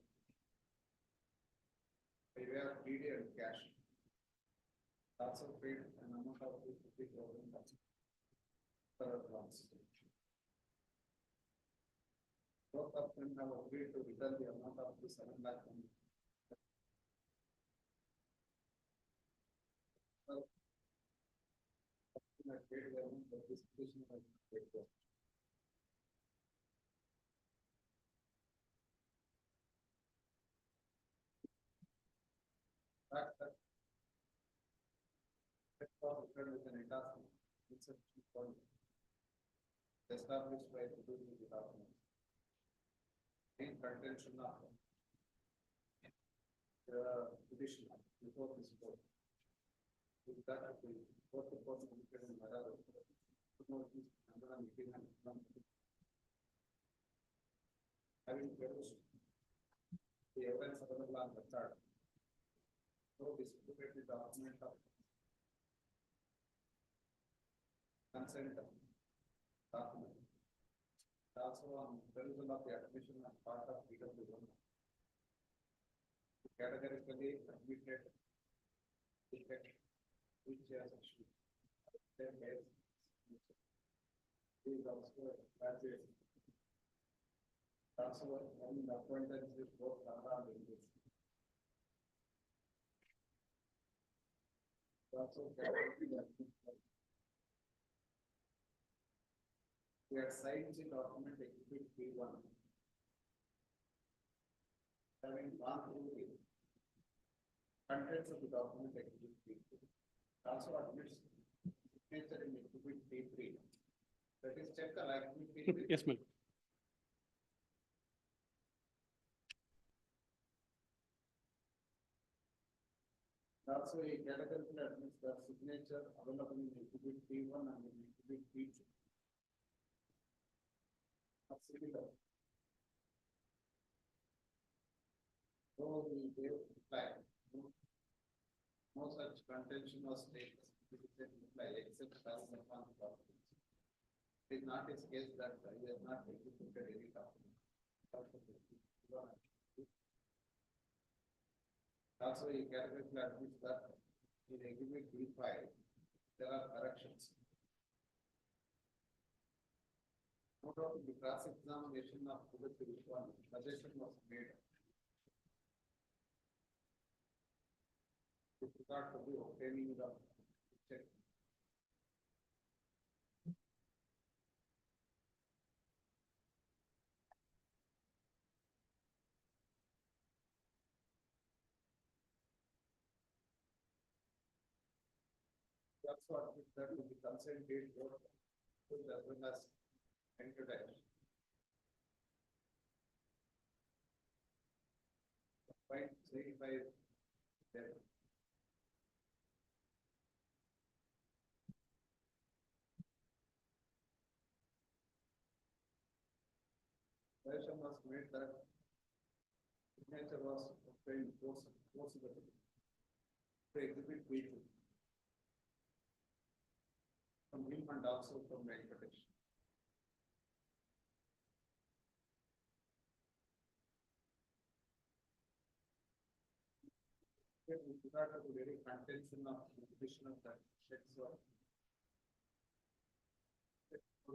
by way of DD and cash. Also paid an amount of 50,000 per advance. Both of them have agreed to return the amount of the 7 lakh. Paid the amount of this petition has been paid. Fact that was returned with an endorsement, it's a key point established by the document. In contention of the petition before this court. With that, the court reports indicated in Madara. Having produced the evidence available on the chart. So distributed the document of consent document. Also on provision of the admission as part of PW1. Categorically admitted defect which has is also graduate. Also one acquaintance with both Kannada and English. Also we have signed the document exhibit P1. Having gone through the contents of the document exhibit P2. Also admits signature in exhibit P3. That is check the likely P3. Yes, ma'am. Also a categorically admits the signature available in exhibit P1 and in exhibit P2. Similar. So we gave reply. No such contention was taken. Reply except as the document. It is not his case that he has not executed any document. Also, he categorically admits that in exhibit B5 there are corrections. Out of the cross-examination of the one, suggestion was made. With regard to the obtaining the check. also admit that with the consent date, both as well as entertained. Point 35 there. Suggestion was made that signature was obtained forcibly to exhibit B2 from him and also from Venkatesh. With regard to the very contention of the petition of that checks or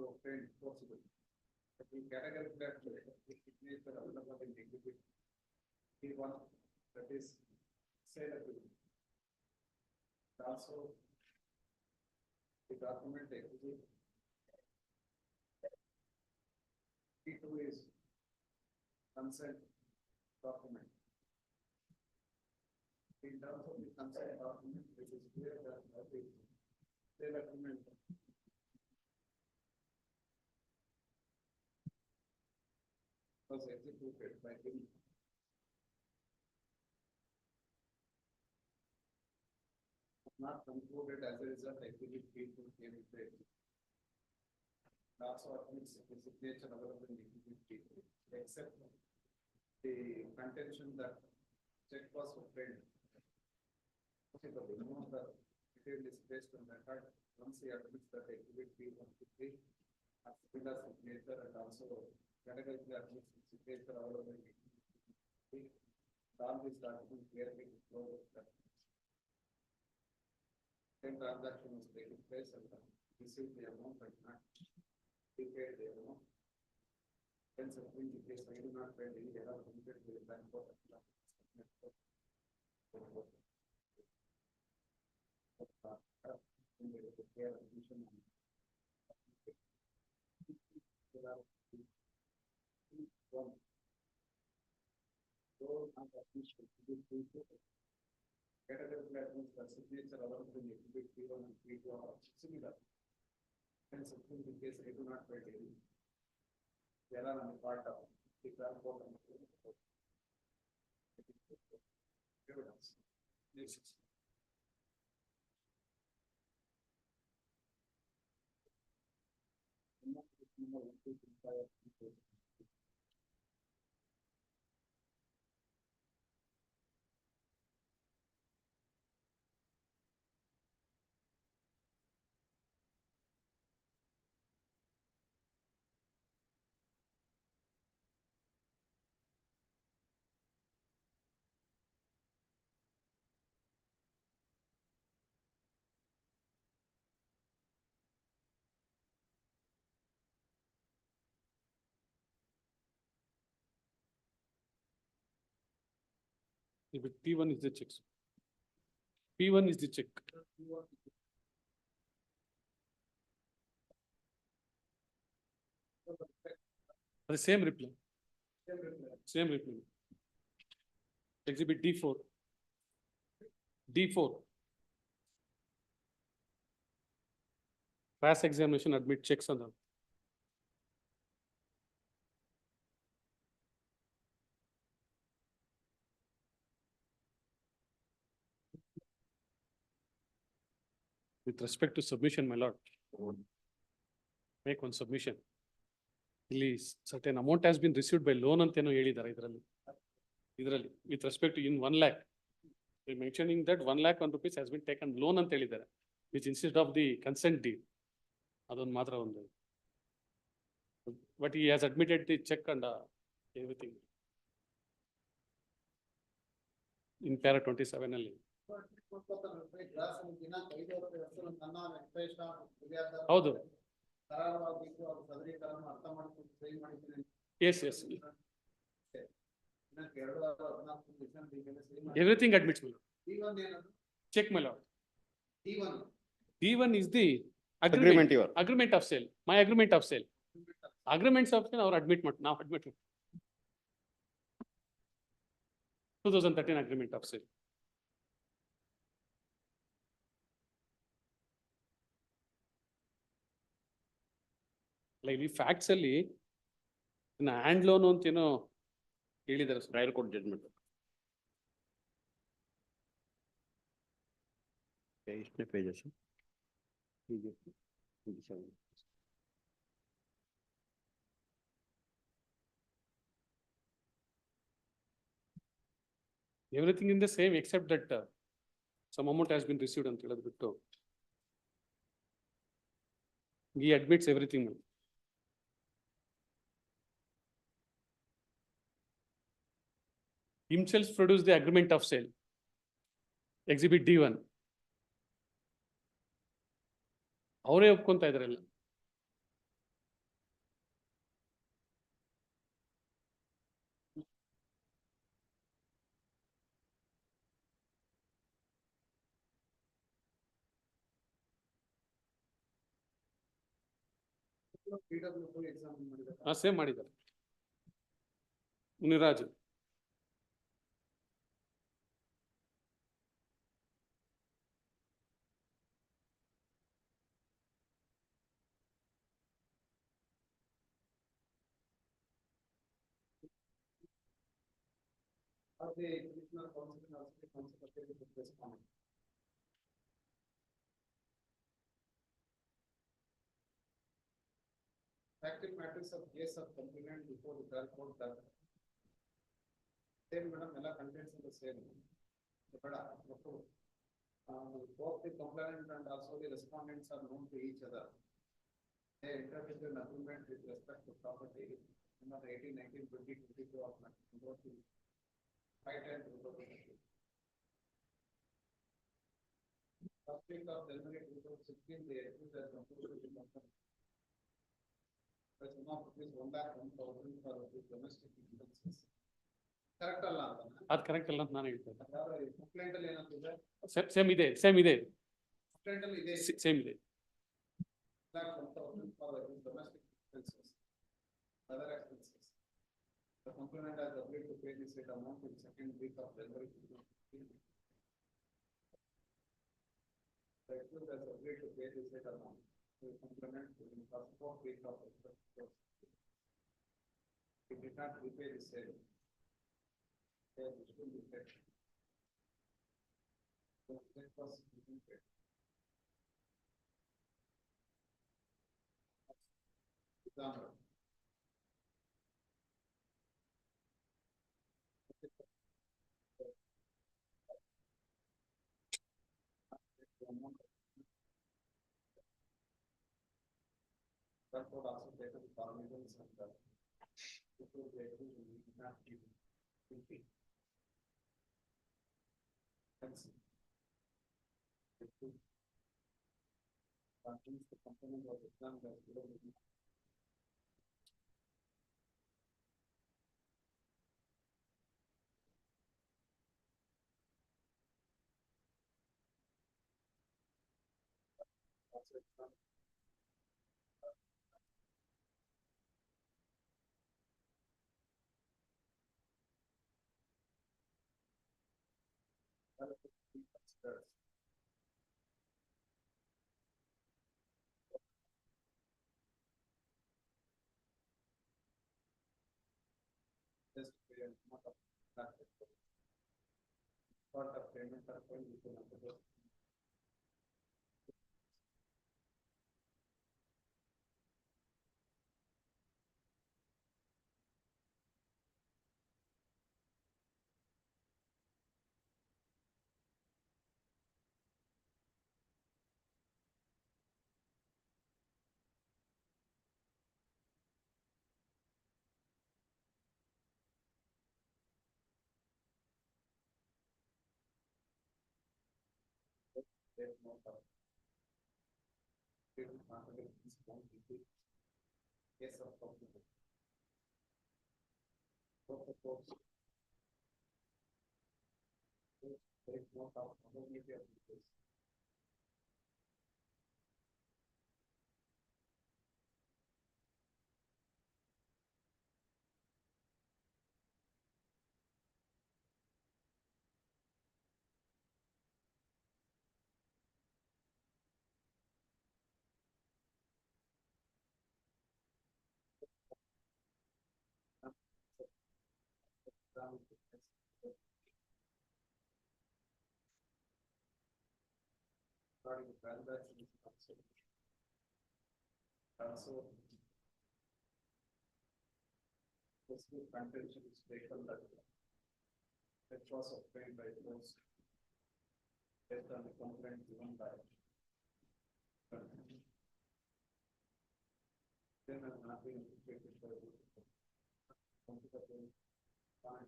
obtained forcibly. But we categorize that the signature available in exhibit P1, that is saleable. Also, the document exhibit P2 is consent document. In terms of the consent document, it is clear that the sale agreement was executed by him. Not concluded as a result, exhibit P2 came into exhibit. Also admits the signature available in exhibit P2, except the contention that check was obtained. Okay, but the detail is based on the record. Once he admits that exhibit P1 to be as well as signature and also categorically admits the signature available in exhibit P. All these documents clearly disclose that same transaction was taking place and received the amount and not prepaid the amount. Hence, I think the case I do not find any error committed to the bank or categorically admits that signature available in exhibit P1 and P2 are similar. Hence, I think the case I do not find any error on the part of the transport and evidence. Yes. But P1 is the check. P1 is the check. The same reply. Same reply. Exhibit D4. D4. Cross examination admit checks on them. With respect to submission, my lord, make one submission. Please, certain amount has been received by loan anteno helidare idralli. With respect to in 1 lakh, they mentioning that 1 lakh 1 rupees has been taken loan anta helidare, which instead of the consent deed. Adon matra undu. But he has admitted the check and everything. In para 27 alli. ಹೌದು. Yes, yes. Everything admits, my lord. Check, my lord. D1 is the agreement of sale. My agreement of sale. Agreements of sale, our admit now admit. 2013 agreement of sale. ಇಲ್ಲಿ facts ಅಲ್ಲಿ hand loan ಅಂತ ಏನೋ ಹೇಳಿದ್ದಾರೆ trial court judgment. ಎಷ್ಟನೇ pages? Everything in the same except that some amount has been received ಅಂತ ಹೇಳೋದು ಬಿಟ್ಟು he admits everything. Himself produced the agreement of sale, exhibit D1. ಅವರೇ ಒಪ್ಕೊಂತ ಇದ್ರಲ್ಲ. ಸೇಮ್ ಮಾಡಿದ್ದಾರೆ Muniraj. Factual matters of case of complainant before the trial court that same madam ಎಲ್ಲ contents in the same. Both the complainant and also the respondents are known to each other. They entered into an agreement with respect to property number 18, 19, 20, 22 of 5, 10, 2022. First week of January 2016, they accused as concluded in the one of rupees 1,01,000 for the domestic expenses. Correct ಅಲ್ಲ ಅಂತ? ಅದು correct ಅಲ್ಲ ಅಂತ ನಾನು ಹೇಳ್ತೇನೆ. Complaint ಅಲ್ಲಿ ಏನಾಗ್ತದೆ? Same ಇದೆ. ಕಂಪ್ಲೇಂಟ್ ಅಲ್ಲಿ ಇದೆ. ಸೇಮ್ ಇದೆ. 1,01,000 for the domestic expenses, other expenses. The complainant has agreed to pay this amount in second week of January 2015. The accused has agreed to pay this amount to the complainant in the fourth week of he did not repay the sale. It will be paid. So that was paid. Example. That would also take the permissions and the the component of exam that part of payment are going to the case of complaint. Take note of probability of the case. Regarding transactions. Also. This new contention is taken that. It was obtained by those. Based on the complaint given by. Then I'm not being implicated by the. Fine.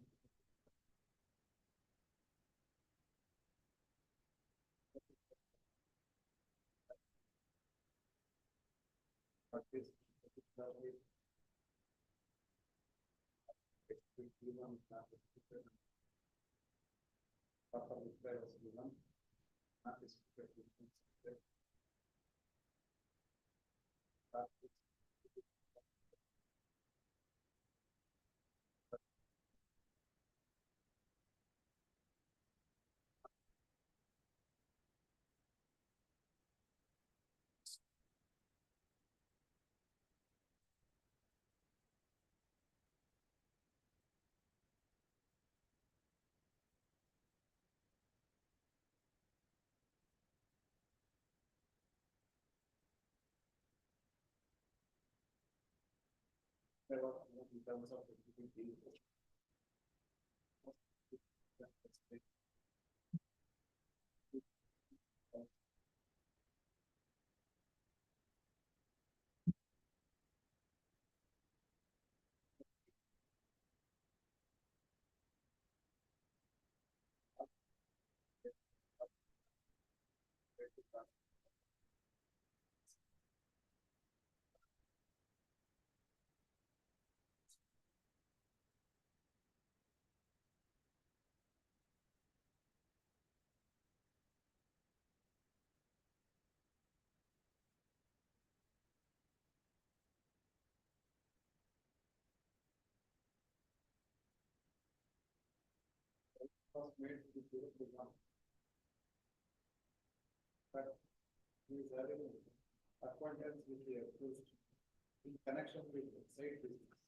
But this. Proper reply was given. Not restricted. In terms of was made to the one. But he is having acquaintance with the accused in connection with side business.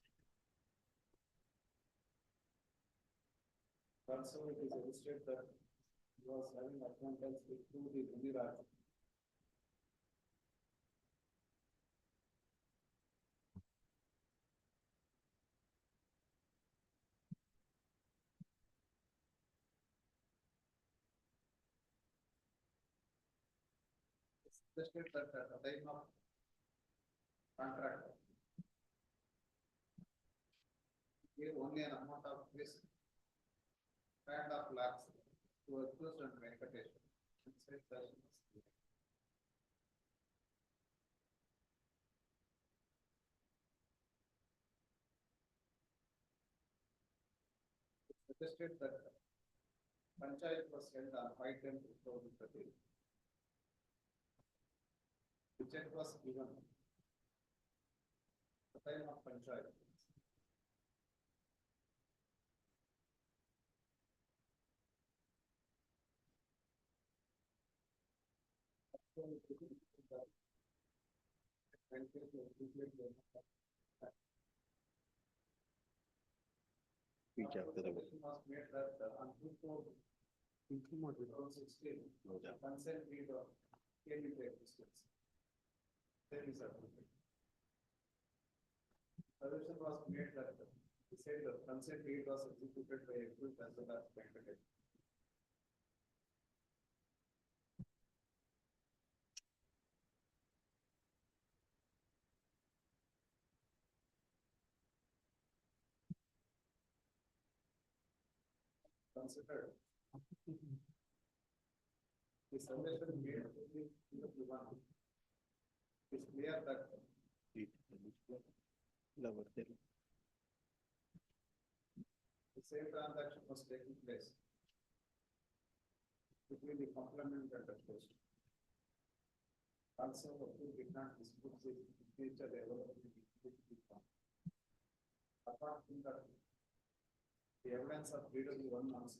Also, it is illustrated that he was having acquaintance with through the Muniraj. Suggested that at the time of contract, gave only an amount of this kind of lakhs to accused and Venkatesh. And said that suggested that Panchayat was held on 5/10/2013. The check was given at the time of Panchayat. Was made that on 2016, consent deed of came into existence. There is a. Suggestion was made that he said the consent deed was executed by accused as well as Venkatesh. Considered. The suggestion made to the one is clear that the same transaction was taking place between the complement and the post. Also, who did not dispute the future development. Apart from that, the evidence of BW1 also.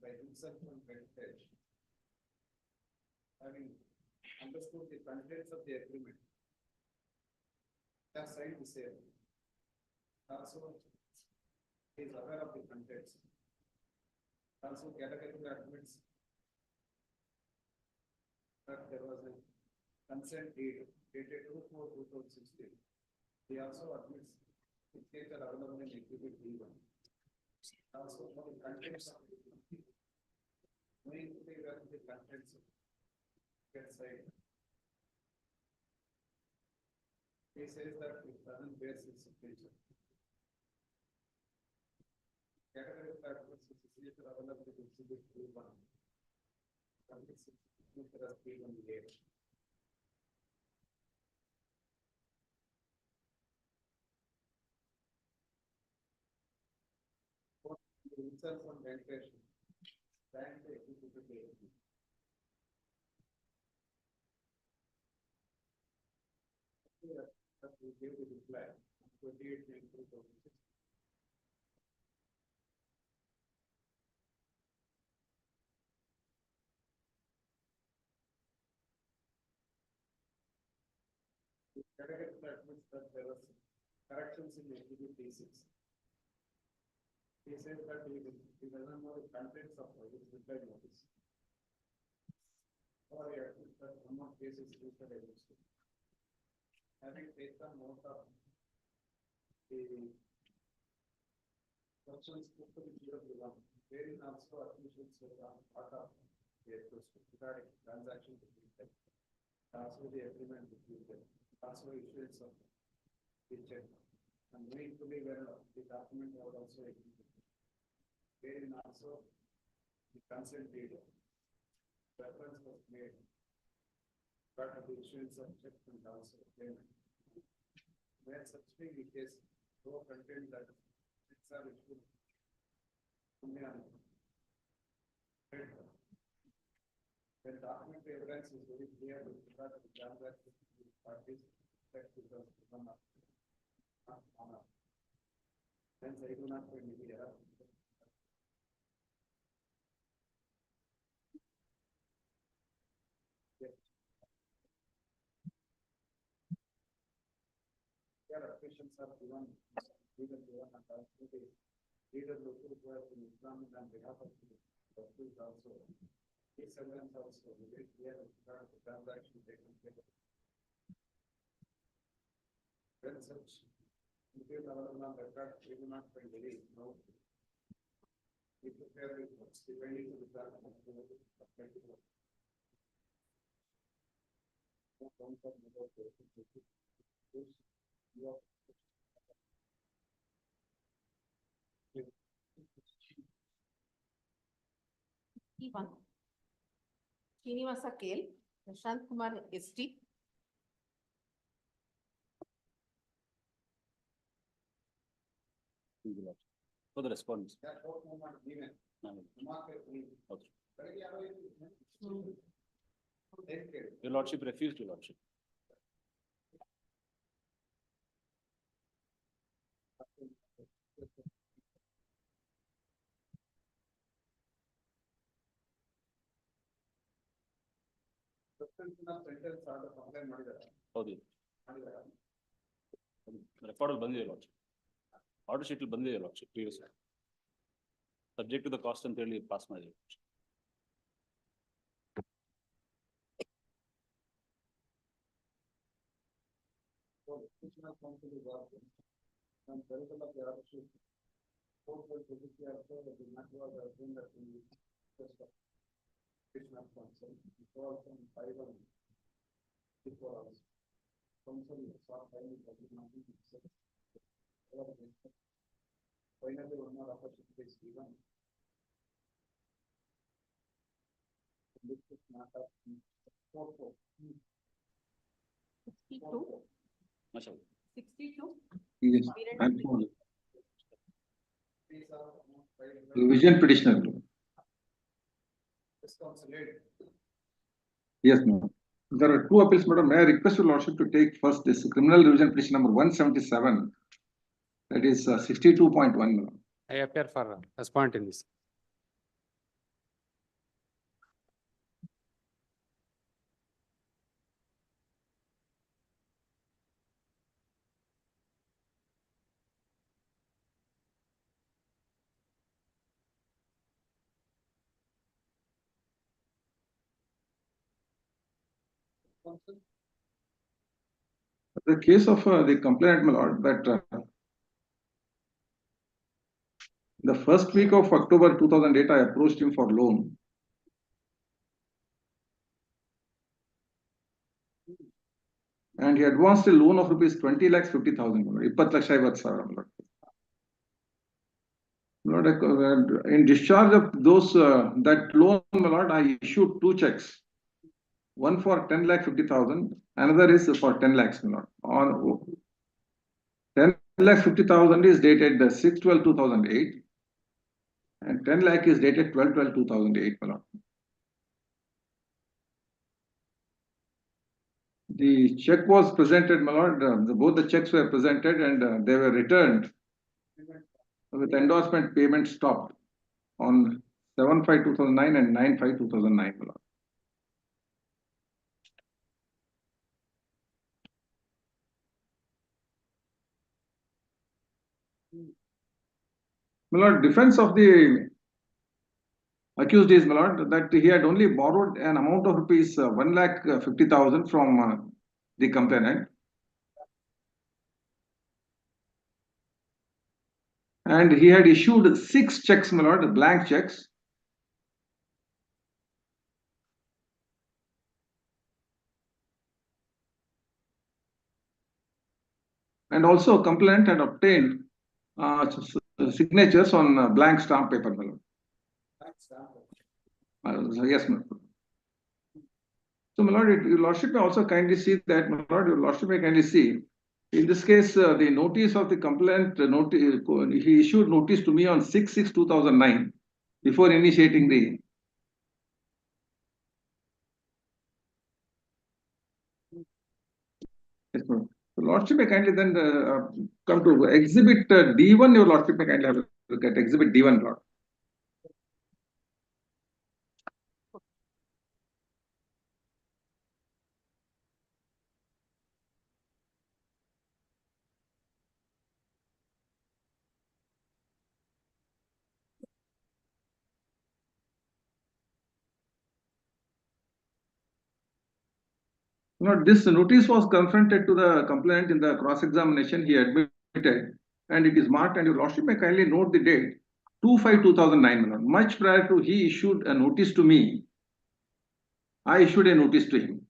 By himself and Venkatesh, having understood the contents of the agreement. Have signed the same. Also, he is aware of the contents. Also, categorically admits that there was a consent deed dated 2/4/2016. He also admits the case are available in exhibit B1. Also, for the contents of the knowing fully well the contents get signed. He says that it doesn't bear his signature. Category factors is signature available in exhibit B1. Signature as B1A. Himself on ventilation. Thank the executive day. That we gave the reply 28/9/2016. Category admits that there was corrections in exhibit D6. He says that he doesn't know the contents of his reply notice. Or he admits that one of cases listed against him. Having taken note of the questions put to the GW1, wherein also admissions were part of the regarding transaction between them. Also the agreement between them. Also issuance of the check. And knowing fully well the document was also executed. Wherein also the consent deed reference was made. But of the issuance of check and also payment. Where such thing is case, no content that checks are issued only on paper. When document evidence is very clear with regard to the transaction parties, that becomes one of honor. Hence, I do not find any error. Applications are given, and also the leader local who has been examined on behalf of the also. This evidence also very clear with regard to the transaction taken place. When such details available on record, we do not find any no. We prepare reports depending on the document. P1. Srinivasa KL, Prashant Kumar ST. For the response. That whole movement given. Okay. Thank you. Your lordship refused, your lordship. Sentence order complain ಮಾಡಿದಾರ ಹೌದು ಮಾಡಿದಾರ record ಅಲ್ಲಿ ಬಂದಿದೆ lordship. Order sheet ಅಲ್ಲಿ ಬಂದಿದೆ lordship previous subject to the cost ಅಂತ ಹೇಳಿ pass ಮಾಡಿದೆ. And Telecast of the order sheet. Court will typically observe that the matter was assumed that in the interest of petition of counsel, before from 5 and before also. Counsel is sought by the public notice. Finally, one more opportunity is given. This is matter 4. 62. Mashallah. 62. Yes, I'm sorry. Revision petitioner. Yes, ma'am. There are two appeals, madam. May I request your lordship to take first this criminal revision petition number 177. That is 62.1, madam. I appear for response in this. The case of the complainant, my lord, that the first week of October 2008, I approached him for loan. And he advanced a loan of rupees 20 lakhs 50,000. 20 lakhs 50,000. Lord, in discharge of those that loan, my lord, I issued 2 checks. One for 10 lakh 50,000, another is for 10 lakhs, my lord. On 10 lakh 50,000 is dated 6/12/2008, and 10 lakh is dated 12/12/2008, my lord. The check was presented, my lord. Both the checks were presented and they were returned with endorsement payment stopped on 7/5/2009 and 9/5/2009, my lord. My lord, defense of the accused is, my lord, that he had only borrowed an amount of rupees 1,50,000 from the complainant. And he had issued 6 checks, my lord, blank checks. And also complainant had obtained signatures on blank stamp paper, my lord. Yes, my lord. So, my lord, your lordship may also kindly see that, my lord, your lordship may kindly see. In this case, the notice of the complaint, he issued notice to me on 6/6/2009 before initiating the. Yes, my lord. Your lordship may kindly then come to exhibit D1. Your lordship may kindly have a look at exhibit D1, lord. No, this notice was confronted to the complainant in the cross-examination. He admitted, and it is marked, and your lordship may kindly note the date, 2/5/2009, much prior to he issued a notice to me. I issued a notice to him,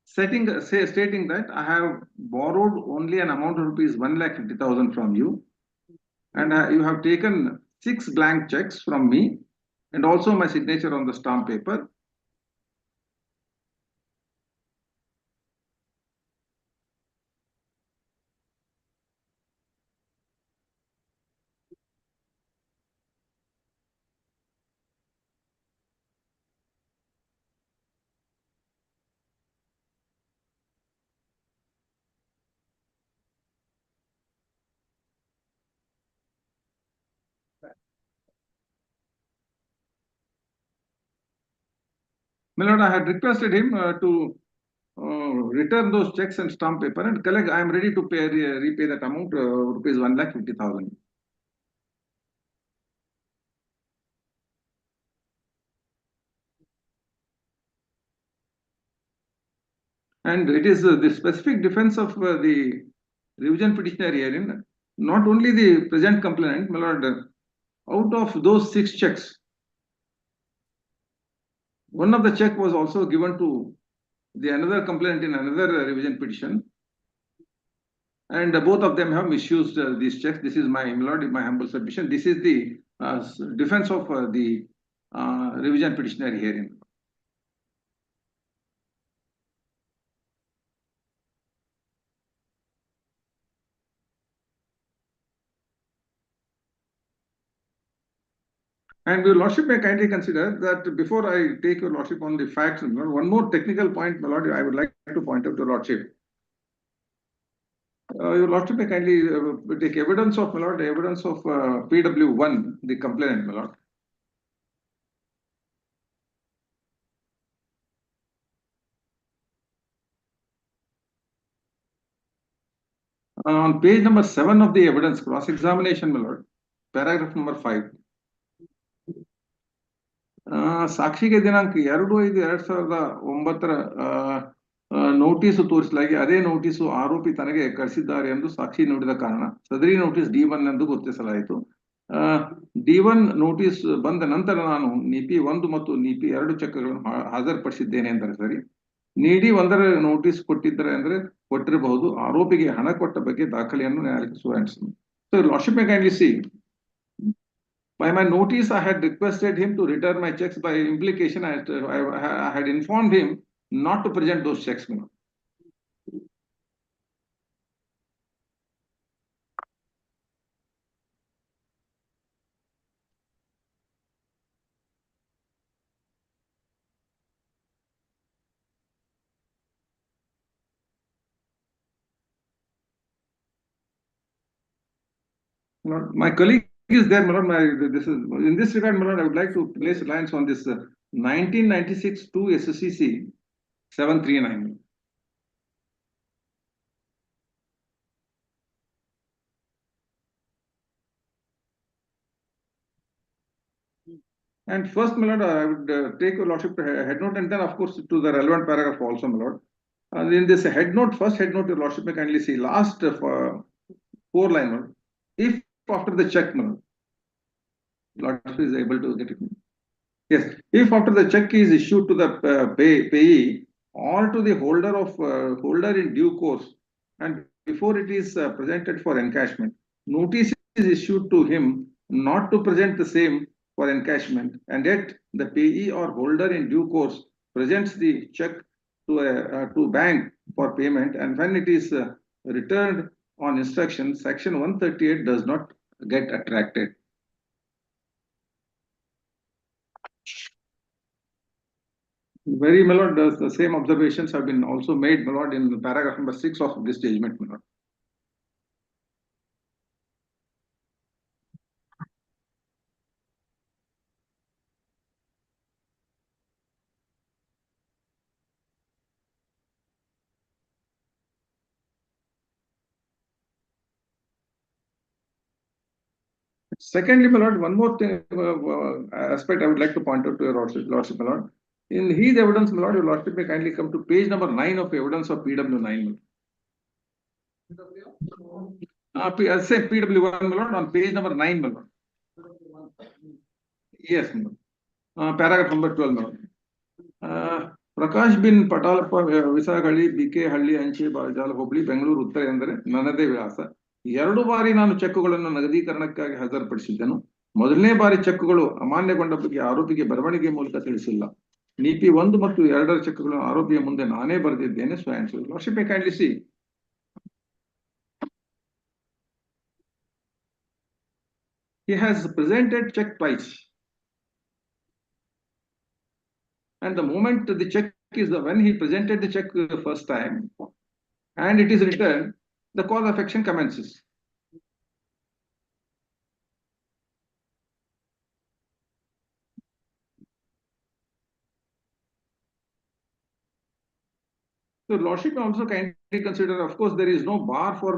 stating that I have borrowed only an amount of rupees 1,50,000 from you, and you have taken 6 blank checks from me, and also my signature on the stamp paper. My lord, I had requested him to return those checks and stamp paper and collect. I am ready to pay repay that amount, rupees 1,50,000. And it is the specific defense of the revision petitioner herein, not only the present complainant, my lord, out of those 6 checks, one of the check was also given to the another complainant in another revision petition, and both of them have misused these checks. This is my, my lord, my humble submission. This is the defense of the revision petitioner herein. And your lordship may kindly consider that before I take your lordship on the facts, one more technical point, my lord, I would like to point out to your lordship. Your lordship may kindly take evidence of, my lord, evidence of PW1, the complainant, my lord. On page number 7 of the evidence cross-examination, my lord, paragraph number 5. ಸಾಕ್ಷಿಗೆ ದಿನಾಂಕ 2/5/2009 notice ತೋರಿಸಲಾಗಿ ಅದೇ notice ಆರೋಪಿ ತನಗೆ ಕಳಿಸಿದ್ದಾರೆ ಎಂದು ಸಾಕ್ಷಿ ನೋಡಿದ ಕಾರಣ ಸದರಿ notice D1 ಎಂದು ಗುರುತಿಸಲಾಯಿತು. D1 ನೋಟಿಸ್ ಬಂದ ನಂತರ ನಾನು ನೀತಿ 1 ಮತ್ತು ನೀತಿ 2 ಚೆಕ್ಗಳನ್ನು ಹಾಜರುಪಡಿಸಿದ್ದೇನೆ ಎಂದರೆ ಸರಿ. ನೀಡಿ 1ರ ನೋಟಿಸ್ ಕೊಟ್ಟಿದ್ದರೆ ಅಂದ್ರೆ ಕೊಟ್ಟಿರಬಹುದು. ಆರೋಪಿಗೆ ಹಣ ಕೊಟ್ಟ ಬಗ್ಗೆ ದಾಖಲೆಯನ್ನು ನ್ಯಾಯಾಲಯಕ್ಕೆ ಸುವಾಂಟಿಸಿದೆ. So Lordship may kindly see. By my notice, I had requested him to return my checks. By implication, I had informed him not to present those checks. My colleague is there, Malad. This is in this regard, Malad. I would like to place reliance on this 1996 2 SCC 739. And first, Malad, I would take your Lordship head note, and then, of course, to the relevant paragraph also, Malad. In this head note, first head note, your Lordship may kindly see last 4 line, Malad. If after the check, Malad, Lordship is able to get it. Yes, if after the check is issued to the payee or to the holder in due course, and before it is presented for encashment, notice is issued to him not to present the same for encashment, and yet the payee or holder in due course presents the check to bank for payment, and when it is returned on instruction, section 138 does not get attracted. Very, my lord, the same observations have been also made, my lord, in paragraph number 6 of this judgment, my lord. Secondly, my lord, one more thing, aspect I would like to point out to your lordship, my lord. In his evidence, my lord, your lordship may kindly come to page number 9 of evidence of PW9. I say PW1, my lord, on page number 9, my lord. Yes, my lord. Paragraph number 12, my lord. Prakash bin Patalappa, Visagalli, BK Halli, Anche, Bajal, Hobli, Bengaluru, Uttar ಎಂದರೆ ನನ್ನದೇ ವಿಳಾಸ. 2 ಬಾರಿ ನಾನು ಚೆಕ್ಗಳನ್ನು ನಗದೀಕರಣಕ್ಕಾಗಿ ಹಾಜರುಪಡಿಸಿದ್ದೆನು. ಮೊದಲನೇ ಬಾರಿ ಚೆಕ್ಗಳು ಅಮಾನ್ಯಗೊಂಡ ಬಗ್ಗೆ ಆರೋಪಿಗೆ ಬರವಣಿಗೆ ಮೂಲಕ ತಿಳಿಸಿಲ್ಲ. ನೀತಿ 1 ಮತ್ತು 2ರ ಚೆಕ್ಗಳನ್ನು ಆರೋಪಿಯ ಮುಂದೆ ನಾನೇ ಬರೆದಿದ್ದೇನೆ. ಸ್ವಯಂ Lordship may kindly see. He has presented check twice. And the moment the check is when he presented the check the first time and it is returned, the cause of action commences. So Lordship also kindly consider, of course, there is no bar for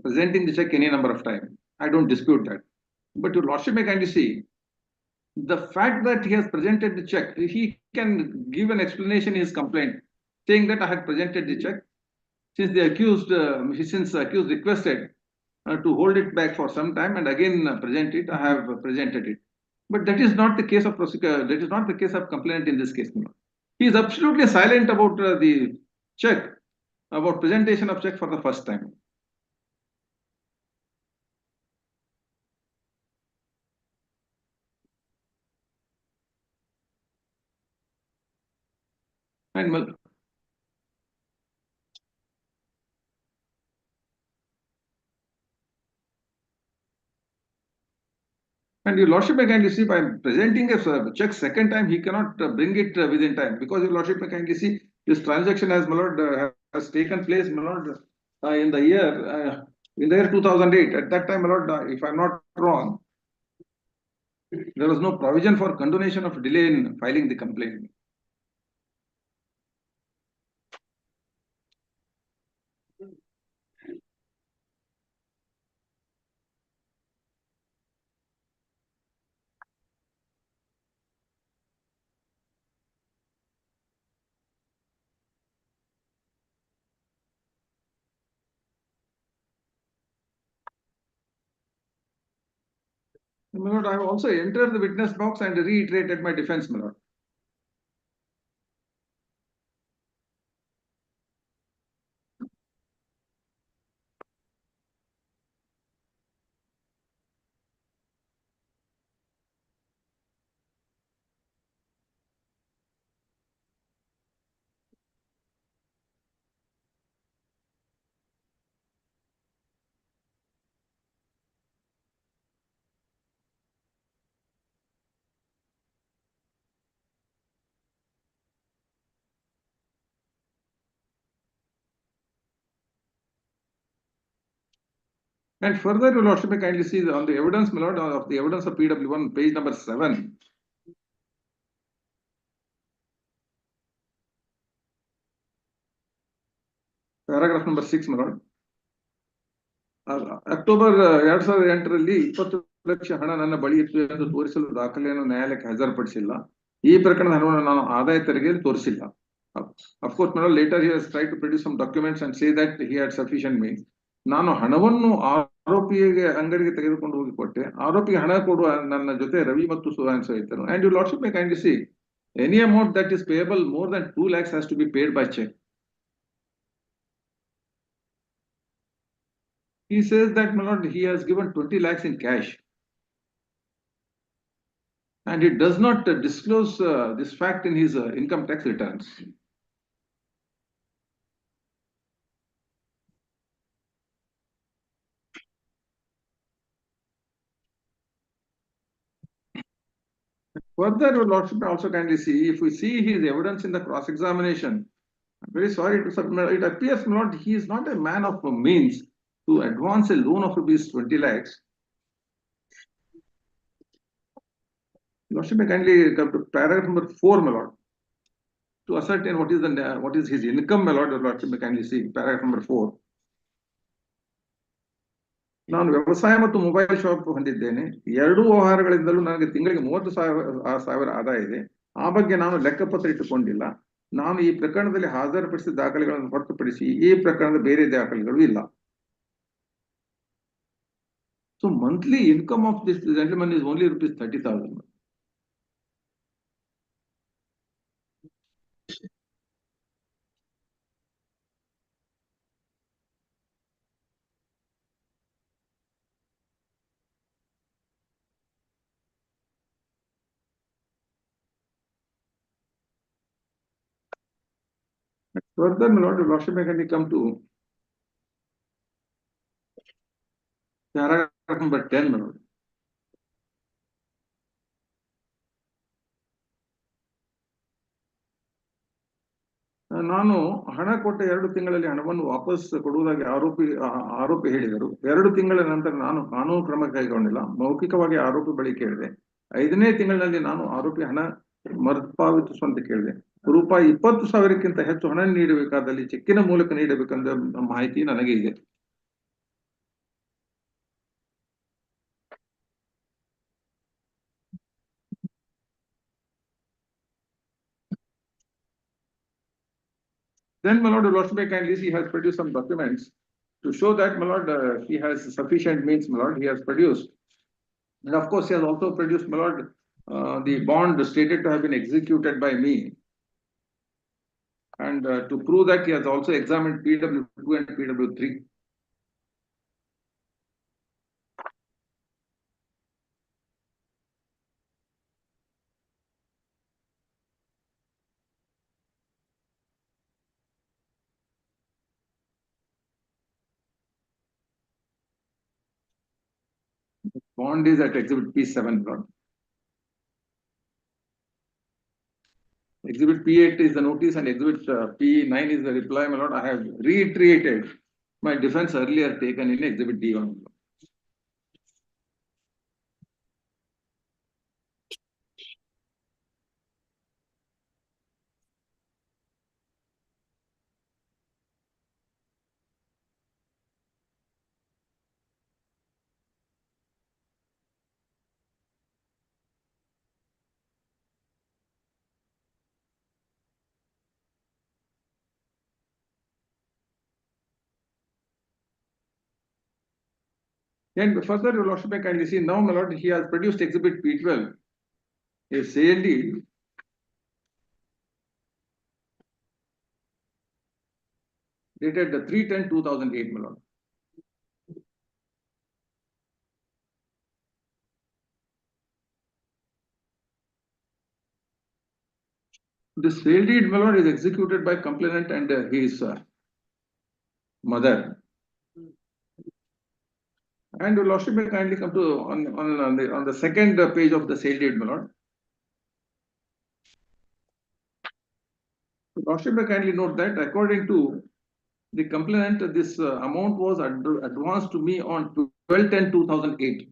presenting the check any number of times. I don't dispute that. But your Lordship may kindly see, the fact that he has presented the check, he can give an explanation in his complaint, saying that I had presented the check, since the accused, accused requested to hold it back for some time and again present it, I have presented it. But that is not the case of prosecutor, that is not the case of complainant in this case. He is absolutely silent about the check, about presentation of check for the first time. And your Lordship may kindly see, by presenting a check second time, he cannot bring it within time, because your Lordship may kindly see this transaction has, my lord, has taken place, my lord, in the year 2008. At that time, my lord, if I'm not wrong, there was no provision for condonation of delay in filing the complaint. My lord, I have also entered the witness box and reiterated my defense, my lord. And further, your lordship may kindly see on the evidence, my lord, of the evidence of PW1, page number 7. Paragraph number 6, my lord. October 2008ರಲ್ಲಿ 20 ಲಕ್ಷ ಹಣ ನನ್ನ ಬಳಿ ಇತ್ತು ಎಂದು ತೋರಿಸಲು ದಾಖಲೆಯನ್ನು ನ್ಯಾಯಾಲಯಕ್ಕೆ ಹಾಜರುಪಡಿಸಿಲ್ಲ. ಈ ಪ್ರಕರಣದ ಹಣವನ್ನು ನಾನು ಆದಾಯ ತೆರಿಗೆಯಲ್ಲಿ ತೋರಿಸಿಲ್ಲ. Of course, my lord, later he has tried to produce some documents and say that he had sufficient means. ನಾನು ಹಣವನ್ನು ಆರೋಪಿಗೆ ಅಂಗಡಿಗೆ ತೆಗೆದುಕೊಂಡು ಹೋಗಿ ಕೊಟ್ಟೆ. ಆರೋಪಿಗೆ ಹಣ ಕೊಡುವ ನನ್ನ ಜೊತೆ ರವಿ ಮತ್ತು ಸುಧಾನ್ಸ ಇದ್ದರು. And your lordship may kindly see, any amount that is payable more than 2 lakhs has to be paid by check. He says that, my lord, he has given 20 lakhs in cash. And he does not disclose this fact in his income tax returns. Further, your lordship may also kindly see, if we see his evidence in the cross-examination, I'm very sorry to submit, it appears, my lord, he is not a man of means to advance a loan of rupees 20 lakhs. Lordship may kindly come to paragraph number 4, my lord. To ascertain what is his income, my lord, your lordship may kindly see paragraph number 4. ನಾನು ವ್ಯವಸಾಯ ಮತ್ತು mobile shop ಹೊಂದಿದ್ದೇನೆ. ಎರಡೂ ವ್ಯವಹಾರಗಳಿಂದಲೂ ನನಗೆ ತಿಂಗಳಿಗೆ 30,000 ಆದಾಯ ಇದೆ. ಆ ಬಗ್ಗೆ ನಾನು ಲೆಕ್ಕಪತ್ರ ಇಟ್ಟುಕೊಂಡಿಲ್ಲ. ನಾನು ಈ ಪ್ರಕರಣದಲ್ಲಿ ಹಾಜರುಪಡಿಸಿದ ದಾಖಲೆಗಳನ್ನು ಹೊರತುಪಡಿಸಿ ಈ ಪ್ರಕರಣದ ಬೇರೆ ದಾಖಲೆಗಳು ಇಲ್ಲ. So monthly income of this gentleman is only rupees 30,000. Further, my lord, your lordship may kindly come to paragraph number 10, my lord. ನಾನು ಹಣ ಕೊಟ್ಟ 2 ತಿಂಗಳಲ್ಲಿ ಹಣವನ್ನು ವಾಪಸ್ ಕೊಡುವುದಾಗಿ ಆರೋಪಿ ಹೇಳಿದರು. 2 ತಿಂಗಳ ನಂತರ ನಾನು ಕಾನೂನು ಕ್ರಮ ಕೈಗೊಂಡಿಲ್ಲ. ಮೌಖಿಕವಾಗಿ ಆರೋಪಿ ಬಳಿ ಕೇಳಿದೆ. 5ನೇ ತಿಂಗಳಿನಲ್ಲಿ ನಾನು ಆರೋಪಿ ಹಣ ಮರುಪಾವತಿಸುವಂತೆ ಕೇಳಿದೆ. ರೂಪಾಯಿ 20,000ಕ್ಕಿಂತ ಹೆಚ್ಚು ಹಣ ನೀಡಬೇಕಾದಲ್ಲಿ ಚೆಕ್ಕಿನ ಮೂಲಕ ನೀಡಬೇಕೆಂದ ಮಾಹಿತಿ ನನಗೆ ಇದೆ. Then, my lord, your lordship may kindly see, he has produced some documents to show that, my lord, he has sufficient means, my lord, he has produced. And of course, he has also produced, my lord, the bond stated to have been executed by me. And to prove that, he has also examined PW2 and PW3. Bond is at exhibit P7, Lord. Exhibit P8 is the notice and exhibit P9 is the reply, my lord. I have reiterated my defense earlier taken in exhibit D1. And further, your lordship may kindly see now, my lord, he has produced exhibit P12, a sale deed dated 3/10/2008, my lord. This sale deed, my lord, is executed by complainant and his mother. And your lordship may kindly come to on the second page of the sale deed, my lord. Your lordship may kindly note that according to the complainant, this amount was advanced to me on 12/10/2008.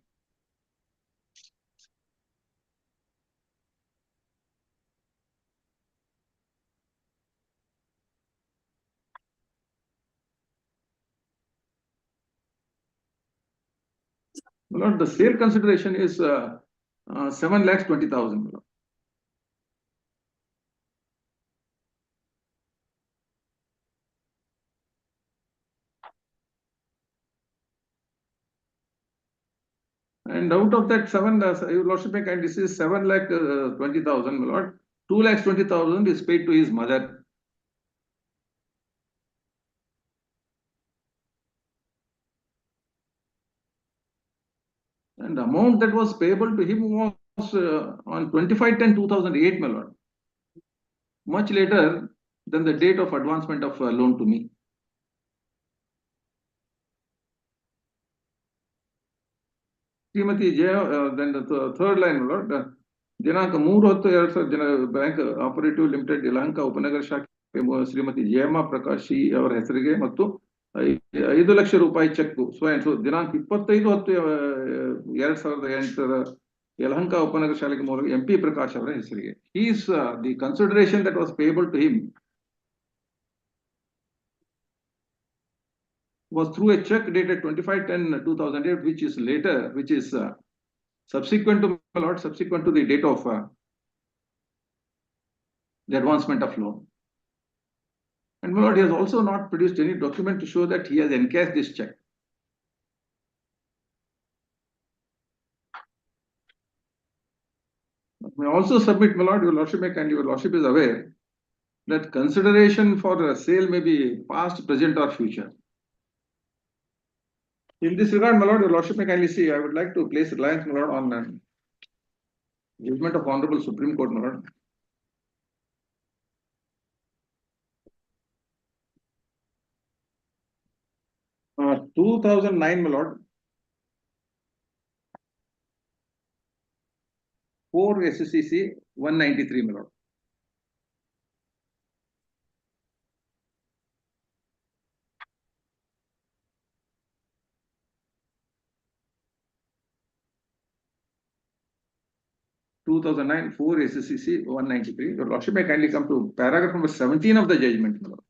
My lord, the sale consideration is 7,20,000. And out of that your lordship may kindly see 7,20,000, my lord. 2,20,000 is paid to his mother. And the amount that was payable to him was on 25/10/2008, my lord. Much later than the date of advancement of loan to me. Srimati Jaya, then the third line, my lord. ದಿನಾಂಕ 3/10/2000 bank operative limited Yelahanka ಉಪನಗರ ಶಾಖೆ ಶ್ರೀಮತಿ ಜಯಮ್ಮ ಪ್ರಕಾಶ್ ಅವರ ಹೆಸರಿಗೆ ಮತ್ತು 5 ಲಕ್ಷ ರೂಪಾಯಿ check ದಿನಾಂಕ 25/10/2008 ಯಲಹಂಕ ಉಪನಗರ ಶಾಲೆಗೆ ಮೂಲಕ MP ಪ್ರಕಾಶ್ ಅವರ ಹೆಸರಿಗೆ. He's the consideration that was payable to him was through a check dated 25/10/2008, which is subsequent to my lord, subsequent to the date of the advancement of loan. And my lord, he has also not produced any document to show that he has encashed this check. May also submit, my lord, your lordship may kindly, your lordship is aware that consideration for a sale may be past, present, or future. In this regard, my lord, your lordship may kindly see, I would like to place reliance, my lord, on judgment of Honorable Supreme Court, my lord. 2009, my lord. 4 SCC 193, my lord. (2009) 4 SCC 193. Your lordship may kindly come to paragraph number 17 of the judgment, my lord.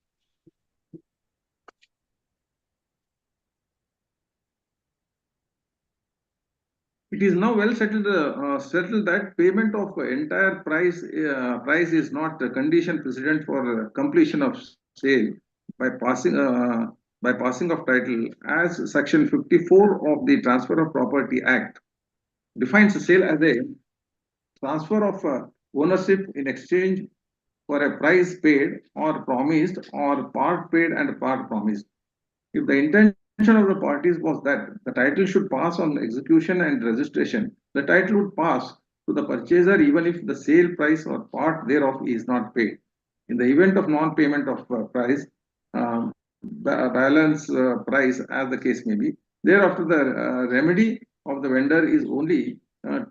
It is now well settled that payment of entire price is not a condition precedent for completion of sale by passing of title, as Section 54 of the Transfer of Property Act defines the sale as a transfer of ownership in exchange for a price paid or promised, or part paid and part promised. If the intention of the parties was that the title should pass on execution and registration, the title would pass to the purchaser even if the sale price or part thereof is not paid. In the event of non-payment of price, balance price, as the case may be, thereafter the remedy of the vendor is only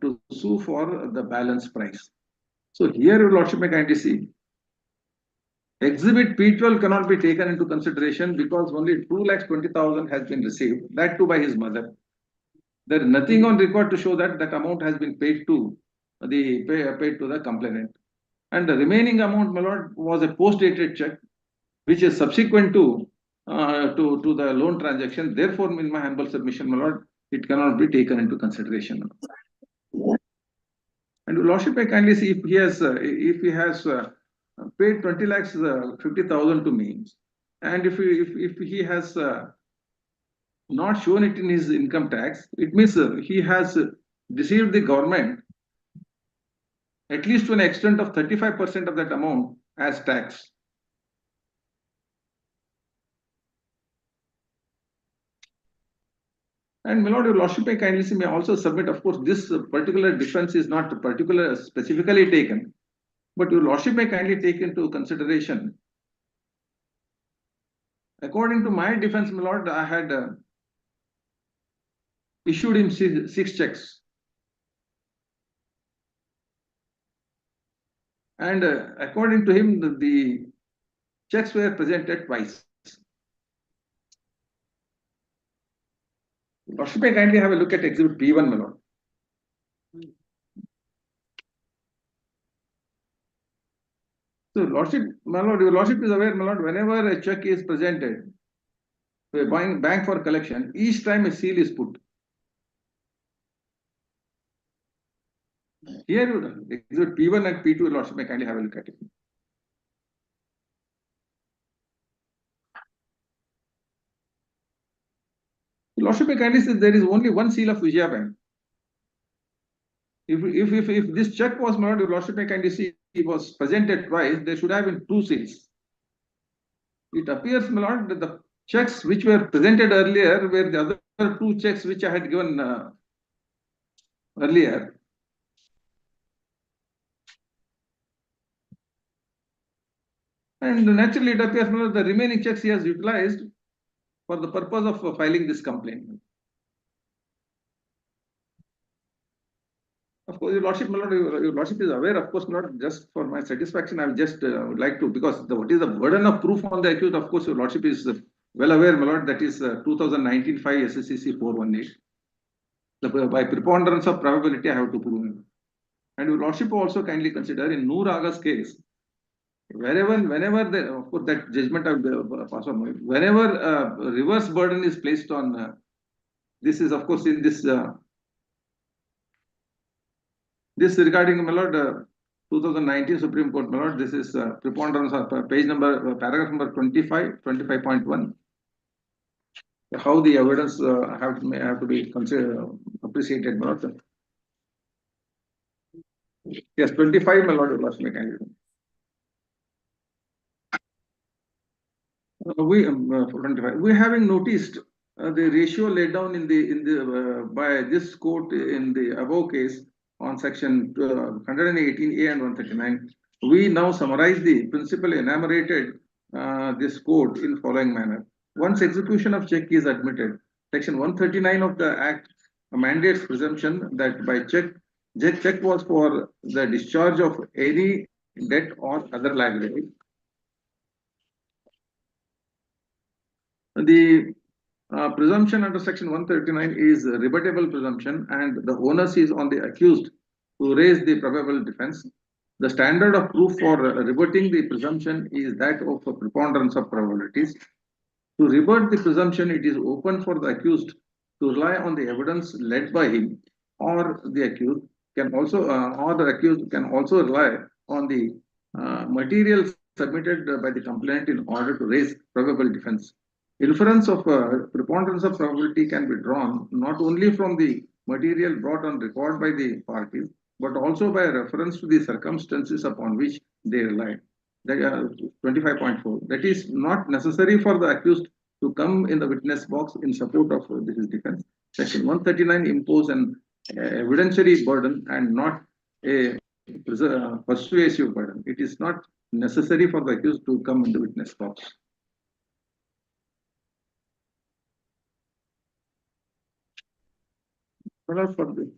to sue for the balance price. So here, your lordship may kindly see, exhibit P12 cannot be taken into consideration because only 2,20,000 has been received, that too by his mother. There is nothing on record to show that that amount has been paid to the complainant. And the remaining amount, my lord, was a post-dated check, which is subsequent to the loan transaction. Therefore, in my humble submission, my lord, it cannot be taken into consideration. And your lordship may kindly see, if he has paid 20,50,000 to me, and if he has not shown it in his income tax, it means he has deceived the government at least to an extent of 35% of that amount as tax. And my lord, your lordship may kindly may also submit, of course, this particular defense is not specifically taken, but your lordship may kindly take into consideration. According to my defense, my lord, I had issued him six checks. And according to him, the checks were presented twice. Lordship may kindly have a look at exhibit P1, my lord. So, lordship, my lord, your lordship is aware, my lord, whenever a check is presented to a bank for collection, each time a seal is put. Here, exhibit P1 and P2, your lordship may kindly have a look at it. Lordship may kindly say there is only one seal of Vijaya Bank. If this check was, my lord, your lordship may kindly see it was presented twice, there should have been two seals. It appears, my lord, that the checks which were presented earlier were the other two checks which I had given earlier. And naturally, it appears, my lord, the remaining checks he has utilized for the purpose of filing this complaint. Of course, your lordship, my lord, your lordship is aware, of course, not just for my satisfaction. I would just would like to, because what is the burden of proof on the accused, of course, your lordship is well aware, my lord, that is 2019 5 SSCC 418. By preponderance of probability, I have to prove it. And your lordship also kindly consider in Noor Aga's case, whenever the, of course, that judgment of the pass on, whenever reverse burden is placed on, this is, of course, in this. This regarding, my lord, 2019 Supreme Court, my lord, this is preponderance of page number, paragraph number 25.1. How the evidence may have to be considered, appreciated, my lord. Yes, 25, my lord, last mechanism. We having noticed the ratio laid down in the by this court in the above case on section 118A and 139, we now summarize the principle enumerated this code in following manner. Once execution of check is admitted, section 139 of the Act mandates presumption that by check was for the discharge of any debt or other liability. The presumption under section 139 is a rebuttable presumption, and the onus is on the accused to raise the probable defense. The standard of proof for rebutting the presumption is that of a preponderance of probabilities. To rebut the presumption, it is open for the accused to rely on the evidence led by him, or the accused can also, rely on the material submitted by the complainant in order to raise probable defense. Inference of preponderance of probability can be drawn not only from the material brought on record by the parties, but also by reference to the circumstances upon which they rely. 25.4. That is not necessary for the accused to come in the witness box in support of his defense. Section 139 imposes an evidentiary burden and not a persuasive burden. It is not necessary for the accused to come in the witness box. For the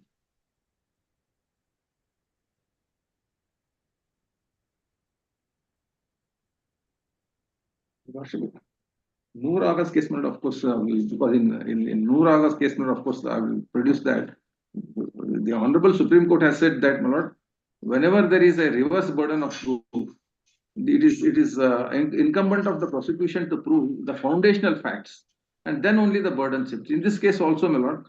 Noor Aga's case, of course, because in Noor Aga's case, of course, I will produce that. The Honorable Supreme Court has said that, my lord, whenever there is a reverse burden of proof, it is incumbent of the prosecution to prove the foundational facts, and then only the burden shifts. In this case also, my lord,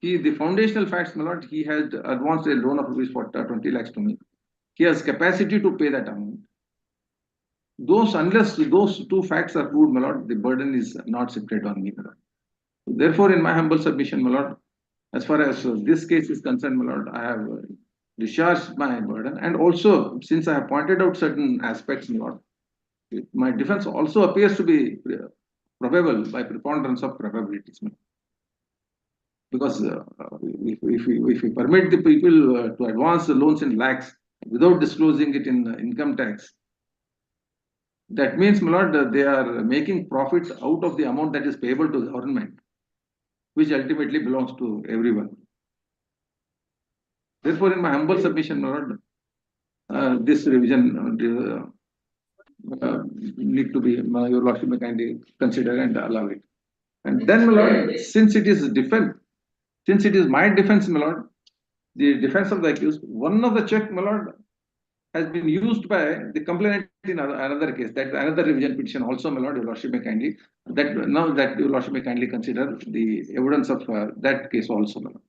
the foundational facts, my lord, he has advanced a loan of rupees for 20 lakhs to me. He has capacity to pay that amount. Unless those two facts are proved, my lord, the burden is not shifted on me, my lord. Therefore, in my humble submission, my lord, as far as this case is concerned, my lord, I have discharged my burden, and also since I have pointed out certain aspects, my lord, my defense also appears to be probable by preponderance of probabilities. My lord. Because if we permit the people to advance the loans in lakhs without disclosing it in income tax, that means, my lord, they are making profit out of the amount that is payable to the government, which ultimately belongs to everyone. Therefore, in my humble submission, my lord, this revision need to be, your lordship may kindly consider and allow it. And then, my lord, since it is my defense, my lord, the defense of the accused, one of the check, my lord, has been used by the complainant in another case, that another revision petition also, my lord, your lordship may kindly, that now that your lordship may kindly consider the evidence of that case also, my lord.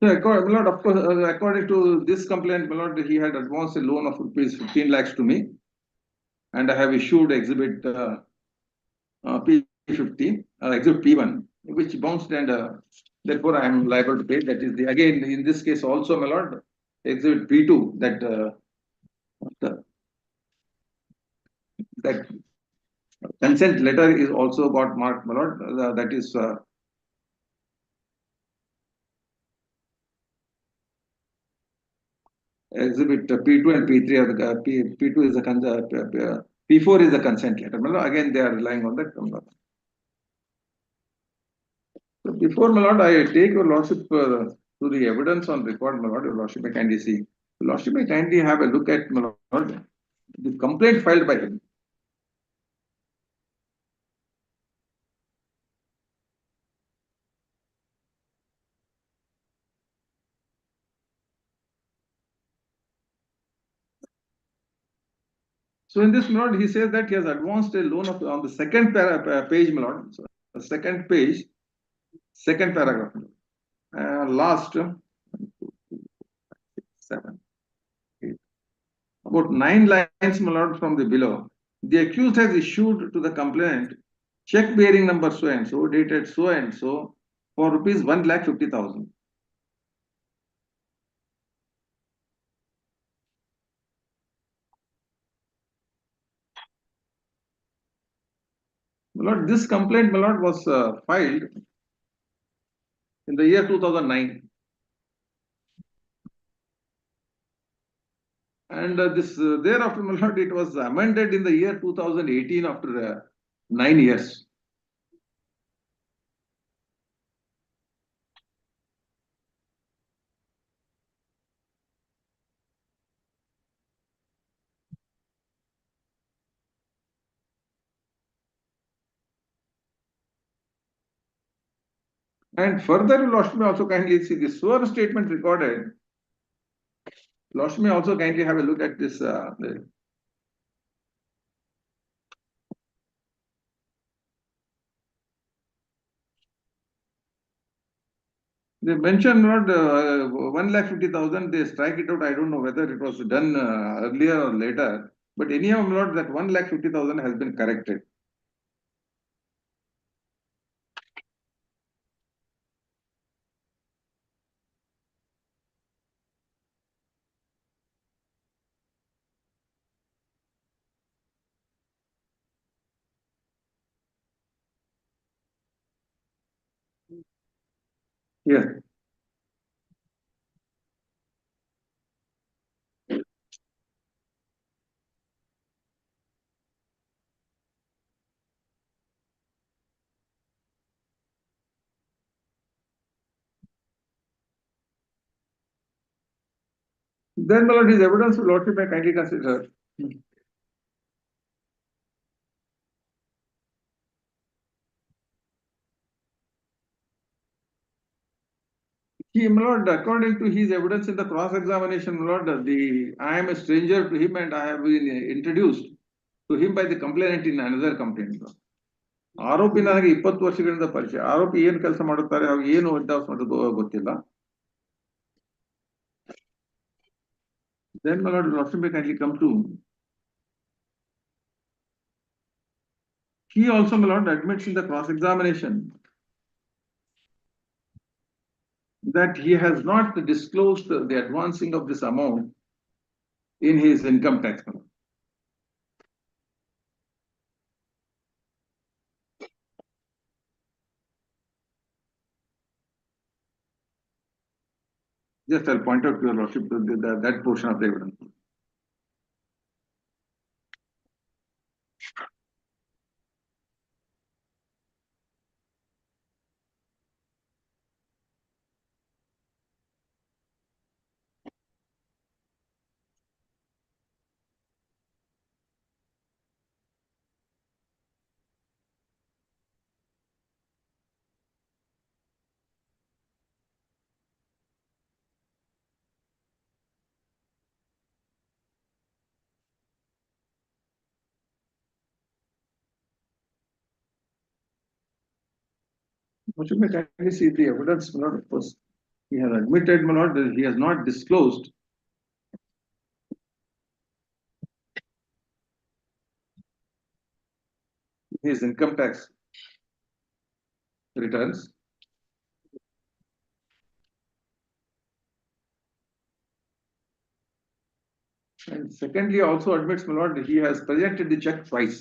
So, my lord, of course, according to this complaint, my lord, he had advanced a loan of rupees 15 lakhs to me, and I have issued exhibit P15, exhibit P1, which bounced, and therefore I am liable to pay. That is the, again, in this case also, my lord, exhibit P2, that consent letter is also got marked, my lord, that is exhibit P2 and P3 are the P2 is the P4 is the consent letter. Again, they are relying on that. So before, my lord, I take your lordship to the evidence on record, my lord, your lordship may kindly see. Your lordship may kindly have a look at, my lord, the complaint filed by him. So in this, my lord, he says that he has advanced a loan of, on the second page, my lord, so the second page, second paragraph, last 7, 8, about 9 lines, my lord, from the below. The accused has issued to the complainant check bearing number so and so, dated so and so, for rupees 1,50,000. My lord, this complaint, my lord, was filed in the year 2009. And this thereafter, my lord, it was amended in the year 2018 after 9 years. And further, lordship may also kindly see the sworn statement recorded. Lordship may also kindly have a look at this. They mentioned not 1,50,000. They strike it out. I don't know whether it was done earlier or later. But anyhow, my lord, that 1,50,000 has been corrected. Yes. Then, my lord, his evidence, lordship may kindly consider. He, my lord, according to his evidence in the cross-examination, my lord, I am a stranger to him and I have been introduced to him by the complainant in another complaint. ಆರೋಪಿ ನನಗೆ 20 ವರ್ಷಗಳಿಂದ ಪರಿಚಯ. ಆರೋಪಿ ಏನು ಕೆಲಸ ಮಾಡುತ್ತಾರೆ, ಅವ್ರು ಏನು ವಿದ್ಯಾಭ್ಯಾಸ ಮಾಡೋದು ಗೊತ್ತಿಲ್ಲ. Then my lord, Lordship may kindly come to. He also, my lord, admits in the cross-examination that he has not disclosed the advancing of this amount in his income tax. Just I'll point out to your lordship that portion of the evidence. What you may kindly see the evidence, my lord, of course, he has admitted, my lord, that he has not disclosed his income tax returns. And secondly, also admits, my lord, that he has presented the check twice.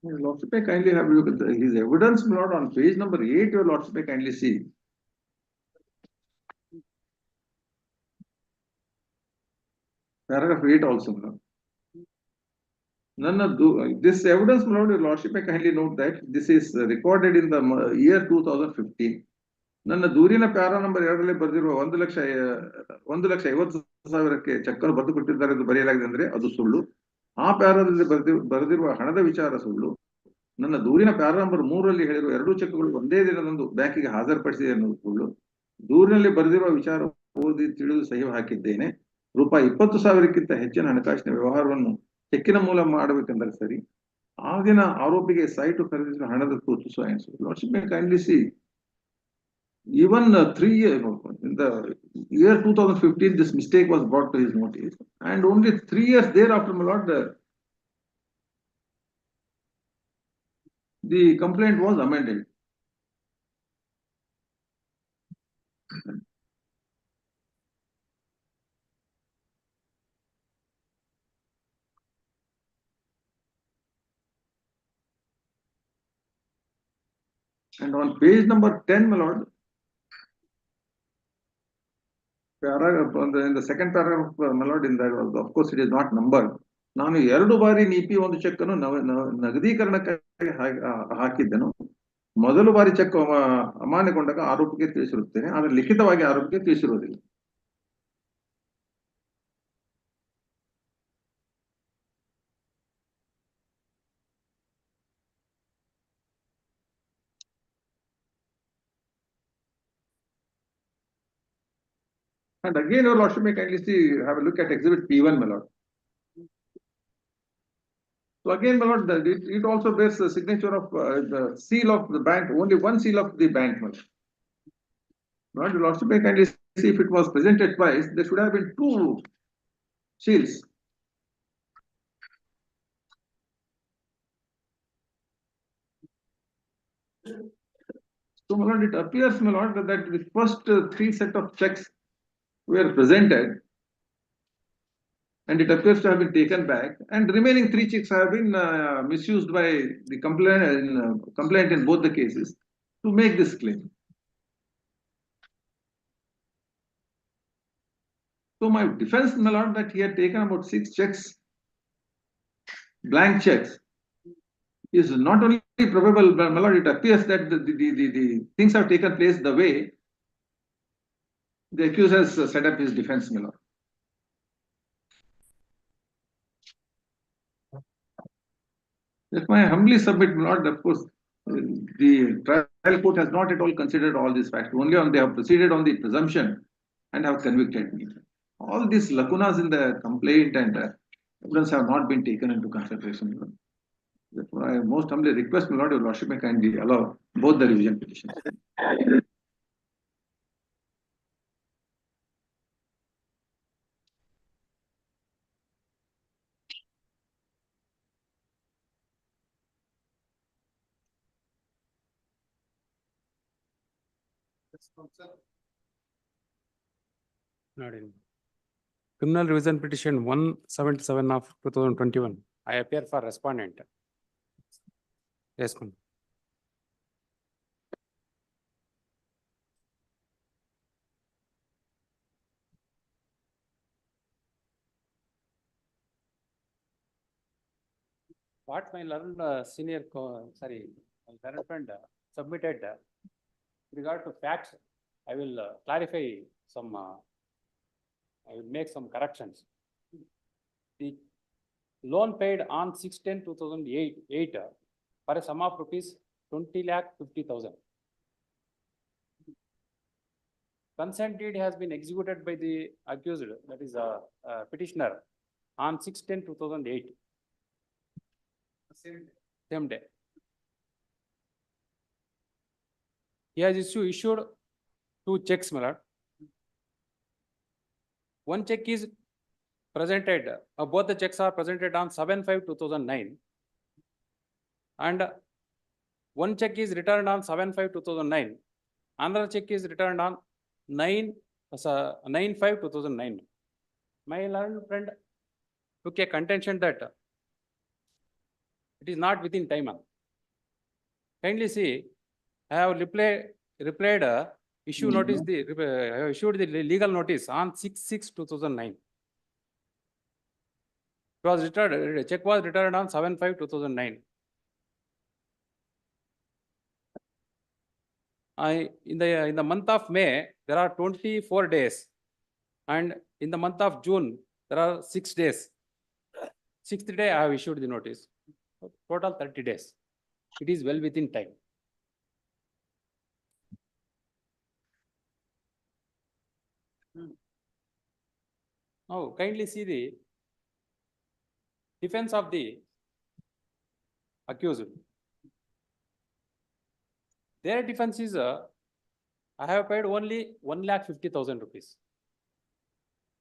Your lordship may kindly have a look at his evidence, my lord, on page number 8, your lordship may kindly see. Paragraph 8 also, my lord. This evidence, my lord, your lordship may kindly note that this is recorded in the year 2015. ನನ್ನ ದೂರಿನ para number 2ರಲ್ಲಿ ಬರೆದಿರುವ 1,50,000ಕ್ಕೆ check ಅನ್ನು ಬರೆದು ಕೊಟ್ಟಿದ್ದಾರೆ ಎಂದು ಬರೆಯಲಾಗಿದೆ ಅಂದ್ರೆ ಅದು ಸುಳ್ಳು. ಆ ಪ್ಯಾರಾದಲ್ಲಿ ಬರೆದಿರುವ ಹಣದ ವಿಚಾರ ಸುಳ್ಳು. ನನ್ನ ದೂರಿನ ಪ್ಯಾರಾ ನಂಬರ್ 3ರಲ್ಲಿ ಹೇಳಿರುವ 2 ಚೆಕ್ಗಳು ಒಂದೇ ದಿನದಂದು ಬ್ಯಾಂಕಿಗೆ ಹಾಜರುಪಡಿಸಿದೆ ಎನ್ನುವುದು ಸುಳ್ಳು. ದೂರಿನಲ್ಲಿ ಬರೆದಿರುವ ವಿಚಾರ ಓದಿ ತಿಳಿದು ಸಹಿ ಹಾಕಿದ್ದೇನೆ. ರೂಪಾಯಿ 20,000ಕ್ಕಿಂತ ಹೆಚ್ಚಿನ ಹಣಕಾಸಿನ ವ್ಯವಹಾರವನ್ನು ಚೆಕ್ಕಿನ ಮೂಲ ಮಾಡಬೇಕೆಂದರೆ ಸರಿ. ಆ ದಿನ ಆರೋಪಿಗೆ ಸೈಟು ಖರೀದಿಸುವ ಹಣದ ತುರ್ತು ಸಹಾಯ. Lordship may kindly see. Even 3 years in the year 2015, this mistake was brought to his notice, and only 3 years thereafter, my lord, the complaint was amended. And on page number 10, my lord, paragraph in the second paragraph, my lord, in that, of course, it is not numbered. ನಾನು 2 ಬಾರಿ ನೀಪಿ ಒಂದು check ಅನ್ನು ನಗದೀಕರಣಕ್ಕಾಗಿ ಹಾಕಿದ್ದೆನು. ಮೊದಲು ಬಾರಿ check ಅಮಾನ್ಯಗೊಂಡಾಗ ಆರೋಪಿಗೆ ತಿಳಿಸಿರುತ್ತೇನೆ, ಆದರೆ ಲಿಖಿತವಾಗಿ ಆರೋಪಿಗೆ ತಿಳಿಸಿರುವುದಿಲ್ಲ. And again, your lordship may kindly see, have a look at exhibit P1, my lord. So again, my lord, it also bears the signature of the seal of the bank, only one seal of the bank. My lord, your lordship may kindly see if it was presented twice, there should have been two seals. So, my lord, it appears, my lord, that the first three set of checks were presented, and it appears to have been taken back, and remaining three checks have been misused by the complainant in both the cases to make this claim. So my defense, my lord, that he had taken about 6 checks, blank checks, is not only probable, but my lord, it appears that the things have taken place the way the accuser has set up his defense, my lord. If I humbly submit, my lord, of course, the trial court has not at all considered all these facts. Only they have proceeded on the presumption and have convicted me. All these lacunas in the complaint and evidence have not been taken into consideration. Therefore, I most humbly request, my lord, your lordship may kindly allow both the revision petitions. Not in. Criminal revision petition 177 of 2021. I appear for respondent. Yes, ma'am. What my learned senior, my learned friend submitted regard to facts, I will clarify some, I will make some corrections. The loan paid on 6/10/2008 for a sum of rupees 20,50,000. Consent deed has been executed by the accused, that is a petitioner, on 6/10/2008. Same day. He has issued 2 checks, my lord. One check is presented, both the checks are presented on 7/5/2009. And one check is returned on 7/5/2009. Another check is returned on 9/5/2009. My learned friend took a contention that it is not within time. Kindly see, I have replied issue notice, I have issued the legal notice on 6/6/2009. It was returned, check was returned on 7/5/2009. In the month of May, there are 24 days, and in the month of June, there are 6 days. 6th day, I have issued the notice. Total 30 days. It is well within time. Now, kindly see the defense of the accused. Their defense is, I have paid only 1,50,000 rupees.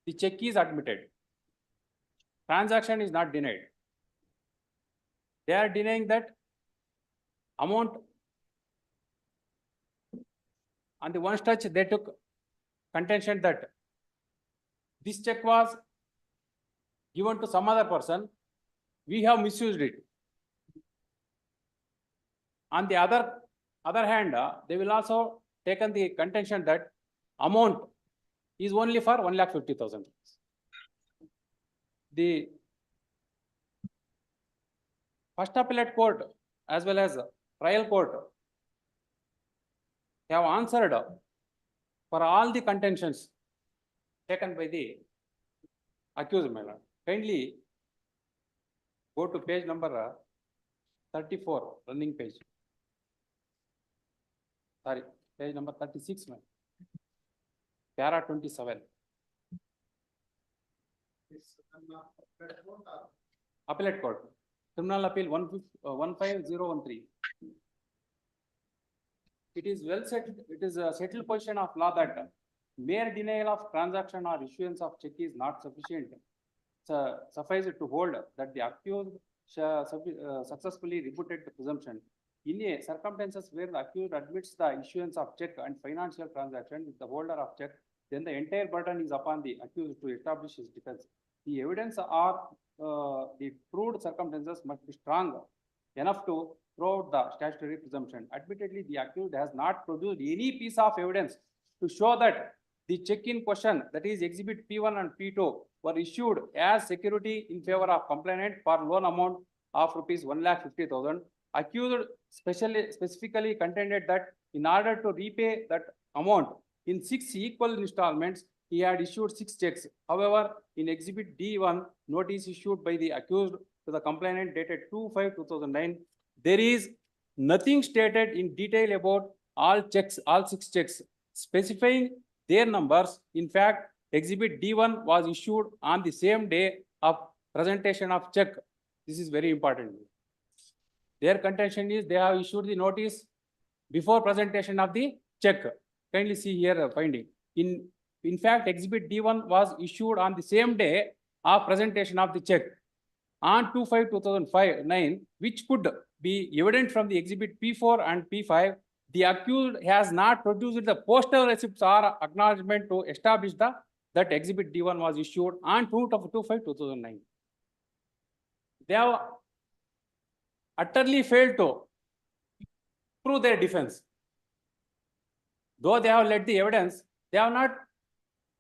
The check is admitted. Transaction is not denied. They are denying that amount. On the one stretch, they took contention that this check was given to some other person. We have misused it. On the other hand, they will also taken the contention that amount is only for 1,50,000. The first appellate court as well as trial court have answered for all the contentions taken by the accused, my lord. Kindly go to page number 34, running page. Sorry, page number 36, man. Para 27. Appellate court. Criminal Appeal 15013. It is well set, it is a settled position of law that mere denial of transaction or issuance of check is not sufficient. Suffice it to hold that the accused successfully rebutted the presumption. In a circumstances where the accused admits the issuance of check and financial transaction with the holder of check, then the entire burden is upon the accused to establish his defense. The evidence or the proved circumstances must be strong enough to throw out the statutory presumption. Admittedly, the accused has not produced any piece of evidence to show that the check in question, that is Exhibit P1 and P2, were issued as security in favor of complainant for loan amount of rupees 1,50,000. Accused specifically contended that in order to repay that amount in 6 equal installments, he had issued 6 checks. However, in Exhibit D1, notice issued by the accused to the complainant dated 2/5/2009, there is nothing stated in detail about all 6 checks, specifying their numbers. In fact, Exhibit D1 was issued on the same day of presentation of check. This is very important. Their contention is they have issued the notice before presentation of the check. Kindly see here a finding. In fact, Exhibit D1 was issued on the same day of presentation of the check on 2/5/2009, which could be evident from the Exhibit P4 and P5. The accused has not produced the postal receipts or acknowledgement to establish that Exhibit D1 was issued on 2/5/2009. They have utterly failed to prove their defense. Though they have led the evidence, they have not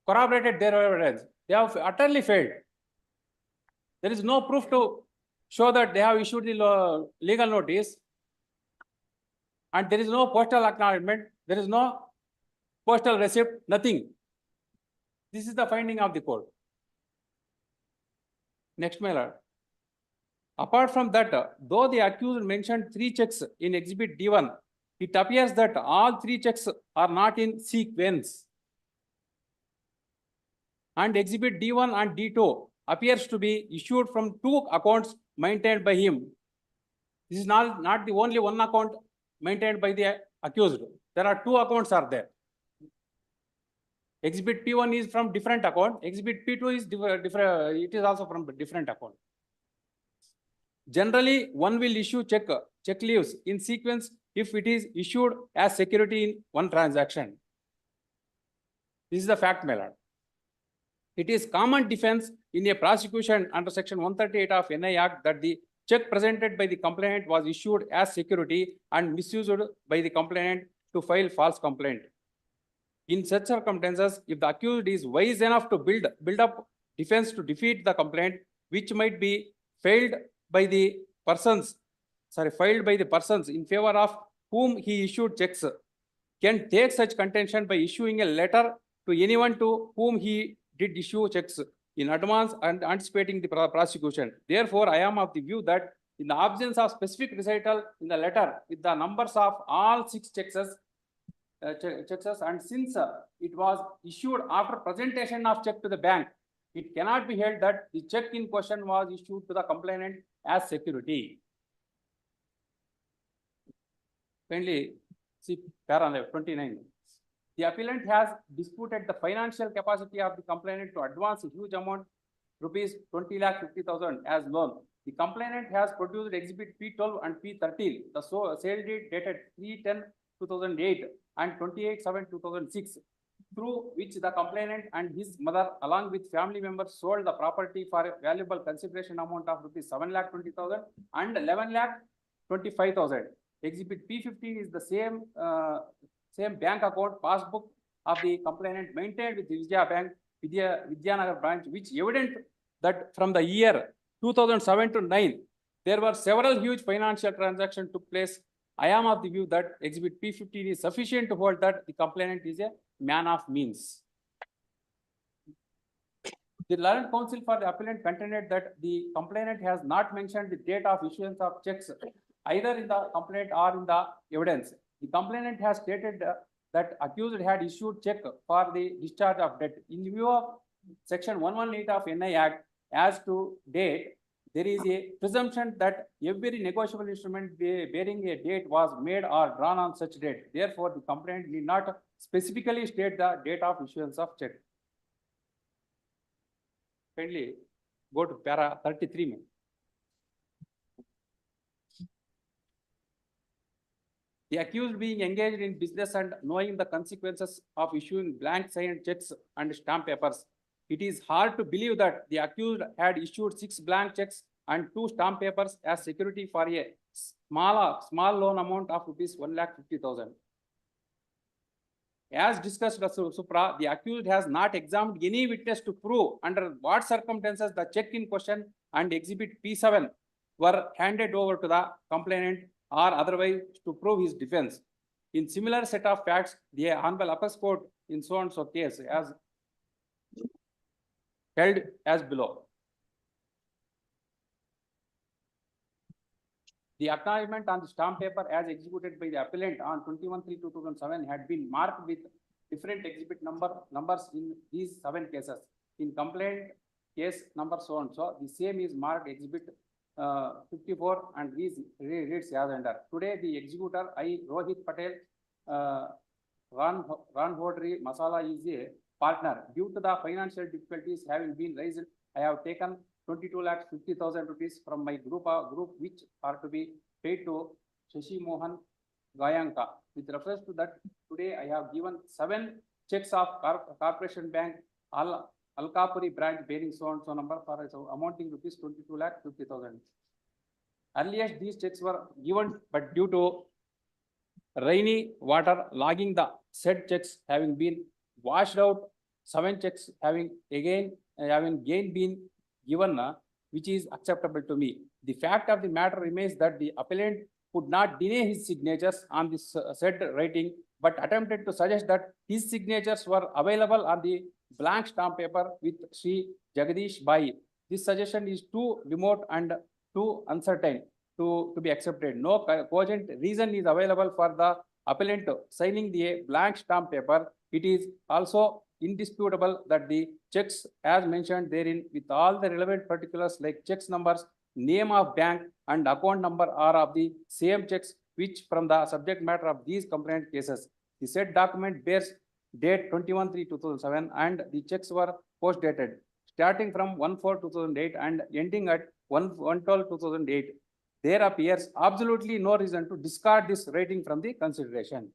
corroborated their evidence. They have utterly failed. There is no proof to show that they have issued the legal notice, and there is no postal acknowledgement, there is no postal receipt, nothing. This is the finding of the court. Next, my lord. Apart from that, though the accused mentioned 3 checks in Exhibit D1, it appears that all 3 checks are not in sequence. And Exhibit D1 and D2 appears to be issued from 2 accounts maintained by him. This is not the only one account maintained by the accused. There are 2 accounts are there. Exhibit P1 is from different account. Exhibit P2 is different. It is also from different account. Generally, one will issue check leaves in sequence if it is issued as security in one transaction. This is the fact, my lord. It is common defense in a prosecution under Section 138 of NI Act that the check presented by the complainant was issued as security and misused by the complainant to file false complaint. In such circumstances, if the accused is wise enough to build up defense to defeat the complaint, which might be filed by the persons in favor of whom he issued checks, can take such contention by issuing a letter to anyone to whom he did issue checks in advance and anticipating the prosecution. Therefore, I am of the view that in the absence of specific recital in the letter with the numbers of all 6 checks, and since it was issued after presentation of check to the bank, it cannot be held that the check in question was issued to the complainant as security. Kindly see paragraph 29. The appellant has disputed the financial capacity of the complainant to advance a huge amount, rupees 20,50,000 as loan. The complainant has produced Exhibit P12 and P13, the sale deed dated 3/10/2008 and 28/7/2006, through which the complainant and his mother, along with family members, sold the property for a valuable consideration amount of rupees 7,20,000 and 11,25,000. Exhibit P15 is the same bank account passbook of the complainant maintained with Vijaya Bank, Vidyanagar branch, which evident that from the year 2007 to 9, there were several huge financial transactions took place. I am of the view that Exhibit P15 is sufficient to hold that the complainant is a man of means. The learned counsel for the appellant contended that the complainant has not mentioned the date of issuance of checks either in the complaint or in the evidence. The complainant has stated that accused had issued check for the discharge of debt. In view of Section 118 of NI Act, as to date, there is a presumption that every negotiable instrument bearing a date was made or drawn on such date. Therefore, the complainant need not specifically state the date of issuance of check. Kindly go to para 33. ma'am. The accused being engaged in business and knowing the consequences of issuing blank signed checks and stamp papers, it is hard to believe that the accused had issued 6 blank checks and 2 stamp papers as security for a small loan amount of rupees 1,50,000. As discussed, Supra, the accused has not examined any witness to prove under what circumstances the check in question and exhibit P7 were handed over to the complainant or otherwise to prove his defense. In similar set of facts, the Honorable Appeals Court in so and so case has held as below. The acknowledgement on the stamp paper as executed by the appellant on 21/3/2007 had been marked with different exhibit numbers in these 7 cases. In complaint case number so and so, the same is marked exhibit 54 and reads as under. Today, the executor I Rohit Patel Ranhodri Masala is a partner. Due to the financial difficulties having been raised, I have taken 22,50,000 rupees from my group which are to be paid to Shashi Mohan Gayanka. With reference to that, today I have given 7 checks of Corporation Bank Alkapuri branch bearing so and so number for amounting rupees 22,50,000. Earliest these checks were given, but due to rainy water logging the said checks having been washed out, 7 checks having again been given, which is acceptable to me. The fact of the matter remains that the appellant could not deny his signatures on this said writing, but attempted to suggest that his signatures were available on the blank stamp paper with Sri Jagadish Bai. This suggestion is too remote and too uncertain to be accepted. No cogent reason is available for the appellant signing the blank stamp paper. It is also indisputable that the checks as mentioned therein with all the relevant particulars like checks numbers, name of bank and account number are of the same checks which from the subject matter of these complaint cases. The said document bears date 21/3/2007 and the checks were post dated starting from 1/4/2008 and ending at 1/12/2008. There appears absolutely no reason to discard this rating from the consideration.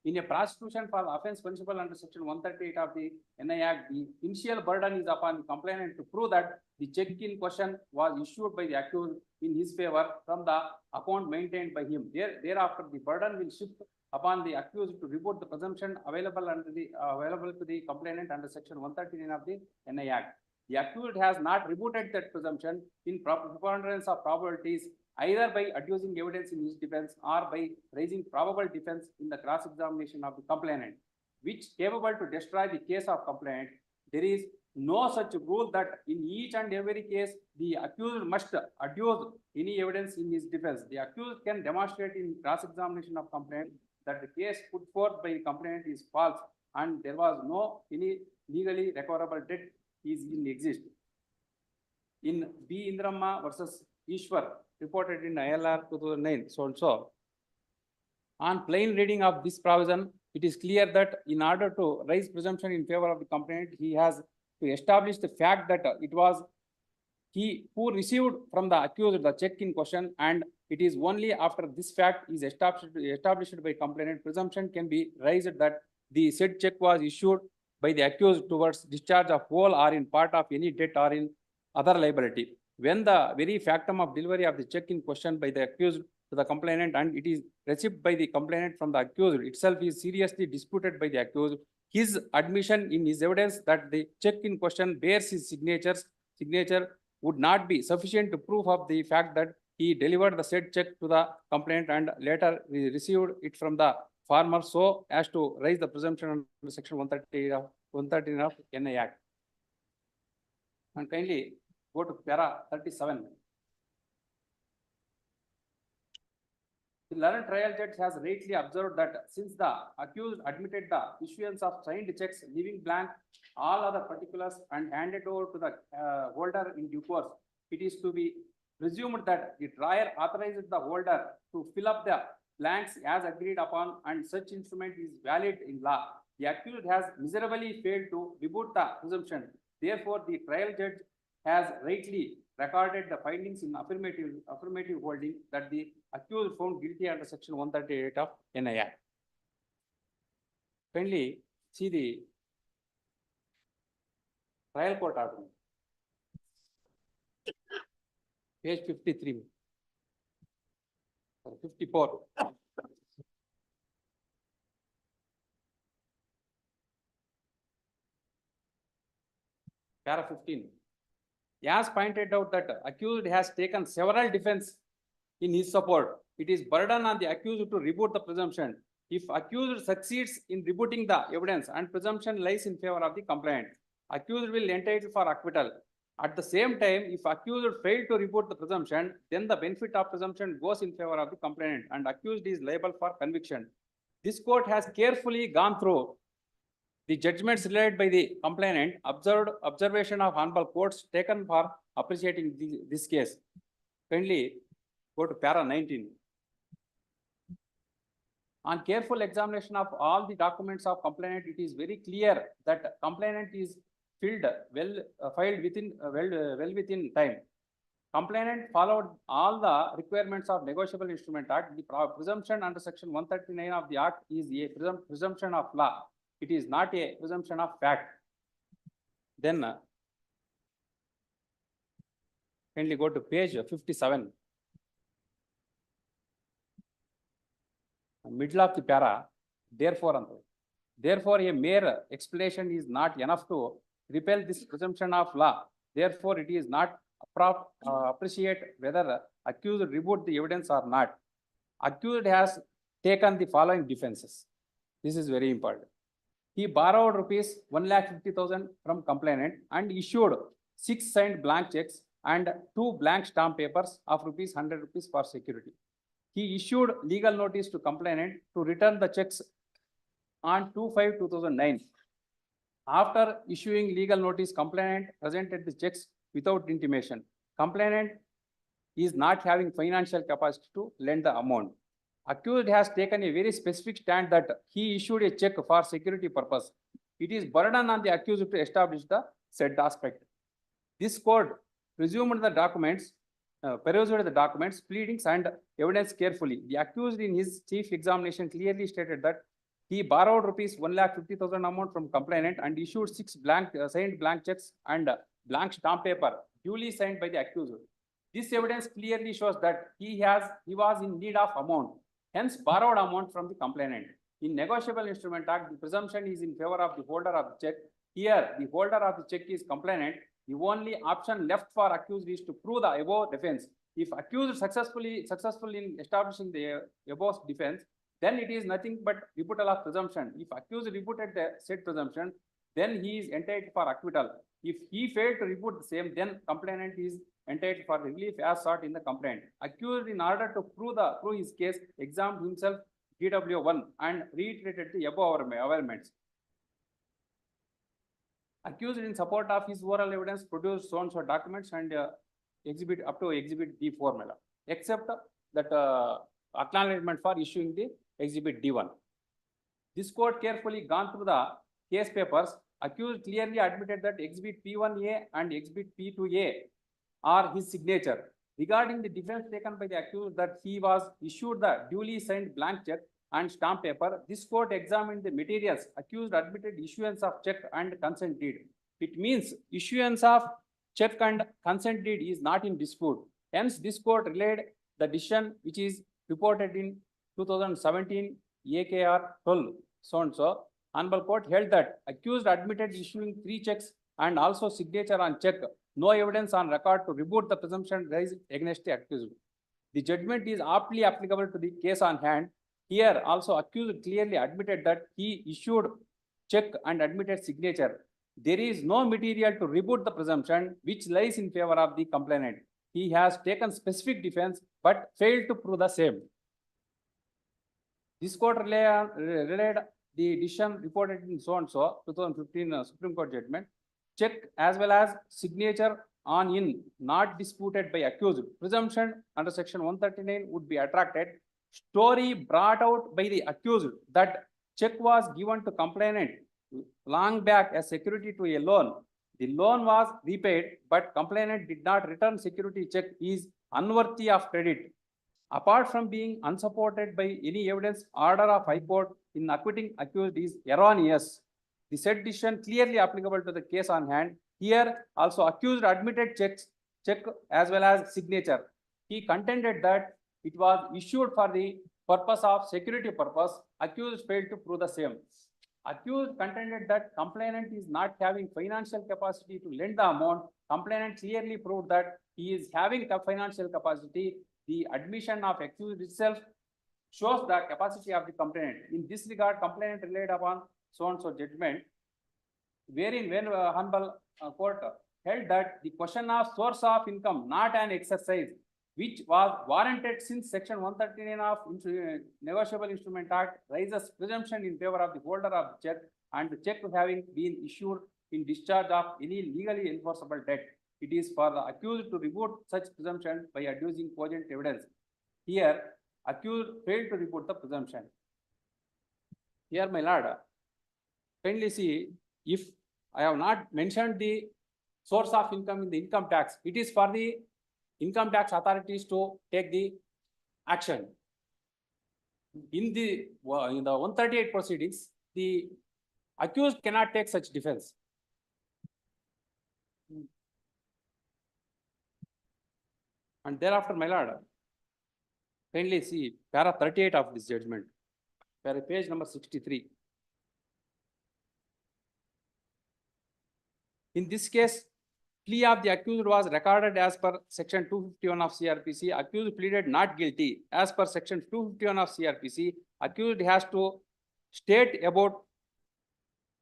In a prosecution for offense punishable under section 138 of the NI Act, the initial burden is upon the complainant to prove that the check in question was issued by the accused in his favor from the account maintained by him. Thereafter, the burden will shift upon the accused to report the presumption available to the complainant under section 139 of the NI Act. The accused has not rebutted that presumption in preponderance of probabilities, either by adducing evidence in his defense or by raising probable defense in the cross-examination of the complainant, which capable to destroy the case of complaint. There is no such rule that in each and every case, the accused must adduce any evidence in his defense. The accused can demonstrate in cross-examination of complaint that the case put forth by the complainant is false and there was no any legally recoverable debt is in exist. In B. Indramma versus Ishwar, reported in ILR 2009, so and so. On plain reading of this provision, it is clear that in order to raise presumption in favor of the complainant, he has to establish the fact that it was he who received from the accused the check in question, and it is only after this fact is established by complainant, presumption can be raised that the said check was issued by the accused towards discharge of whole or in part of any debt or in other liability. When the very factum of delivery of the check in question by the accused to the complainant and it is received by the complainant from the accused itself is seriously disputed by the accused, his admission in his evidence that the check in question bears his signature would not be sufficient to prove of the fact that he delivered the said check to the complainant and later received it from the farmer so as to raise the presumption under section 113 of NI Act. And kindly go to para 37. The learned trial judge has rightly observed that since the accused admitted the issuance of signed checks leaving blank all other particulars and handed over to the holder in due course, it is to be presumed that the trier authorized the holder to fill up the blanks as agreed upon, and such instrument is valid in law. The accused has miserably failed to rebut the presumption. Therefore, the trial judge has rightly recorded the findings in affirmative holding that the accused found guilty under section 138 of NI Act. Kindly see the trial court order. Page 53. 54. Para 15. As pointed out that accused has taken several defense in his support, it is burden on the accused to rebut the presumption. If accused succeeds in rebutting the evidence and presumption lies in favor of the complainant, accused will entitle for acquittal. At the same time, if accused failed to rebut the presumption, then the benefit of presumption goes in favor of the complainant and accused is liable for conviction. This court has carefully gone through the judgments related by the complainant, observation of honorable courts taken for appreciating this case. Kindly go to para 19. On careful examination of all the documents of complainant, it is very clear that complainant is filed within time. Complainant followed all the requirements of Negotiable Instrument Act. The presumption under section 139 of the Act is a presumption of law. It is not a presumption of fact. Then kindly go to page 57. Middle of the para, therefore a mere explanation is not enough to repel this presumption of law. Therefore, it is not appreciate whether accused rebut the evidence or not. Accused has taken the following defenses. This is very important. He borrowed rupees 1,50,000 from complainant and issued 6 signed blank checks and 2 blank stamp papers of ₹100 for security. He issued legal notice to complainant to return the checks on 2/5/2009. After issuing legal notice, complainant presented the checks without intimation. Complainant is not having financial capacity to lend the amount. Accused has taken a very specific stand that he issued a check for security purpose. It is burden on the accused to establish the said aspect. This court presumed the documents, perused the documents, pleadings and evidence carefully. The accused in his chief examination clearly stated that he borrowed rupees 1,50,000 amount from complainant and issued 6 signed blank checks and blank stamp paper duly signed by the accused. This evidence clearly shows that he was in need of amount, hence borrowed amount from the complainant. In Negotiable Instrument Act, the presumption is in favor of the holder of the check. Here, the holder of the check is complainant. The only option left for accused is to prove the above defense. If accused successful in establishing the above defense, then it is nothing but rebuttal of presumption. If accused rebutted the said presumption, then he is entitled for acquittal. If he failed to rebut the same, then complainant is entitled for relief as sought in the complaint. Accused, in order to prove his case, examined himself DW1 and reiterated the above averments. Accused, in support of his oral evidence, produced so and so documents and exhibit up to exhibit D4 mela, except that acknowledgement for issuing the exhibit D1. This court carefully gone through the case papers. Accused clearly admitted that exhibit P1A and exhibit P2A are his signature. Regarding the defense taken by the accused that he was issued the duly signed blank check and stamp paper, this court examined the materials. Accused admitted issuance of check and consent deed. It means issuance of check and consent deed is not in dispute. Hence, this court relayed the decision which is reported in 2017 AKR 12 so and so. Honorable Court held that accused admitted issuing 3 checks and also signature on check. No evidence on record to rebut the presumption raised against the accused. The judgment is aptly applicable to the case on hand. Here also accused clearly admitted that he issued check and admitted signature. There is no material to rebut the presumption which lies in favor of the complainant. He has taken specific defense but failed to prove the same. This court relayed the decision reported in so and so 2015 Supreme Court judgment. Check as well as signature on in not disputed by accused. Presumption under section 139 would be attracted. Story brought out by the accused that check was given to complainant long back as security to a loan. The loan was repaid, but complainant did not return security check is unworthy of credit. Apart from being unsupported by any evidence, order of High Court in acquitting accused is erroneous. The said decision clearly applicable to the case on hand. Here also accused admitted check as well as signature. He contended that it was issued for the purpose of security purpose. Accused failed to prove the same. Accused contended that complainant is not having financial capacity to lend the amount. Complainant clearly proved that he is having the financial capacity. The admission of accused itself shows the capacity of the complainant. In this regard, complainant relied upon so and so judgment, wherein when Honorable Court held that the question of source of income, not an exercise, which was warranted since section 139 of Negotiable Instrument Act raises presumption in favor of the holder of the check and the check having been issued in discharge of any legally enforceable debt. It is for the accused to rebut such presumption by adducing cogent evidence. Here, accused failed to rebut the presumption. Here, my lord, kindly see, if I have not mentioned the source of income in the income tax, it is for the income tax authorities to take the action. In the 138 proceedings, the accused cannot take such defense. And thereafter, my lord, kindly see para 38 of this judgment, para page number 63. In this case, plea of the accused was recorded as per section 251 of CRPC. Accused pleaded not guilty. As per section 251 of CRPC, accused has to state about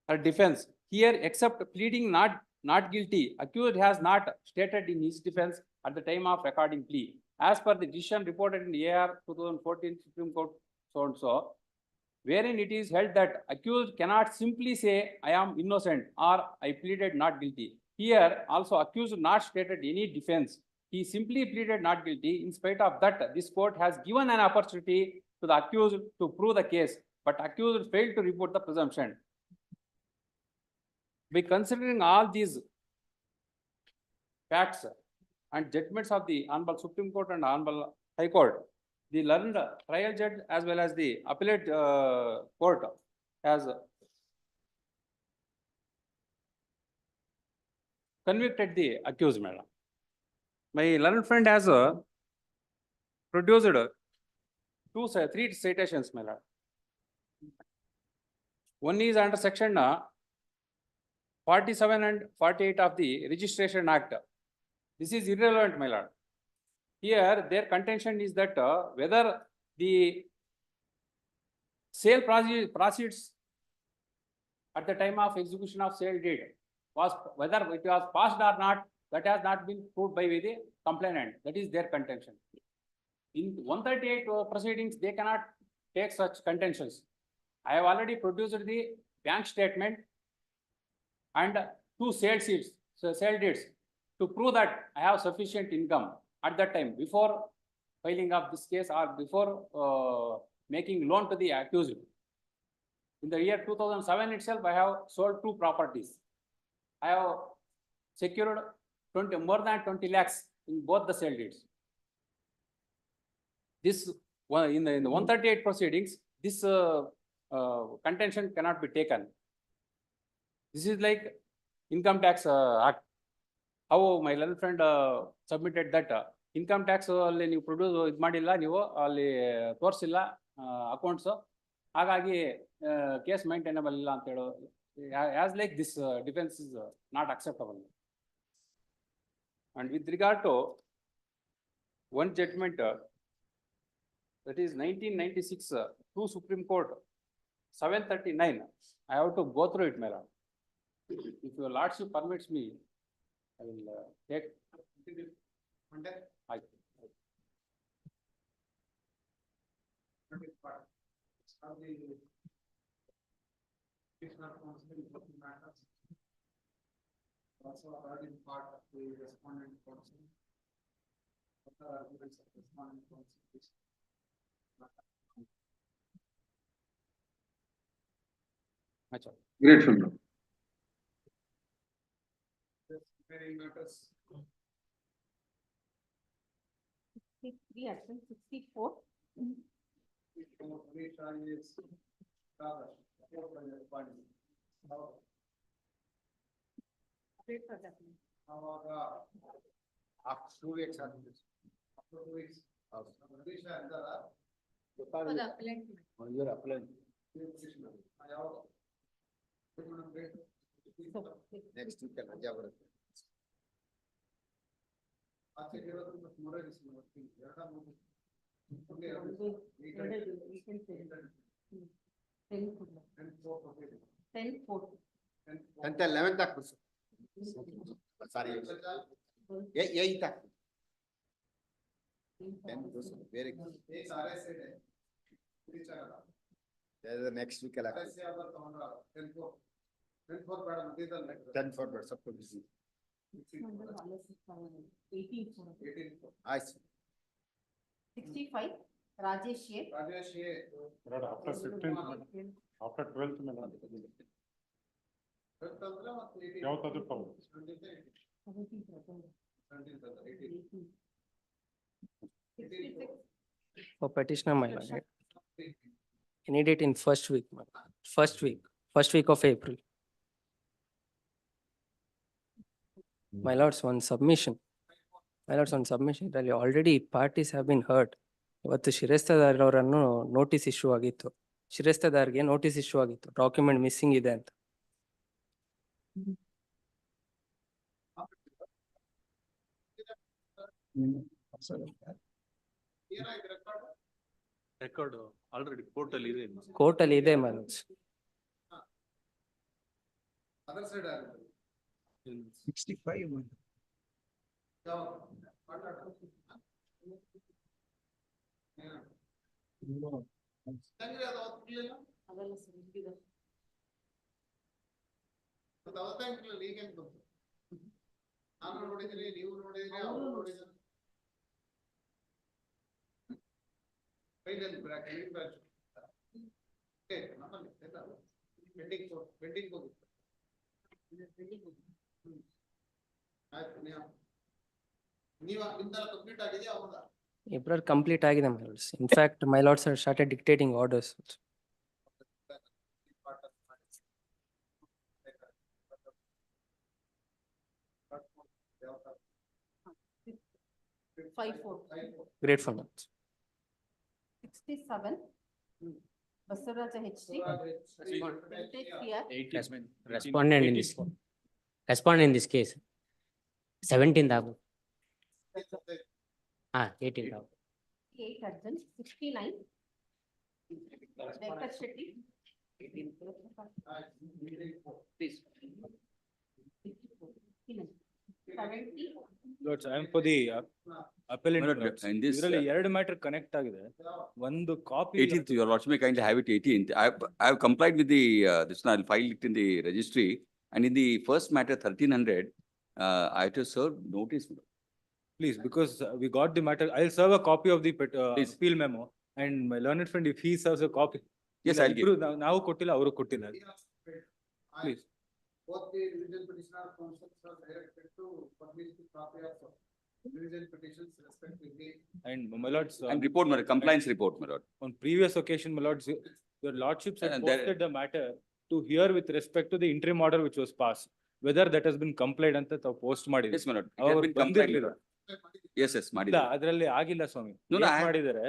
her defense. Here, except pleading not guilty, accused has not stated in his defense at the time of recording plea. As per the decision reported in AR 2014 Supreme Court so and so, wherein it is held that accused cannot simply say I am innocent or I pleaded not guilty. Here also accused not stated any defense. He simply pleaded not guilty. In spite of that, this court has given an opportunity to the accused to prove the case, but accused failed to report the presumption. By considering all these facts and judgments of the Honorable Supreme Court and Honorable High Court, the learned trial judge as well as the appellate court has convicted the accused, madam. My learned friend has produced three citations, madam. One is under section 47 and 48 of the Registration Act. This is irrelevant, my lord. Here, their contention is that whether the sale proceeds at the time of execution of sale deed was, whether it was passed or not, that has not been proved by the complainant. That is their contention. In 138 proceedings, they cannot take such contentions. I have already produced the bank statement and two sale deeds to prove that I have sufficient income at that time, before filing of this case or before making loan to the accused. In the year 2007 itself, I have sold two properties. I have secured more than 20 lakhs in both the sale deeds. This in the 138 proceedings, this contention cannot be taken. This is like income tax act. How my learned friend submitted that income tax ಅಲ್ಲಿ ನೀವು produce ಇದು ಮಾಡಿಲ್ಲ, ನೀವು ಅಲ್ಲಿ ತೋರಿಸಿಲ್ಲ accounts, ಹಾಗಾಗಿ case maintainable ಇಲ್ಲ ಅಂತ ಹೇಳೋ, as like this defense is not acceptable. And with regard to one judgment, that is 1996 to Supreme Court 739, I have to go through it, madam. If your lordship permits me, I will take. of the petitioner counsel in certain matters. Also heard in part of the respondent counsel. Other arguments of respondent counsel. Grateful. Lord. Very matters. 63 absent, 64. Wait for that. After 2 weeks. After 2 weeks. For the appellant. You're applying. Next week ರಜಾ ಬರುತ್ತೆ. Tenth, 11th ಆಗ್ಬೋದು. Sorry. 8th ಆಗ್ಬೋದು. 10th ಬೇರೆ. Next week ಎಲ್ಲ. 10 for birds up to busy. 65, Rajesh A. Rajesh A. After 15th, after 12th, ಯಾವತ್ತಾದ್ರೂ ತಗೊಂಡು. For petitioner, my lord. Any date in first week, my lord. First week of April. My lords, on submission. My lords, on submission, really already parties have been heard. ಇವತ್ತು ಶಿರಸ್ತದಾರರವರನ್ನು notice issue ಆಗಿತ್ತು. ಶಿರಸ್ತದಾರ್ಗೆ notice issue ಆಗಿತ್ತು, document missing ಇದೆ ಅಂತ. Record already court ಅಲ್ಲಿ ಇದೆ. Court ಅಲ್ಲಿ ಇದೆ my lords. Other side. 65. ನಾನು ನೋಡಿದ್ದೀನಿ, ನೀವು ನೋಡಿದ್ರಿ, ಅವರು ನೋಡಿದ್ರು. ಪೆಂಡಿಂಗ್ ಹೋಗುತ್ತೆ. ಆಯ್ತು, ನೀವು ನಿಮ್ದೆಲ್ಲ ಕಂಪ್ಲೀಟ್ ಆಗಿದೆಯಾ ಹೌದಾ? April complete ಆಗಿದೆ my lords. In fact, my lords have started dictating orders. Grateful lords. 67, Basavaraja HT. Respondent in this case. 17th August. 18th August. 8 urgent, 69. Venkata Shetty. Please. 70. Lords, I am for the appellant. Lords. In this, ಇದರಲ್ಲಿ ಎರಡು matter connect ಆಗಿದೆ. ಒಂದು copy 18th, your lordship may kindly have it 18th. I have complied with the, this one, I'll file it in the registry. And in the first matter, 1300, I have to serve notice. Please, because we got the matter, I'll serve a copy of the Please. appeal memo. And my learned friend, if he serves a copy. Yes, I'll give. ನಾವು ಕೊಟ್ಟಿಲ್ಲ, ಅವರು ಕೊಟ್ಟಿದ್ದಾರೆ. Please. Both the division petitioner counsels are directed to publish the copy of division petitions respectively. And my lords. And report, my compliance report, my lord. On previous occasion, my lords, your lordships had posted the matter to hear with respect to the interim order which was passed. Whether that has been complied ಅಂತ ತಾವು post ಮಾಡಿದ್ರು. Yes, my lord. It ಅವ್ರು has been complied. ಬಂದಿರ್ಲಿಲ್ಲ. Yes, yes, ಇಲ್ಲ, ಮಾಡಿದ್ರು. ಅದರಲ್ಲಿ ಆಗಿಲ್ಲ ಸ್ವಾಮಿ. No, ಏನ್ ಮಾಡಿದ್ದಾರೆ?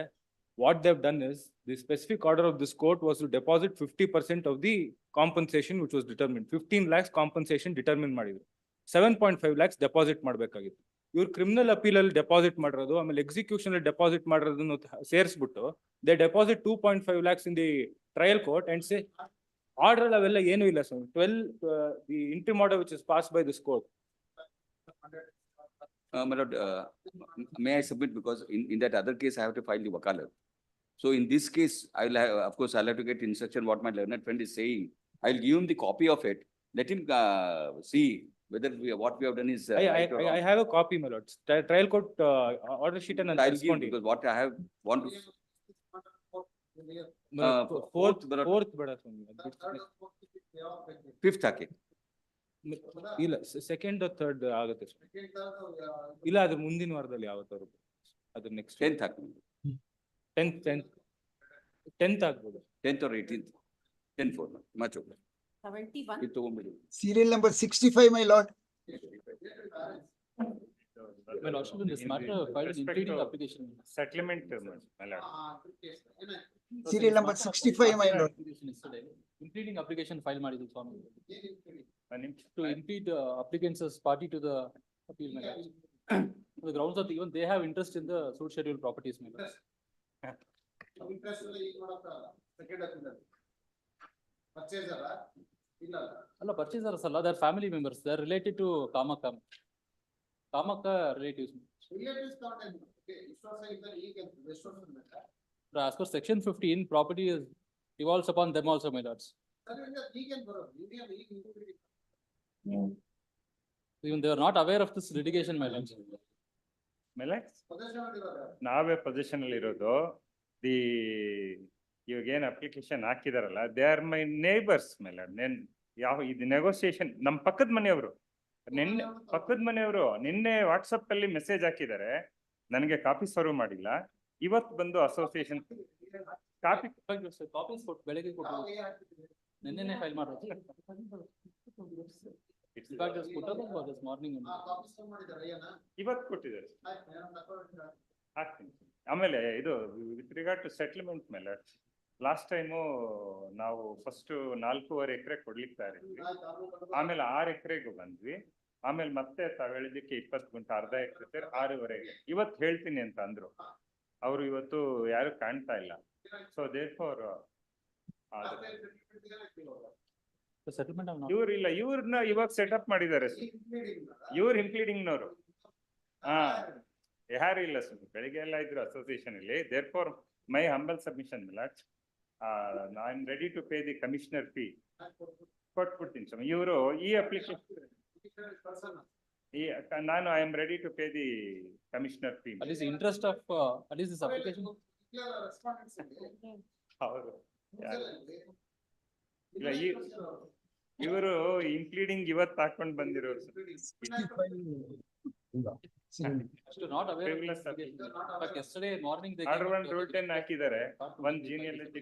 What they've done is, the specific order of this court was to deposit 50% of the compensation which was determined. 15 lakhs compensation determined ಮಾಡಿದ್ರು. 7.5 lakhs deposit ಮಾಡ್ಬೇಕಾಗಿತ್ತು. ಇವ್ರು ಕ್ರಿಮಿನಲ್ ಅಪೀಲ್ ಅಲ್ಲಿ ಡೆಪಾಸಿಟ್ ಮಾಡಿರೋದು, ಆಮೇಲೆ ಎಕ್ಸಿಕ್ಯೂಷನ್ ಅಲ್ಲಿ ಡೆಪಾಸಿಟ್ ಮಾಡಿರೋದನ್ನು ಸೇರಿಸ್ಬಿಟ್ಟು they deposit 2.5 lakhs in the trial court and say order ಅವೆಲ್ಲ ಏನು ಇಲ್ಲ ಸ್ವಾಮಿ. 12 the interim order which is passed by this court. My lord, may I submit, because in that other case, I have to file the wakalat. So in this case, I'll have, of course, I'll have to get instruction what my learned friend is saying. I'll give him the copy of it. Let him see whether what we have done is. right or I wrong. have a copy, my lords. Trial court order sheet and I'll give because what I have want to. fourth, but but fifth ಹಾಕಿ. ಇಲ್ಲ second third ಆಗುತ್ತೆ ಇಲ್ಲ ಅದ್ರ ಮುಂದಿನ ವಾರದಲ್ಲಿ ಯಾವತ್ತಾದ್ರು ಅದು next 10th ಹಾಕಿ. 10th ಆಗ್ಬೋದು 10th or 18th. 10/4 much okay. 71. ಇದು ತಗೊಂಡ್ಬಿಡಿ. Serial number 65, my lord. My lordship, in this matter, filed an impleading application. Settlement, my lord. Serial number 65, my lord. Impleading application file ಮಾಡಿದ್ರು ಸ್ವಾಮಿ. To impede applicants as party to the appeal, my lord. On the grounds that even they have interest in the suit schedule properties, my lord. Interest ಈಗ ಮಾಡಕ್ಕಾಗಲ್ಲ. Second appeal. Purchaser ಇಲ್ಲ ಅಲ್ಲ purchasers ಅಲ್ಲ, they are family members, they are related to Kamaka relatives. Relatives not and okay, ವಿಶ್ವಾಸ ಇದ್ದರೆ ಈಗ ವಿಶ್ವಾಸ ಬೇಕಾ? As per section 15, property is devolves upon them also, my lords. ಸರಿ ಈಗ ಏನು ಬರೋದು? ಈಗ Even they are not aware of this litigation, my lords. ಆಮೇಲೆ possession ಇರೋದು. ನಾವೇ ಪೊಸಿಷನ್ ಅಲ್ಲಿ ಇರೋದು. ಇವಾಗ ಏನ್ ಅಪ್ಲಿಕೇಶನ್ ಹಾಕಿದಾರಲ್ಲ, ದೇ ಆರ್ ಮೈ ನೇಬರ್ಸ್ ಮೇಲೆ ಇದು ನೆಗೋಸಿಯೇಷನ್ ನಮ್ಮ ಪಕ್ಕದ ಮನೆಯವರು ನಿನ್ನೆ ವಾಟ್ಸಪ್ ಅಲ್ಲಿ ಮೆಸೇಜ್ ಹಾಕಿದ್ದಾರೆ, ನನಗೆ ಕಾಪಿ ಸರ್ವ್ ಮಾಡಿಲ್ಲ. ಇವತ್ತು ಬಂದು ಅಸೋಸಿಯೇಷನ್ ಕಾಪೀಸ್ ಕೊಟ್ಟು ಬೆಳಗ್ಗೆ ಕೊಟ್ಟು ನಿನ್ನೆ ಫೈಲ್ ಮಾಡೋದು. ಮಾರ್ನಿಂಗ್ ಇವತ್ತು ಕೊಟ್ಟಿದ್ದಾರೆ. ಹಾಕ್ತೀನಿ. ಆಮೇಲೆ ಇದು ವಿತ್ ರಿಗಾರ್ಡ್ ಟು ಸೆಟ್ಲ್ಮೆಂಟ್ ಮೇಲೆ ಲಾಸ್ಟ್ ಟೈಮು ನಾವು ಫಸ್ಟ್ 4.5 ಎಕರೆ ಕೊಡ್ಲಿಕ್ಕೆ ಇದ್ವಿ, ಆಮೇಲೆ 6 ಎಕರೆಗೂ ಬಂದ್ವಿ, ಆಮೇಲೆ ಮತ್ತೆ ತಾವ್ ಹೇಳಿದಕ್ಕೆ 20 ಗುಂಟೆ ಅರ್ಧ ಎಕರೆ ಸೇರಿ 6.5 ಇವತ್ತು ಹೇಳ್ತೀನಿ ಅಂತ ಅಂದ್ರು. ಅವರು ಇವತ್ತು ಯಾರು ಕಾಣ್ತಾ ಇಲ್ಲ. ಸೊ ದೇರ್ಫೋರ್ ಇವ್ರಿಲ್ಲ, ಇವ್ರನ್ನ ಇವಾಗ ಸೆಟಪ್ ಮಾಡಿದ್ದಾರೆ. ಇವ್ರು ಇಂಪ್ಲೀಡಿಂಗ್ನವರು ಯಾರು ಇಲ್ಲ ಸ್ವಾಮಿ, ಬೆಳಿಗ್ಗೆ ಎಲ್ಲ ಇದ್ರು ಅಸೋಸಿಯೇಷನ್ ಅಲ್ಲಿ. Therefore my humble submission milord, I am ready to pay the commissioner fee. ಕೊಟ್ಬಿಡ್ತೀನಿ ಸ್ವಾಮಿ. ಇವರು ಈ ಅಪ್ಲಿಕೇಶನ್ ನಾನು I am ready to pay the commissioner fee. What is the interest of what is this application? ಹೌದು. ಇಲ್ಲ ಇವರು including ಇವತ್ತು ಹಾಕೊಂಡು ಬಂದಿರೋರು. Not aware of this. But yesterday morning they order 1 rule 10 ಹಾಕಿದ್ದಾರೆ. 1 genealogy.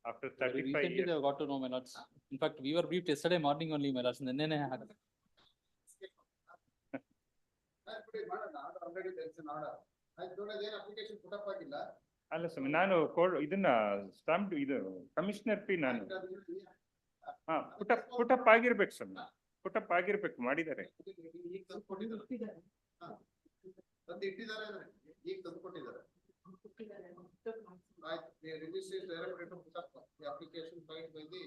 After 35 recently years. they got to know, my lords. In fact, we were briefed yesterday morning only, my lords. Nenne already there is an order. Application put up ಆಗಿಲ್ಲ. ಅಲ್ಲ ಸ್ವಾಮಿ, ನಾನು ಇದನ್ನ stamp ಇದು commissioner fee ನಾನು put up ಆಗಿರ್ಬೇಕು ಸ್ವಾಮಿ, put up ಆಗಿರ್ಬೇಕು, ಮಾಡಿದ್ದಾರೆ. ಈಗ ತಂದು ಕೊಟ್ಟಿದ್ದಾರೆ, ತಂದು ಇಟ್ಟಿದ್ದಾರೆ ಅಂದ್ರೆ ಈಗ ತಂದು ಕೊಟ್ಟಿದ್ದಾರೆ. Registration director put up the application filed by the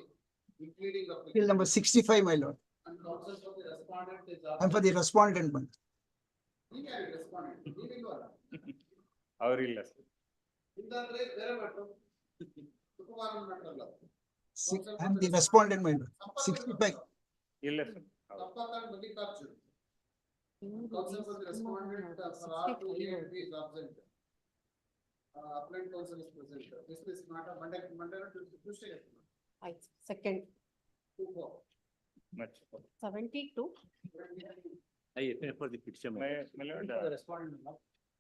including Bill number 65, my lord. and counsel for the respondent is. And for the respondent one. He can respond. ಅವರಿಲ್ಲ ಸರ್. ಇದಂದ್ರೆ ಬೇರೆ ಮಾತು. Sukumaran ಮಾತ್ರಲ್ಲ. And the respondent, my lord. 65. ಇಲ್ಲ sir. ತಪ್ಪಾದ Mallikarjun. Counsel for the respondent for R2 is absent. Applicant counsel is present. This is not a Monday to Tuesday. Second. 2-4. Much. 72. For the petition. My lord,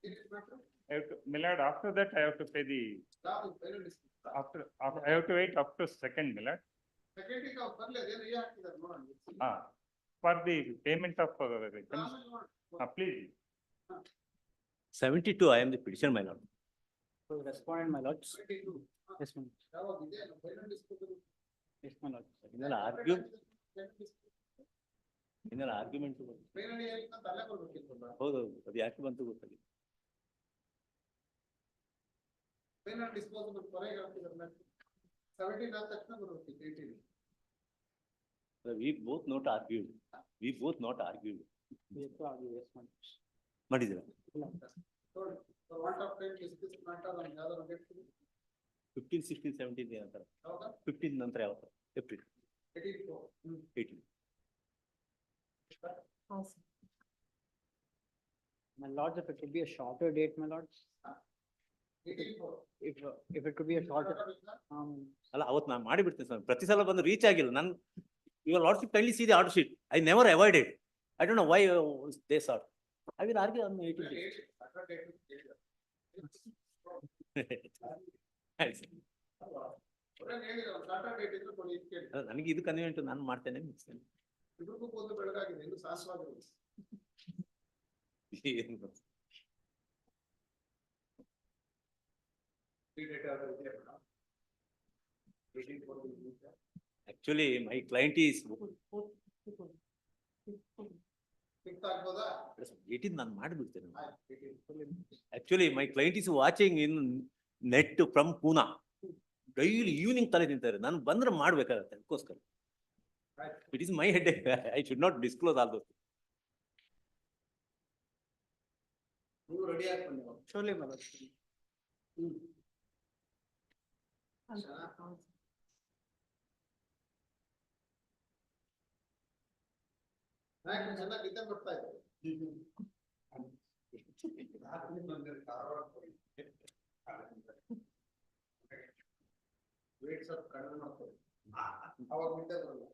It is better. I have to, my lord, after that I have to pay the, after I have to wait up to second, my lord. Second week of ಬರ್ಲಿ ಅದೇನು ಈ ಹಾಕಿದ್ದಾರೆ ನೋಡೋಣ. For the payment of, please. 72, I am the petitioner, my lord. So respondent, my lords. 22. Yes, my lord. ಯಾವಾಗ ಇದೆ final dispute. Yes, my lord. ಇನ್ನೆಲ್ಲ argument Final ಹೇಳಿ ಅಂತ ಅಲ್ಲೇ ಬರ್ಬೇಕಿತ್ತಲ್ಲ. ಹೌದು, ಅದು ಯಾಕೆ ಬಂತು ಗೊತ್ತಿಲ್ಲ. Final disposable ಹೊರಗೆ ಹಾಕಿದ್ದಾರೆ. 17 ಆದ ತಕ್ಷಣ ಬರ್ಬೇಕಿತ್ತು 18. We both not argued. We both not argued. ಮಾಡಿದ್ದೀರಾ? So what of time is this matter on the other objective? 15, 16, 17 ನಂತರ. ಹೌದಾ? 15 ನಂತರ ಯಾವತ್ತು? April 18. My lords, if it could be a shorter date, my lords. If it could be a shorter. ಅಲ್ಲ ಅವತ್ತು ನಾನು ಮಾಡಿಬಿಡ್ತೇನೆ ಸ್ವಾಮಿ. ಪ್ರತಿ ಸಲ ಬಂದು ರೀಚ್ ಆಗಿಲ್ಲ. ನಾನು your lordship kindly see the order sheet. I never avoided. I don't know why they sought. I will argue on 18 days. ನನಗೆ ಇದು ಕನ್ವೀನಿಯಂಟ್, ನಾನು ಮಾಡ್ತೇನೆ ಮುಗಿಸ್ತೇನೆ. ಇಬ್ರಿಗೂ ಒಂದು ಬೆಳಗಾಗಿದೆ, ಇದು ಶಾಶ್ವತವಾಗಿದೆ. Actually, my client is 18 ನಾನು ಮಾಡಿಬಿಡ್ತೇನೆ. Actually, my client is watching in net from Pune. Daily evening ತಲೆ ತಿಂತಾರೆ. ನಾನು ಬಂದ್ರೆ ಮಾಡ್ಬೇಕಾಗತ್ತೆ ಅದಕ್ಕೋಸ್ಕರ. It is my headache. I should not disclose all those. ನೀವು ರೆಡಿ ಆಗ್ಬನ್ನಿ. Surely, my lord. ನಾಯಕರು ಚೆನ್ನಾಗಿ ನಿದ್ದೆ ಬರ್ತಾ ಇದ್ದಾರೆ. ವೇಟ್ಸ್ ಆಫ್ ಕಡಿಮೆ ಮಾಡ್ತಾರೆ. ಅವಾಗ ನಿದ್ದೆ ಬರಲ್ಲ.